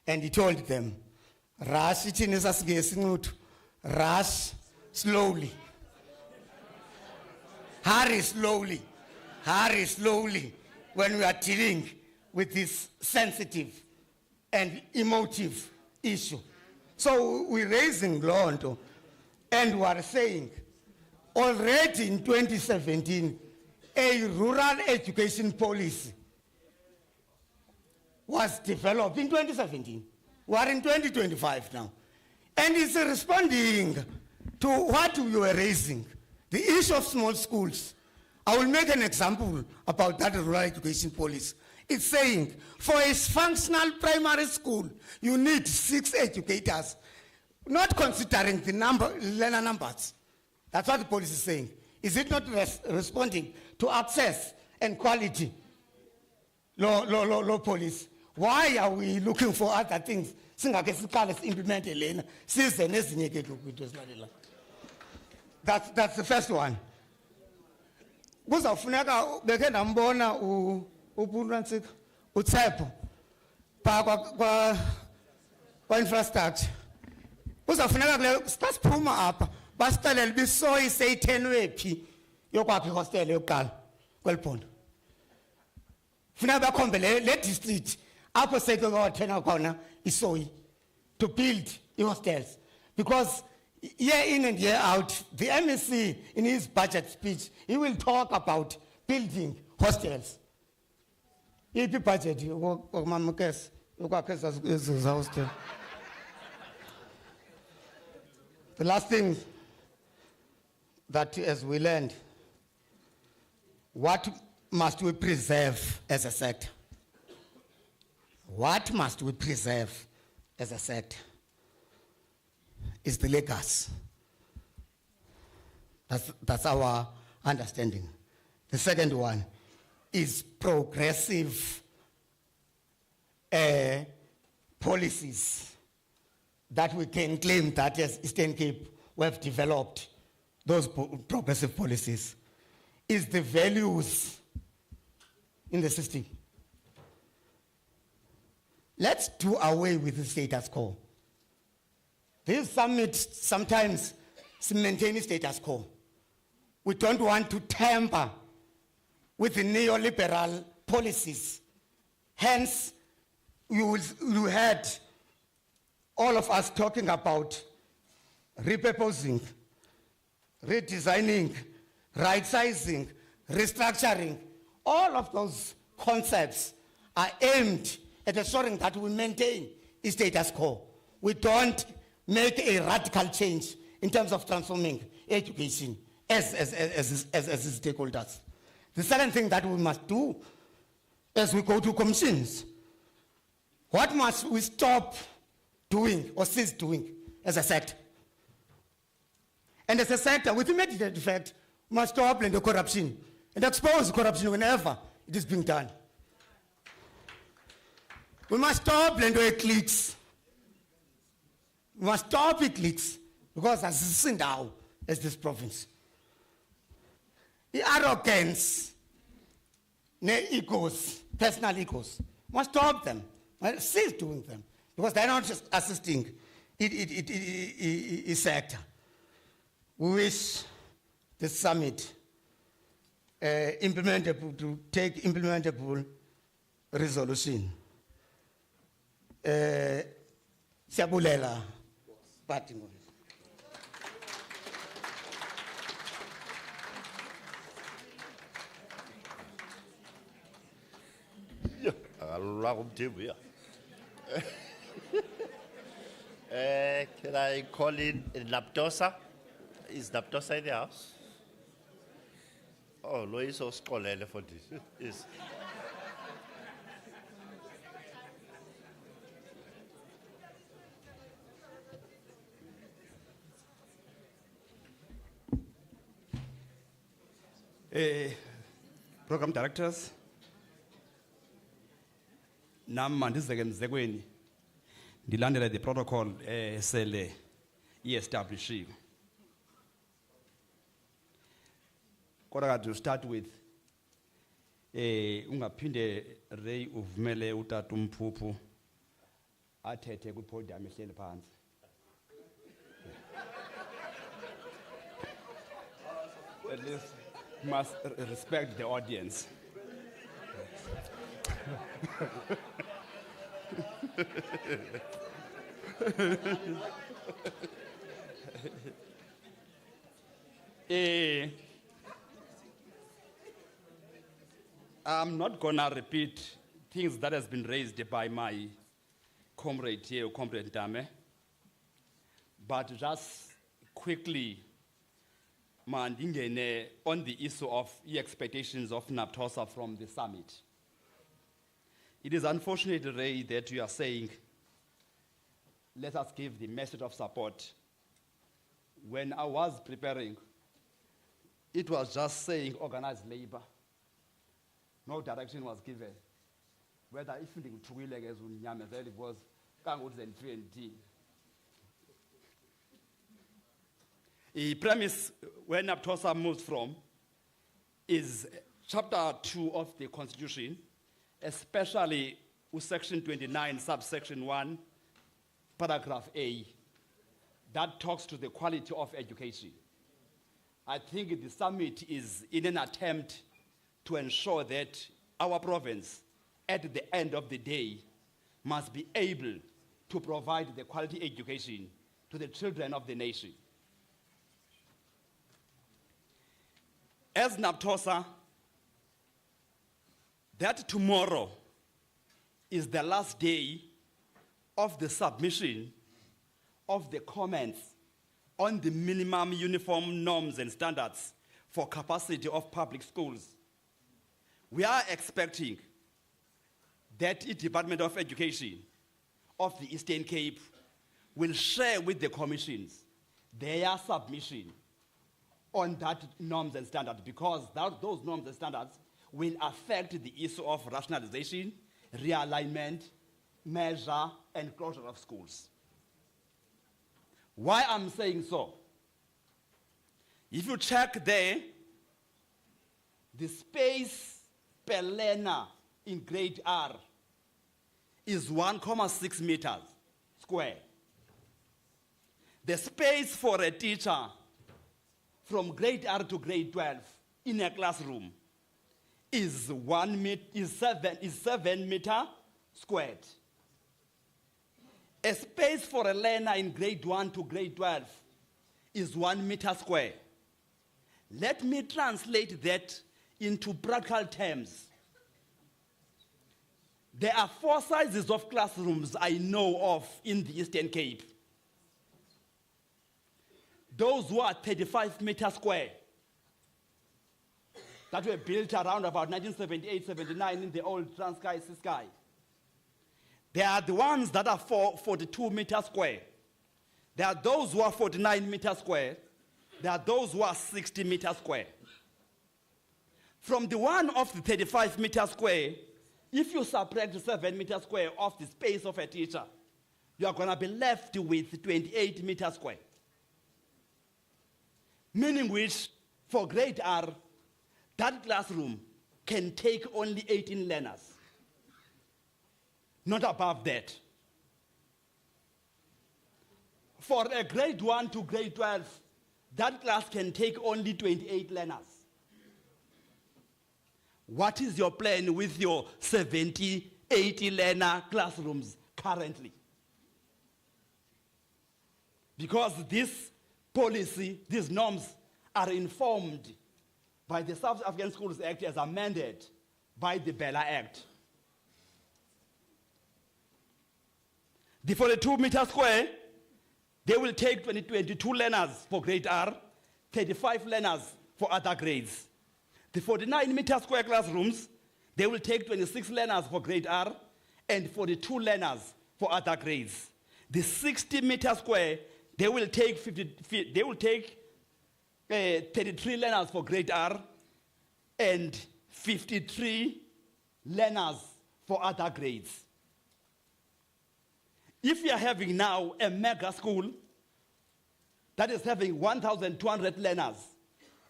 and he told them, rush slowly. Hurry slowly when we are dealing with this sensitive and emotive issue. So we're raising Londo, and we are saying, already in 2017, a rural education policy was developed in 2017. We are in 2025 now. And it's responding to what we were raising, the issue of small schools. I will make an example about that rural education policy. It's saying, for a functional primary school, you need 6 educators, not considering the learner numbers. That's what the policy is saying. Is it not responding to access and quality? Law policy. Why are we looking for other things? That's the first one. Kuzawufuneka beke nambona uPunrantsika uTshepo kwa infrastructure. Kuzawufuneka kule siphuma apha basicela bisoyi seyithenwe phi yokwakha ihostel yokuqala kweliphondo. Funeka bakhombe le district apho seyike kwathena khona isoyi to build hostels, because year in and year out, the MEC in his budget speech, he will talk about building hostels. The budget, the last thing that as we learned, what must we preserve as a sector? What must we preserve as a sector? Is the legacy. That's our understanding. The second one is progressive policies that we can claim that as Eastern Cape we have developed those progressive policies. Is the values in the system. Let's do away with the status quo. This summit sometimes maintains status quo. We don't want to tamper with the neoliberal policies. Hence, you had all of us talking about repurposing, redesigning, right-sizing, restructuring. All of those concepts are aimed at ensuring that we maintain the status quo. We don't make a radical change in terms of transforming education as stakeholders. The second thing that we must do as we go to commissions, what must we stop doing or cease doing as a sector? And as a sector, with immediate effect, we must stop the corruption and expose corruption whenever it is being done. We must stop the cliques. We must stop the cliques because as Sindao as this province. The arrogance, the egos, personal egos, we must stop them. We must cease doing them because they're not just assisting the sector. We wish the summit to take implementable resolution. Siyabulela party ngomso. Can I call in Laptosa? Is Naptosa in the house? Oh, Lois or scholar for this. Yes. Program directors, nam mandizeke mzekweni ndilandela the protocol sele establishiwe. Kodwa to start with ungaphinde Ray uvumele utata umphuphu athethe ku podium ehleli phansi. At least must respect the audience. I'm not gonna repeat things that has been raised by my comrade here, Comrade Dame, but just quickly, mandingene on the issue of the expectations of Naptosa from the summit. It is unfortunate, Ray, that you are saying, let us give the message of support. When I was preparing, it was just saying organized labor. No direction was given. Whether if you was the premise where Naptosa moves from is chapter 2 of the Constitution, especially with section 29, subsection 1, paragraph A, that talks to the quality of education. I think the summit is in an attempt to ensure that our province, at the end of the day, must be able to provide the quality education to the children of the nation. As Naptosa, that tomorrow is the last day of the submission of the comments on the minimum uniform norms and standards for capacity of public schools. We are expecting that the Department of Education of the Eastern Cape will share with the commissions their submission on that norms and standards, because those norms and standards will affect the issue of rationalization, realignment, measure, and closure of schools. Why I'm saying so? If you check there, the space per learner in grade R is 1.6 meters square. The space for a teacher from grade R to grade 12 in a classroom is 7 meters squared. A space for a learner in grade 1 to grade 12 is 1 meter square. Let me translate that into practical terms. There are 4 sizes of classrooms I know of in the Eastern Cape. Those who are 35 meters square, that were built around about 1978, 79 in the old Transkei Sky. There are the ones that are 42 meters square. There are those who are 49 meters square. There are those who are 60 meters square. From the one of the 35 meters square, if you subtract 7 meters square of the space of a teacher, you are going to be left with 28 meters square. Meaning which, for grade R, that classroom can take only 18 learners. Not above that. For a grade 1 to grade 12, that class can take only 28 learners. What is your plan with your 70, 80 learner classrooms currently? Because this policy, these norms are informed by the South African Schools Act as amended by the Bella Act. The 42 meter square, they will take 22 learners for grade R, 35 learners for other grades. The 49-meter square classrooms, they will take 26 learners for grade R and 42 learners for other grades. The 60-meter square, they will take 33 learners for grade R and 53 learners for other grades. If you are having now a mega school that is having 1,200 learners,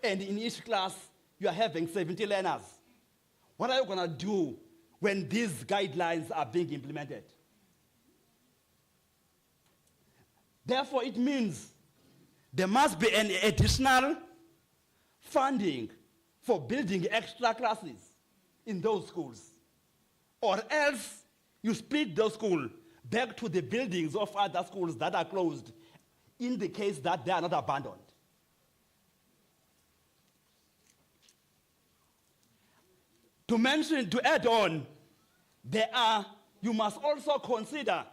and in each class you are having 70 learners, what are you going to do when these guidelines are being implemented? Therefore, it means there must be an additional funding for building extra classes in those schools. Or else you split those schools back to the buildings of other schools that are closed in the case that they are not abandoned. To add on, you must also consider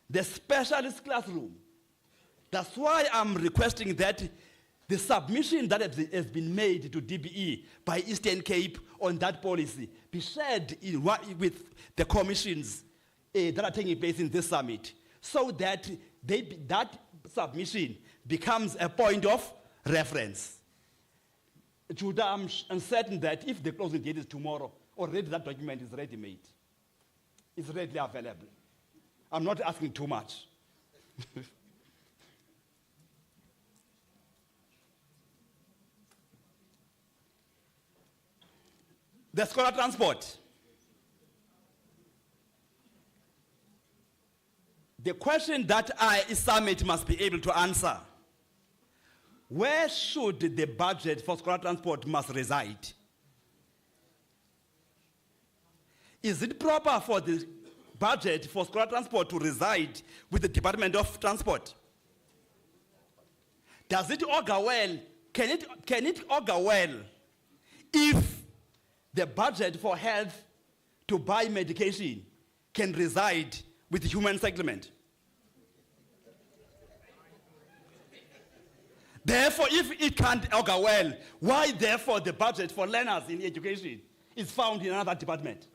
the specialist classroom. That's why I'm requesting that the submission that has been made to DBE by Eastern Cape on that policy be shared with the commissions that are taking place in this summit, so that that submission becomes a point of reference. Judah, I'm certain that if the closing date is tomorrow, already that document is ready-made. It's readily available. I'm not asking too much. The scholar transport. The question that summit must be able to answer: where should the budget for scholar transport must reside? Is it proper for the budget for scholar transport to reside with the Department of Transport? Does it augur well? Can it augur well if the budget for health to buy medication can reside with the human settlement? Therefore, if it can't augur well, why therefore the budget for learners in education is found in another department?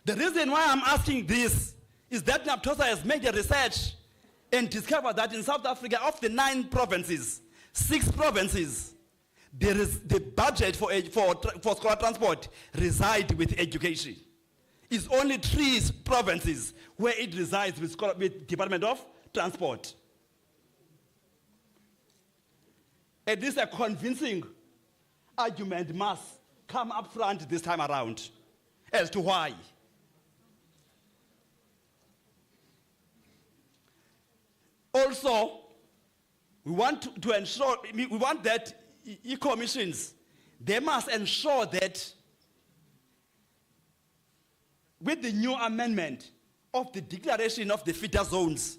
The reason why I'm asking this is that NAPTOSA has made a research and discovered that in South Africa, of the 9 provinces, 6 provinces, there is the budget for scholar transport reside with education. It's only 3 provinces where it resides with Department of Transport. At least a convincing argument must come up front this time around as to why. Also, we want to ensure, we want that e-commissions, they must ensure that with the new amendment of the declaration of the feeder zones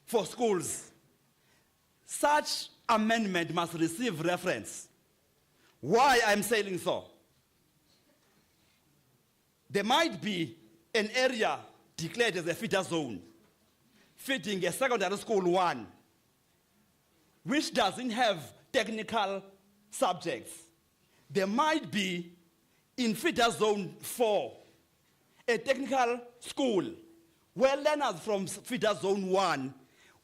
for schools, such amendment must receive reference. Why I'm saying so? There might be an area declared as a feeder zone fitting a secondary school 1, which doesn't have technical subjects. There might be in feeder zone 4 a technical school where learners from feeder zone 1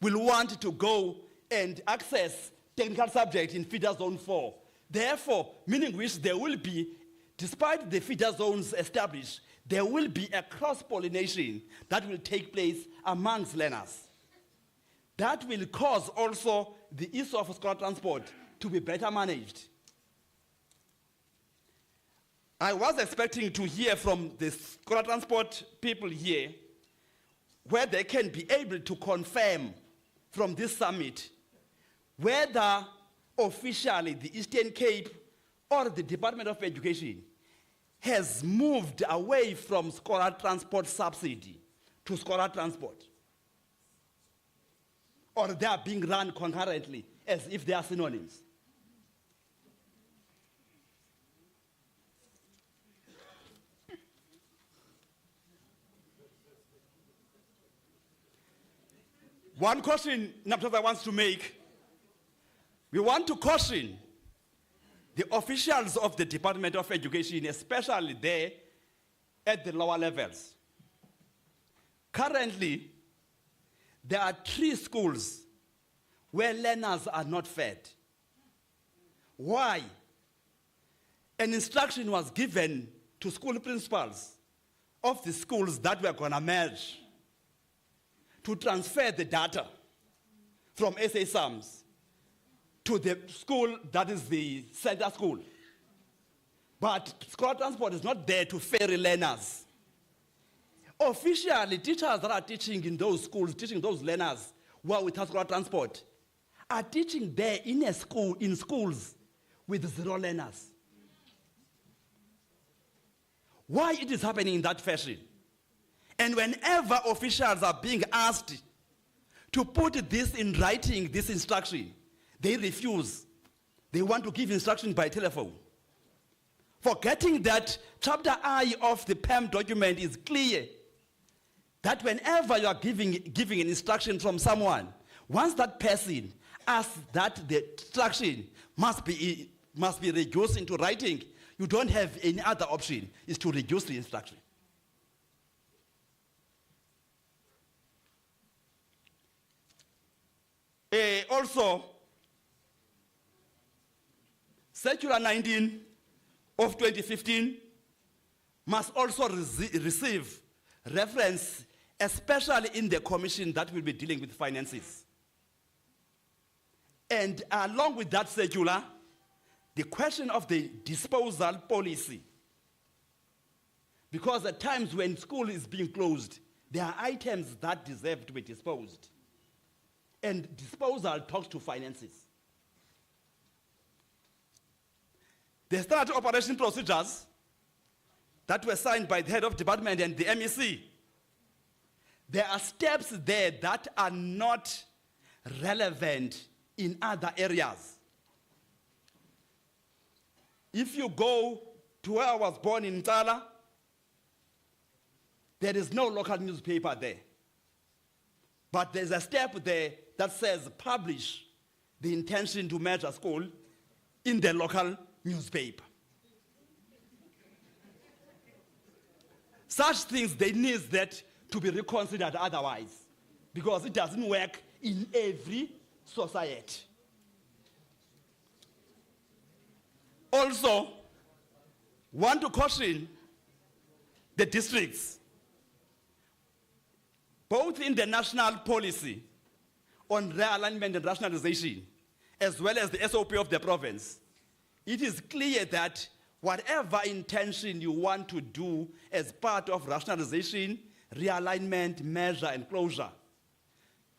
will want to go and access technical subject in feeder zone 4. Therefore, meaning which there will be, despite the feeder zones established, there will be a cross-pollination that will take place amongst learners. That will cause also the issue of scholar transport to be better managed. I was expecting to hear from the scholar transport people here where they can be able to confirm from this summit whether officially the Eastern Cape or the Department of Education has moved away from scholar transport subsidy to scholar transport, or they are being run concurrently as if they are synonyms. One caution NAPTOSA wants to make, we want to caution the officials of the Department of Education, especially there at the lower levels. Currently, there are 3 schools where learners are not fed. Why? An instruction was given to school principals of the schools that were going to merge to transfer the data from SA SAMs to the school that is the center school. But school transport is not there to ferry learners. Officially, teachers that are teaching in those schools, teaching those learners who are without school transport, are teaching there in schools with 0 learners. Why it is happening in that fashion? And whenever officials are being asked to put this in writing, this instruction, they refuse. They want to give instruction by telephone. Forgetting that chapter I of the PAM document is clear that whenever you are giving an instruction from someone, once that person asks that the instruction must be reduced into writing, you don't have any other option, is to reduce the instruction. Also, Circular 19 of 2015 must also receive reference, especially in the commission that will be dealing with finances. And along with that circular, the question of the disposal policy. Because at times when school is being closed, there are items that deserve to be disposed. And disposal talks to finances. The standard operation procedures that were signed by the head of department and the MEC, there are steps there that are not relevant in other areas. If you go to where I was born in Tala, there is no local newspaper there. But there's a step there that says publish the intention to merge a school in the local newspaper. Such things, they need that to be reconsidered otherwise, because it doesn't work in every society. Also, want to caution the districts, both in the national policy on realignment and rationalization, as well as the SOP of the province. It is clear that whatever intention you want to do as part of rationalization, realignment, measure, and closure,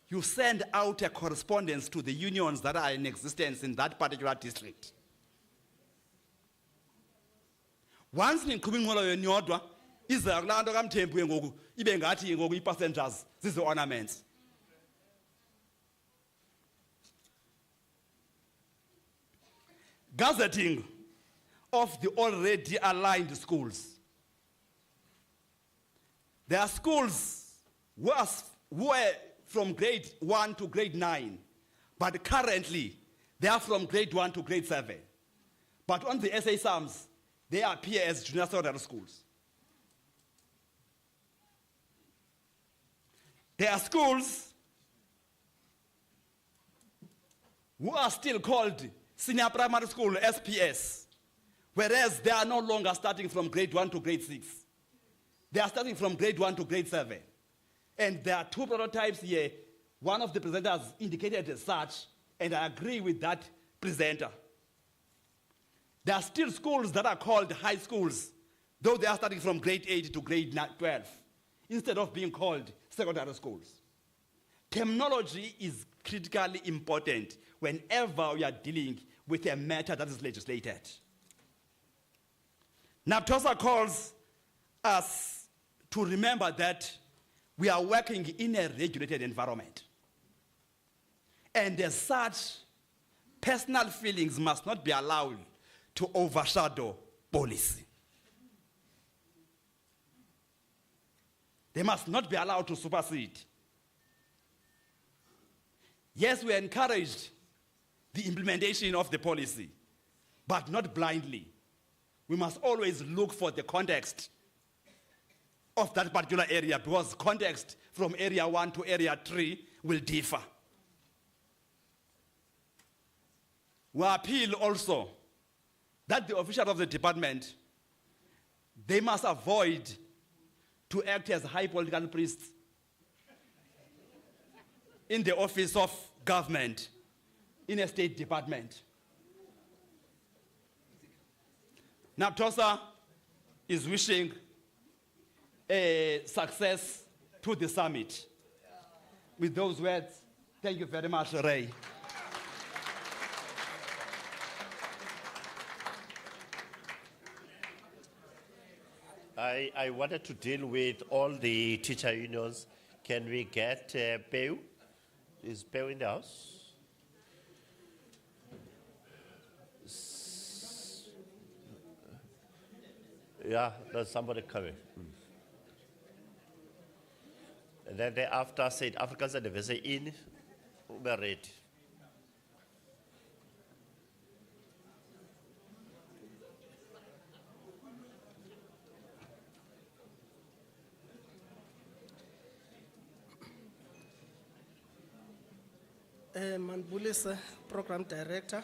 you send out a correspondence to the unions that are in existence in that particular district. Once niqhuba inqola yenu yodwa iza kulaa nto kaMthembu ngoku ibe ngathi ngoku ii-passengers zizi-ornaments. Gazetting of the already aligned schools. There are schools who are from grade 1 to grade 9, but currently they are from grade 1 to grade 7. But on the SA SAMs, they appear as junior secondary schools. There are schools who are still called senior primary school, SPS, whereas they are no longer starting from grade 1 to grade 6. They are starting from grade 1 to grade 7. And there are 2 prototypes here. One of the presenters indicated as such, and I agree with that presenter. There are still schools that are called high schools, though they are starting from grade 8 to grade 12, instead of being called secondary schools. Terminology is critically important whenever we are dealing with a matter that is legislated. NAPTOSA calls us to remember that we are working in a regulated environment. And as such, personal feelings must not be allowed to overshadow policy. They must not be allowed to supersede. Yes, we encouraged the implementation of the policy, but not blindly. We must always look for the context of that particular area, because context from area 1 to area 3 will differ. We appeal also that the officials of the department, they must avoid to act as high political priests in the office of government, in a state department. NAPTOSA is wishing success to the summit. With those words, thank you very much, Ray. I wanted to deal with all the teacher unions. Can we get Peu? Is Peu in the house? Yeah, there's somebody coming. And then thereafter said Africans and the in ready. Manbulisa, Program Director,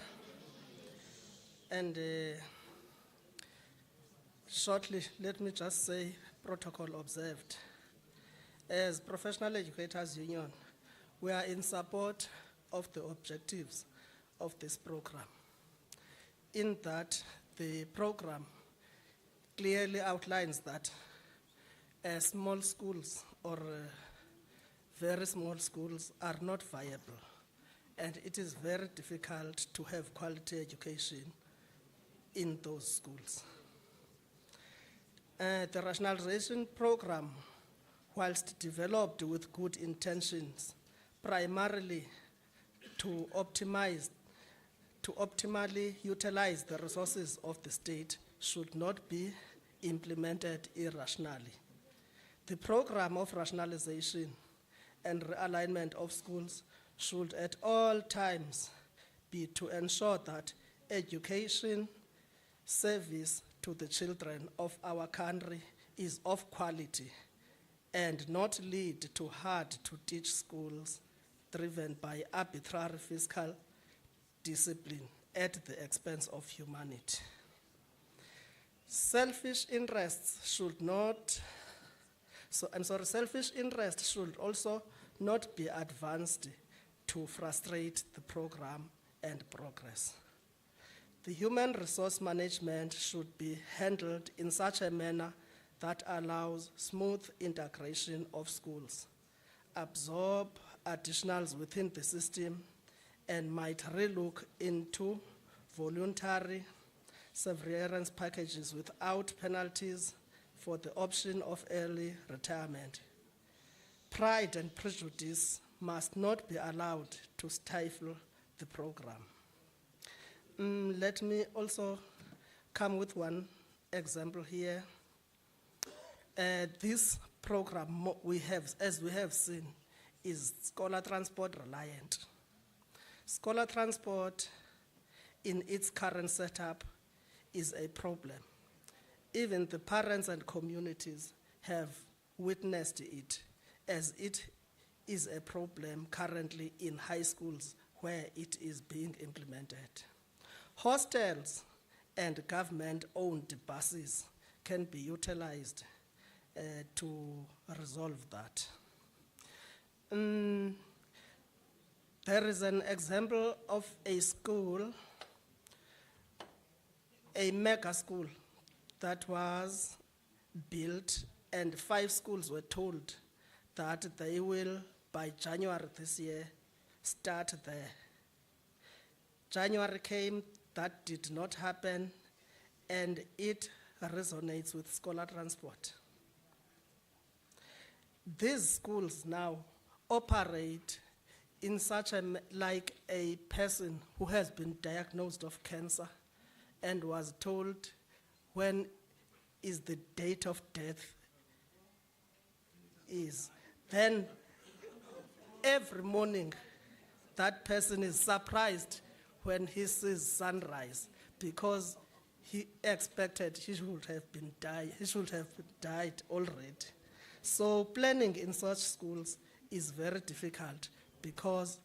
and shortly, let me just say protocol observed. As Professional Educators Union, we are in support of the objectives of this program, in that the program clearly outlines that small schools or very small schools are not viable, and it is very difficult to have quality education in those schools. The rationalization program, whilst developed with good intentions, primarily to optimally utilize the resources of the state, should not be implemented irrationally. The program of rationalization and realignment of schools should at all times be to ensure that education service to the children of our country is of quality and not lead to hard-to-teach schools driven by arbitrary fiscal discipline at the expense of humanity. Selfish interests should also not be advanced to frustrate the program and progress. The human resource management should be handled in such a manner that allows smooth integration of schools, absorb additionals within the system, and might relook into voluntary severance packages without penalties for the option of early retirement. Pride and prejudice must not be allowed to stifle the program. Let me also come with one example here. This program as we have seen, is scholar transport reliant. Scholar transport in its current setup is a problem. Even the parents and communities have witnessed it, as it is a problem currently in high schools where it is being implemented. Hostels and government-owned buses can be utilized to resolve that. There is an example of a school, a mega school that was built, and 5 schools were told that they will, by January this year, start there. January came, that did not happen, and it resonates with scholar transport. These schools now operate in such like a person who has been diagnosed of cancer and was told when is the date of death is. Then every morning that person is surprised when he sees sunrise because he expected he should have died already. So planning in such schools is very difficult because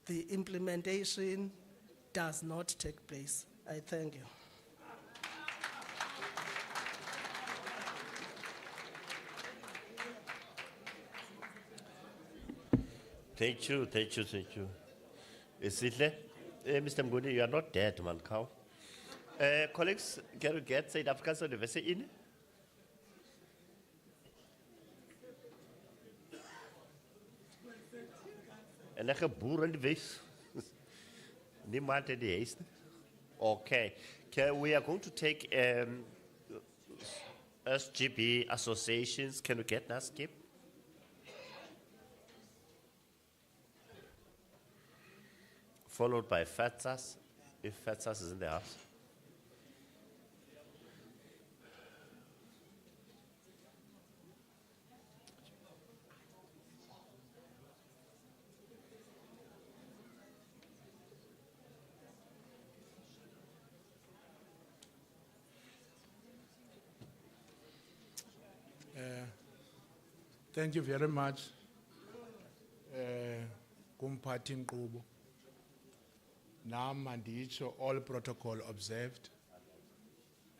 the implementation does not take place. I thank you. Thank you. Is it there? Mr. Mguni, you are not dead, man, cow. Colleagues, can we get South Africa's University in? En dan geboren de wees. Niemand in the east. Okay. We are going to take SGB associations. Can we get that, Skip? Followed by FATSAS, if FATSAS is in the house. Thank you very much, Kumpati Nkqubo. Nam and all protocol observed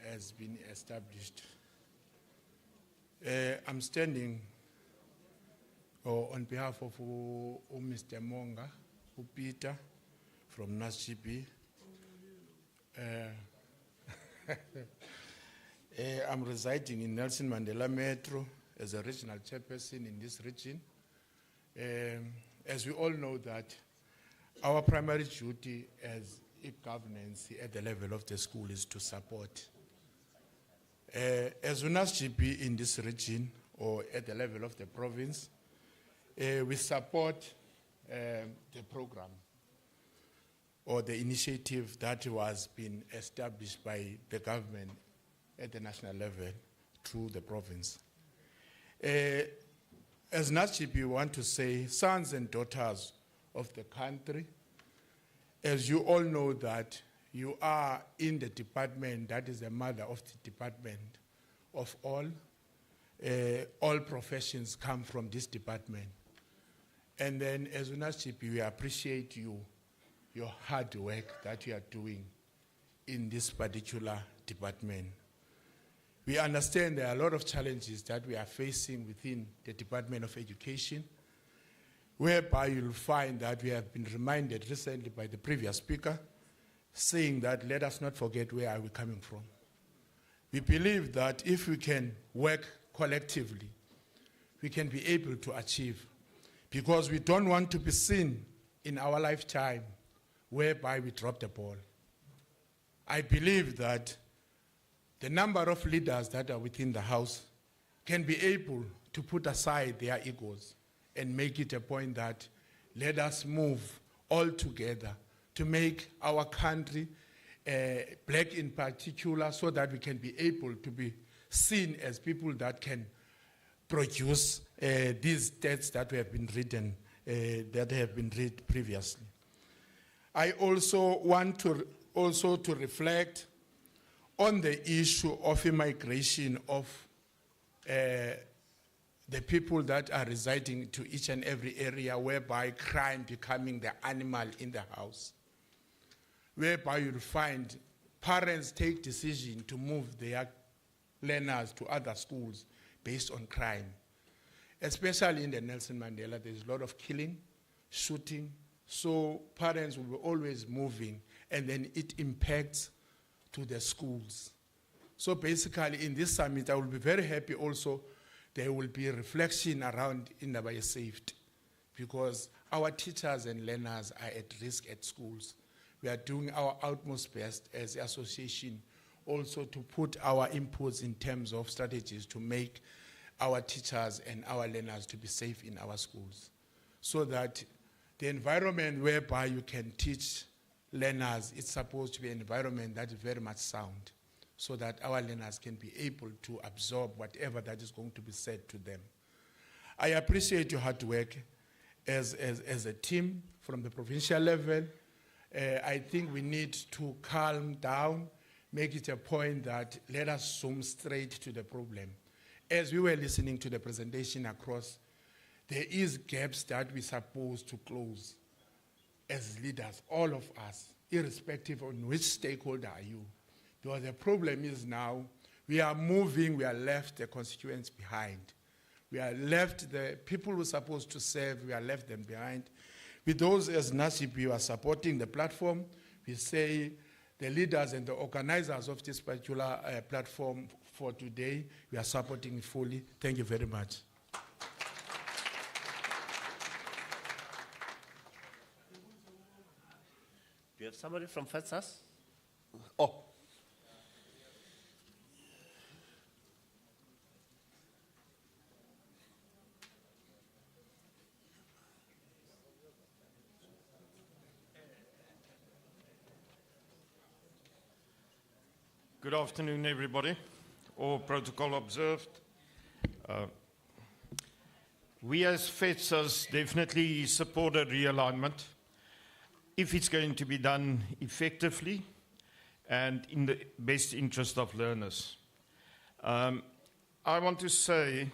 has been established. I'm standing on behalf of Mr. Monga, Peter from NASGP. I'm residing in Nelson Mandela Metro as a regional chairperson in this region. As we all know that our primary duty as governance at the level of the school is to support. As NASGP in this region or at the level of the province, we support the program or the initiative that was being established by the government at the national level through the province. As NASGP, we want to say, sons and daughters of the country, as you all know that you are in the department that is the mother of the department of all professions come from this department. And then as NASGP, we appreciate your hard work that you are doing in this particular department. We understand there are a lot of challenges that we are facing within the Department of Education, whereby you'll find that we have been reminded recently by the previous speaker, saying that let us not forget where are we coming from. We believe that if we can work collectively, we can be able to achieve, because we don't want to be seen in our lifetime whereby we drop the ball. I believe that the number of leaders that are within the house can be able to put aside their egos and make it a point that let us move all together to make our country, black in particular, so that we can be able to be seen as people that can produce these texts that have been written, that have been read previously. I also want to reflect on the issue of immigration of the people that are residing to each and every area, whereby crime becoming the animal in the house, whereby you'll find parents take decision to move their learners to other schools based on crime. Especially in the Nelson Mandela, there's a lot of killing, shooting, so parents will be always moving, and then it impacts to the schools. So basically in this summit, I will be very happy also there will be a reflection around Indaba safety, because our teachers and learners are at risk at schools. We are doing our utmost best as an association also to put our inputs in terms of strategies to make our teachers and our learners to be safe in our schools, so that the environment whereby you can teach learners, it's supposed to be an environment that is very much sound, so that our learners can be able to absorb whatever that is going to be said to them. I appreciate your hard work, as a team from the provincial level. I think we need to calm down, make it a point that let us zoom straight to the problem. As we were listening to the presentation across, there is gaps that we're supposed to close as leaders, all of us, irrespective of which stakeholder are you. Because the problem is now, we are moving, we are left the constituents behind. We are left the people who are supposed to serve, we are left them behind. With those as NASIP, you are supporting the platform. We say the leaders and the organizers of this particular platform for today, we are supporting it fully. Thank you very much. Do you have somebody from FETSAS? Oh. Good afternoon, everybody. All protocol observed. We as FETSAS definitely support a realignment if it's going to be done effectively and in the best interest of learners. I want to say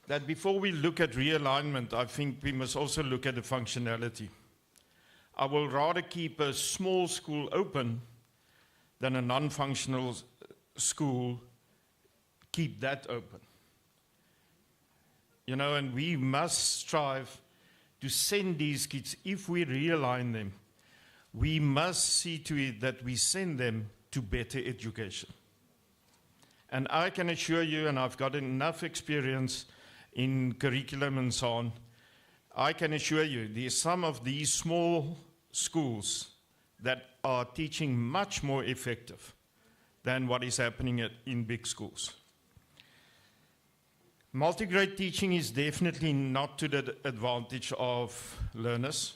that before we look at realignment, I think we must also look at the functionality. I will rather keep a small school open than a non-functional school, keep that open. You know, and we must strive to send these kids, if we realign them, we must see to it that we send them to better education. And I can assure you, and I've got enough experience in curriculum and so on, I can assure you there's some of these small schools that are teaching much more effective than what is happening in big schools. Multi-grade teaching is definitely not to the advantage of learners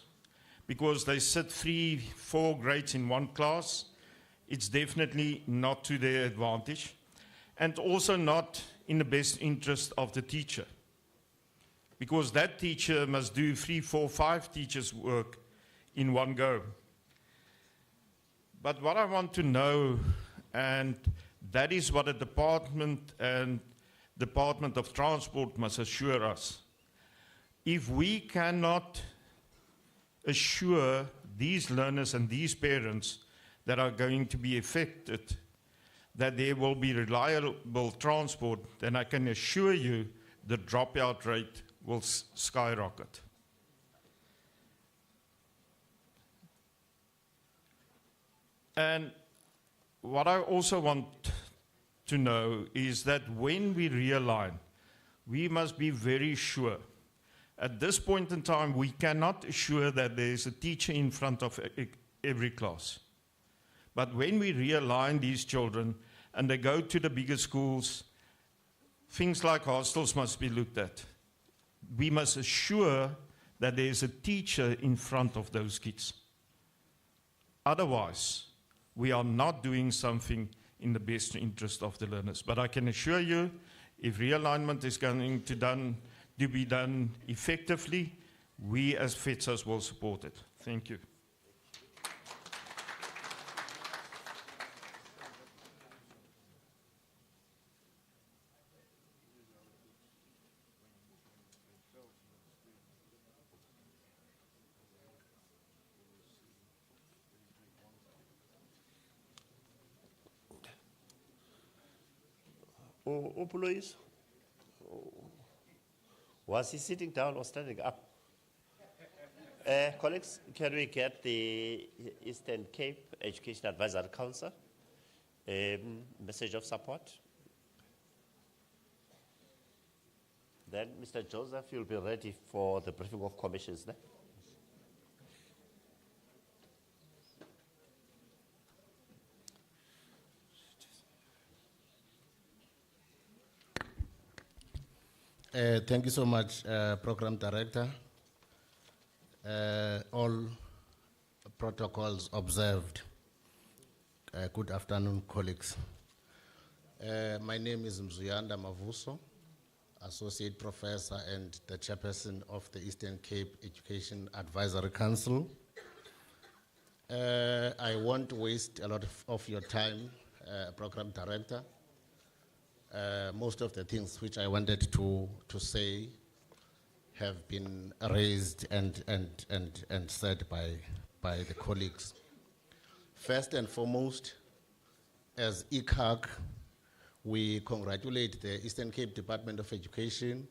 because they sit 3-4 grades in one class. It's definitely not to their advantage and also not in the best interest of the teacher because that teacher must do 3, 4, 5 teachers' work in one go. But what I want to know, and that is what the department and Department of Transport must assure us. If we cannot assure these learners and these parents that are going to be affected, that there will be reliable transport, then I can assure you the dropout rate will skyrocket. And what I also want to know is that when we realign, we must be very sure. At this point in time, we cannot assure that there is a teacher in front of every class. But when we realign these children and they go to the bigger schools, things like hostels must be looked at. We must assure that there is a teacher in front of those kids. Otherwise, we are not doing something in the best interest of the learners. But I can assure you, if realignment is going to be done effectively, we as FETSAS will support it. Thank you. Opulois? Was he sitting down or standing up? Colleagues, can we get the Eastern Cape Education Advisory Council message of support? Then, Mr. Joseph, you'll be ready for the briefing of commissions. Ne? Thank you so much, Program Director. All protocols observed. Good afternoon, colleagues. My name is Mzuyanda Mavuso. Associate Professor and the Chairperson of the Eastern Cape Education Advisory Council. I won't waste a lot of your time, Program Director. Most of the things which I wanted to say have been raised and said by the colleagues. First and foremost, as ICAG, we congratulate the Eastern Cape Department of Education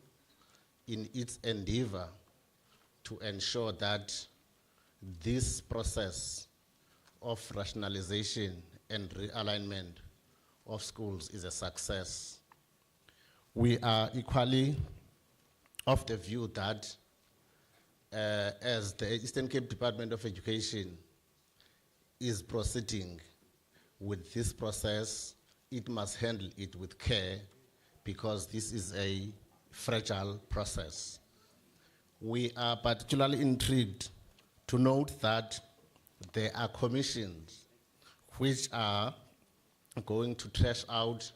in its endeavor to ensure that this process of rationalization and realignment of schools is a success. We are equally of the view that as the Eastern Cape Department of Education is proceeding with this process, it must handle it with care because this is a fragile process. We are particularly intrigued to note that there are commissions which are going to trash out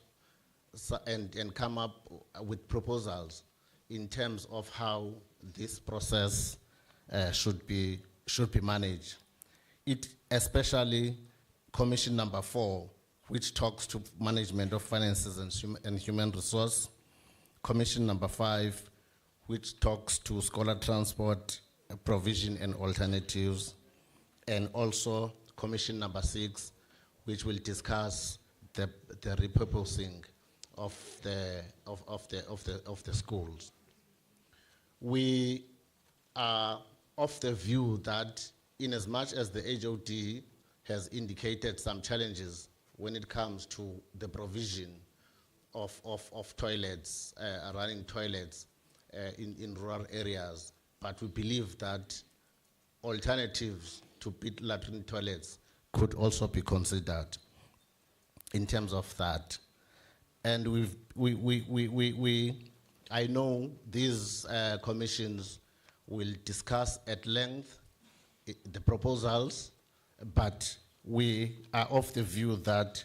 and come up with proposals in terms of how this process should be managed. It especially Commission number 4, which talks to management of finances and human resource. Commission number 5, which talks to scholar transport, provision and alternatives. And also Commission number 6, which will discuss the repurposing of the schools. We are of the view that in as much as the HOD has indicated some challenges when it comes to the provision of toilets, running toilets in rural areas, but we believe that alternatives to pit latrine toilets could also be considered in terms of that. And I know these commissions will discuss at length the proposals, but we are of the view that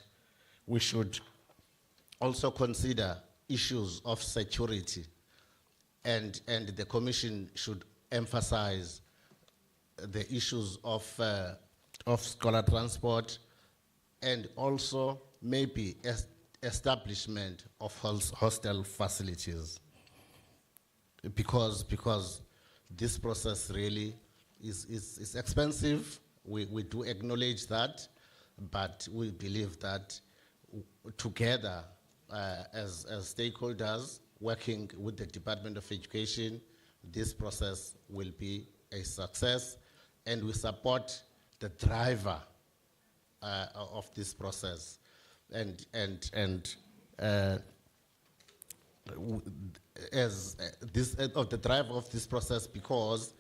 we should also consider issues of security, and the Commission should emphasize the issues of scholar transport and also maybe establishment of hostel facilities, because this process really is expensive. We do acknowledge that, but we believe that together as stakeholders working with the Department of Education, this process will be a success, and we support the driver of this process as the driver of this process, because,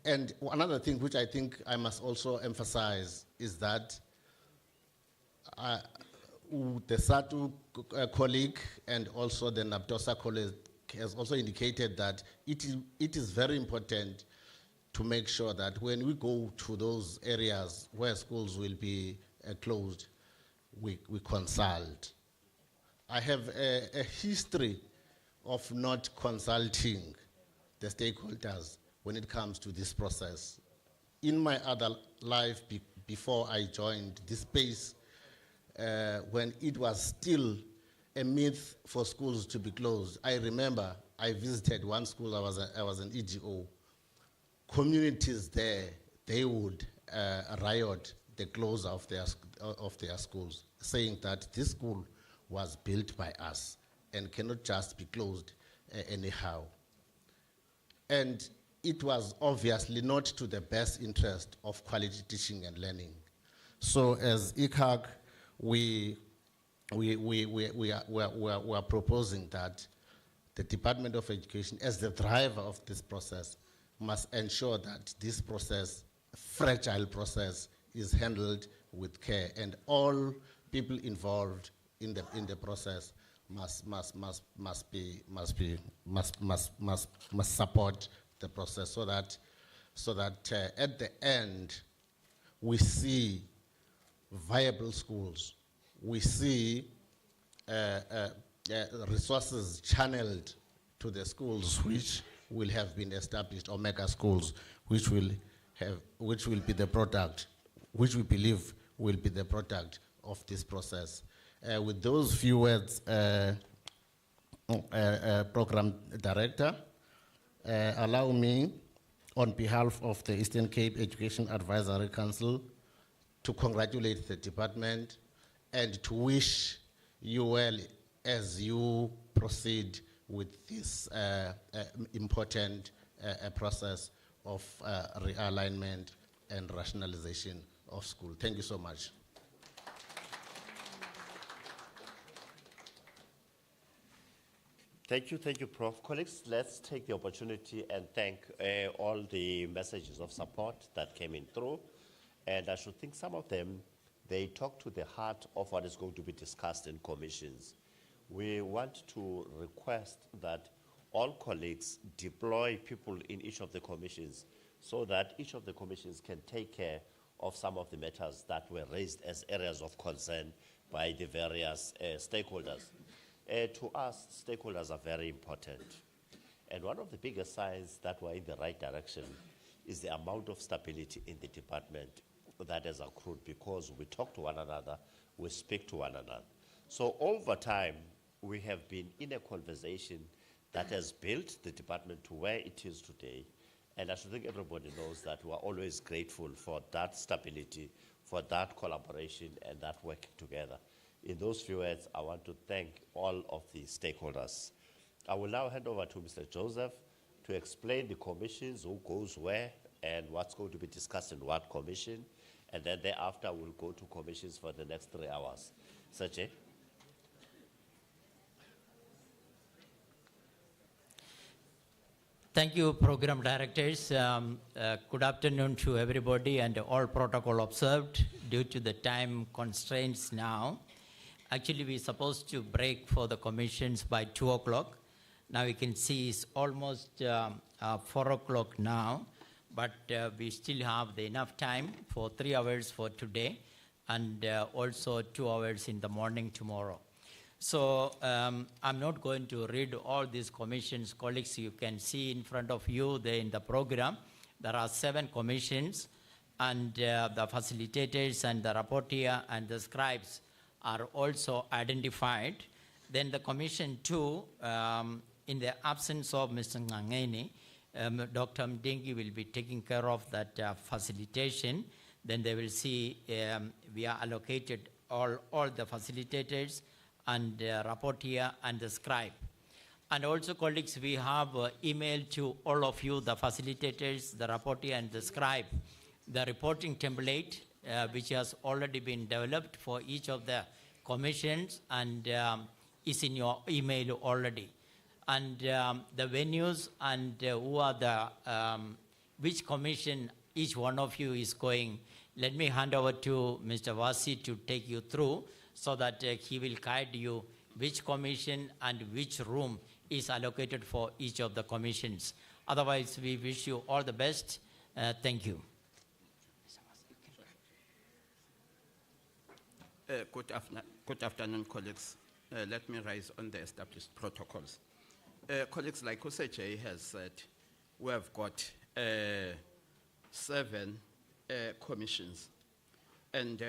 and another thing which I think I must also emphasize is that the SATU colleague and also the NAPTOSA colleague has also indicated that it is very important to make sure that when we go to those areas where schools will be closed, we consult. I have a history of not consulting the stakeholders when it comes to this process. In my other life, before I joined this space, when it was still a myth for schools to be closed, I remember I visited one school. I was an EGO. Communities there, they would riot the closure of their schools, saying that this school was built by us and cannot just be closed anyhow. And it was obviously not to the best interest of quality teaching and learning. So as ICAG, we are proposing that the Department of Education, as the driver of this process, must ensure that this process, fragile process, is handled with care, and all people involved in the process must support the process, so that at the end we see viable schools, we see resources channeled to the schools which will have been established, or mega schools, which will be the product, which we believe will be the product of this process. With those few words, Program Director, allow me, on behalf of the Eastern Cape Education Advisory Council, to congratulate the department and to wish you well as you proceed with this important process of realignment and rationalization of school. Thank you so much. Thank you, Prof. Colleagues, let's take the opportunity and thank all the messages of support that came in through. And I should think some of them, they talk to the heart of what is going to be discussed in commissions. We want to request that all colleagues deploy people in each of the commissions so that each of the commissions can take care of some of the matters that were raised as areas of concern by the various stakeholders. To us, stakeholders are very important. And one of the biggest signs that we're in the right direction is the amount of stability in the department that has accrued, because we talk to one another, we speak to one another. So over time, we have been in a conversation that has built the department to where it is today. And I should think everybody knows that we are always grateful for that stability, for that collaboration, and that working together. In those few words, I want to thank all of the stakeholders. I will now hand over to Mr. Joseph to explain the commissions, who goes where, and what's going to be discussed in what commission. And then thereafter, we'll go to commissions for the next 3 hours. Srrp. Thank you, program directors. Good afternoon to everybody, and all protocol observed due to the time constraints now. Actually, we're supposed to break for the commissions by 2 o'clock. Now you can see it's almost 4 o'clock now, but we still have enough time for 3 hours for today, and also 2 hours in the morning tomorrow. So I'm not going to read all these commissions. Colleagues, you can see in front of you there in the program, there are 7 commissions, and the facilitators and the rapporteur and the scribes are also identified. Then the commission 2, in the absence of Mr. Ngangeni, Dr. Mdengi will be taking care of that facilitation. Then they will see we are allocated all the facilitators and rapporteur and the scribe. And also, colleagues, we have emailed to all of you, the facilitators, the rapporteur and the scribe, the reporting template, which has already been developed for each of the commissions and is in your email already. And the venues and who are the, which commission each one of you is going, let me hand over to Mr. Vasi to take you through, so that he will guide you which commission and which room is allocated for each of the commissions. Otherwise, we wish you all the best. Thank you. Good afternoon, colleagues. Let me rise on the established protocols. Colleagues, like Osej has said, we have got 7 commissions. And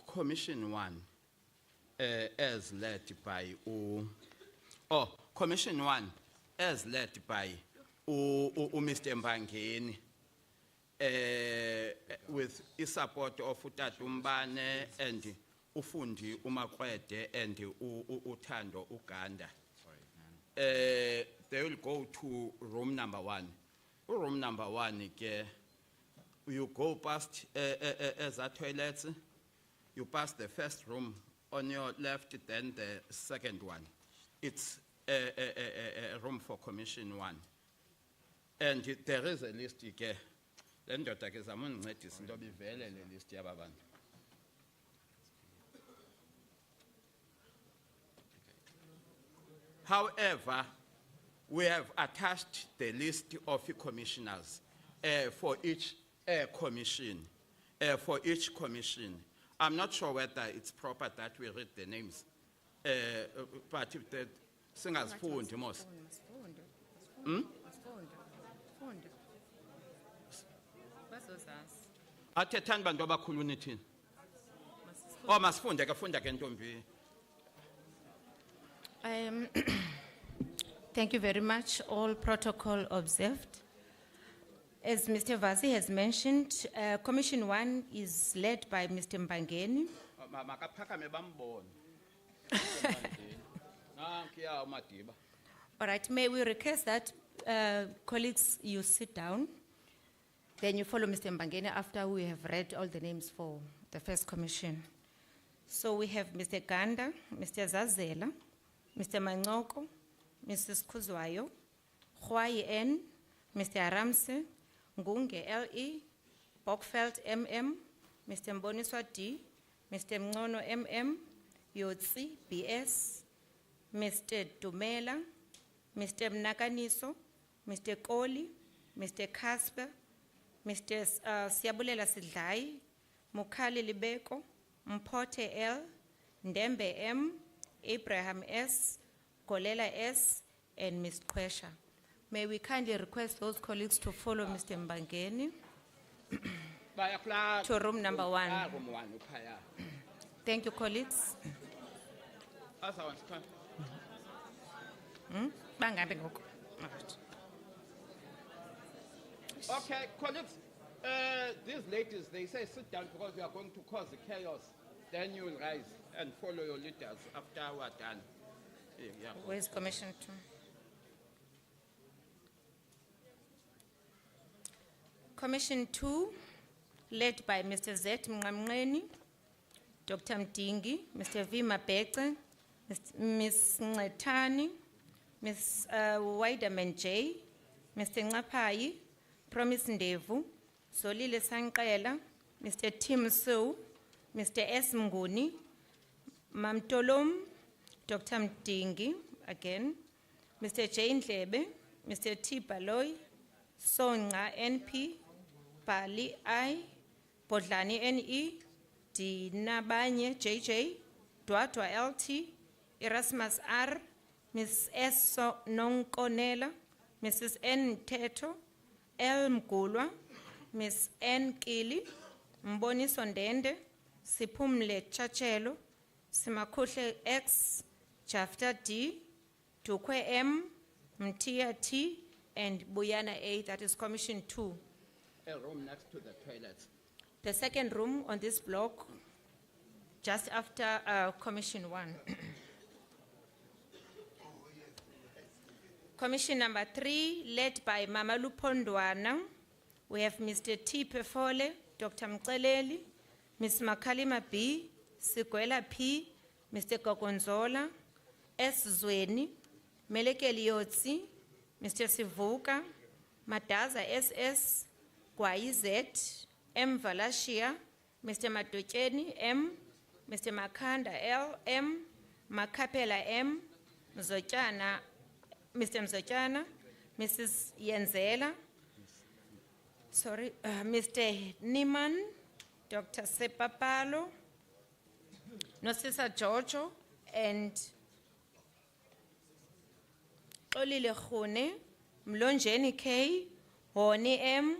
Commission 1, as led by Commission 1, as led by Mr. Mbangeni, with the support of Utatumbane and Ufundi Umakwete and Utando Uganda. They will go to room number 1. Room number 1, you go past the toilets, you pass the first room on your left, then the second one. It's a room for Commission 1. And there is a list. However, we have attached the list of commissioners for each commission. I'm not sure whether it's proper that we read the names but if the singers fundi mos. Athethani bantu abakhulu nithini? Oh masifunde ke funda ke ntombi. Thank you very much. All protocol observed. As Mr. Vasi has mentioned, Commission 1 is led by Mr. Mbangeni. Makaphakame bambone. Nankiya uMadiba. All right, may we request that colleagues, you sit down. Then you follow Mr. Mbangeni after we have read all the names for the first commission. So we have Mr. Ganda, Mr. Zazela, Mr. Mangoko, Mrs. Kuzwayo, Huai N, Mr. Ramse, Ngunge L.E., Bokfeld M.M., Mr. Mboniswa D., Mr. Mngono M.M., Yotsi B.S., Mr. Dumela, Mr. Mnakaniso, Mr. Koli, Mr. Casper, Mr. Siabulela Sidlai, Mukali Libeko, Mpote L, Ndembe M, Abraham S, Kolela S, and Ms. Kwesha. May we kindly request those colleagues to follow Mr. Mbangeni to room number 1. Thank you, colleagues. Bangabe ngoku. Okay, colleagues, these ladies, they say sit down because we are going to cause chaos. Then you will rise and follow your leaders after we are done. Yeah. Where's Commission 2? Commission 2, led by Mr. Z. Mngamngeni, Dr. Mdingi, Mr. V. Mabece, Ms. Ngetani, Ms. Widerman J, Mr. Ngapai, Promise Ndevu, Solile Sanqela, Mr. Tim Sue, Mr. S. Mnguni, Mamtolom, Dr. Mdingi, again, Mr. J. Ndlebe, Mr. T. Baloy, Songa NP, Pali I, Podlani NE, Dinabanye JJ, Dwatwa LT, Erasmus R, Ms. S. Nonkonela, Mrs. N. Teto, L. Mgulwa, Ms. N. Kili, Mboniso Ndende, Sipumle Chachelo, Simakhuhle X, Jafta D, Tukwe M, Mtia T, and Buyana A, that is Commission 2. A room next to the toilets. The second room on this block, just after Commission 1. Commission number 3, led by Mama Lupondwana. We have Mr. T. Pefole, Dr. Mkeleli, Ms. Makalima B, Sigwela P, Mr. Gogonzola, S. Zweni, Melekeli Yotsi, Mr. Sivuka, Madaza SS, Kwai Z, M. Valashia, Mr. Matocheni M, Mr. Makanda L M, Makapela M, Mzochana, Mr. Mzochana, Mrs. Yenzela, Mr. Niman, Dr. Sepapalo, Nosisa Giorgio, and Olile Khune, Mlonjeni K, Honi M,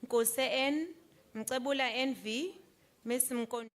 Nkose N, Mcebula NV, Miss Mkon.